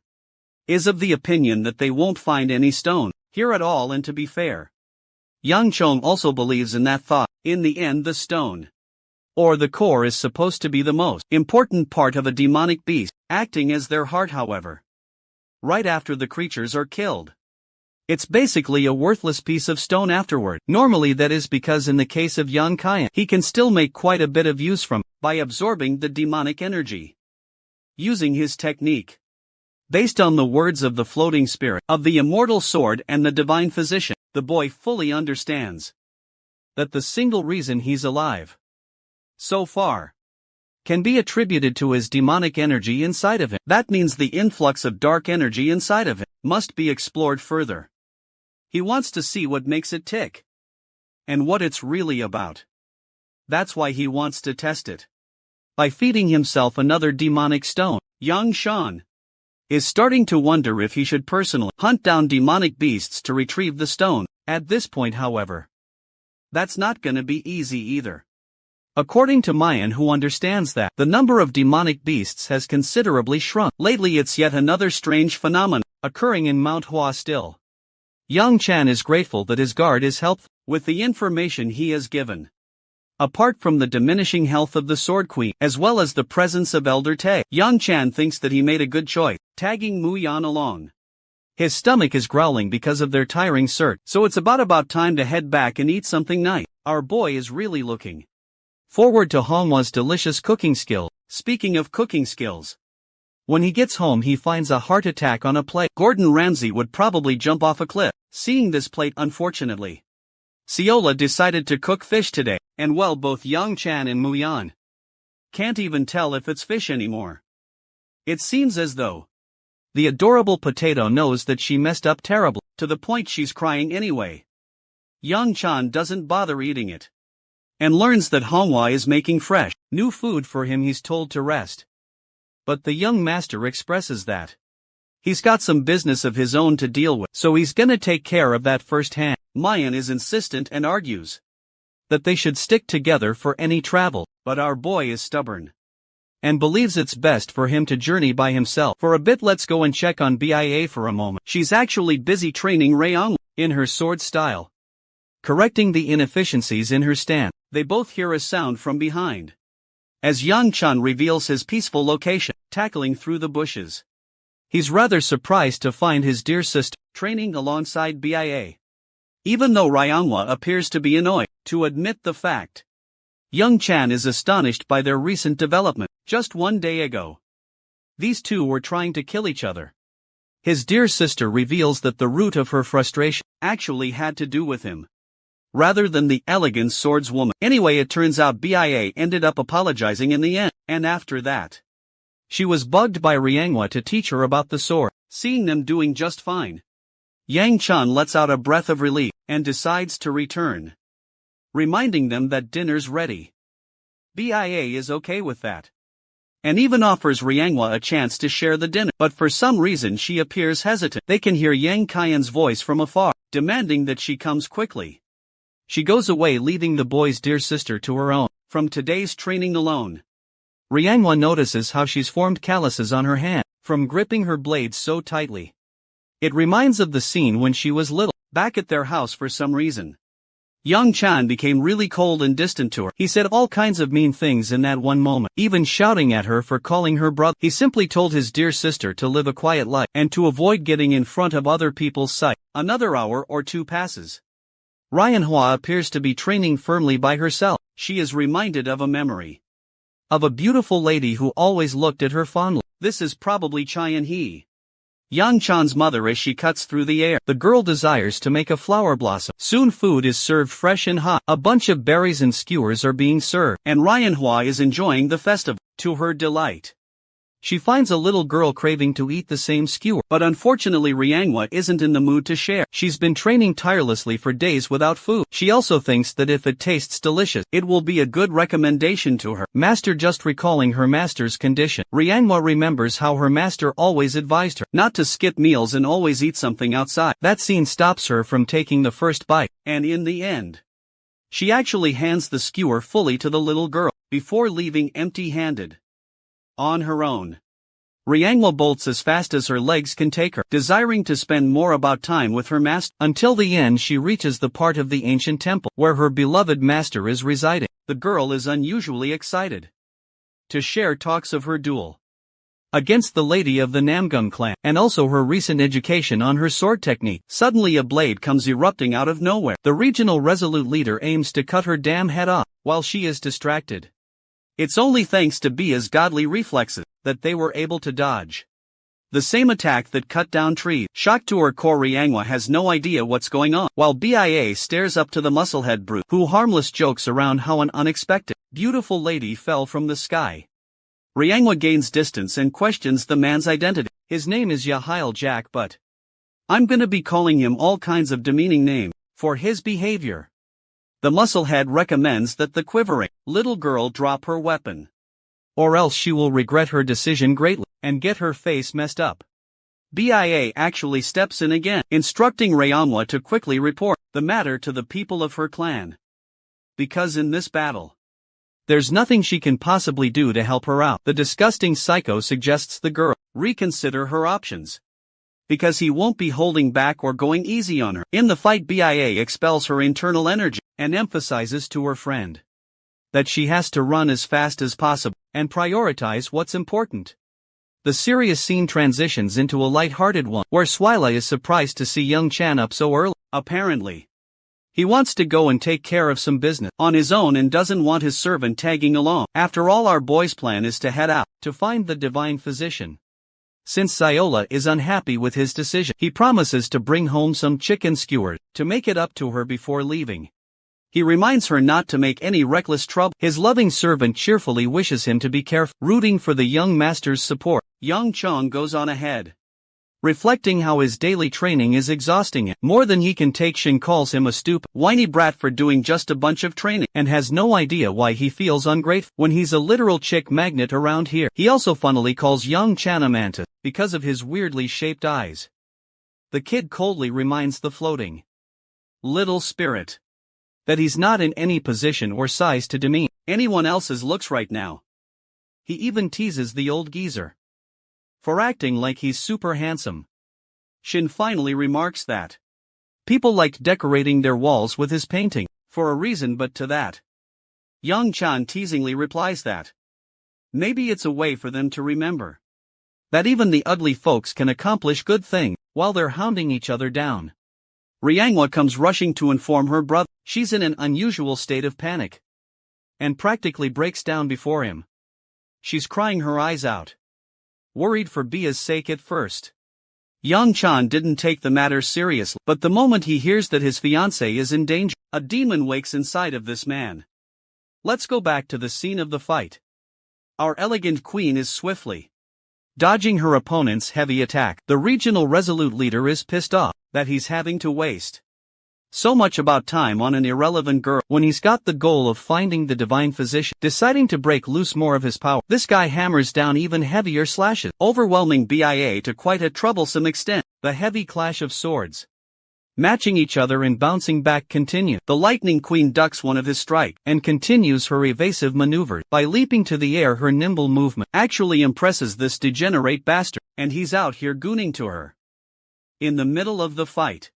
is of the opinion that they won't find any stone here at all, and to be fair, Yang Chong also believes in that thought. In the end, the stone or the core is supposed to be the most important part of a demonic beast, acting as their heart, however, right after the creatures are killed. It's basically a worthless piece of stone afterward. Normally that is because in the case of Yang Kaian, he can still make quite a bit of use from by absorbing the demonic energy. Using his technique, based on the words of the floating spirit of the immortal sword and the divine physician, the boy fully understands that the single reason he's alive so far can be attributed to his demonic energy inside of him. That means the influx of dark energy inside of him must be explored further. He wants to see what makes it tick and what it's really about. That's why he wants to test it by feeding himself another demonic stone. Yang Shan is starting to wonder if he should personally hunt down demonic beasts to retrieve the stone. At this point, however, that's not gonna be easy either. According to Mayan, who understands that the number of demonic beasts has considerably shrunk. Lately it's yet another strange phenomenon occurring in Manhwa still. Yang Chan is grateful that his guard is helpful with the information he has given. Apart from the diminishing health of the Sword Queen, as well as the presence of Elder Tae, Yang Chan thinks that he made a good choice, tagging Mu Yan along. His stomach is growling because of their tiring search, so it's about time to head back and eat something nice. Our boy is really looking forward to Hongwa's delicious cooking skill. Speaking of cooking skills, when he gets home he finds a heart attack on a plate. Gordon Ramsay would probably jump off a cliff seeing this plate. Unfortunately, Seola decided to cook fish today, and well, both Yang Chan and Mu Yan can't even tell if it's fish anymore. It seems as though the adorable potato knows that she messed up terribly, to the point she's crying anyway. Yang Chan doesn't bother eating it, and learns that Hongwa is making fresh, new food for him. He's told to rest, but the young master expresses that he's got some business of his own to deal with, so he's gonna take care of that firsthand. Mayan is insistent and argues that they should stick together for any travel, but our boy is stubborn and believes it's best for him to journey by himself for a bit. Let's go and check on BIA for a moment. She's actually busy training Rayong in her sword style, correcting the inefficiencies in her stand. They both hear a sound from behind as Yang Chan reveals his peaceful location, tackling through the bushes. He's rather surprised to find his dear sister training alongside BIA, even though Ryangwa appears to be annoyed to admit the fact. Young Chan is astonished by their recent development. Just one day ago, these two were trying to kill each other. His dear sister reveals that the root of her frustration actually had to do with him, rather than the elegant swordswoman. Anyway, it turns out BIA ended up apologizing in the end, and after that, she was bugged by Ryangwa to teach her about the sword. Seeing them doing just fine, Yang Chan lets out a breath of relief and decides to return, reminding them that dinner's ready. BIA is okay with that, and even offers Ryangwa a chance to share the dinner, but for some reason she appears hesitant. They can hear Yang Kaian's voice from afar, demanding that she comes quickly. She goes away, leaving the boy's dear sister to her own from today's training alone. Ryangwa notices how she's formed calluses on her hand from gripping her blades so tightly. It reminds of the scene when she was little, back at their house for some reason. Young Chan became really cold and distant to her. He said all kinds of mean things in that one moment, even shouting at her for calling her brother. He simply told his dear sister to live a quiet life and to avoid getting in front of other people's sight. Another hour or two passes. Manhwa appears to be training firmly by herself. She is reminded of a memory of a beautiful lady who always looked at her fondly. This is probably Chyan-hee, Yang Chan's mother. As she cuts through the air, the girl desires to make a flower blossom. Soon food is served fresh and hot. A bunch of berries and skewers are being served, and Manhwa is enjoying the festival. To her delight, she finds a little girl craving to eat the same skewer, but unfortunately Manhwa isn't in the mood to share. She's been training tirelessly for days without food. She also thinks that if it tastes delicious, it will be a good recommendation to her master. Just recalling her master's condition, Manhwa remembers how her master always advised her not to skip meals and always eat something outside. That scene stops her from taking the first bite, and in the end, she actually hands the skewer fully to the little girl, before leaving empty-handed. On her own, Manhwa bolts as fast as her legs can take her, desiring to spend more about time with her master. Until the end she reaches the part of the ancient temple, where her beloved master is residing. The girl is unusually excited to share talks of her duel against the lady of the Namgung clan, and also her recent education on her sword technique. Suddenly a blade comes erupting out of nowhere. The regional resolute leader aims to cut her damn head off, while she is distracted. It's only thanks to Bia's godly reflexes that they were able to dodge the same attack that cut down trees. Shocked to her core, Manhwa has no idea what's going on, while Bia stares up to the musclehead brute, who harmless jokes around how an unexpected, beautiful lady fell from the sky. Manhwa gains distance and questions the man's identity. His name is Yahil Jack, but I'm gonna be calling him all kinds of demeaning names for his behavior. The musclehead recommends that the quivering little girl drop her weapon, or else she will regret her decision greatly and get her face messed up. Bia actually steps in again, instructing Manhwa to quickly report the matter to the people of her clan, because in this battle, there's nothing she can possibly do to help her out. The disgusting psycho suggests the girl reconsider her options, because he won't be holding back or going easy on her. In the fight, Bia expels her internal energy and emphasizes to her friend that she has to run as fast as possible and prioritize what's important. The serious scene transitions into a light-hearted one, where Swyla is surprised to see young Chan up so early. Apparently, he wants to go and take care of some business on his own and doesn't want his servant tagging along. After all, our boy's plan is to head out to find the divine physician. Since Syola is unhappy with his decision, he promises to bring home some chicken skewers to make it up to her before leaving. He reminds her not to make any reckless trouble. His loving servant cheerfully wishes him to be careful, rooting for the young master's support. Young Chong goes on ahead, reflecting how his daily training is exhausting him more than he can take. Shin calls him a stupid, whiny brat for doing just a bunch of training, and has no idea why he feels ungrateful when he's a literal chick magnet around here. He also funnily calls young Chan a mantis because of his weirdly shaped eyes. The kid coldly reminds the floating little spirit that he's not in any position or size to demean anyone else's looks right now. He even teases the old geezer for acting like he's super handsome. Shin finally remarks that people liked decorating their walls with his painting for a reason, but to that, young Chan teasingly replies that maybe it's a way for them to remember that even the ugly folks can accomplish good things while they're hounding each other down. Manhwa comes rushing to inform her brother she's in an unusual state of panic and practically breaks down before him. She's crying her eyes out, worried for Bia's sake at first. Young Chan didn't take the matter seriously, but the moment he hears that his fiancée is in danger, a demon wakes inside of this man. Let's go back to the scene of the fight. Our elegant queen is swiftly dodging her opponent's heavy attack. The regional resolute leader is pissed off that he's having to waste so much about time on an irrelevant girl when he's got the goal of finding the divine physician. Deciding to break loose more of his power, this guy hammers down even heavier slashes, overwhelming Bia to quite a troublesome extent. The heavy clash of swords, matching each other and bouncing back, continue. The lightning queen ducks one of his strikes and continues her evasive maneuvers by leaping to the air. Her nimble movement actually impresses this degenerate bastard, and he's out here gooning to her. In the middle of the fight,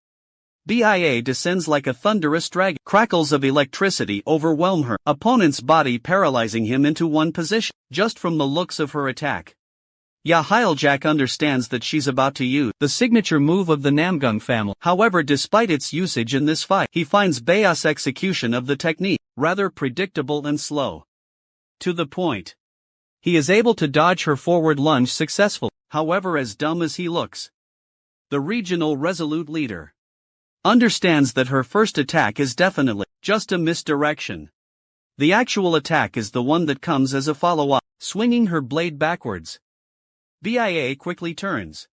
BIA descends like a thunderous dragon. Crackles of electricity overwhelm her opponent's body, paralyzing him into one position, just from the looks of her attack. Jack understands that she's about to use the signature move of the Namgung family. However, despite its usage in this fight, he finds Bae's execution of the technique rather predictable and slow. To the point, he is able to dodge her forward lunge successfully. However, as dumb as he looks, the regional resolute leader understands that her first attack is definitely just a misdirection. The actual attack is the one that comes as a follow-up, swinging her blade backwards. BIA quickly turns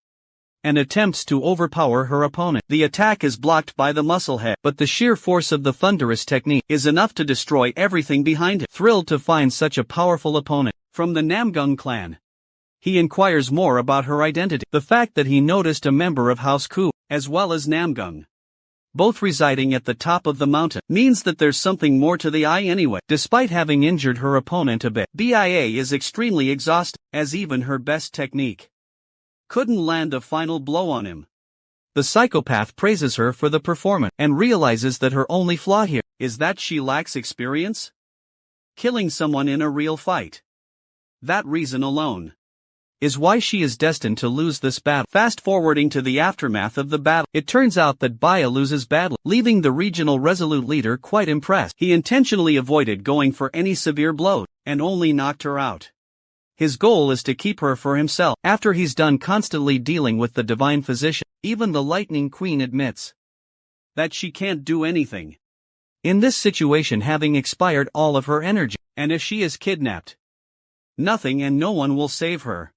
and attempts to overpower her opponent. The attack is blocked by the muscle head, but the sheer force of the thunderous technique is enough to destroy everything behind it. Thrilled to find such a powerful opponent from the Namgung clan, he inquires more about her identity. The fact that he noticed a member of House Ku, as well as Namgung, both residing at the top of the mountain, means that there's something more to the eye anyway. Despite having injured her opponent a bit, BIA is extremely exhausted, as even her best technique couldn't land a final blow on him. The psychopath praises her for the performance and realizes that her only flaw here is that she lacks experience killing someone in a real fight. That reason alone is why she is destined to lose this battle. Fast forwarding to the aftermath of the battle, it turns out that Baya loses badly, leaving the regional resolute leader quite impressed. He intentionally avoided going for any severe blows, and only knocked her out. His goal is to keep her for himself. After he's done constantly dealing with the divine physician, even the Lightning Queen admits that she can't do anything in this situation, having expired all of her energy, and if she is kidnapped, nothing and no one will save her.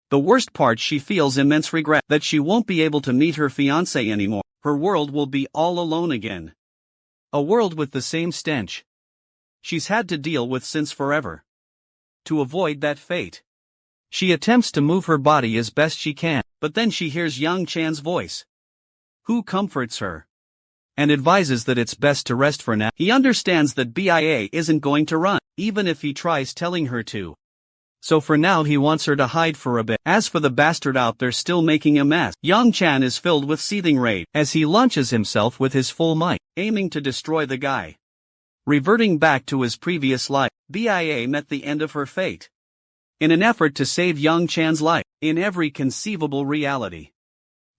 The worst part, she feels immense regret that she won't be able to meet her fiancé anymore. Her world will be all alone again. A world with the same stench she's had to deal with since forever. To avoid that fate, she attempts to move her body as best she can, but then she hears Yang Chan's voice, who comforts her and advises that it's best to rest for now. He understands that BIA isn't going to run, even if he tries telling her to. So for now he wants her to hide for a bit. As for the bastard out there still making a mess, Yang Chan is filled with seething rage as he launches himself with his full might, aiming to destroy the guy. Reverting back to his previous life, BIA met the end of her fate. In an effort to save Yang Chan's life, in every conceivable reality,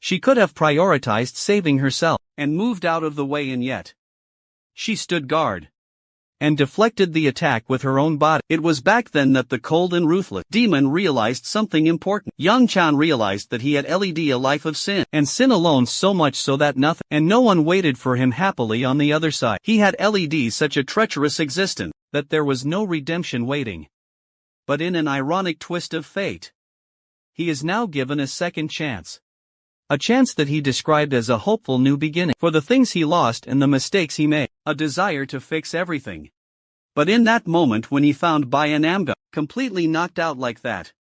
she could have prioritized saving herself and moved out of the way, and yet she stood guard and deflected the attack with her own body. It was back then that the cold and ruthless demon realized something important. Yang Chan realized that he had led a life of sin, and sin alone, so much so that nothing and no one waited for him happily on the other side. He had led such a treacherous existence that there was no redemption waiting. But in an ironic twist of fate, he is now given a second chance. A chance that he described as a hopeful new beginning for the things he lost and the mistakes he made, a desire to fix everything. But in that moment when he found Baya Namgung completely knocked out like that,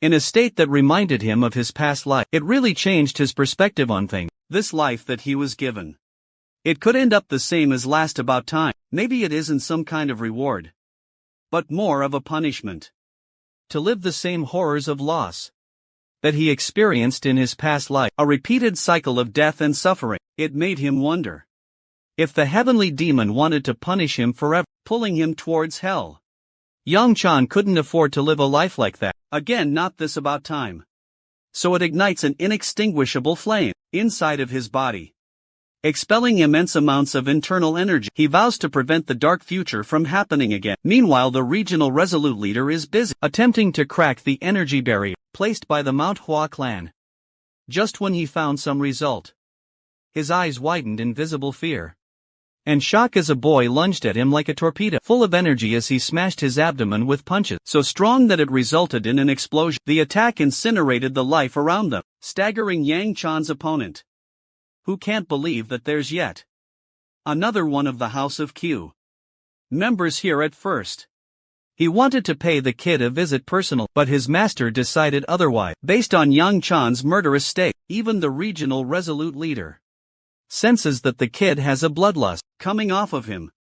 in a state that reminded him of his past life, it really changed his perspective on things. This life that he was given, it could end up the same as last about time. Maybe it isn't some kind of reward, but more of a punishment. To live the same horrors of loss that he experienced in his past life, a repeated cycle of death and suffering. It made him wonder if the heavenly demon wanted to punish him forever, pulling him towards hell. Yang Chan couldn't afford to live a life like that. Again, not this about time. So it ignites an inextinguishable flame inside of his body, expelling immense amounts of internal energy. He vows to prevent the dark future from happening again. Meanwhile, the regional resolute leader is busy attempting to crack the energy barrier placed by the Manhwa clan. Just when he found some result, his eyes widened in visible fear and shock as a boy lunged at him like a torpedo, full of energy as he smashed his abdomen with punches so strong that it resulted in an explosion. The attack incinerated the life around them, staggering Yang Chan's opponent, who can't believe that there's yet another one of the House of Q members here. At first, he wanted to pay the kid a visit personal, but his master decided otherwise. Based on Yang Chan's murderous state, even the regional resolute leader senses that the kid has a bloodlust coming off of him.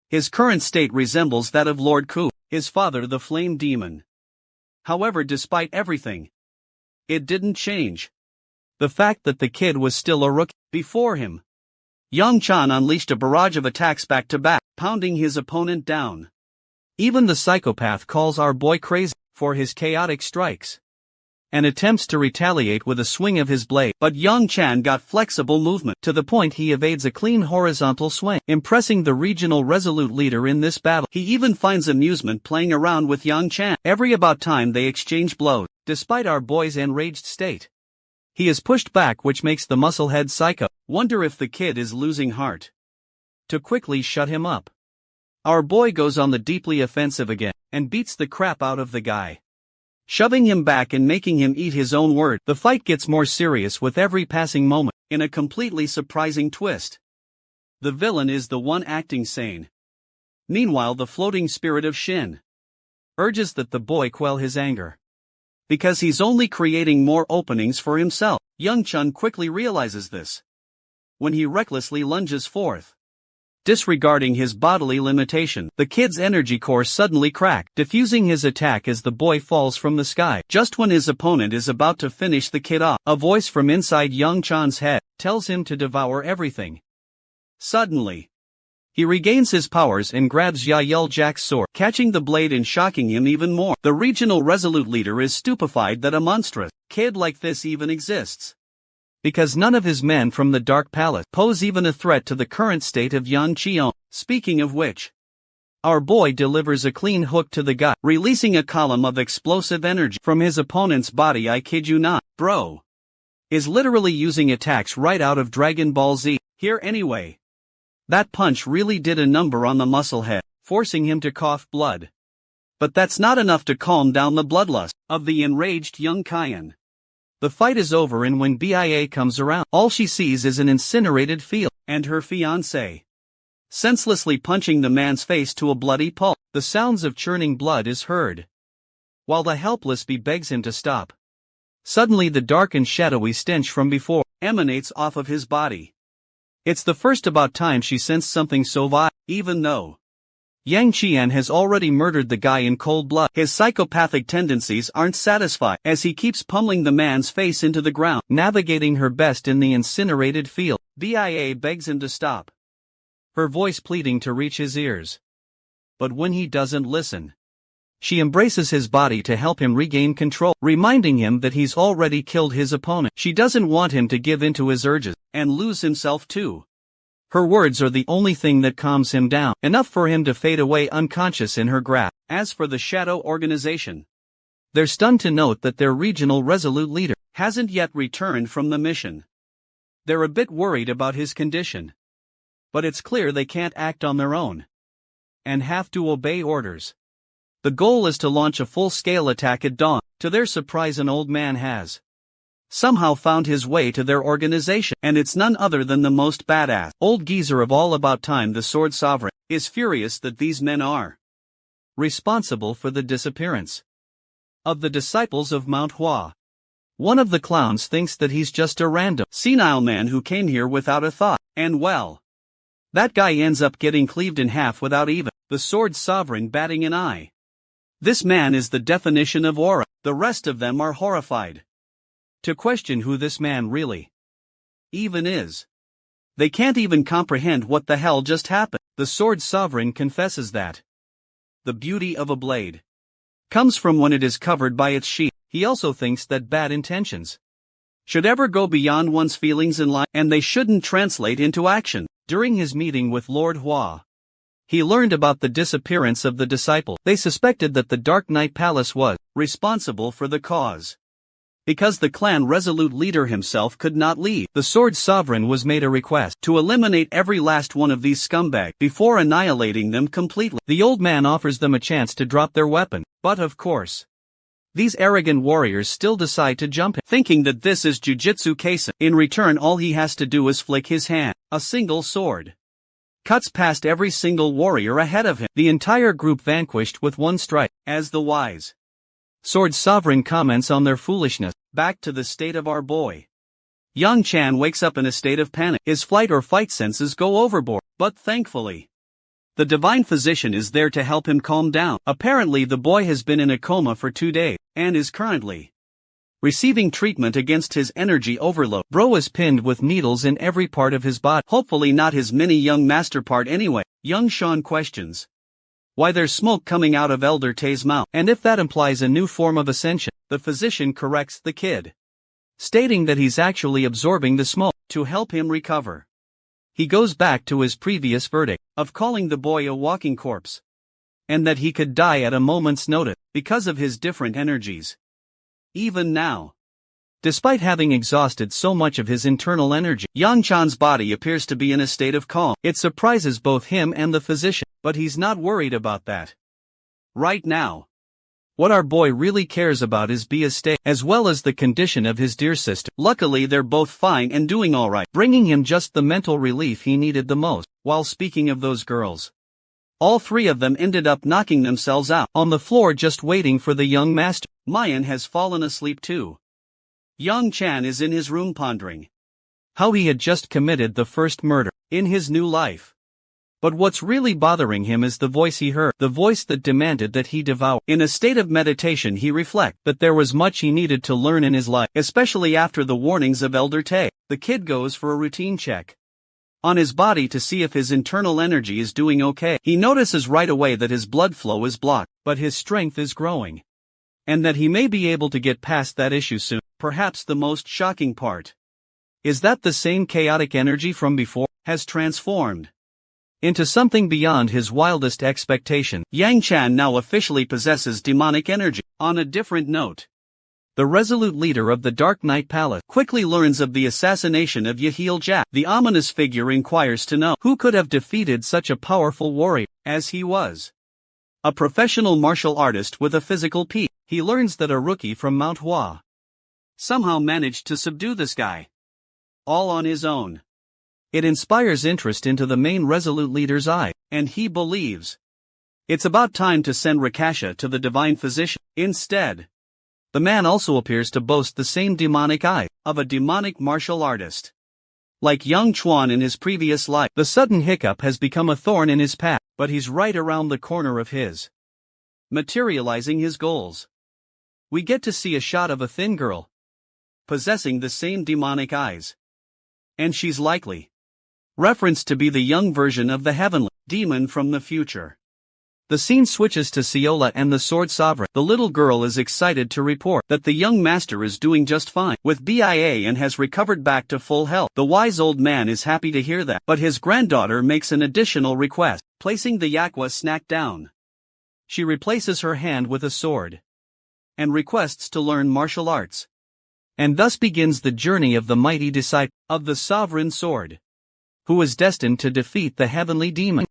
His current state resembles that of Lord Ku, his father, the flame demon. However, despite everything, it didn't change. The fact that the kid was still a rookie before him. Yang Chan unleashed a barrage of attacks back to back, pounding his opponent down. Even the psychopath calls our boy crazy for his chaotic strikes and attempts to retaliate with a swing of his blade, but Yang Chan got flexible movement to the point he evades a clean horizontal swing, impressing the regional resolute leader in this battle. He even finds amusement playing around with Yang Chan every about time they exchange blows, despite our boy's enraged state. He is pushed back, which makes the musclehead psycho wonder if the kid is losing heart. To quickly shut him up, our boy goes on the deeply offensive again, and beats the crap out of the guy, shoving him back and making him eat his own word. The fight gets more serious with every passing moment, in a completely surprising twist. The villain is the one acting sane. Meanwhile, the floating spirit of Shin urges that the boy quell his anger, because he's only creating more openings for himself. Young Chun quickly realizes this when he recklessly lunges forth. Disregarding his bodily limitation, the kid's energy core suddenly cracks, diffusing his attack as the boy falls from the sky. Just when his opponent is about to finish the kid off, a voice from inside Young Chan's head tells him to devour everything. Suddenly, he regains his powers and grabs Yael Jack's sword, catching the blade and shocking him even more. The regional resolute leader is stupefied that a monstrous kid like this even exists, because none of his men from the Dark Palace pose even a threat to the current state of Yan Qion. Speaking of which, our boy delivers a clean hook to the guy, releasing a column of explosive energy from his opponent's body. I kid you not, bro is literally using attacks right out of Dragon Ball Z here anyway. That punch really did a number on the musclehead, forcing him to cough blood. But that's not enough to calm down the bloodlust of the enraged young Kaiyan. The fight is over, and when BIA comes around, all she sees is an incinerated field, and her fiancé senselessly punching the man's face to a bloody pulp. The sounds of churning blood is heard, while the helpless bee begs him to stop. Suddenly the dark and shadowy stench from before emanates off of his body. It's the first about time she sensed something so vile, even though Yang Qian has already murdered the guy in cold blood. His psychopathic tendencies aren't satisfied, as he keeps pummeling the man's face into the ground. Navigating her best in the incinerated field, BIA begs him to stop, her voice pleading to reach his ears. But when he doesn't listen, she embraces his body to help him regain control, reminding him that he's already killed his opponent. She doesn't want him to give in to his urges and lose himself too. Her words are the only thing that calms him down, enough for him to fade away unconscious in her grasp. As for the Shadow Organization, they're stunned to note that their regional resolute leader hasn't yet returned from the mission. They're a bit worried about his condition, but it's clear they can't act on their own and have to obey orders. The goal is to launch a full-scale attack at dawn. To their surprise, an old man has somehow found his way to their organization, and it's none other than the most badass old geezer of all. About time, the Sword Sovereign is furious that these men are responsible for the disappearance of the disciples of Manhwa. One of the clowns thinks that he's just a random, senile man who came here without a thought, and well, that guy ends up getting cleaved in half without even the Sword Sovereign batting an eye. This man is the definition of aura. The rest of them are horrified to question who this man really even is. They can't even comprehend what the hell just happened. The Sword Sovereign confesses that the beauty of a blade comes from when it is covered by its sheath. He also thinks that bad intentions should ever go beyond one's feelings in life, and they shouldn't translate into action. During his meeting with Lord Hua, he learned about the disappearance of the disciple. They suspected that the Dark Knight Palace was responsible for the cause, because the clan resolute leader himself could not leave. The Sword Sovereign was made a request to eliminate every last one of these scumbags before annihilating them completely. The old man offers them a chance to drop their weapon, but of course, these arrogant warriors still decide to jump him, thinking that this is Jujutsu Kaisen. In return, all he has to do is flick his hand. A single sword cuts past every single warrior ahead of him. The entire group vanquished with one strike. As the wise Sword Sovereign comments on their foolishness. Back to the state of our boy. Yang Chan wakes up in a state of panic. His flight or fight senses go overboard, but thankfully, the divine physician is there to help him calm down. Apparently the boy has been in a coma for 2 days, and is currently receiving treatment against his energy overload. Bro is pinned with needles in every part of his body. Hopefully not his mini young master part anyway. Young Sean questions why there's smoke coming out of Elder Tae's mouth, and if that implies a new form of ascension. The physician corrects the kid, stating that he's actually absorbing the smoke to help him recover. He goes back to his previous verdict of calling the boy a walking corpse, and that he could die at a moment's notice because of his different energies. Even now, despite having exhausted so much of his internal energy, Yang Chan's body appears to be in a state of calm. It surprises both him and the physician, but he's not worried about that right now. What our boy really cares about is Bia's state, as well as the condition of his dear sister. Luckily they're both fine and doing alright, bringing him just the mental relief he needed the most. While speaking of those girls, all three of them ended up knocking themselves out on the floor just waiting for the young master. Mayan has fallen asleep too. Young Chan is in his room pondering how he had just committed the first murder in his new life. But what's really bothering him is the voice he heard, the voice that demanded that he devour. In a state of meditation he reflects that there was much he needed to learn in his life, especially after the warnings of Elder Tae. The kid goes for a routine check on his body to see if his internal energy is doing okay. He notices right away that his blood flow is blocked, but his strength is growing, and that he may be able to get past that issue soon. Perhaps the most shocking part is that the same chaotic energy from before has transformed into something beyond his wildest expectation. Yang Chan now officially possesses demonic energy. On a different note, the resolute leader of the Dark Knight Palace quickly learns of the assassination of Yaheel Jack. The ominous figure inquires to know who could have defeated such a powerful warrior, as he was a professional martial artist with a physical peak. He learns that a rookie from Manhwa somehow managed to subdue this guy, all on his own. It inspires interest into the main resolute leader's eye, and he believes it's about time to send Rakasha to the divine physician. Instead, the man also appears to boast the same demonic eye of a demonic martial artist. Like Young Chuan in his previous life, the sudden hiccup has become a thorn in his path, but he's right around the corner of his materializing his goals. We get to see a shot of a thin girl possessing the same demonic eyes, and she's likely referenced to be the young version of the heavenly demon from the future. The scene switches to Ciola and the Sword Sovereign. The little girl is excited to report that the young master is doing just fine with BIA and has recovered back to full health. The wise old man is happy to hear that, but his granddaughter makes an additional request, placing the Yakwa snack down. She replaces her hand with a sword and requests to learn martial arts. And thus begins the journey of the mighty disciple of the Sovereign Sword, who is destined to defeat the heavenly demon.